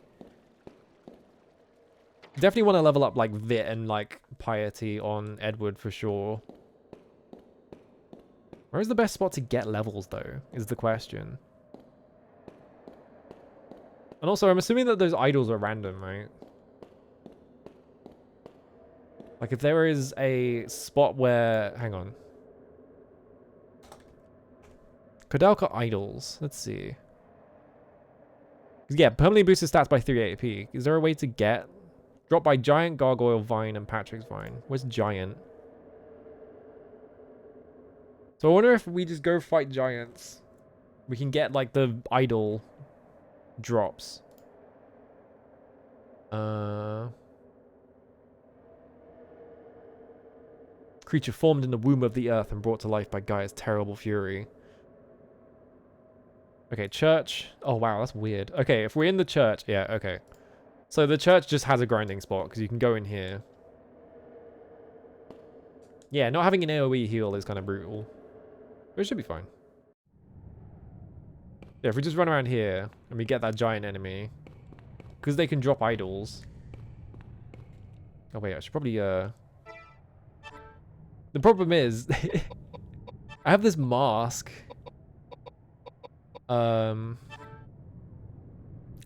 definitely want to level up like Vit and like Piety on Edward for sure. Where's the best spot to get levels though, is the question. And also I'm assuming that those idols are random, right? Like if there is a spot where, hang on. Koudelka idols, let's see. Yeah, permanently boosted stats by 3 AP. Is there a way to get? Dropped by Giant, Gargoyle, Vine, and Patrick's Vine. Where's Giant? So I wonder if we just go fight Giants, we can get like the idol drops. Creature formed in the womb of the earth and brought to life by Gaia's terrible fury. Okay, church. Oh, wow, that's weird. Okay, if we're in the church... Yeah, okay. So the church just has a grinding spot, because you can go in here. Yeah, not having an AoE heal is kind of brutal. But it should be fine. Yeah, if we just run around here, and we get that giant enemy... Because they can drop idols. Oh, wait, I should probably... The problem is... I have this mask...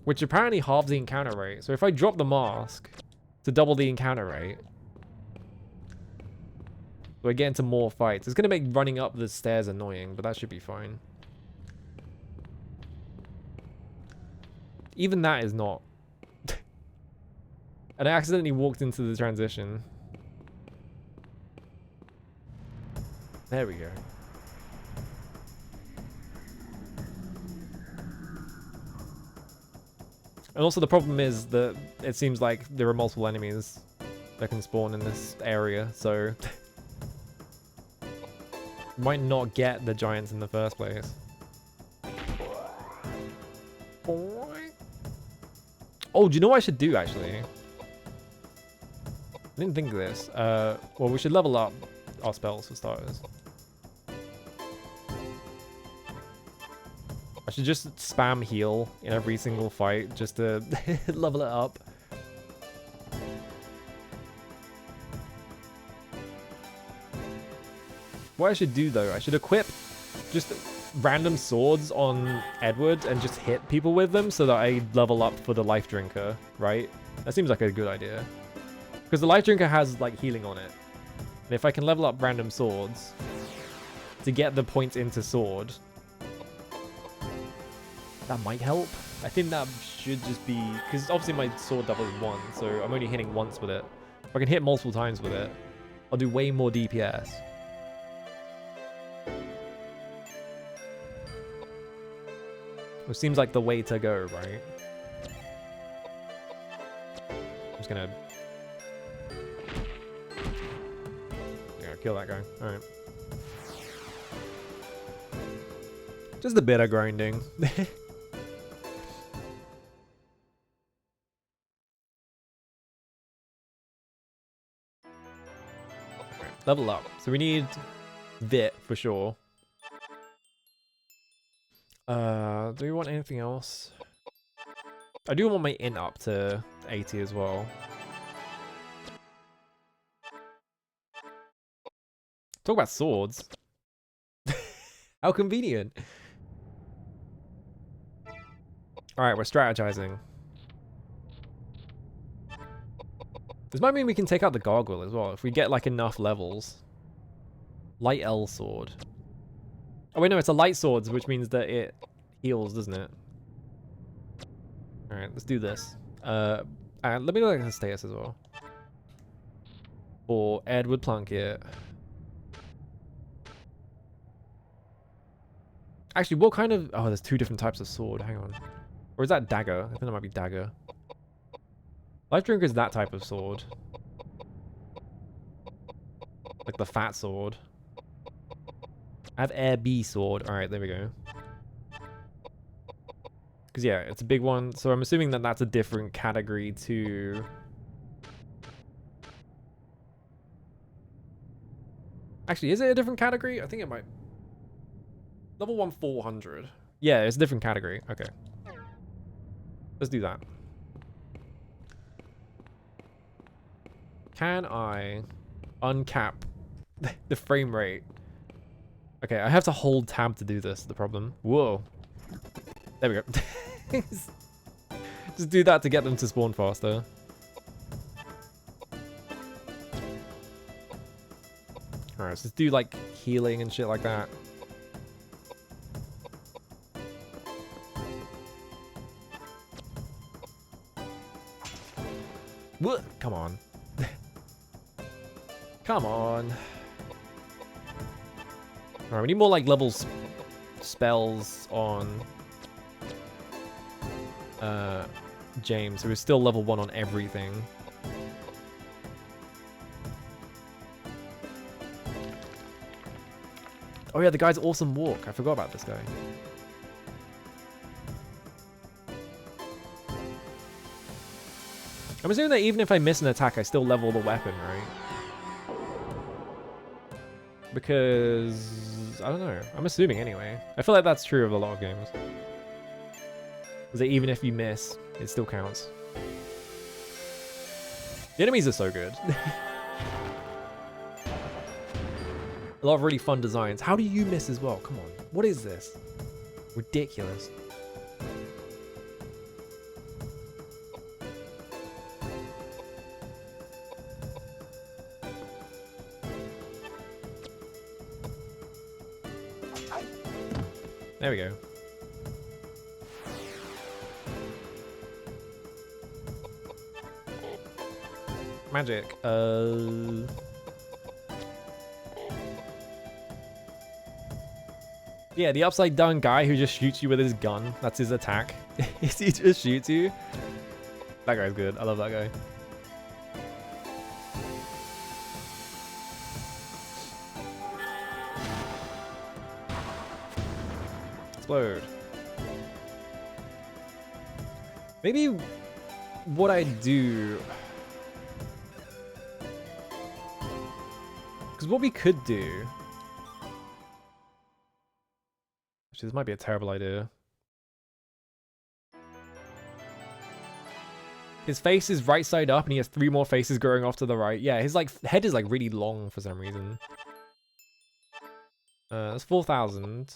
which apparently halves the encounter rate. So if I drop the mask to double the encounter rate, we're getting to more fights. It's going to make running up the stairs annoying, but that should be fine. Even that is not. And I accidentally walked into the transition. There we go. And also the problem is that it seems like there are multiple enemies that can spawn in this area, so might not get the giants in the first place. Oh, do you know what I should do actually? I didn't think of this. Well, we should level up our spells for starters. I should just spam heal in every single fight just to level it up. What I should do though, I should equip just random swords on Edward and just hit people with them so that I level up for the life drinker, right? That seems like a good idea. Because the life drinker has like healing on it. And if I can level up random swords to get the points into sword, that might help. I think that should just be... Because obviously my sword doubles 1, so I'm only hitting once with it. If I can hit multiple times with it, I'll do way more DPS. Which seems like the way to go, right? I'm just gonna... Yeah, kill that guy. Alright. Just a bit of grinding. Level up. So we need Vit for sure. Do we want anything else? I do want my int up to 80 as well. Talk about swords. How convenient. Alright, we're strategizing. This might mean we can take out the gargoyle as well if we get like enough levels. Light L sword. Oh wait, no, it's a light sword, which means that it heals, doesn't it? Alright, let's do this. Let me look at the status as well. For Edward Plunkett. Actually, what kind of... Oh, there's 2 different types of sword. Hang on. Or is that dagger? I think that might be dagger. Life Drinker is that type of sword. Like the fat sword. I have Air B sword. Alright, there we go. Because yeah, it's a big one. So I'm assuming that that's a different category to... Actually, is it a different category? I think it might... Level 1, 400. Yeah, it's a different category. Okay. Let's do that. Can I uncap the frame rate? Okay, I have to hold tab to do this, the problem. Whoa. There we go. Just do that to get them to spawn faster. Alright, so let's do like healing and shit like that. What? Come on. Come on. Alright, we need more like levels spells on James, who is still level 1 on everything. Oh yeah, the guy's awesome walk. I forgot about this guy. I'm assuming that even if I miss an attack, I still level the weapon, right? Because... I don't know. I'm assuming anyway. I feel like that's true of a lot of games. Because that even if you miss, it still counts. The enemies are so good. A lot of really fun designs. How do you miss as well? Come on. What is this? Ridiculous. There we go. Magic. Yeah, the upside down guy who just shoots you with his gun. That's his attack. He just shoots you. That guy's good. I love that guy. Explode. Maybe what I do... Because what we could do... Actually, this might be a terrible idea. His face is right side up and he has 3 more faces growing off to the right. Yeah, his like head is like really long for some reason. That's 4,000.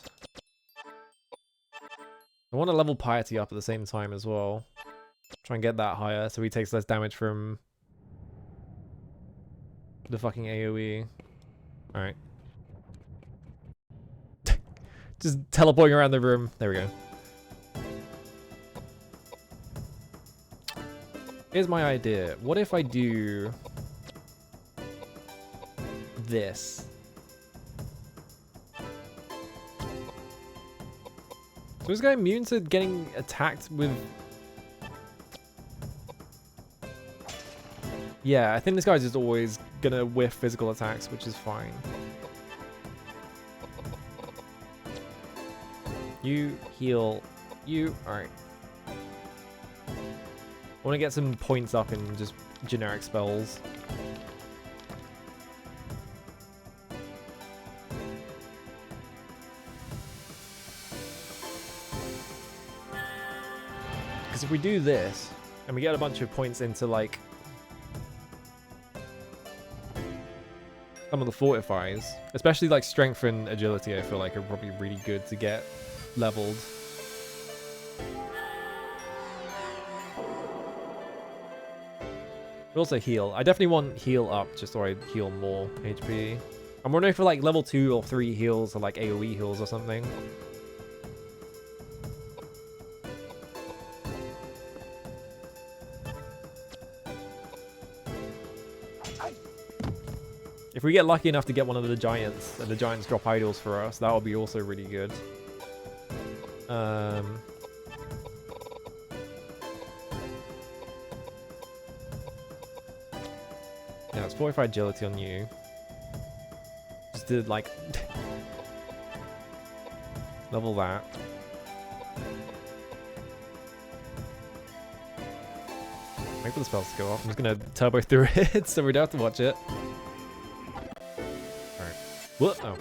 I want to level Piety up at the same time as well. Try and get that higher so he takes less damage from the fucking AoE. Alright. Just teleporting around the room. There we go. Here's my idea. What if I do this? So is this guy immune to getting attacked with... Yeah, I think this guy's just always gonna whiff physical attacks, which is fine. You heal. You. Alright. I want to get some points up in just generic spells. Because if we do this, and we get a bunch of points into, like, some of the fortifies, especially, like, strength and agility, I feel like are probably really good to get leveled. But also heal. I definitely want heal up just so I heal more HP. I'm wondering if for like level 2 or 3 heals or like AoE heals or something. If we get lucky enough to get one of the giants and the giants drop idols for us, that would be also really good. Yeah, it's 45 agility on you. Just to like level that. Wait for the spells to go off. I'm just gonna turbo through it so we don't have to watch it. Alright. What? Oh.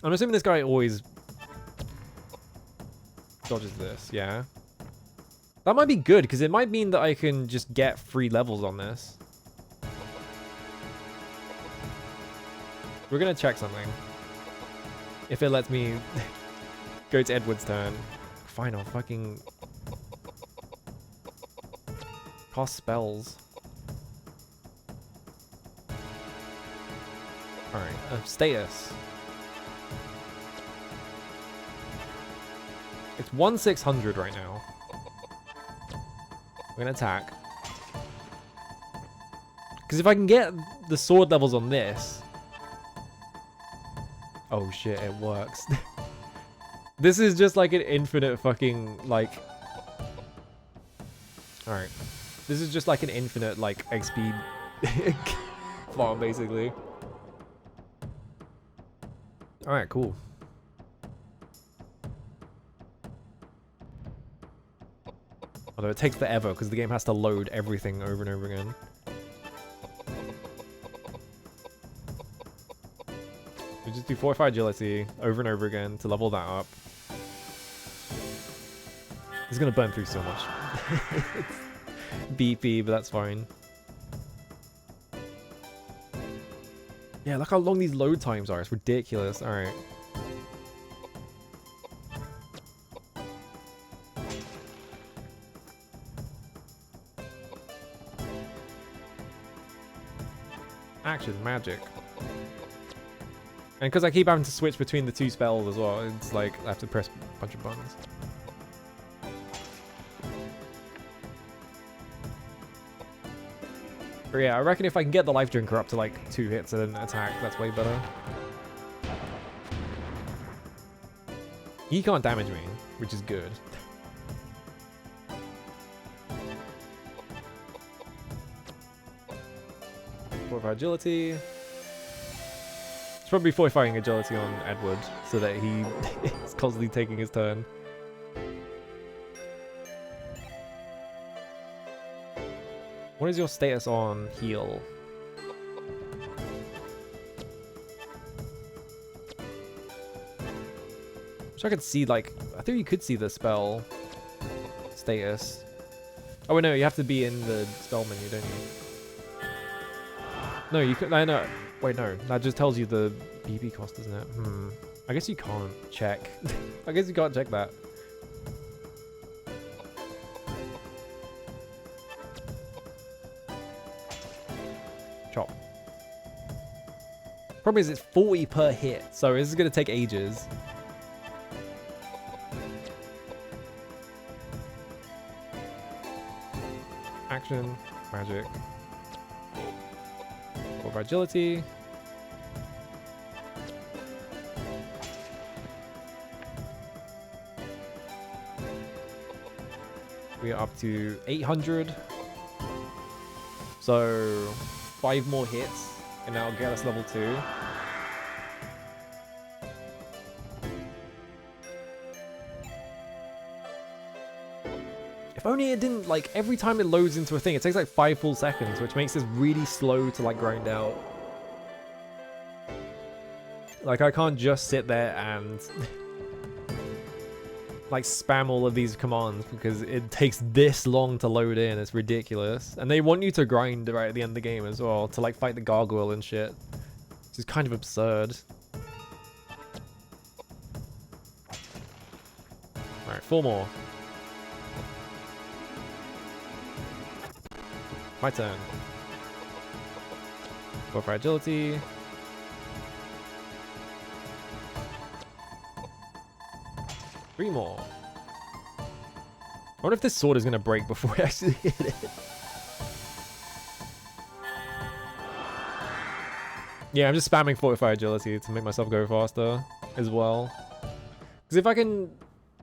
I'm assuming this guy always dodges this, yeah. That might be good, because it might mean that I can just get 3 levels on this. We're gonna check something. If it lets me go to Edward's turn. Fine, I'll fucking cast spells. Alright, status. It's 1/600 right now. We're gonna attack. Because if I can get the sword levels on this... Oh shit, it works. This is just like an infinite fucking, like... Alright. This is just like an infinite, like, XP farm, basically. Alright, cool. Although it takes forever because the game has to load everything over and over again. We just do Fortify Agility over and over again to level that up. It's gonna burn through so much. It's BP, but that's fine. Yeah, look how long these load times are. It's ridiculous. Alright. Action, magic. And because I keep having to switch between the 2 spells as well, it's like I have to press a bunch of buttons. But yeah, I reckon if I can get the life drinker up to like 2 hits and then attack, that's way better. He can't damage me, which is good. Fortify Agility. It's probably fortifying Agility on Edward so that he is constantly taking his turn. What is your status on heal? Wish I could see, like, I think you could see the spell status. Oh, wait, no, you have to be in the spell menu, don't you? No, you could. I know. Wait, no. That just tells you the BP cost, doesn't it? I guess you can't check. I guess you can't check that. Chop. Problem is, it's 40 per hit, so this is gonna take ages. Action, magic. For agility. We are up to 800. So 5 more hits and that'll get us level 2. If only it didn't, like, every time it loads into a thing, it takes like 5 full seconds, which makes this really slow to like grind out. Like, I can't just sit there and like spam all of these commands because it takes this long to load in. It's ridiculous. And they want you to grind right at the end of the game as well to like fight the gargoyle and shit. Which is kind of absurd. Alright, 4 more. My turn. Go for agility. Three more. I wonder if this sword is going to break before we actually hit it. Yeah, I'm just spamming Fortify Agility to make myself go faster as well. Because if I can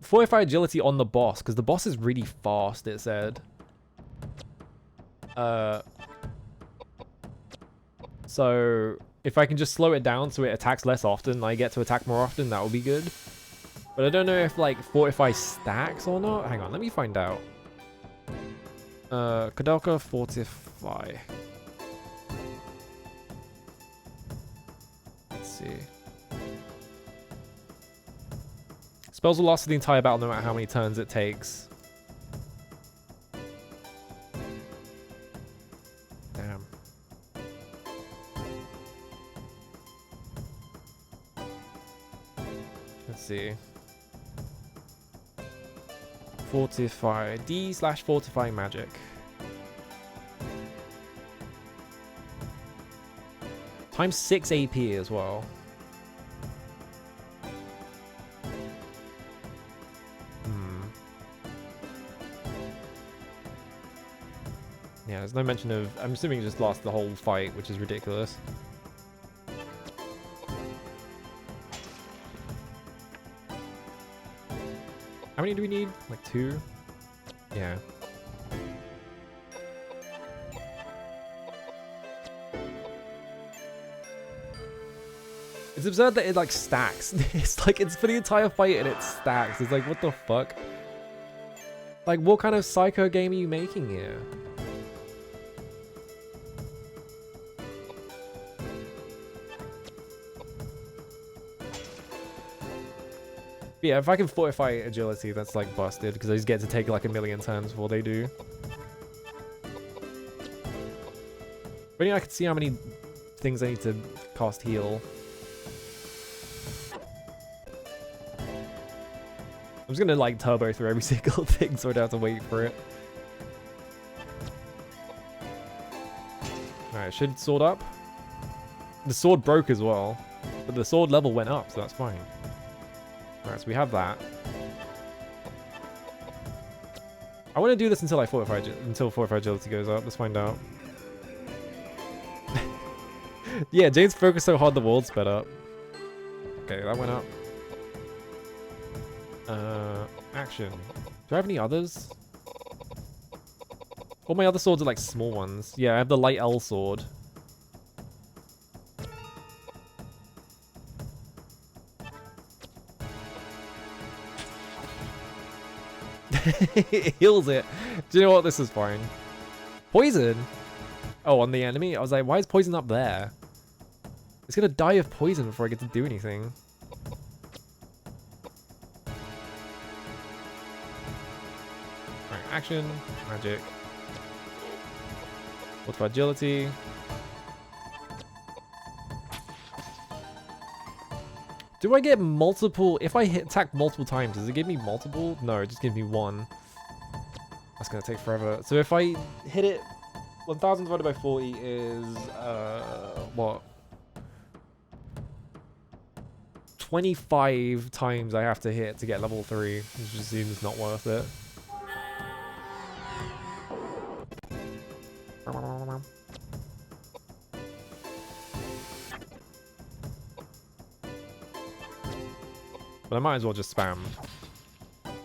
Fortify Agility on the boss, because the boss is really fast, it said. So if I can just slow it down so it attacks less often, I get to attack more often, that would be good. But I don't know if like Fortify stacks or not. Hang on, let me find out. Koudelka Fortify. Let's see. Spells will last for the entire battle no matter how many turns it takes. Damn. Let's see. Fortify. D/fortifying magic. Times 6 AP as well. Yeah, there's no mention of... I'm assuming it just lost the whole fight, which is ridiculous. How many do we need? Like 2? Yeah. It's absurd that it like stacks. It's like it's for the entire fight and it stacks. It's like, what the fuck? Like, what kind of psycho game are you making here? But yeah, if I can fortify agility, that's like busted because I just get to take like a million turns before they do. But yeah, I can see how many things I need to cast heal. I'm just gonna like turbo through every single thing so I don't have to wait for it. Alright, should sword up. The sword broke as well, but the sword level went up, so that's fine. Alright, so we have that. I want to do this until fortify agility goes up. Let's find out. Yeah, James focused so hard the world sped up. Okay, that went up. Action. Do I have any others? All my other swords are like small ones. Yeah, I have the light L sword. It heals it. Do you know what? This is fine. Poison? Oh, on the enemy? I was like, why is poison up there? It's gonna die of poison before I get to do anything. Alright, action, magic. What's for agility? Do I get multiple... If I attack multiple times, does it give me multiple? No, it just gives me one. That's going to take forever. So if I hit it... 1000 divided by 40 is... what? 25 times I have to hit to get level 3. Which just seems not worth it. But I might as well just spam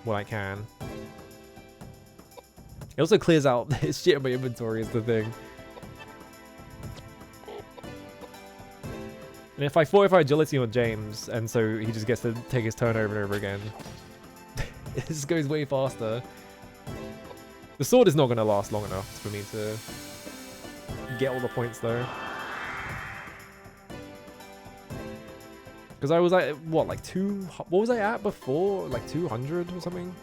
what I can. It also clears out this shit in my inventory is the thing. And if I fortify agility on James, and so he just gets to take his turn over and over again, this goes way faster. The sword is not going to last long enough for me to get all the points though. Because I was like, what, like what was I at before? Like 200 or something?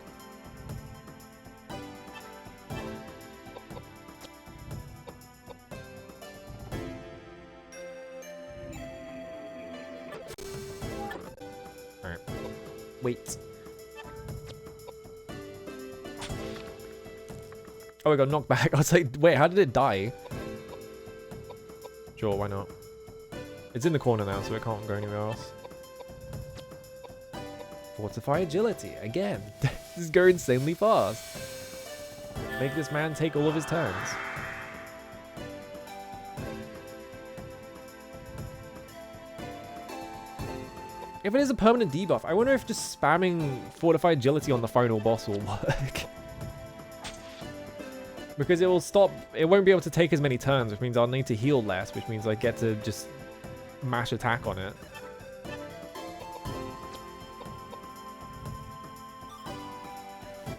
Alright. Wait. Oh, I got knocked back. I was like, wait, how did it die? Sure, why not? It's in the corner now, so it can't go anywhere else. Fortify agility again. This is going insanely fast. Make this man take all of his turns. If it is a permanent debuff, I wonder if just spamming Fortify agility on the final boss will work. Because it will stop, it won't be able to take as many turns, which means I'll need to heal less, which means I get to just mash attack on it.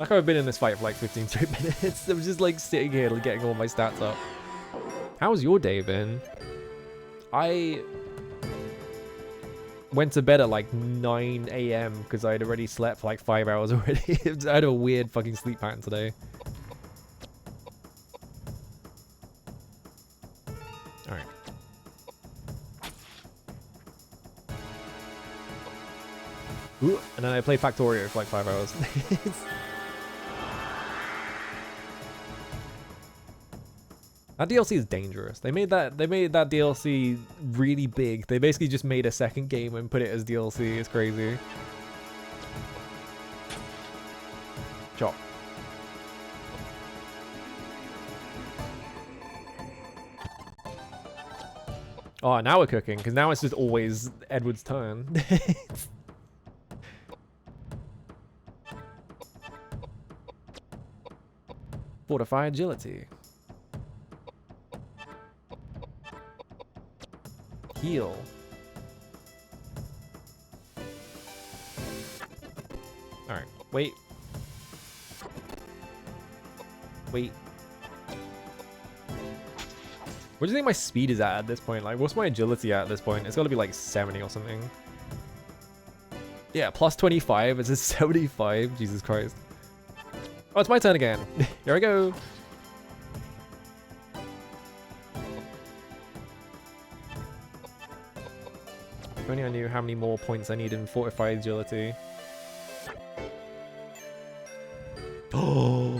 Like I've been in this fight for like 15 straight minutes. I'm just like sitting here getting all my stats up. How's your day been? I went to bed at like 9 a.m. because I'd already slept for like 5 hours already. I had a weird fucking sleep pattern today. Alright. Ooh, and then I played Factorio for like 5 hours. That DLC is dangerous. They made that DLC really big. They basically just made a second game and put it as DLC. It's crazy. Chop. Oh, now we're cooking, because now it's just always Edward's turn. Fortify agility. Heal. Alright, wait. Wait. What do you think my speed is at this point? Like, what's my agility at this point? It's got to be like 70 or something. Yeah, plus 25. It's a 75. Jesus Christ. Oh, it's my turn again. Here I go. If only I knew how many more points I need in fortified agility. Oh,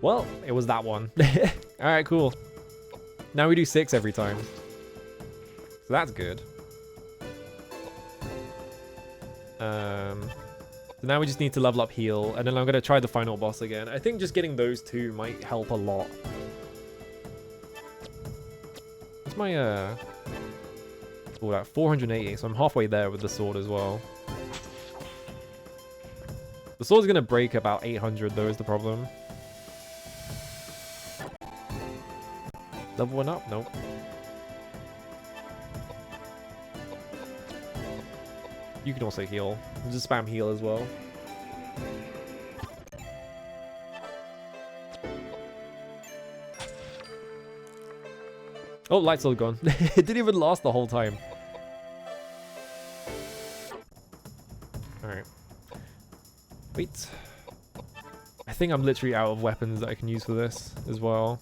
well, it was that one. All right, cool. Now we do 6 every time. So that's good. So now we just need to level up heal, and then I'm gonna try the final boss again. I think just getting those two might help a lot. What's my all that 480, so I'm halfway there with the sword as well. The sword's gonna break about 800 though, is the problem. Level 1 up? Nope. You can also heal. Just spam heal as well. Oh, light's all gone. It didn't even last the whole time. Alright. Wait. I think I'm literally out of weapons that I can use for this as well.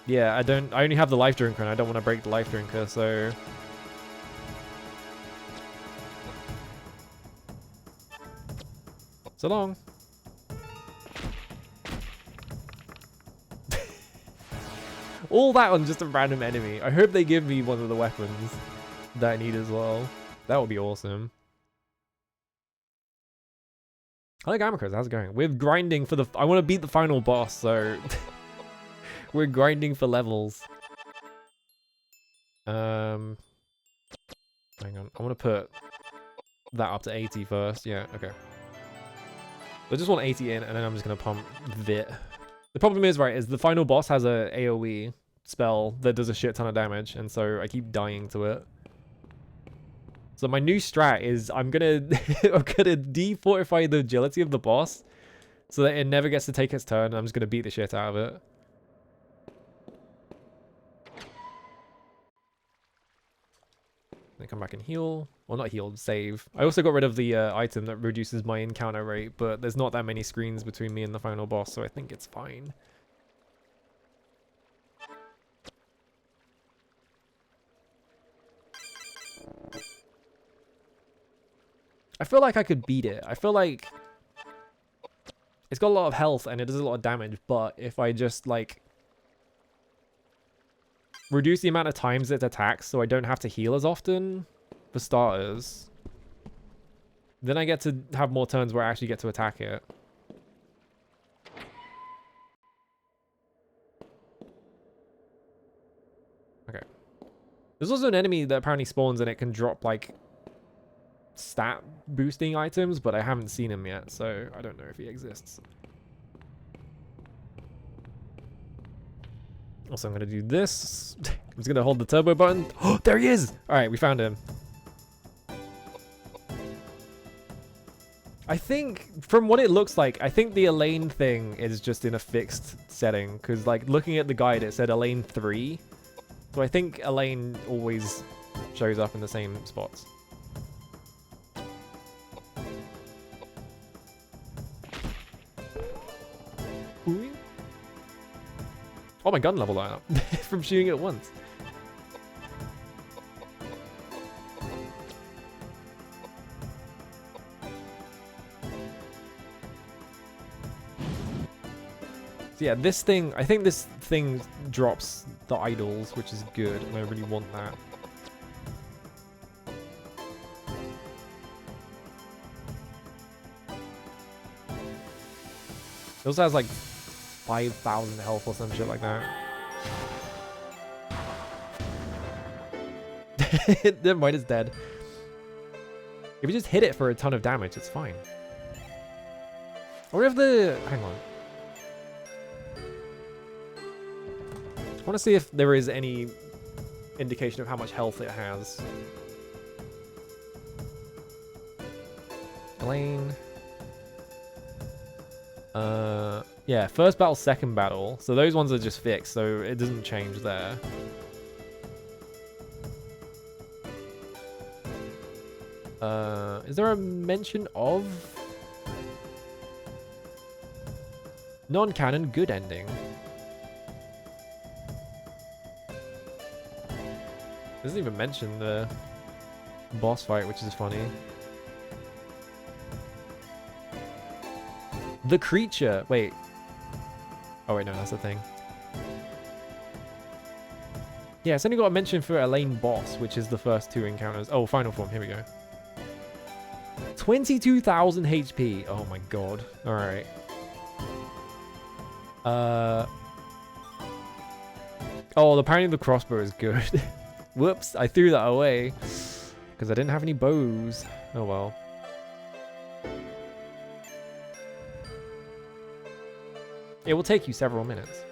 Yeah, I only have the life drinker and I don't want to break the life drinker, so... So long. All that on just a random enemy. I hope they give me one of the weapons that I need as well. That would be awesome. I like Amicus, how's it going? We're grinding for the... I want to beat the final boss, so... We're grinding for levels. Hang on, I want to put that up to 80 first. Yeah, okay. I just want 80 in, and then I'm just going to pump Vit. The problem is, right, is the final boss has a AoE spell that does a shit ton of damage, and so I keep dying to it. So my new strat is I'm gonna defortify the agility of the boss so that it never gets to take its turn. I'm just gonna beat the shit out of it. Then come back and heal. Well, not heal, save. I also got rid of the item that reduces my encounter rate, but there's not that many screens between me and the final boss, so I think it's fine. I feel like I could beat it. I feel like it's got a lot of health and it does a lot of damage, but if I just like reduce the amount of times it attacks so I don't have to heal as often, for starters, then I get to have more turns where I actually get to attack it. Okay. There's also an enemy that apparently spawns and it can drop like stat boosting items, but I haven't seen him yet, so I don't know if he exists. Also, I'm gonna do this. I'm just gonna hold the turbo button. Oh, there he is! Alright, we found him. I think, from what it looks like, I think the Elaine thing is just in a fixed setting. Because, like, looking at the guide, it said Elaine 3. So I think Elaine always shows up in the same spots. Ooh. Oh, my gun level went up from shooting it once. So yeah, this thing, I think this thing drops the idols, which is good, and I really want that. It also has like 5,000 health or some shit like that. Never mind, it's dead. If you just hit it for a ton of damage, it's fine. Or if the... Hang on. I want to see if there is any indication of how much health it has. Elaine. Yeah, first battle, second battle. So those ones are just fixed, so it doesn't change there. Is there a mention of non-canon good ending? Doesn't even mention the boss fight, which is funny. The creature. Wait. Oh wait, no, that's the thing. Yeah, it's only got a mention for Elaine boss, which is the first two encounters. Oh, final form. Here we go. 22,000 HP. Oh my god. All right. Oh, apparently the crossbow is good. Whoops, I threw that away because I didn't have any bows. Oh well. It will take you several minutes.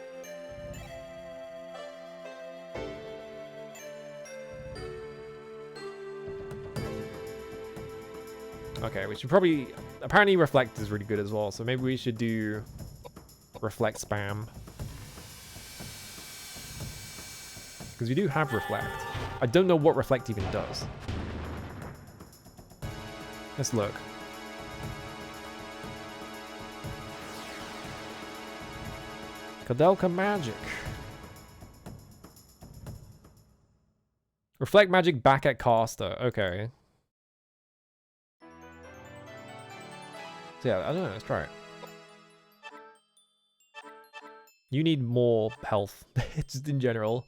Okay, we should probably... Apparently Reflect is really good as well, so maybe we should do Reflect spam. Because we do have Reflect. I don't know what Reflect even does. Let's look. Koudelka magic. Reflect magic back at caster. Okay. So yeah, I don't know. Let's try it. You need more health, just in general.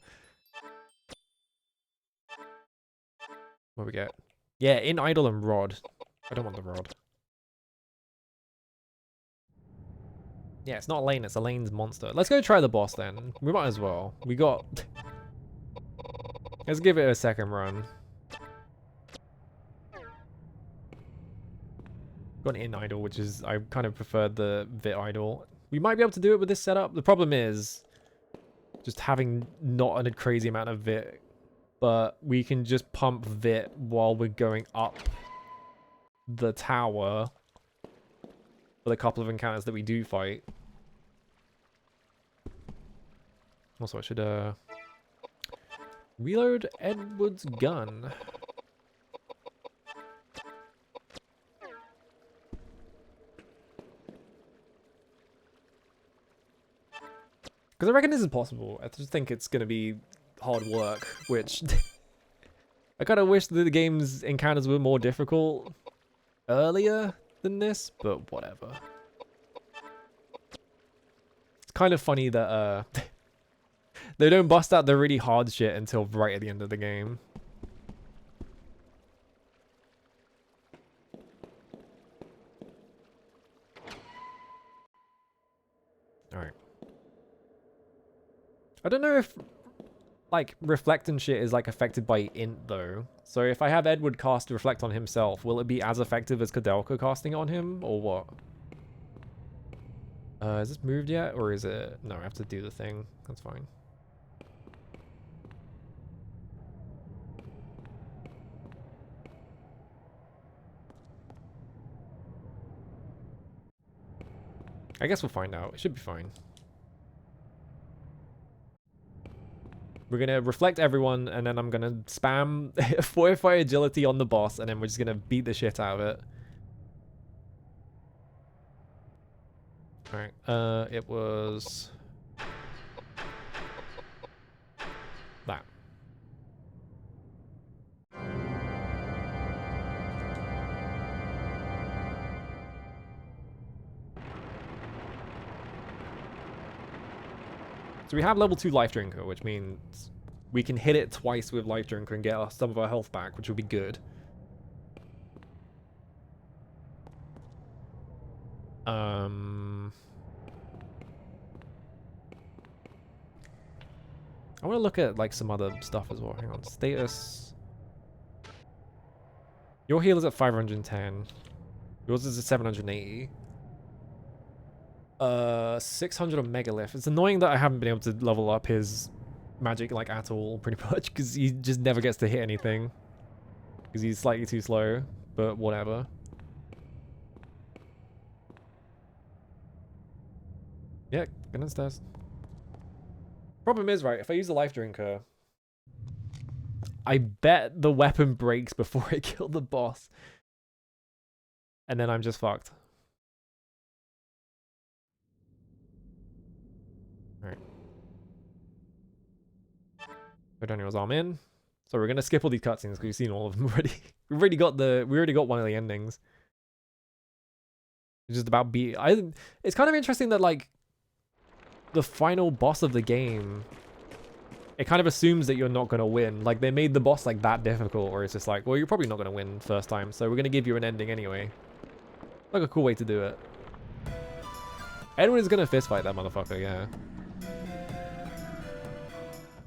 What do we get? Yeah, in idol and rod. I don't want the rod. Yeah, it's not Elaine, it's Elaine's monster. Let's go try the boss then. We might as well. We got... Let's give it a second run. Got an in idol, which is... I kind of prefer the Vit idol. We might be able to do it with this setup. The problem is... just having not a crazy amount of Vit. But we can just pump Vit while we're going up the tower. For the couple of encounters that we do fight. Also, I should reload Edward's gun. Because I reckon this is possible. I just think it's going to be hard work, which... I kind of wish that the game's encounters were more difficult earlier than this, but whatever. It's kind of funny that they don't bust out the really hard shit until right at the end of the game. Alright. I don't know if like reflect and shit is like affected by int though. So if I have Edward cast reflect on himself, will it be as effective as Koudelka casting on him or what? Is this moved yet or is it? No, I have to do the thing. That's fine. I guess we'll find out. It should be fine. We're gonna reflect everyone, and then I'm gonna spam Fortify Agility on the boss, and then we're just gonna beat the shit out of it. Alright, it was... that. So we have level 2 Life Drinker, which means we can hit it twice with Life Drinker and get some of our health back, which will be good. I want to look at like some other stuff as well. Hang on, status. Your heal is at 510. Yours is at 780. 600 on Megalith. It's annoying that I haven't been able to level up his magic like at all, pretty much, because he just never gets to hit anything. Because he's slightly too slow, but whatever. Yeah, get downstairs. Problem is, right, if I use a Life Drinker, I bet the weapon breaks before I kill the boss. And then I'm just fucked. Alright. Go Daniel's arm in. So we're gonna skip all these cutscenes because we've seen all of them already. We already got one of the endings. It's just about it's kind of interesting that like the final boss of the game, it kind of assumes that you're not gonna win. Like they made the boss like that difficult, or it's just like, well, you're probably not gonna win first time, so we're gonna give you an ending anyway. Like a cool way to do it. Edward is gonna fist fight that motherfucker, yeah.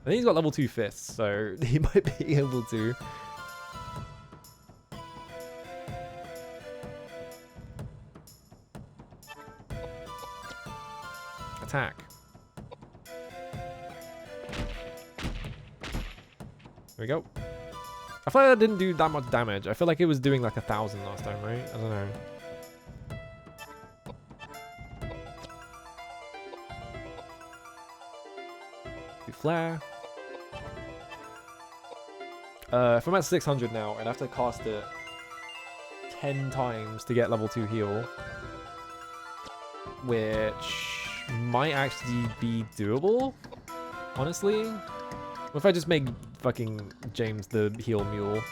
I think he's got level 2 fists, so he might be able to. Attack. There we go. I feel like that didn't do that much damage. I feel like it was doing like 1,000 last time, right? I don't know. Do flare. If I'm at 600 now, I'd have to cast it 10 times to get level 2 heal. Which might actually be doable, honestly. What if I just make fucking James the heal mule?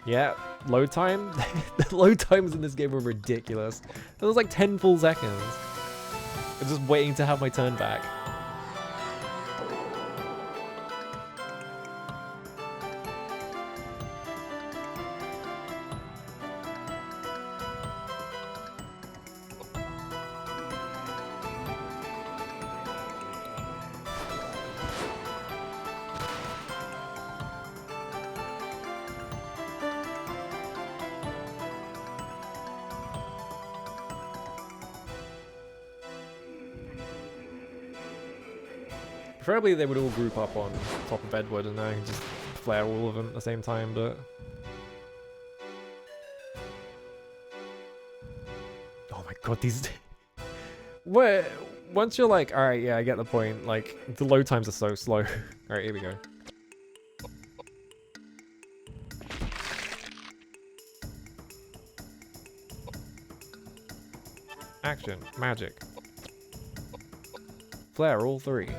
Yeah, load time? The load times in this game are ridiculous. It was like 10 full seconds. I'm just waiting to have my turn back. Preferably they would all group up on top of Edward and I can just flare all of them at the same time, but... Oh my god, these... Where... Once you're like, alright, yeah, I get the point, like, the load times are so slow. Alright, here we go. Action, magic. Flare all 3.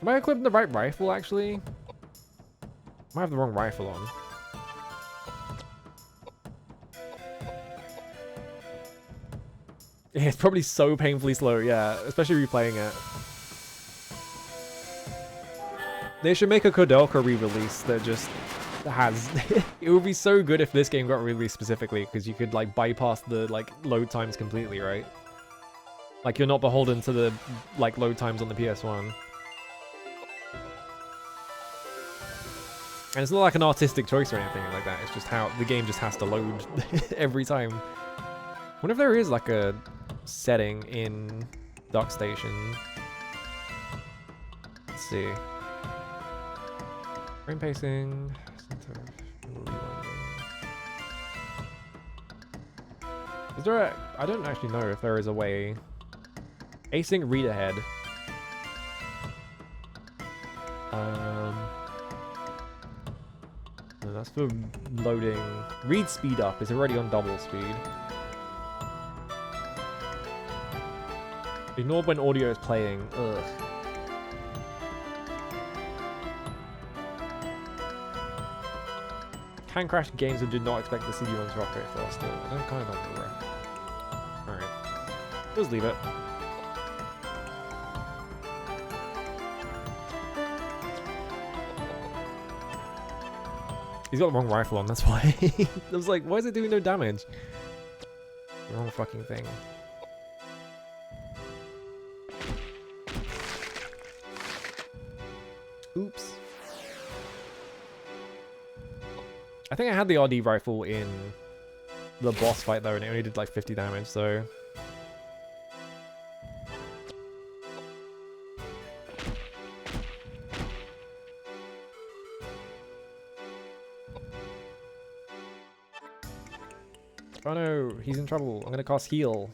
Am I equipping the right rifle, actually? I might have the wrong rifle on. Yeah, it's probably so painfully slow, yeah. Especially replaying it. They should make a Koudelka re-release that just has... It would be so good if this game got released specifically, because you could, like, bypass the, like, load times completely, right? Like, you're not beholden to the, like, load times on the PS1. And it's not like an artistic choice or anything like that. It's just how the game just has to load every time. I wonder if there is like a setting in Dock Station. Let's see. Frame pacing. Center of rewinding. Is there a... I don't actually know if there is a way. Async read ahead. No, that's for loading. Read speed up is already on double speed. Ignore when audio is playing. Ugh. Can crash games that did not expect the CD-ROM to operate faster. I don't kind of like the rest. Alright. Just leave it. He's got the wrong rifle on, that's why. I was like, why is it doing no damage? The wrong fucking thing. Oops. I think I had the RD rifle in the boss fight though, and it only did like 50 damage, so... Oh no, he's in trouble. I'm gonna cast heal.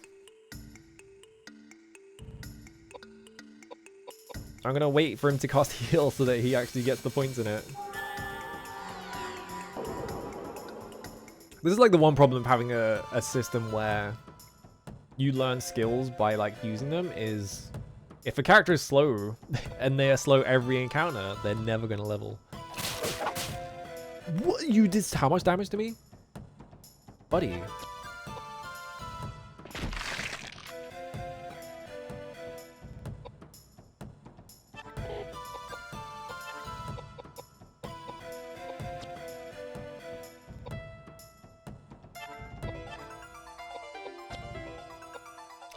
I'm gonna wait for him to cast heal so that he actually gets the points in it. This is like the one problem of having a system where you learn skills by like using them is if a character is slow and they are slow every encounter, they're never gonna level. What? You did how much damage to me? Buddy.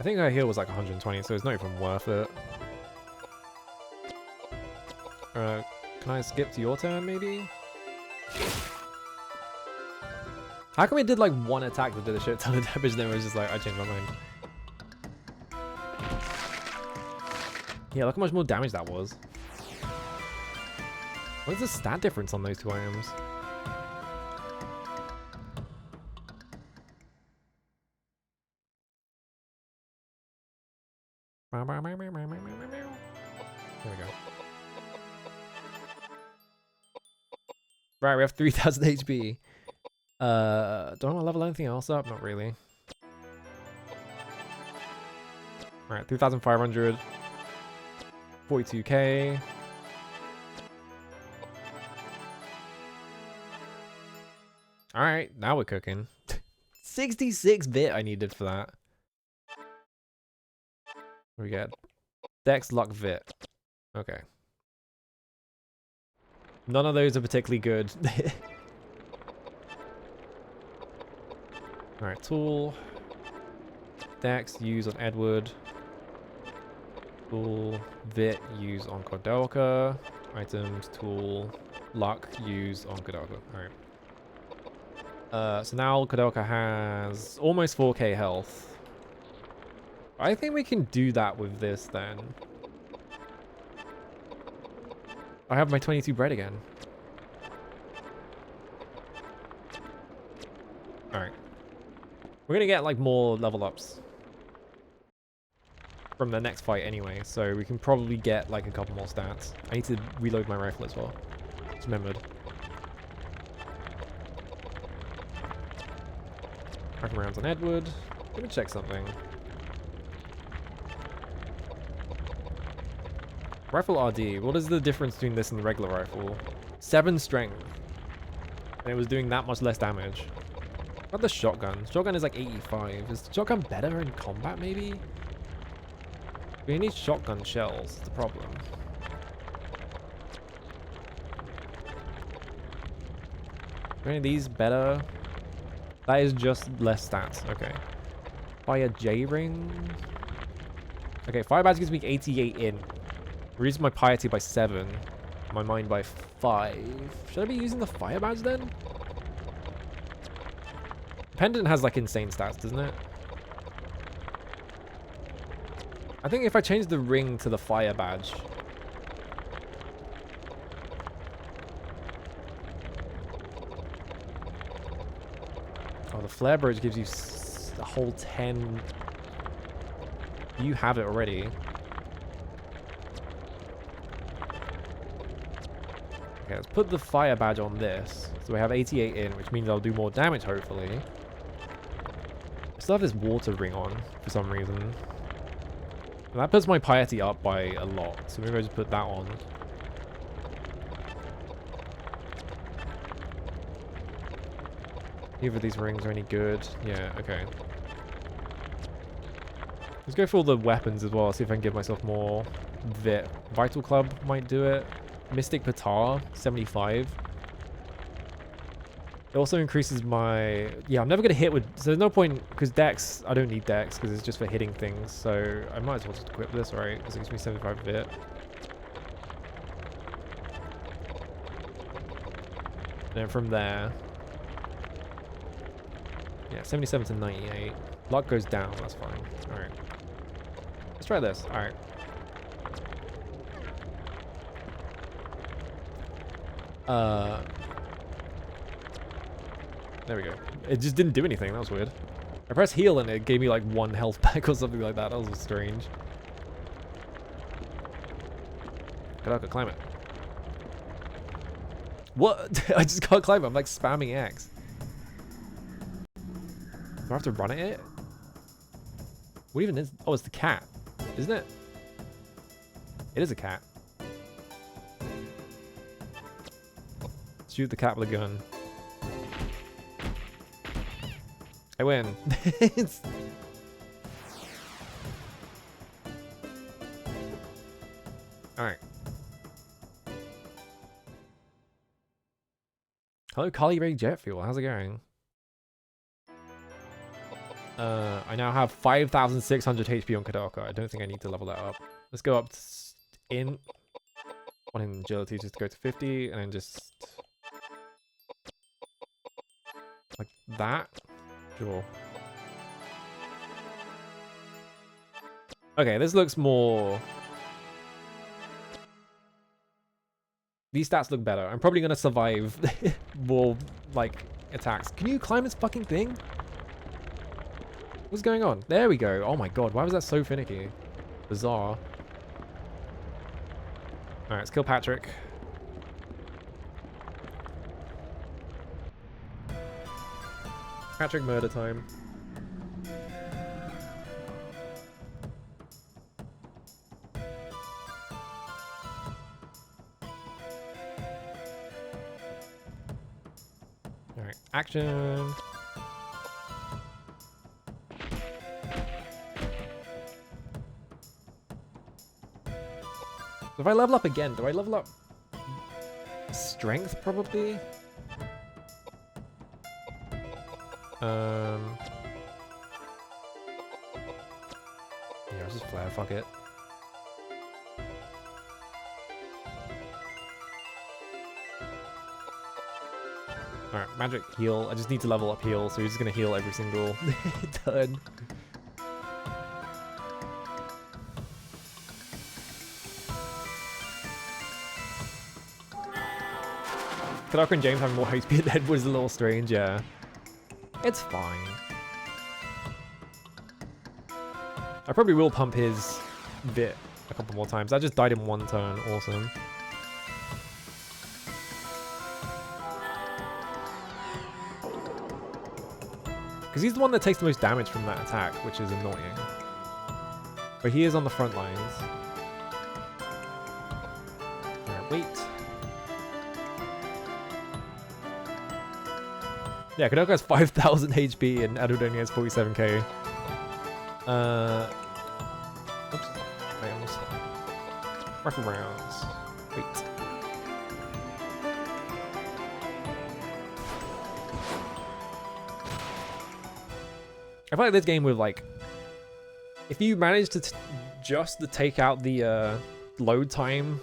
I think her heal was like 120, so it's not even worth it. Can I skip to your turn, maybe? How come it did like one attack that did a shit ton of damage, then it was just like, I changed my mind. Yeah, look how much more damage that was. What is the stat difference on those two items? There we go. Right, we have 3000 HP. Do I want to level anything else up? Not really. Alright, 3,500. 42k. Alright, now we're cooking. 66-bit I needed for that. What do we get? Dex, Luck, Vit. Okay. None of those are particularly good. Alright, tool. Dex, use on Edward. Tool. Vit, use on Koudelka. Items, tool. Luck, use on Koudelka. Alright. So now Koudelka has almost 4k health. I think we can do that with this then. I have my 22 bread again. Alright. We're gonna get like more level ups from the next fight anyway, so we can probably get like a couple more stats. I need to reload my rifle as well. Just remembered. Rifle rounds on Edward. Let me check something. Rifle RD, what is the difference between this and the regular rifle? 7 strength. And it was doing that much less damage. What about the shotgun? Shotgun is like 85. Is the shotgun better in combat maybe? We need shotgun shells, that's the problem. Are any of these better? That is just less stats, okay. Buy a J-ring. Okay, fire badge gives me 88 in. Reduces my piety by 7. My mind by 5. Should I be using the fire badge then? Pendant has like insane stats, doesn't it? I think if I change the ring to the fire badge. Oh, the flare bridge gives you a whole 10. You have it already. Okay, let's put the fire badge on this. So we have 88 in, which means I'll do more damage, hopefully. I still have this water ring on, for some reason. And that puts my piety up by a lot. So maybe I just put that on. Neither of these rings are any good. Yeah, okay. Let's go for all the weapons as well, see if I can give myself more Vit. Vital Club might do it. Mystic Patar, 75. It also increases my... Yeah, I'm never going to hit with... So there's no point... Because Dex, I don't need Dex because it's just for hitting things. So I might as well just equip this, right? Because it gives me 75 Vit. And then from there... Yeah, 77 to 98. Luck goes down, that's fine. Alright. Let's try this. Alright. There we go. It just didn't do anything. That was weird. I pressed heal and it gave me like 1 health back or something like that. That was strange. Koudelka, climb it. What? I just can't climb it. I'm like spamming X. Do I have to run at it? What even is... Oh, it's the cat. Isn't it? It is a cat. Shoot the cat with a gun. I win. Alright. Hello, Kali Ray Jet Fuel. How's it going? I now have 5,600 HP on Koudelka. I don't think I need to level that up. Let's go up in... One in agility just to go to 50, and then just... Like that? Sure. Okay, this looks more... These stats look better. I'm probably gonna survive more, like, attacks. Can you climb this fucking thing? What's going on? There we go. Oh my god, why was that so finicky? Bizarre. Alright, let's kill Patrick. Patrick murder time. Alright, action. If I level up again, do I level up strength probably? Yeah, let's just flare, fuck it. Alright, magic heal. I just need to level up heal, so he's just gonna heal every single turn. Koudelka and James having more HP than Edward is a little strange, yeah. It's fine. I probably will pump his Vit a couple more times. I just died in 1 turn. Awesome. Because he's the one that takes the most damage from that attack, which is annoying. But he is on the front lines. Alright, wait. Yeah, Koudelka has 5,000 HP and Edward only has 47k. Oops. I almost... Wraparounds. Wait. I feel like this game with, like... If you manage to just to take out the load time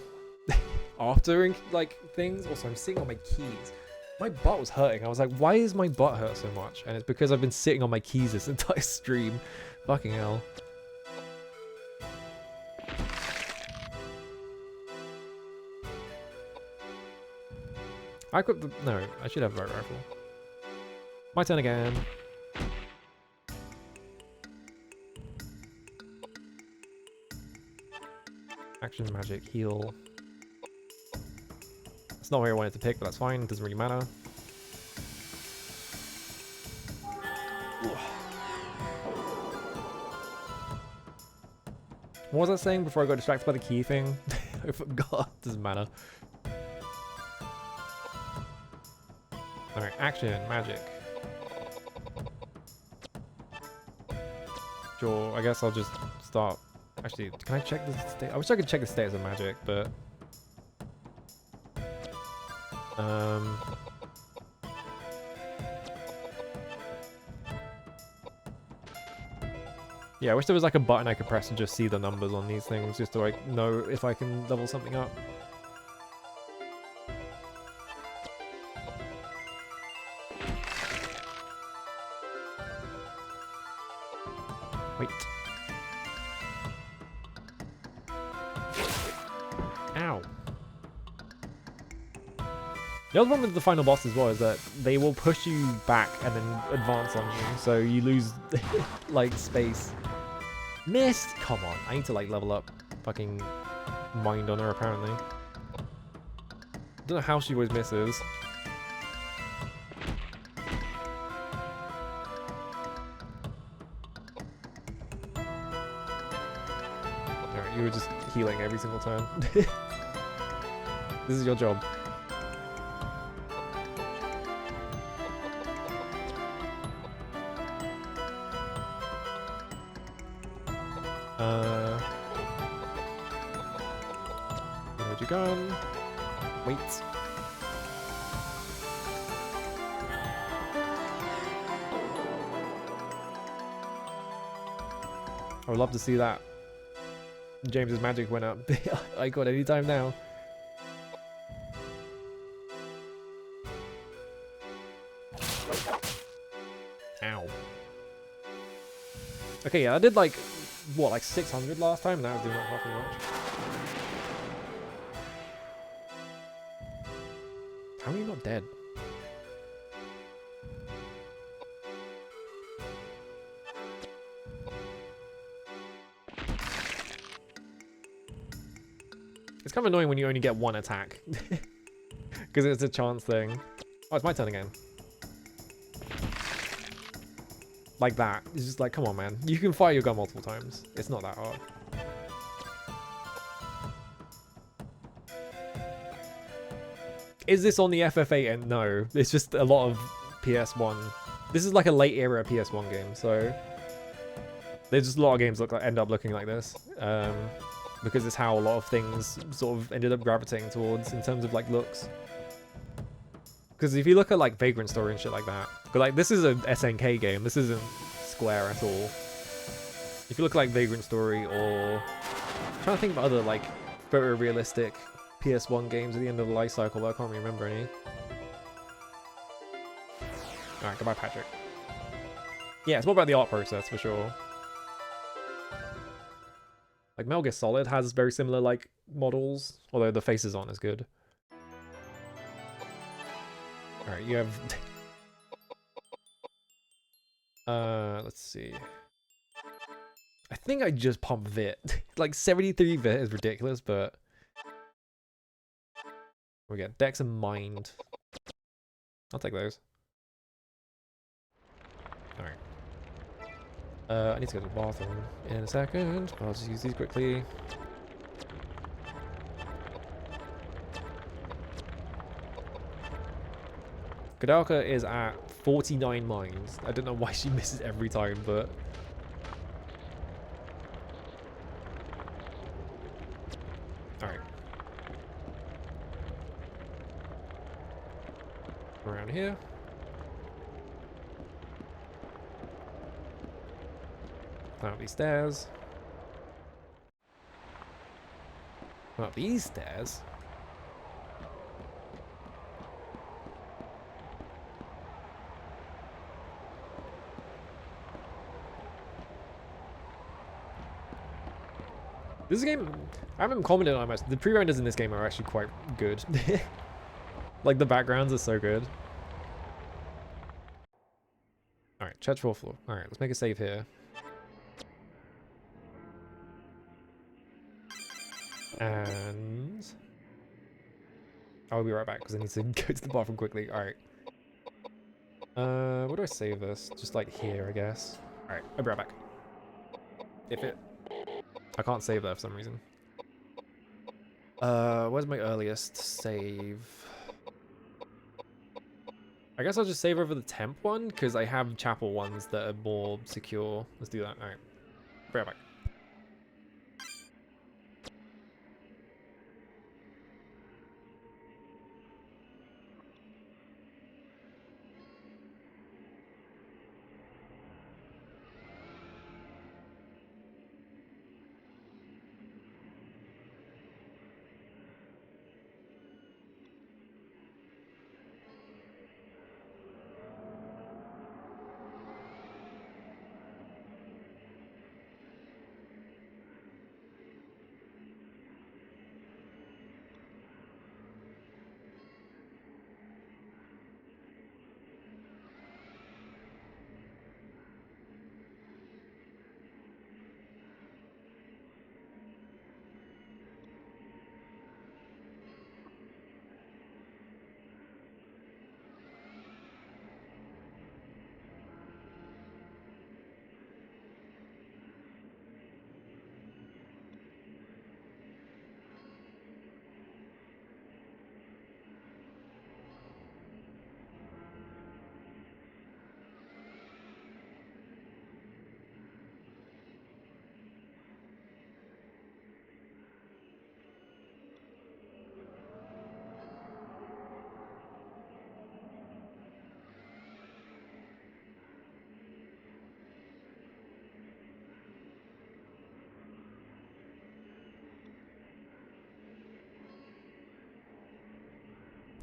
after like things. Also, I'm sitting on my keys. My butt was hurting. I was like, why is my butt hurt so much? And it's because I've been sitting on my keys this entire stream. Fucking hell. I equipped the... No, I should have a bow rifle. My turn again. Action, magic, heal. That's not where I wanted to pick, but that's fine. Doesn't really matter. What was I saying before I got distracted by the key thing? I forgot. Doesn't matter. Alright, action, magic. Sure, I guess I'll just start. Actually, can I check the state? I wish I could check the status of magic, but... Yeah, I wish there was like a button I could press and just see the numbers on these things, just to like know if I can level something up. Wait. Ow. The other problem with the final boss as well is that they will push you back and then advance on you, so you lose like space. Missed! Come on, I need to like level up fucking mind on her apparently. I don't know how she always misses. Alright, you were just healing every single turn. This is your job. Reload your gun. Wait. I would love to see that. James's magic went up. I got any time now. Ow. Okay, yeah, I did like, what, like 600 last time? Now I was doing not half as much. How are you not dead? It's kind of annoying when you only get one attack. Because it's a chance thing. Oh, it's my turn again. Like that. It's just like, come on, man. You can fire your gun multiple times. It's not that hard. Is this on the FF8? And no. It's just a lot of PS1. This is like a late era PS1 game, so... There's just a lot of games look like, end up looking like this. Because it's how a lot of things sort of ended up gravitating towards in terms of like looks. Because if you look at like Vagrant Story and shit like that, but like this is a SNK game, this isn't Square at all. If you look like Vagrant Story or I'm trying to think of other like photorealistic PS1 games at the end of the life cycle, but I can't remember any. Alright, goodbye Patrick. Yeah, it's more about the art process for sure. Like Metal Gear Solid has very similar like models, although the faces aren't as good. Alright, you have... let's see. I think I just pump Vit. Like 73 Vit is ridiculous, but... We get Dex and Mind. I'll take those. Alright. I need to go to the bathroom in a second. I'll just use these quickly. Koudelka is at 49 mines. I don't know why she misses every time, but... Alright. Around here. Climb up these stairs. Up these stairs. This is a game I haven't commented on much. The pre-renders in this game are actually quite good. Like the backgrounds are so good. Alright, church 4th floor. Alright, let's make a save here. And I'll be right back because I need to go to the bathroom quickly. Alright. Where do I save this? Just like here, I guess. Alright, I'll be right back. If it... I can't save there for some reason. Where's my earliest save? I guess I'll just save over the temp one because I have chapel ones that are more secure. Let's do that. Alright. Be right back.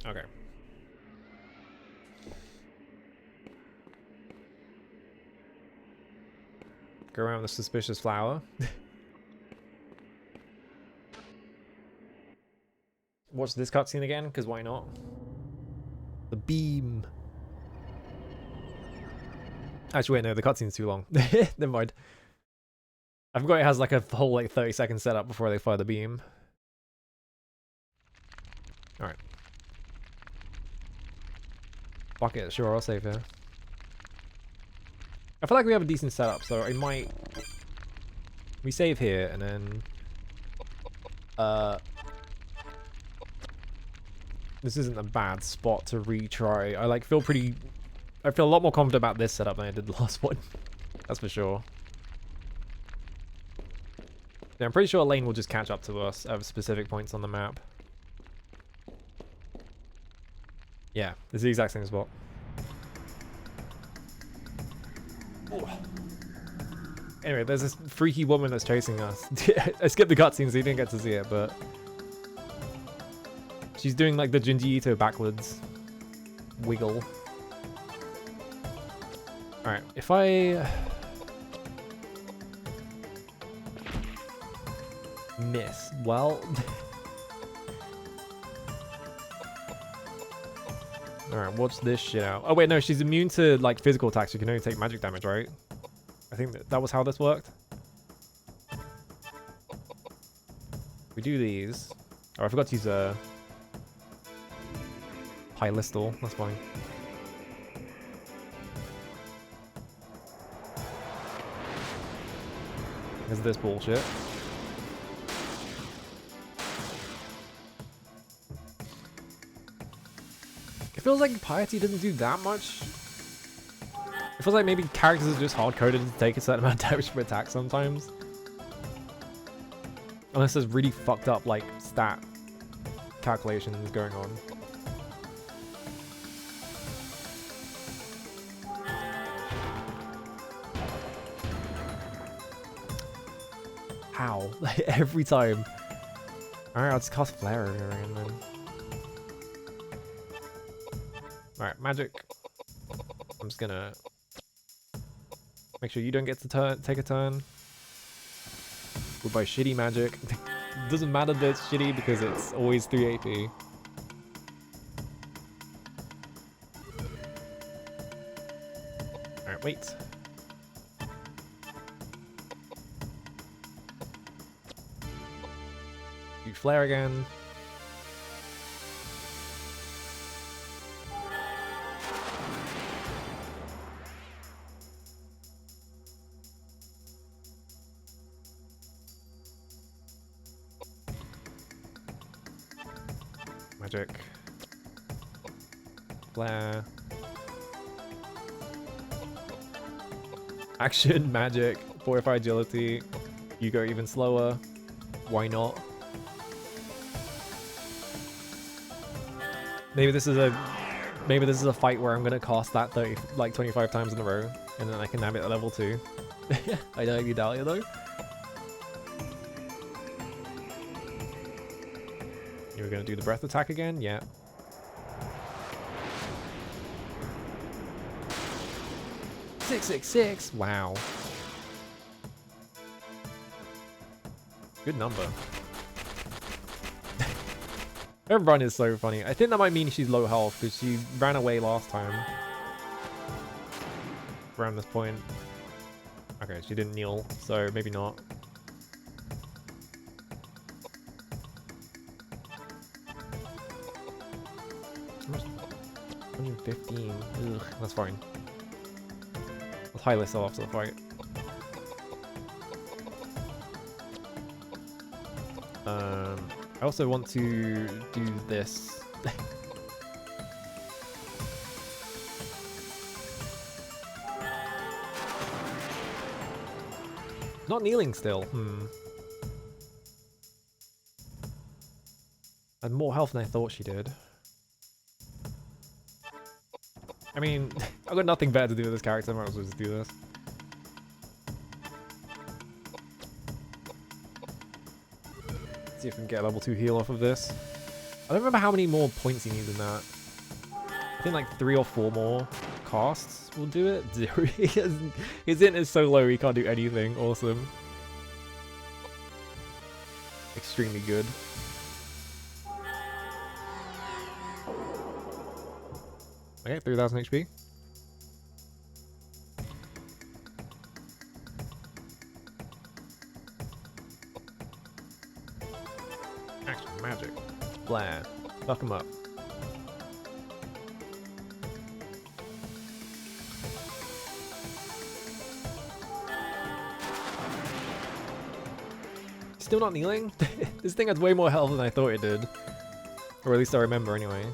Okay. Go around the suspicious flower. Watch this cutscene again, because why not? The beam. Actually, wait, no, the cutscene's too long. Never mind. I forgot it has like a whole like 30-second setup before they fire the beam. Alright. Fuck it, sure, I'll save here. I feel like we have a decent setup, so I might... We save here, and then... This isn't a bad spot to retry. I like feel pretty... I feel a lot more confident about this setup than I did the last one. That's for sure. Yeah, I'm pretty sure Elaine will just catch up to us at specific points on the map. Yeah, it's the exact same spot. Ooh. Anyway, there's this freaky woman that's chasing us. I skipped the cutscene so you didn't get to see it, but... She's doing like the Junji Ito backwards wiggle. Alright, if I... miss, well... Alright, watch this shit out. Oh wait, no, she's immune to like physical attacks. You can only take magic damage, right? I think that was how this worked. We do these. Oh, I forgot to use a high listal. That's fine. There's this bullshit. It feels like piety doesn't do that much. It feels like maybe characters are just hard-coded to take a certain amount of damage from attack sometimes. Unless there's really fucked up, like, stat calculations going on. How? Every time. Alright, I'll just cast Flare over here again then. Alright, magic. I'm just gonna make sure you don't get to take a turn. Goodbye shitty magic. Doesn't matter that it's shitty because it's always 3 AP. Alright, wait. You flare again. Magic. Flare. Action, magic, fortify agility. You go even slower. Why not? Maybe this is a fight where I'm gonna cast that 25 times in a row, and then I can have it at level 2. I don't really doubt it though. You were gonna do the breath attack again? Yeah. "666! Wow. Good number. Her run is so funny. I think that might mean she's low health because she ran away last time. Around this point. Okay, she didn't kneel, so maybe not. How much? 115. Ugh, that's fine. Let's high list off to the fight. I also want to do this. Not kneeling still. Had more health than I thought she did. I mean, I've got nothing better to do with this character. I might as well just do this. See if we can get a level 2 heal off of this. I don't remember how many more points he needs in that. I think like 3 or 4 more casts will do it. His int is so low he can't do anything. Awesome. Extremely good. Okay, 3000 HP. Action, magic. Blah. Fuck him up. Still not kneeling? This thing has way more health than I thought it did. Or at least I remember anyway.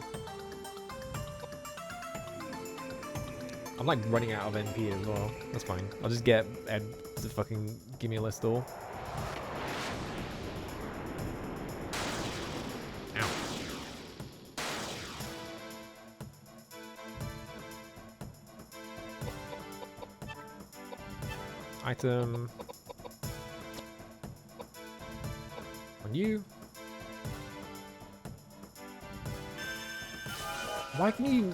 I'm like running out of NP as well. That's fine. I'll just get Ed to fucking give me a list all. Ow. Item. On you. Why can you...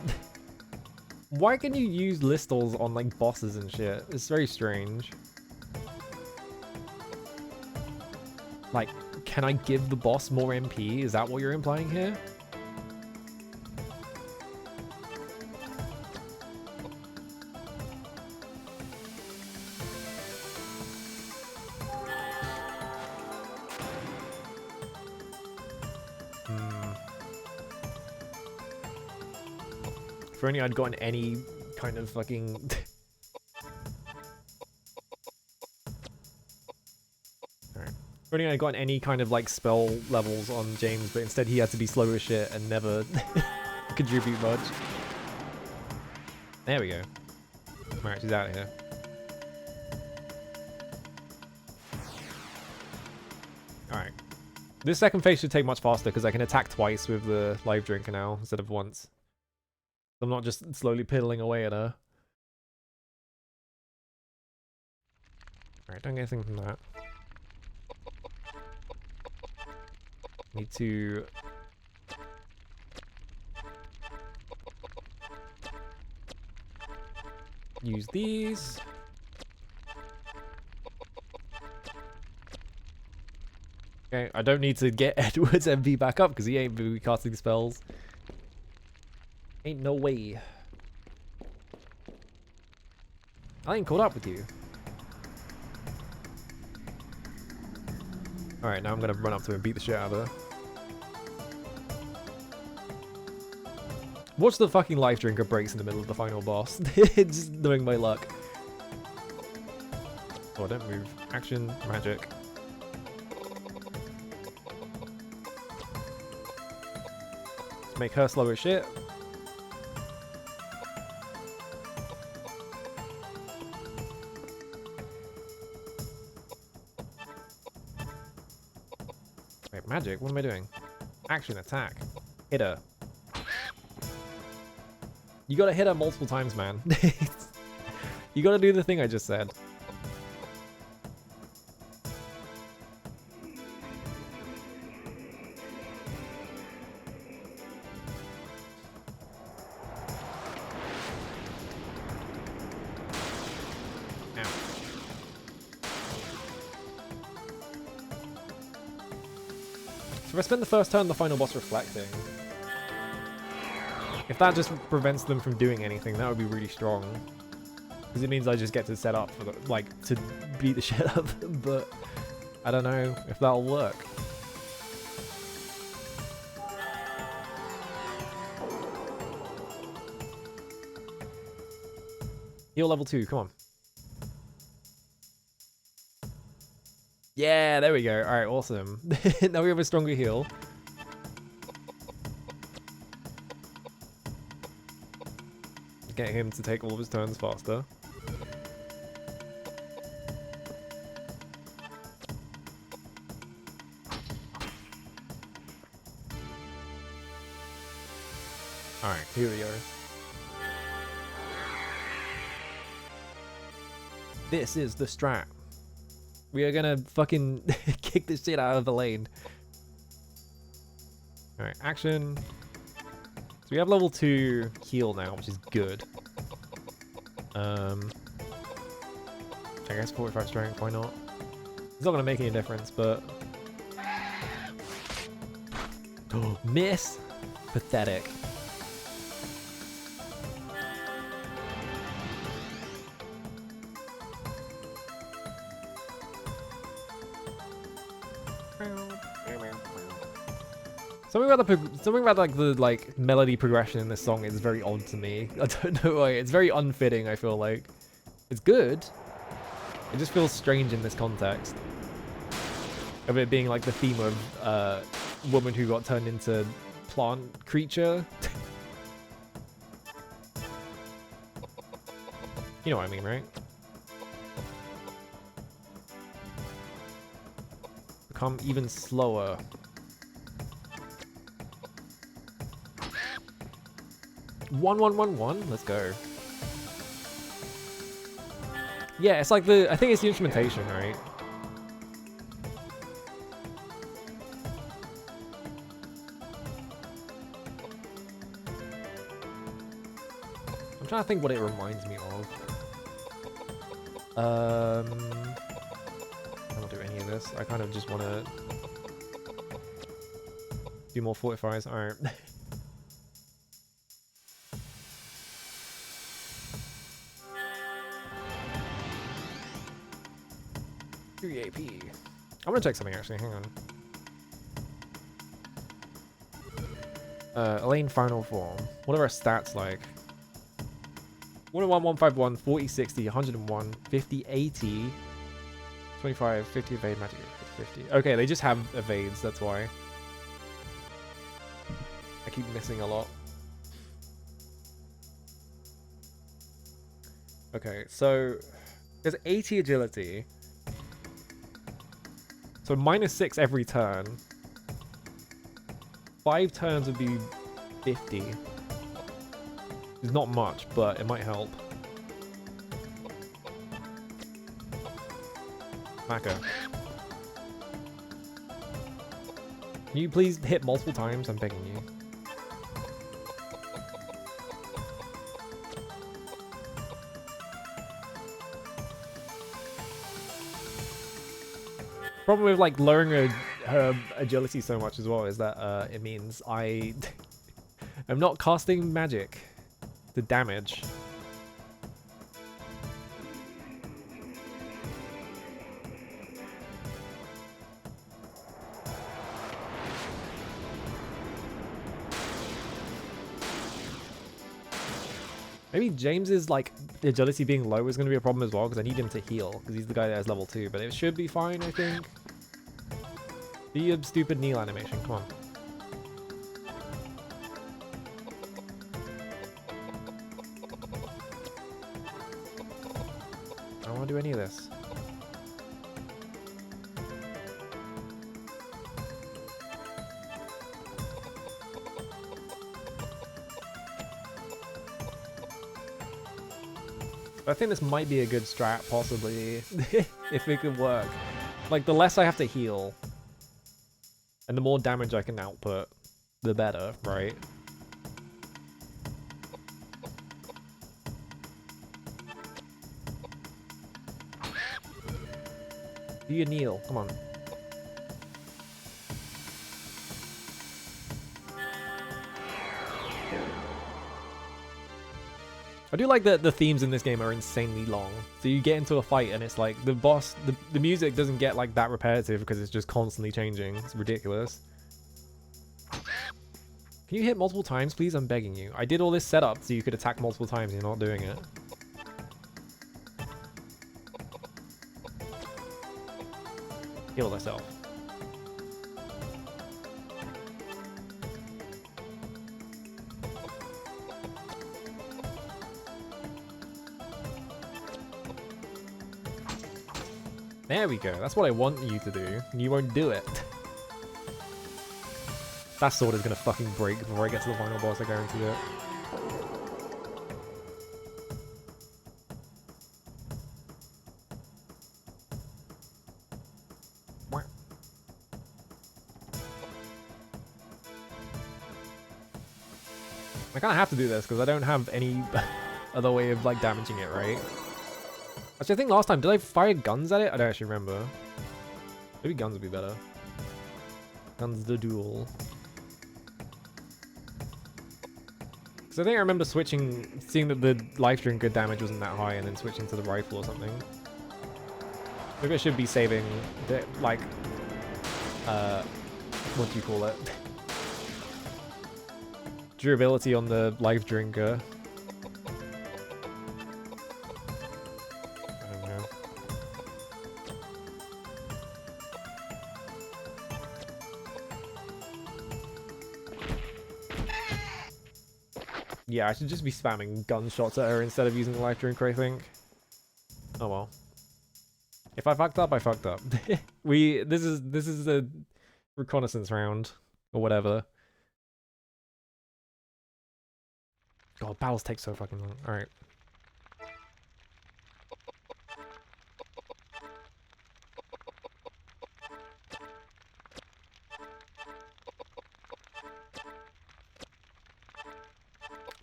Why can you use listals on like bosses and shit? It's very strange. Like, can I give the boss more MP? Is that what you're implying here? If only I'd gotten any kind of fucking... Alright. If only I'd gotten any kind of like spell levels on James, but instead he had to be slow as shit and never contribute much. There we go. Alright, she's out of here. Alright. This second phase should take much faster because I can attack twice with the life drinker now instead of once. I'm not just slowly piddling away at her. Alright, don't get anything from that. Need to... use these. Okay, I don't need to get Edward's MV back up because he ain't be casting spells. Ain't no way. I ain't caught up with you. Alright, now I'm gonna run up to him and beat the shit out of her. Watch the fucking life drinker breaks in the middle of the final boss. Just knowing my luck. Oh, don't move. Action, magic. Make her slow as shit. Wait, magic? What am I doing? Action, attack. Hit her. You gotta hit her multiple times, man. You gotta do the thing I just said. So if I spend the first turn the final boss reflecting, if that just prevents them from doing anything, that would be really strong. Because it means I just get to set up for the, like, to beat the shit out of them, but I don't know if that'll work. Heal level 2, come on. Yeah, there we go. Alright, awesome. Now we have a stronger heal. Get him to take all of his turns faster. Alright, here we go. This is the strat. We are gonna fucking kick this shit out of the lane. Alright, action. So we have level 2 heal now, which is good. I guess 45 strength, why not? It's not gonna make any difference, but... Oh, miss! Pathetic. Something about like the melody progression in this song is very odd to me. I don't know why. It's very unfitting, I feel like. It's good. It just feels strange in this context. Of it being like the theme of woman who got turned into plant creature. You know what I mean, right? Become even slower. One. Let's go. Yeah, it's like I think it's the instrumentation, right? I'm trying to think what it reminds me of. I don't do any of this. I kind of just want to do more fortifiers. Alright. 3 AP. I'm gonna check something actually, hang on. Elaine final form. What are our stats like? 101, 151, 40, 60, 101, 50, 80, 25, 50 evade, magic, 50. Okay, they just have evades, that's why. I keep missing a lot. Okay, so there's 80 agility. So -6 every turn. 5 turns would be 50. It's not much, but it might help. Maka. Can Can you please hit multiple times? I'm begging you. Problem with like lowering her agility so much as well is that it means I am not casting magic to damage. Maybe James's like agility being low is going to be a problem as well because I need him to heal because he's the guy that has level 2, but it should be fine, I think. The stupid kneel animation, come on. I don't want to do any of this. I think this might be a good strat, possibly, if it could work. Like, the less I have to heal, and the more damage I can output, the better, right? Do you kneel? Come on. I do like that the themes in this game are insanely long. So you get into a fight and it's like the boss, the music doesn't get like that repetitive because it's just constantly changing. It's ridiculous. Can you hit multiple times, please? I'm begging you. I did all this setup so you could attack multiple times and you're not doing it. Heal thyself. There we go. That's what I want you to do. And you won't do it. That sword is going to fucking break before I get to the final boss, I guarantee it. I kind of have to do this because I don't have any other way of like damaging it, right? Actually, I think last time, did I fire guns at it? I don't actually remember. Maybe guns would be better. Guns the duel. Because I think I remember seeing that the life drink good damage wasn't that high and then switching to the rifle or something. Maybe I should be saving, the, like, what do you call it? Durability on the life drinker. Yeah, I should just be spamming gunshots at her instead of using the life drink, I think. Oh well. If I fucked up, I fucked up. This is a reconnaissance round or whatever. God, battles take so fucking long. All right.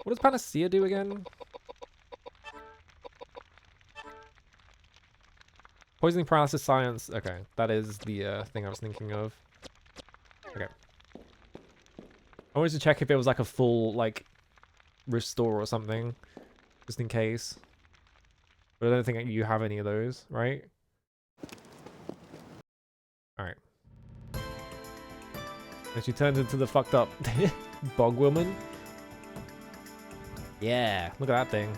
What does Panacea do again? Poisoning, paralysis, silence. Okay, that is the thing I was thinking of. Okay. I wanted to check if it was like a full, like, restore or something. Just in case. But I don't think you have any of those, right? Alright. And she turns into the fucked up bog woman. Yeah, look at that thing.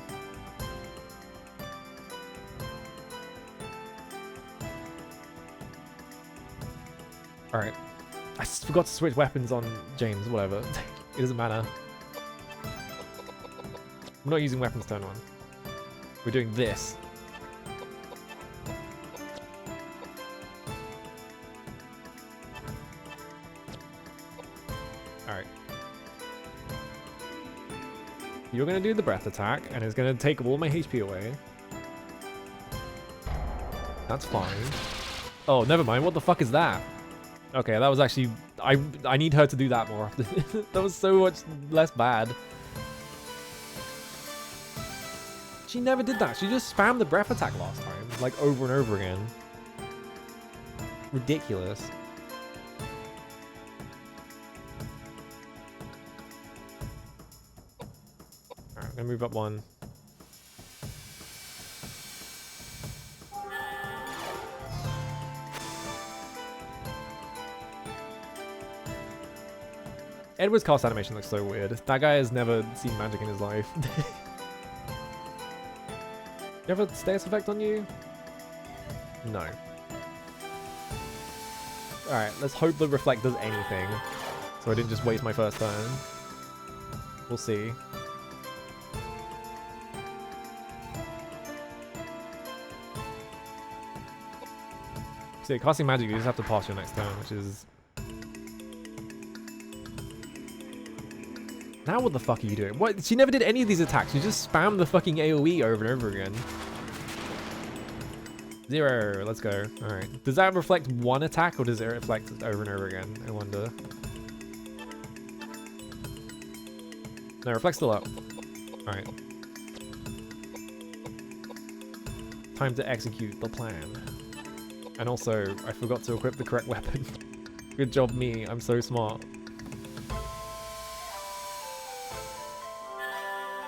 Alright. I forgot to switch weapons on James, whatever. It doesn't matter. I'm not using weapons turn on. We're doing this. Alright. You're gonna do the breath attack, and it's gonna take all my HP away. That's fine. Oh, never mind. What the fuck is that? Okay, that was actually I need her to do that more often. That was so much less bad. She never did that. She just spammed the breath attack last time, like over and over again. Ridiculous. Alright, I'm gonna move up one. Edward's cast animation looks so weird. That guy has never seen magic in his life. You have a status effect on you? No. Alright, let's hope the reflect does anything. So I didn't just waste my first turn. We'll see. See, casting magic, you just have to pass your next turn, which is... Now what the fuck are you doing? What? She never did any of these attacks. She just spammed the fucking AoE over and over again. 0. Let's go. Alright. Does that reflect one attack or does it reflect over and over again? I wonder. No, reflect's still up. Alright. Time to execute the plan. And also, I forgot to equip the correct weapon. Good job me. I'm so smart.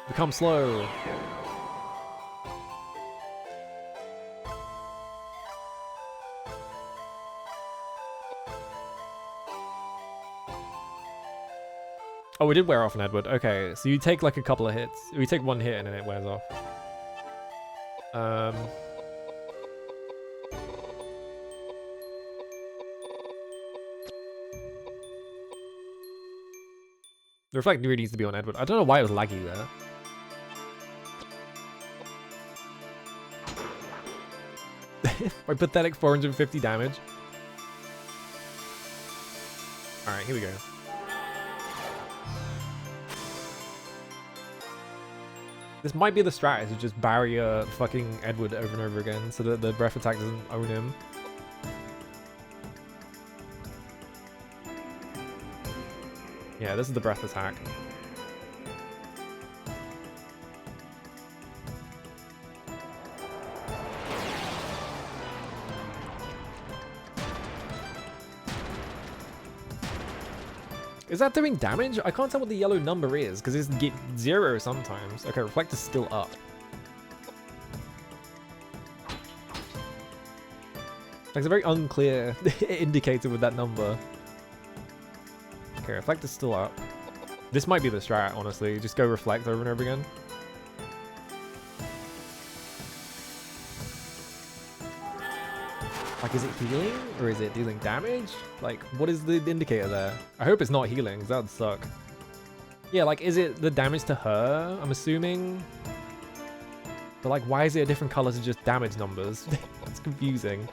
Become slow. Oh, it did wear off on Edward. Okay, so you take like a couple of hits. You take one hit and then it wears off. The reflect really needs to be on Edward. I don't know why it was laggy there. My pathetic 450 damage. Alright, here we go. This might be the strat, is to just barrier fucking Edward over and over again so that the breath attack doesn't own him. Yeah, this is the breath attack. Is that doing damage? I can't tell what the yellow number is, because it's get 0 sometimes. Okay, reflect is still up. Like, it's a very unclear indicator with that number. Okay, reflect is still up. This might be the strat, honestly. Just go reflect over and over again. Like, is it healing? Or is it dealing damage? Like, what is the indicator there? I hope it's not healing, 'cause that would suck. Yeah, like, is it the damage to her? I'm assuming. But, like, why is it a different color to just damage numbers? It's confusing.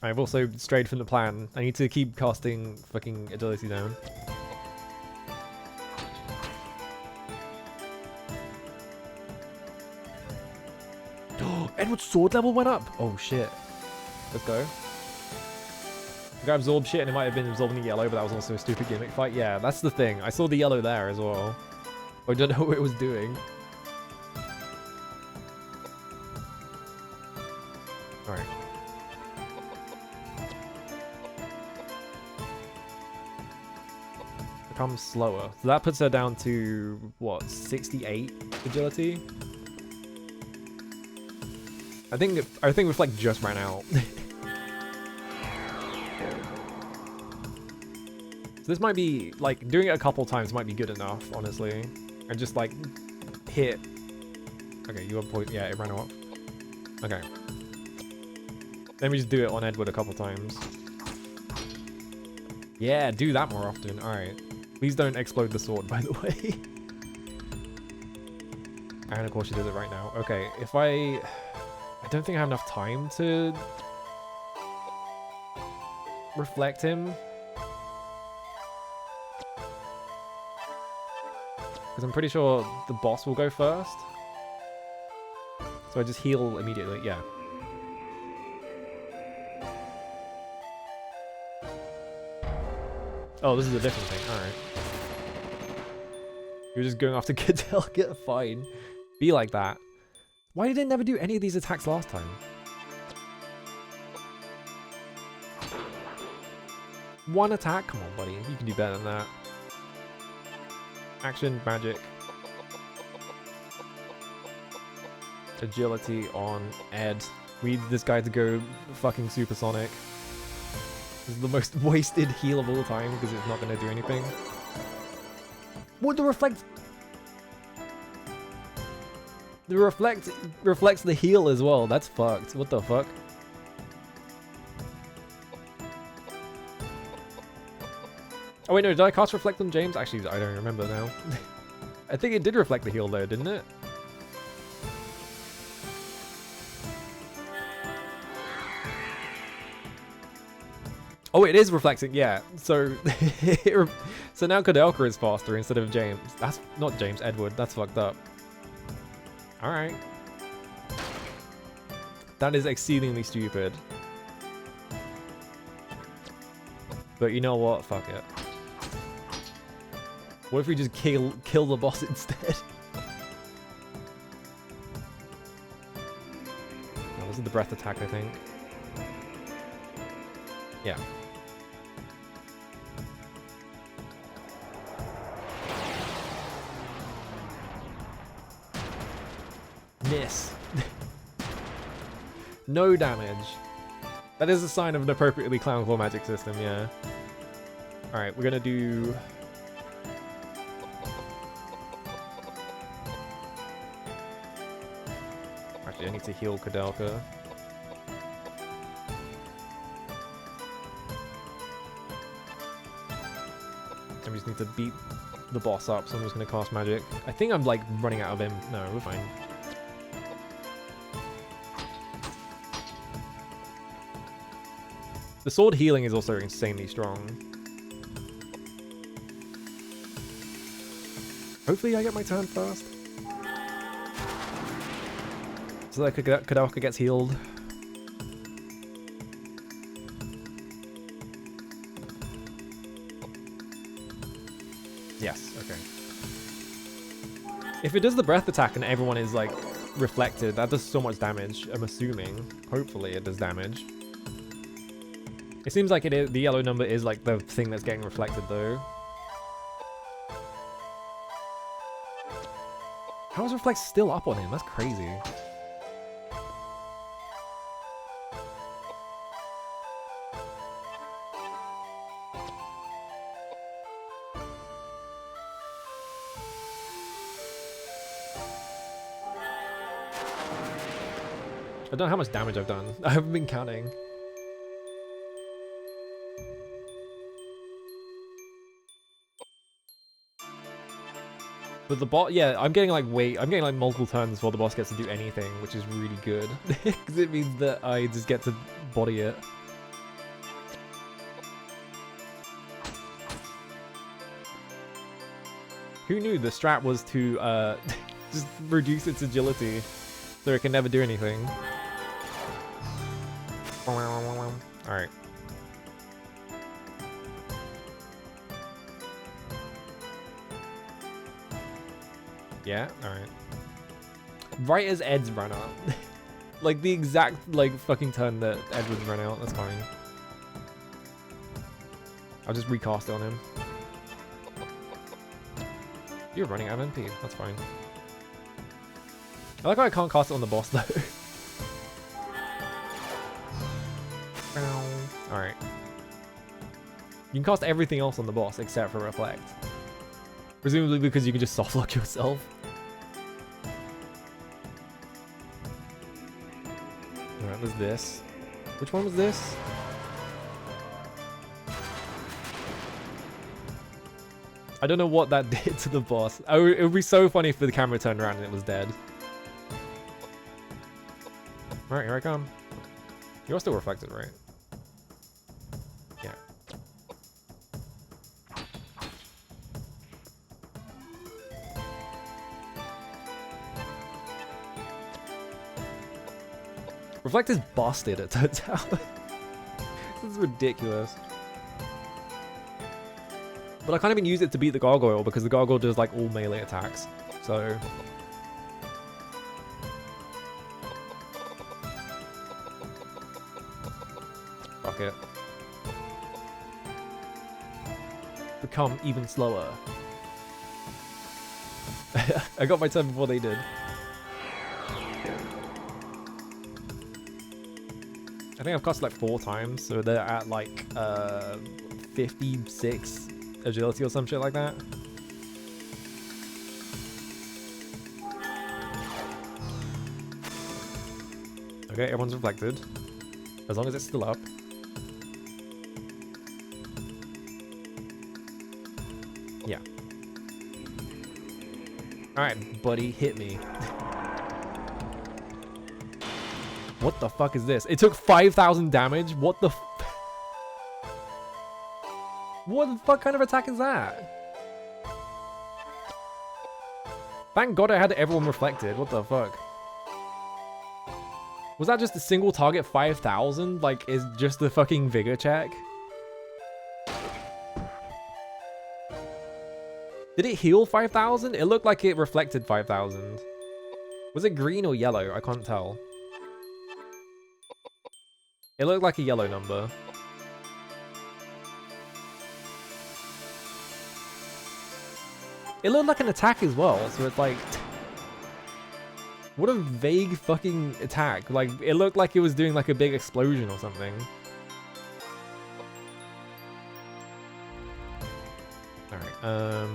I've also strayed from the plan. I need to keep casting fucking agility down. Edward's sword level went up! Oh shit. Let's go. I got absorb shit and it might have been absorbing the yellow, but that was also a stupid gimmick fight. Yeah, that's the thing. I saw the yellow there as well. I don't know what it was doing. Alright. Become slower. So that puts her down to, what, 68 agility? I think reflect just ran out. So this might be, like, doing it a couple times might be good enough, honestly. And just, like, hit. Okay, you have point. Yeah, it ran off. Okay. Let me just do it on Edward a couple times. Yeah, do that more often. Alright. Please don't explode the sword, by the way. And of course she does it right now. Okay, if I don't think I have enough time to reflect him. Because I'm pretty sure the boss will go first. So I just heal immediately, yeah. Oh, this is a different thing. Alright. You're just going after Koudelka? Fine. Be like that. Why did it never do any of these attacks last time? One attack? Come on, buddy. You can do better than that. Action, magic. Agility on Ed. We need this guy to go fucking supersonic. This is the most wasted heal of all time because it's not going to do anything. What, the reflect? The reflect reflects the heal as well. That's fucked. What the fuck? Oh wait, no, did I cast reflect on James? Actually, I don't remember now. I think it did reflect the heal though, didn't it? Oh, it is reflecting, yeah. So, so now Koudelka is faster instead of James. That's not James, Edward. That's fucked up. All right. That is exceedingly stupid. But you know what? Fuck it. What if we just kill the boss instead? Oh, this is the breath attack, I think. Yeah. Miss. No damage. That is a sign of an appropriately clownful magic system, yeah. Alright, we're gonna do... Actually, I need to heal Koudelka. I just need to beat the boss up, so I'm just gonna cast magic. I think I'm like running out of him. No, we're fine. The sword healing is also insanely strong. Hopefully I get my turn first. So that Koudelka gets healed. Yes, okay. If it does the breath attack and everyone is like reflected, that does so much damage, I'm assuming. Hopefully it does damage. It seems like it is, the yellow number is like the thing that's getting reflected though. How is Reflect still up on him? That's crazy. I don't know how much damage I've done. I haven't been counting. But the boss, yeah, I'm getting like multiple turns before the boss gets to do anything, which is really good. Because it means that I just get to body it. Who knew the strat was to just reduce its agility so it can never do anything? Alright. Yeah, alright. Right as Ed's run out. Like the exact like fucking turn that Edward's run out, that's fine. I'll just recast it on him. You're running out of MP, that's fine. I like how I can't cast it on the boss though. Alright. You can cast everything else on the boss except for Reflect. Presumably because you can just softlock yourself. Alright, there's this. Which one was this? I don't know what that did to the boss. It would be so funny if the camera turned around and it was dead. Alright, here I come. You're still reflected, right? Yeah. Reflect is busted, it turns out. This is ridiculous. But I can't even use it to beat the gargoyle because the gargoyle does like all melee attacks. So fuck it. Become even slower. I got my turn before they did. I think I've cast like 4 times, so they're at like 56 agility or some shit like that. Okay, everyone's reflected. As long as it's still up. Yeah. Alright, buddy, hit me. What the fuck is this? It took 5,000 damage? What the What the fuck kind of attack is that? Thank God I had everyone reflected. What the fuck? Was that just a single target 5,000? Like, is just the fucking vigor check? Did it heal 5,000? It looked like it reflected 5,000. Was it green or yellow? I can't tell. It looked like a yellow number. It looked like an attack as well, so it's like... What a vague fucking attack. Like, it looked like it was doing like a big explosion or something. Alright,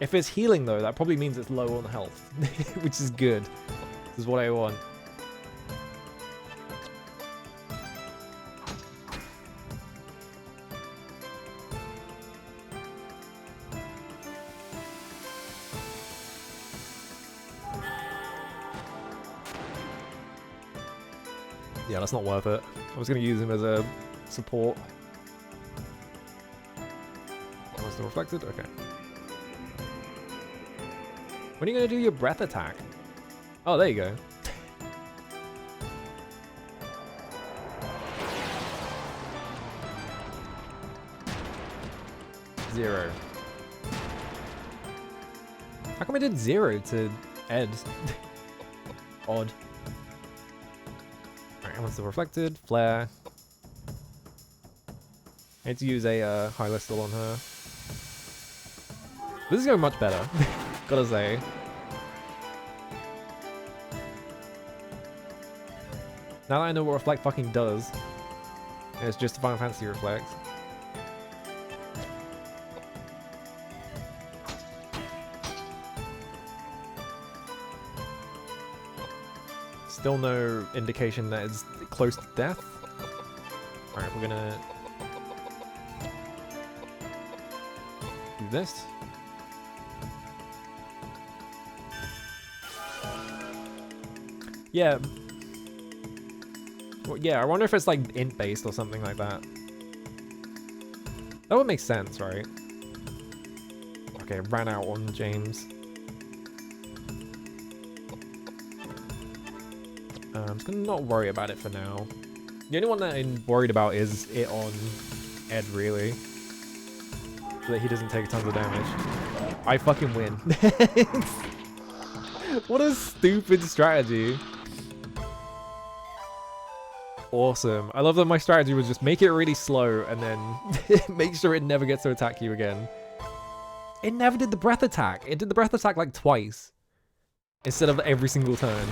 if it's healing though, that probably means it's low on health, which is good. This is what I want. Yeah, that's not worth it. I was going to use him as a support. Am I still reflected? Okay. When are you going to do your breath attack? Oh, there you go. Zero. How come I did 0 to Ed? Odd. Everyone's still reflected. Flare. I need to use a high listal on her. This is going much better. Gotta say. Now that I know what Reflect fucking does, it's just a Final Fantasy Reflect. Still no indication that it's close to death. Alright, we're gonna do this. Yeah. Well, yeah, I wonder if it's like int based or something like that. That would make sense, right? Okay, ran out on James. I'm just gonna not worry about it for now. The only one that I'm worried about is it on Ed, really. So that he doesn't take tons of damage. I fucking win. What a stupid strategy. Awesome. I love that my strategy was just make it really slow and then make sure it never gets to attack you again. It never did the breath attack. It did the breath attack like twice. Instead of every single turn.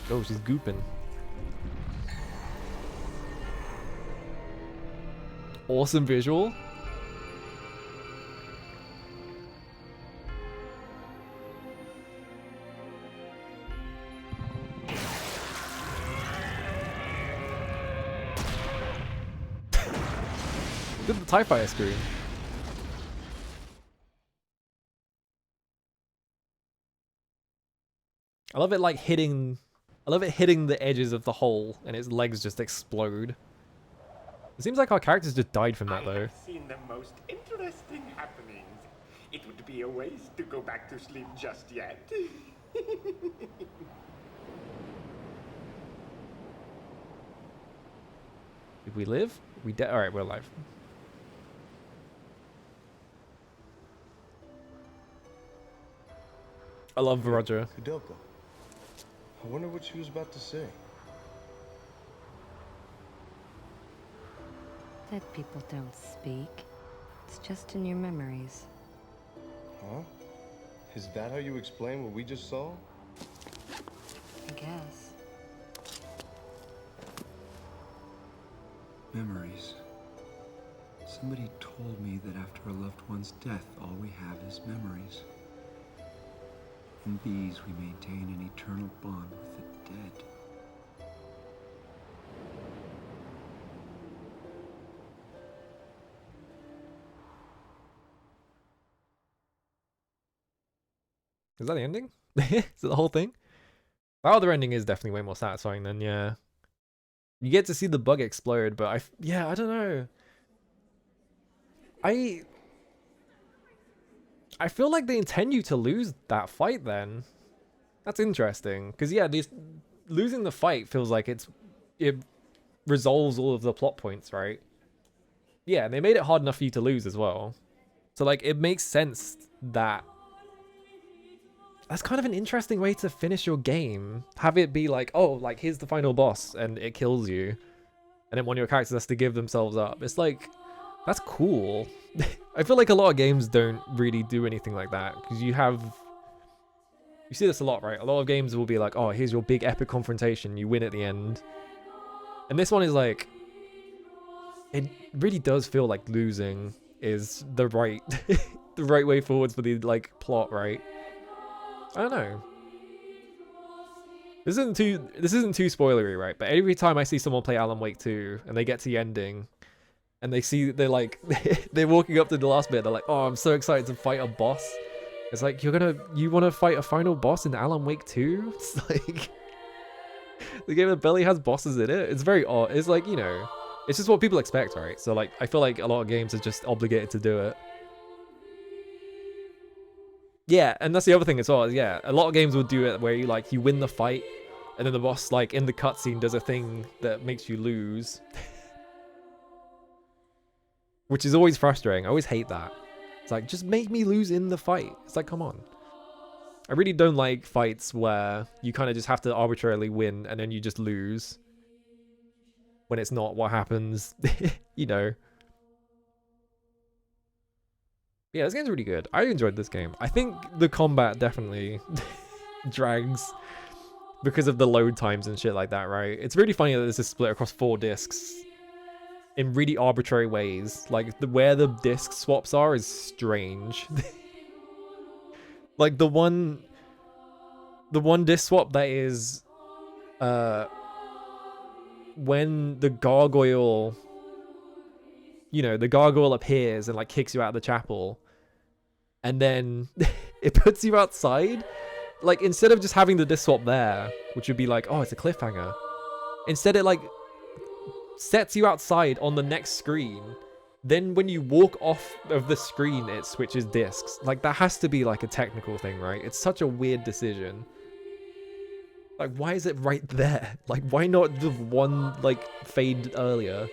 Oh, she's gooping. Awesome visual. Did the TIE Fighter screen. I love it like hitting... I love it hitting the edges of the hole and its legs just explode. It seems like our characters just died from that though. I've seen the most interesting happenings. It would be a waste to go back to sleep just yet. Did we live? We dead? All right, we're alive. I love Roger. Koudelka. I wonder what she was about to say. Dead people don't speak. It's just in your memories. Huh? Is that how you explain what we just saw? I guess. Memories. Somebody told me that after a loved one's death, all we have is memories. In these, we maintain an eternal bond with the dead. Is that the ending? Is it the whole thing? The other ending is definitely way more satisfying than, yeah. You get to see the bug explode, but I don't know. I feel like they intend you to lose that fight then. That's interesting. Because, yeah, losing the fight feels like it resolves all of the plot points, right? Yeah, and they made it hard enough for you to lose as well. So, like, it makes sense that that's kind of an interesting way to finish your game. Have it be like, oh, like, here's the final boss, and it kills you. And then one of your characters has to give themselves up. It's like, that's cool. I feel like a lot of games don't really do anything like that. Because you see this a lot, right? A lot of games will be like, oh, here's your big epic confrontation. You win at the end. And this one is like, it really does feel like losing is the right, the right way forwards for the, like, plot, right? I don't know. This isn't too spoilery, right? But every time I see someone play Alan Wake 2 and they get to the ending and they're like they're walking up to the last bit, they're like, oh, I'm so excited to fight a boss. It's like, you want to fight a final boss in Alan Wake 2? It's like the game that barely has bosses in it. It's very odd. It's like, you know, it's just what people expect, right? So like, I feel like a lot of games are just obligated to do it. Yeah, and that's the other thing as well. Is, yeah, a lot of games will do it where you win the fight, and then the boss, like, in the cutscene does a thing that makes you lose. Which is always frustrating. I always hate that. It's like, just make me lose in the fight. It's like, come on. I really don't like fights where you kind of just have to arbitrarily win and then you just lose. When it's not what happens, you know. Yeah, this game's really good. I enjoyed this game. I think the combat definitely drags because of the load times and shit like that, right? It's really funny that this is split across 4 discs in really arbitrary ways. Like, where the disc swaps are is strange. Like, the one disc swap that is when the gargoyle, you know, the gargoyle appears and, like, kicks you out of the chapel, and then it puts you outside. Like, instead of just having the disc swap there, which would be like, oh, it's a cliffhanger, instead it, like, sets you outside on the next screen. Then when you walk off of the screen, it switches discs. Like, that has to be, like, a technical thing, right? It's such a weird decision. Like, why is it right there? Like, why not the one, like, fade earlier?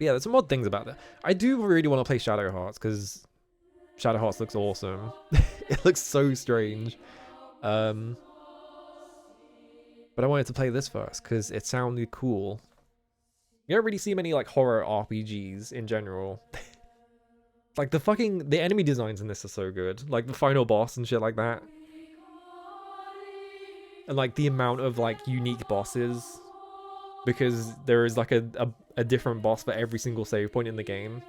Yeah, there's some odd things about that. I do really want to play Shadow Hearts because Shadow Hearts looks awesome. It looks so strange. But I wanted to play this first because it sounded cool. You don't really see many, like, horror RPGs in general. Like, the enemy designs in this are so good. Like, the final boss and shit like that. And, like, the amount of, like, unique bosses. Because there is, like, a different boss for every single save point in the game.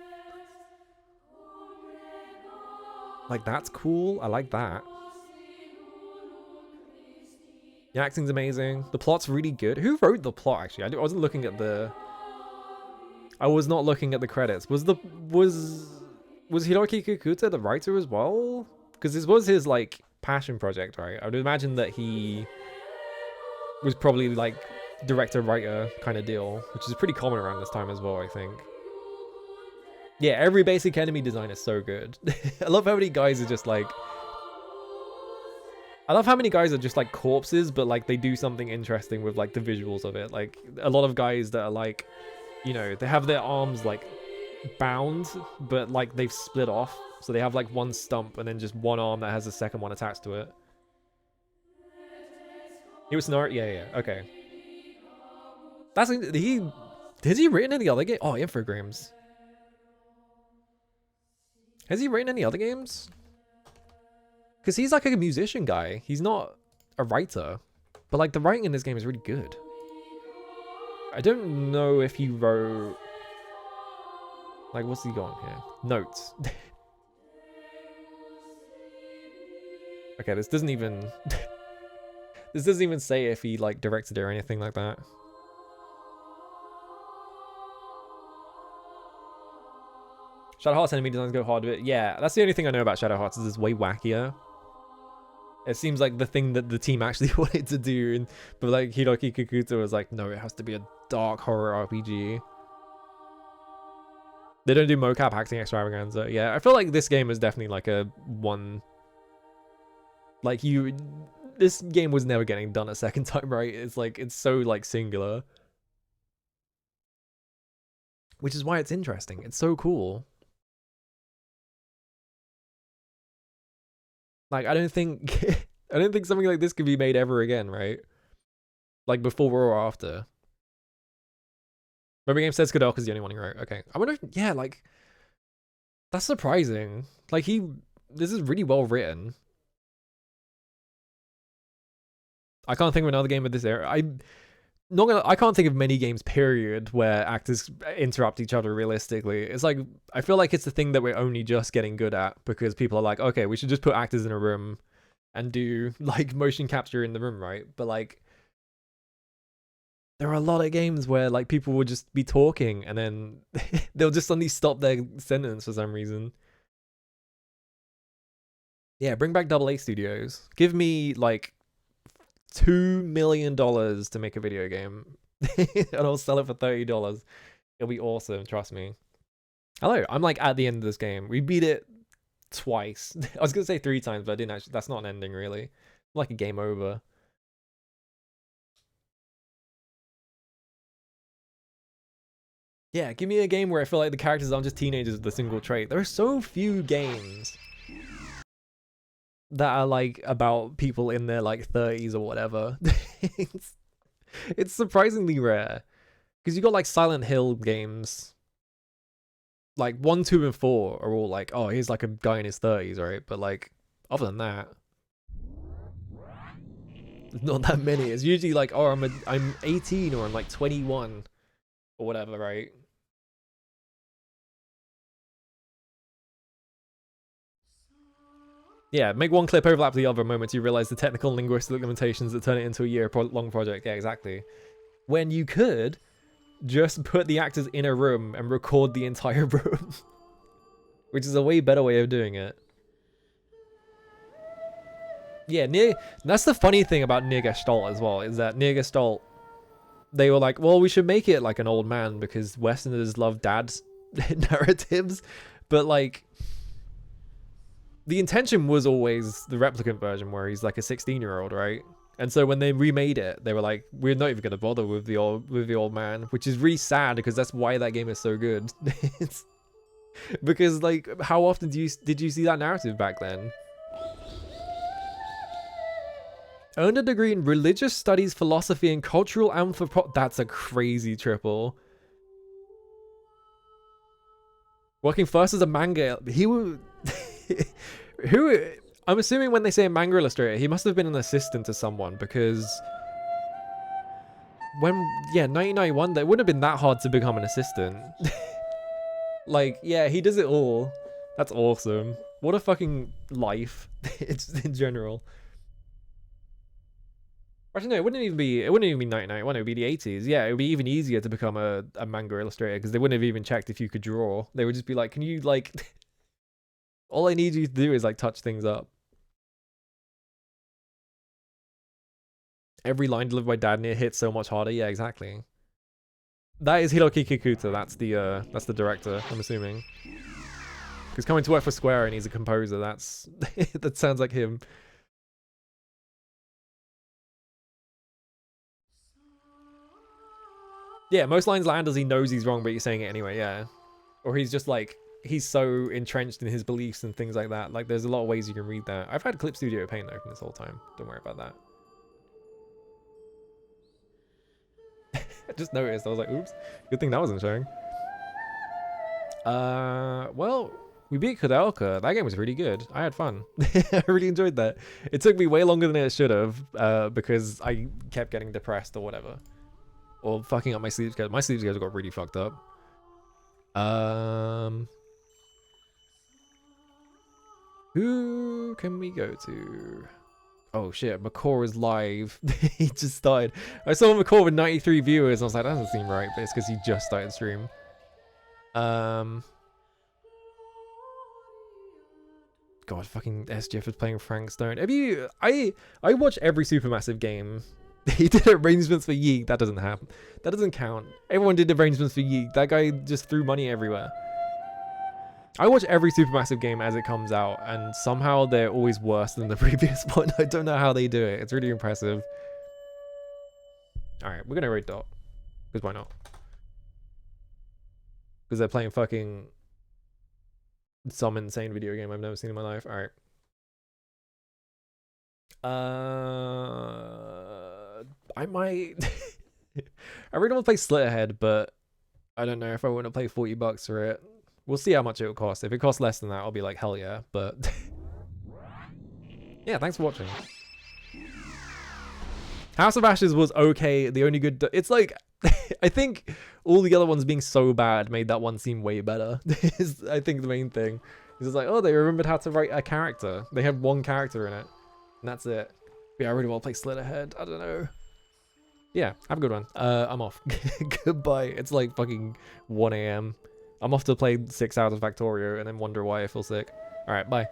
Like, that's cool. I like that. The acting's amazing. The plot's really good. Who wrote the plot, actually? I wasn't looking at the... I was not looking at the credits. Was Hiroki Kikuta the writer as well? Because this was his, like, passion project, right? I would imagine that he was probably, like, director-writer kind of deal, which is pretty common around this time as well, I think. Yeah, every basic enemy design is so good. I love how many guys are just like... I love how many guys are just like corpses, but like they do something interesting with like the visuals of it. Like a lot of guys that are like, you know, they have their arms like bound, but like they've split off. So they have like one stump and then just one arm that has a second one attached to it. He was Snart? Yeah, okay. That's... Has he written any other game? Oh, Infogrames. Has he written any other games? Because he's like a musician guy. He's not a writer. But like the writing in this game is really good. I don't know if he wrote... Like, what's he got here? Notes. Okay, this doesn't even... This doesn't even say if he like directed it or anything like that. Shadow Hearts enemy designs go hard with it. Yeah, that's the only thing I know about Shadow Hearts is it's way wackier. It seems like the thing that the team actually wanted to do, but like Hiroki Kikuta was like, no, it has to be a dark horror RPG. They don't do mocap acting extravaganza. Yeah, I feel like this game is definitely like a one... Like this game was never getting done a second time, right? It's like, it's so like singular. Which is why it's interesting. It's so cool. Like, I don't think something like this could be made ever again, right? Like before or after. Remember Game says Koudelka's the only one he wrote. Okay. I wonder if, yeah, like, that's surprising. Like this is really well written. I can't think of another game of this era. I can't think of many games, period, where actors interrupt each other realistically. It's like, I feel like it's the thing that we're only just getting good at because people are like, okay, we should just put actors in a room and do like motion capture in the room, right? But like, there are a lot of games where like people will just be talking and then they'll just suddenly stop their sentence for some reason. Yeah, bring back AA Studios. Give me like $2 million to make a video game and I'll sell it for $30. It'll be awesome, trust me. Hello, I'm like at the end of this game. We beat it twice. I was gonna say 3 times, but I didn't actually. That's not an ending really. Like a game over. Yeah, give me a game where I feel like the characters aren't just teenagers with a single trait. There are so few games that are like about people in their like 30s or whatever. it's surprisingly rare because you got like Silent Hill games, like 1, 2, and 4 are all like, oh, here's like a guy in his 30s, right? But like, other than that, not that many. It's usually like, oh, I'm 18 or I'm like 21 or whatever, right? Yeah, make one clip overlap the other moment you realize the technical and linguistic limitations that turn it into a year-long project. Yeah, exactly. When you could just put the actors in a room and record the entire room. Which is a way better way of doing it. Yeah, that's the funny thing about Near Gestalt as well, is that Near Gestalt, they were like, well, we should make it like an old man because Westerners love dad's narratives. But like, the intention was always the replicant version where he's like a 16-year-old, right? And so when they remade it, they were like, we're not even going to bother with the old man, which is really sad because that's why that game is so good. Because like, how often did you see that narrative back then? Earned a degree in religious studies, philosophy, and cultural anthropology. That's a crazy triple. Working first as a manga, he was... I'm assuming when they say a manga illustrator, he must have been an assistant to someone because when, yeah, 1991, it wouldn't have been that hard to become an assistant. Like, yeah, he does it all. That's awesome. What a fucking life. It's in general. Actually, no, it wouldn't even be 1991, it would be the 80s. Yeah, it would be even easier to become a manga illustrator because they wouldn't have even checked if you could draw. They would just be like, can you, like... All I need you to do is, like, touch things up. Every line delivered by Dad near hits so much harder. Yeah, exactly. That is Hiroki Kikuta. That's the director, I'm assuming. He's coming to work for Square and he's a composer. That's that sounds like him. Yeah, most lines land as he knows he's wrong, but he's saying it anyway, yeah. Or he's just like, he's so entrenched in his beliefs and things like that. Like, there's a lot of ways you can read that. I've had Clip Studio Paint open this whole time. Don't worry about that. I just noticed. I was like, oops. Good thing that wasn't showing. Well, we beat Koudelka. That game was really good. I had fun. I really enjoyed that. It took me way longer than it should have, because I kept getting depressed or whatever. Or fucking up my sleep schedule. My sleep schedule got really fucked up. Who can we go to? Oh shit, McCaw is live. He just started. I saw McCaw with 93 viewers. I was like, that doesn't seem right, but it's because he just started stream. God, fucking SGF is playing Frank Stone. Have you? I watch every Supermassive game. He did arrangements for Yeek. That doesn't happen. That doesn't count. Everyone did arrangements for Yeek. That guy just threw money everywhere. I watch every Supermassive game as it comes out, and somehow they're always worse than the previous one. I don't know how they do it. It's really impressive. Alright, we're gonna rate Dot. Because why not? Because they're playing fucking some insane video game I've never seen in my life. Alright. I might... I really want to play Slitterhead, but I don't know if I want to pay $40 for it. We'll see how much it will cost. If it costs less than that, I'll be like, hell yeah. But yeah, thanks for watching. House of Ashes was okay. The only good... It's like... I think all the other ones being so bad made that one seem way better. Is I think the main thing. It's just like, oh, they remembered how to write a character. They had one character in it. And that's it. But yeah, I really want to play Slitterhead. I don't know. Yeah, have a good one. I'm off. Goodbye. It's like fucking 1 AM. I'm off to play 6 hours of Factorio and then wonder why I feel sick. Alright, bye.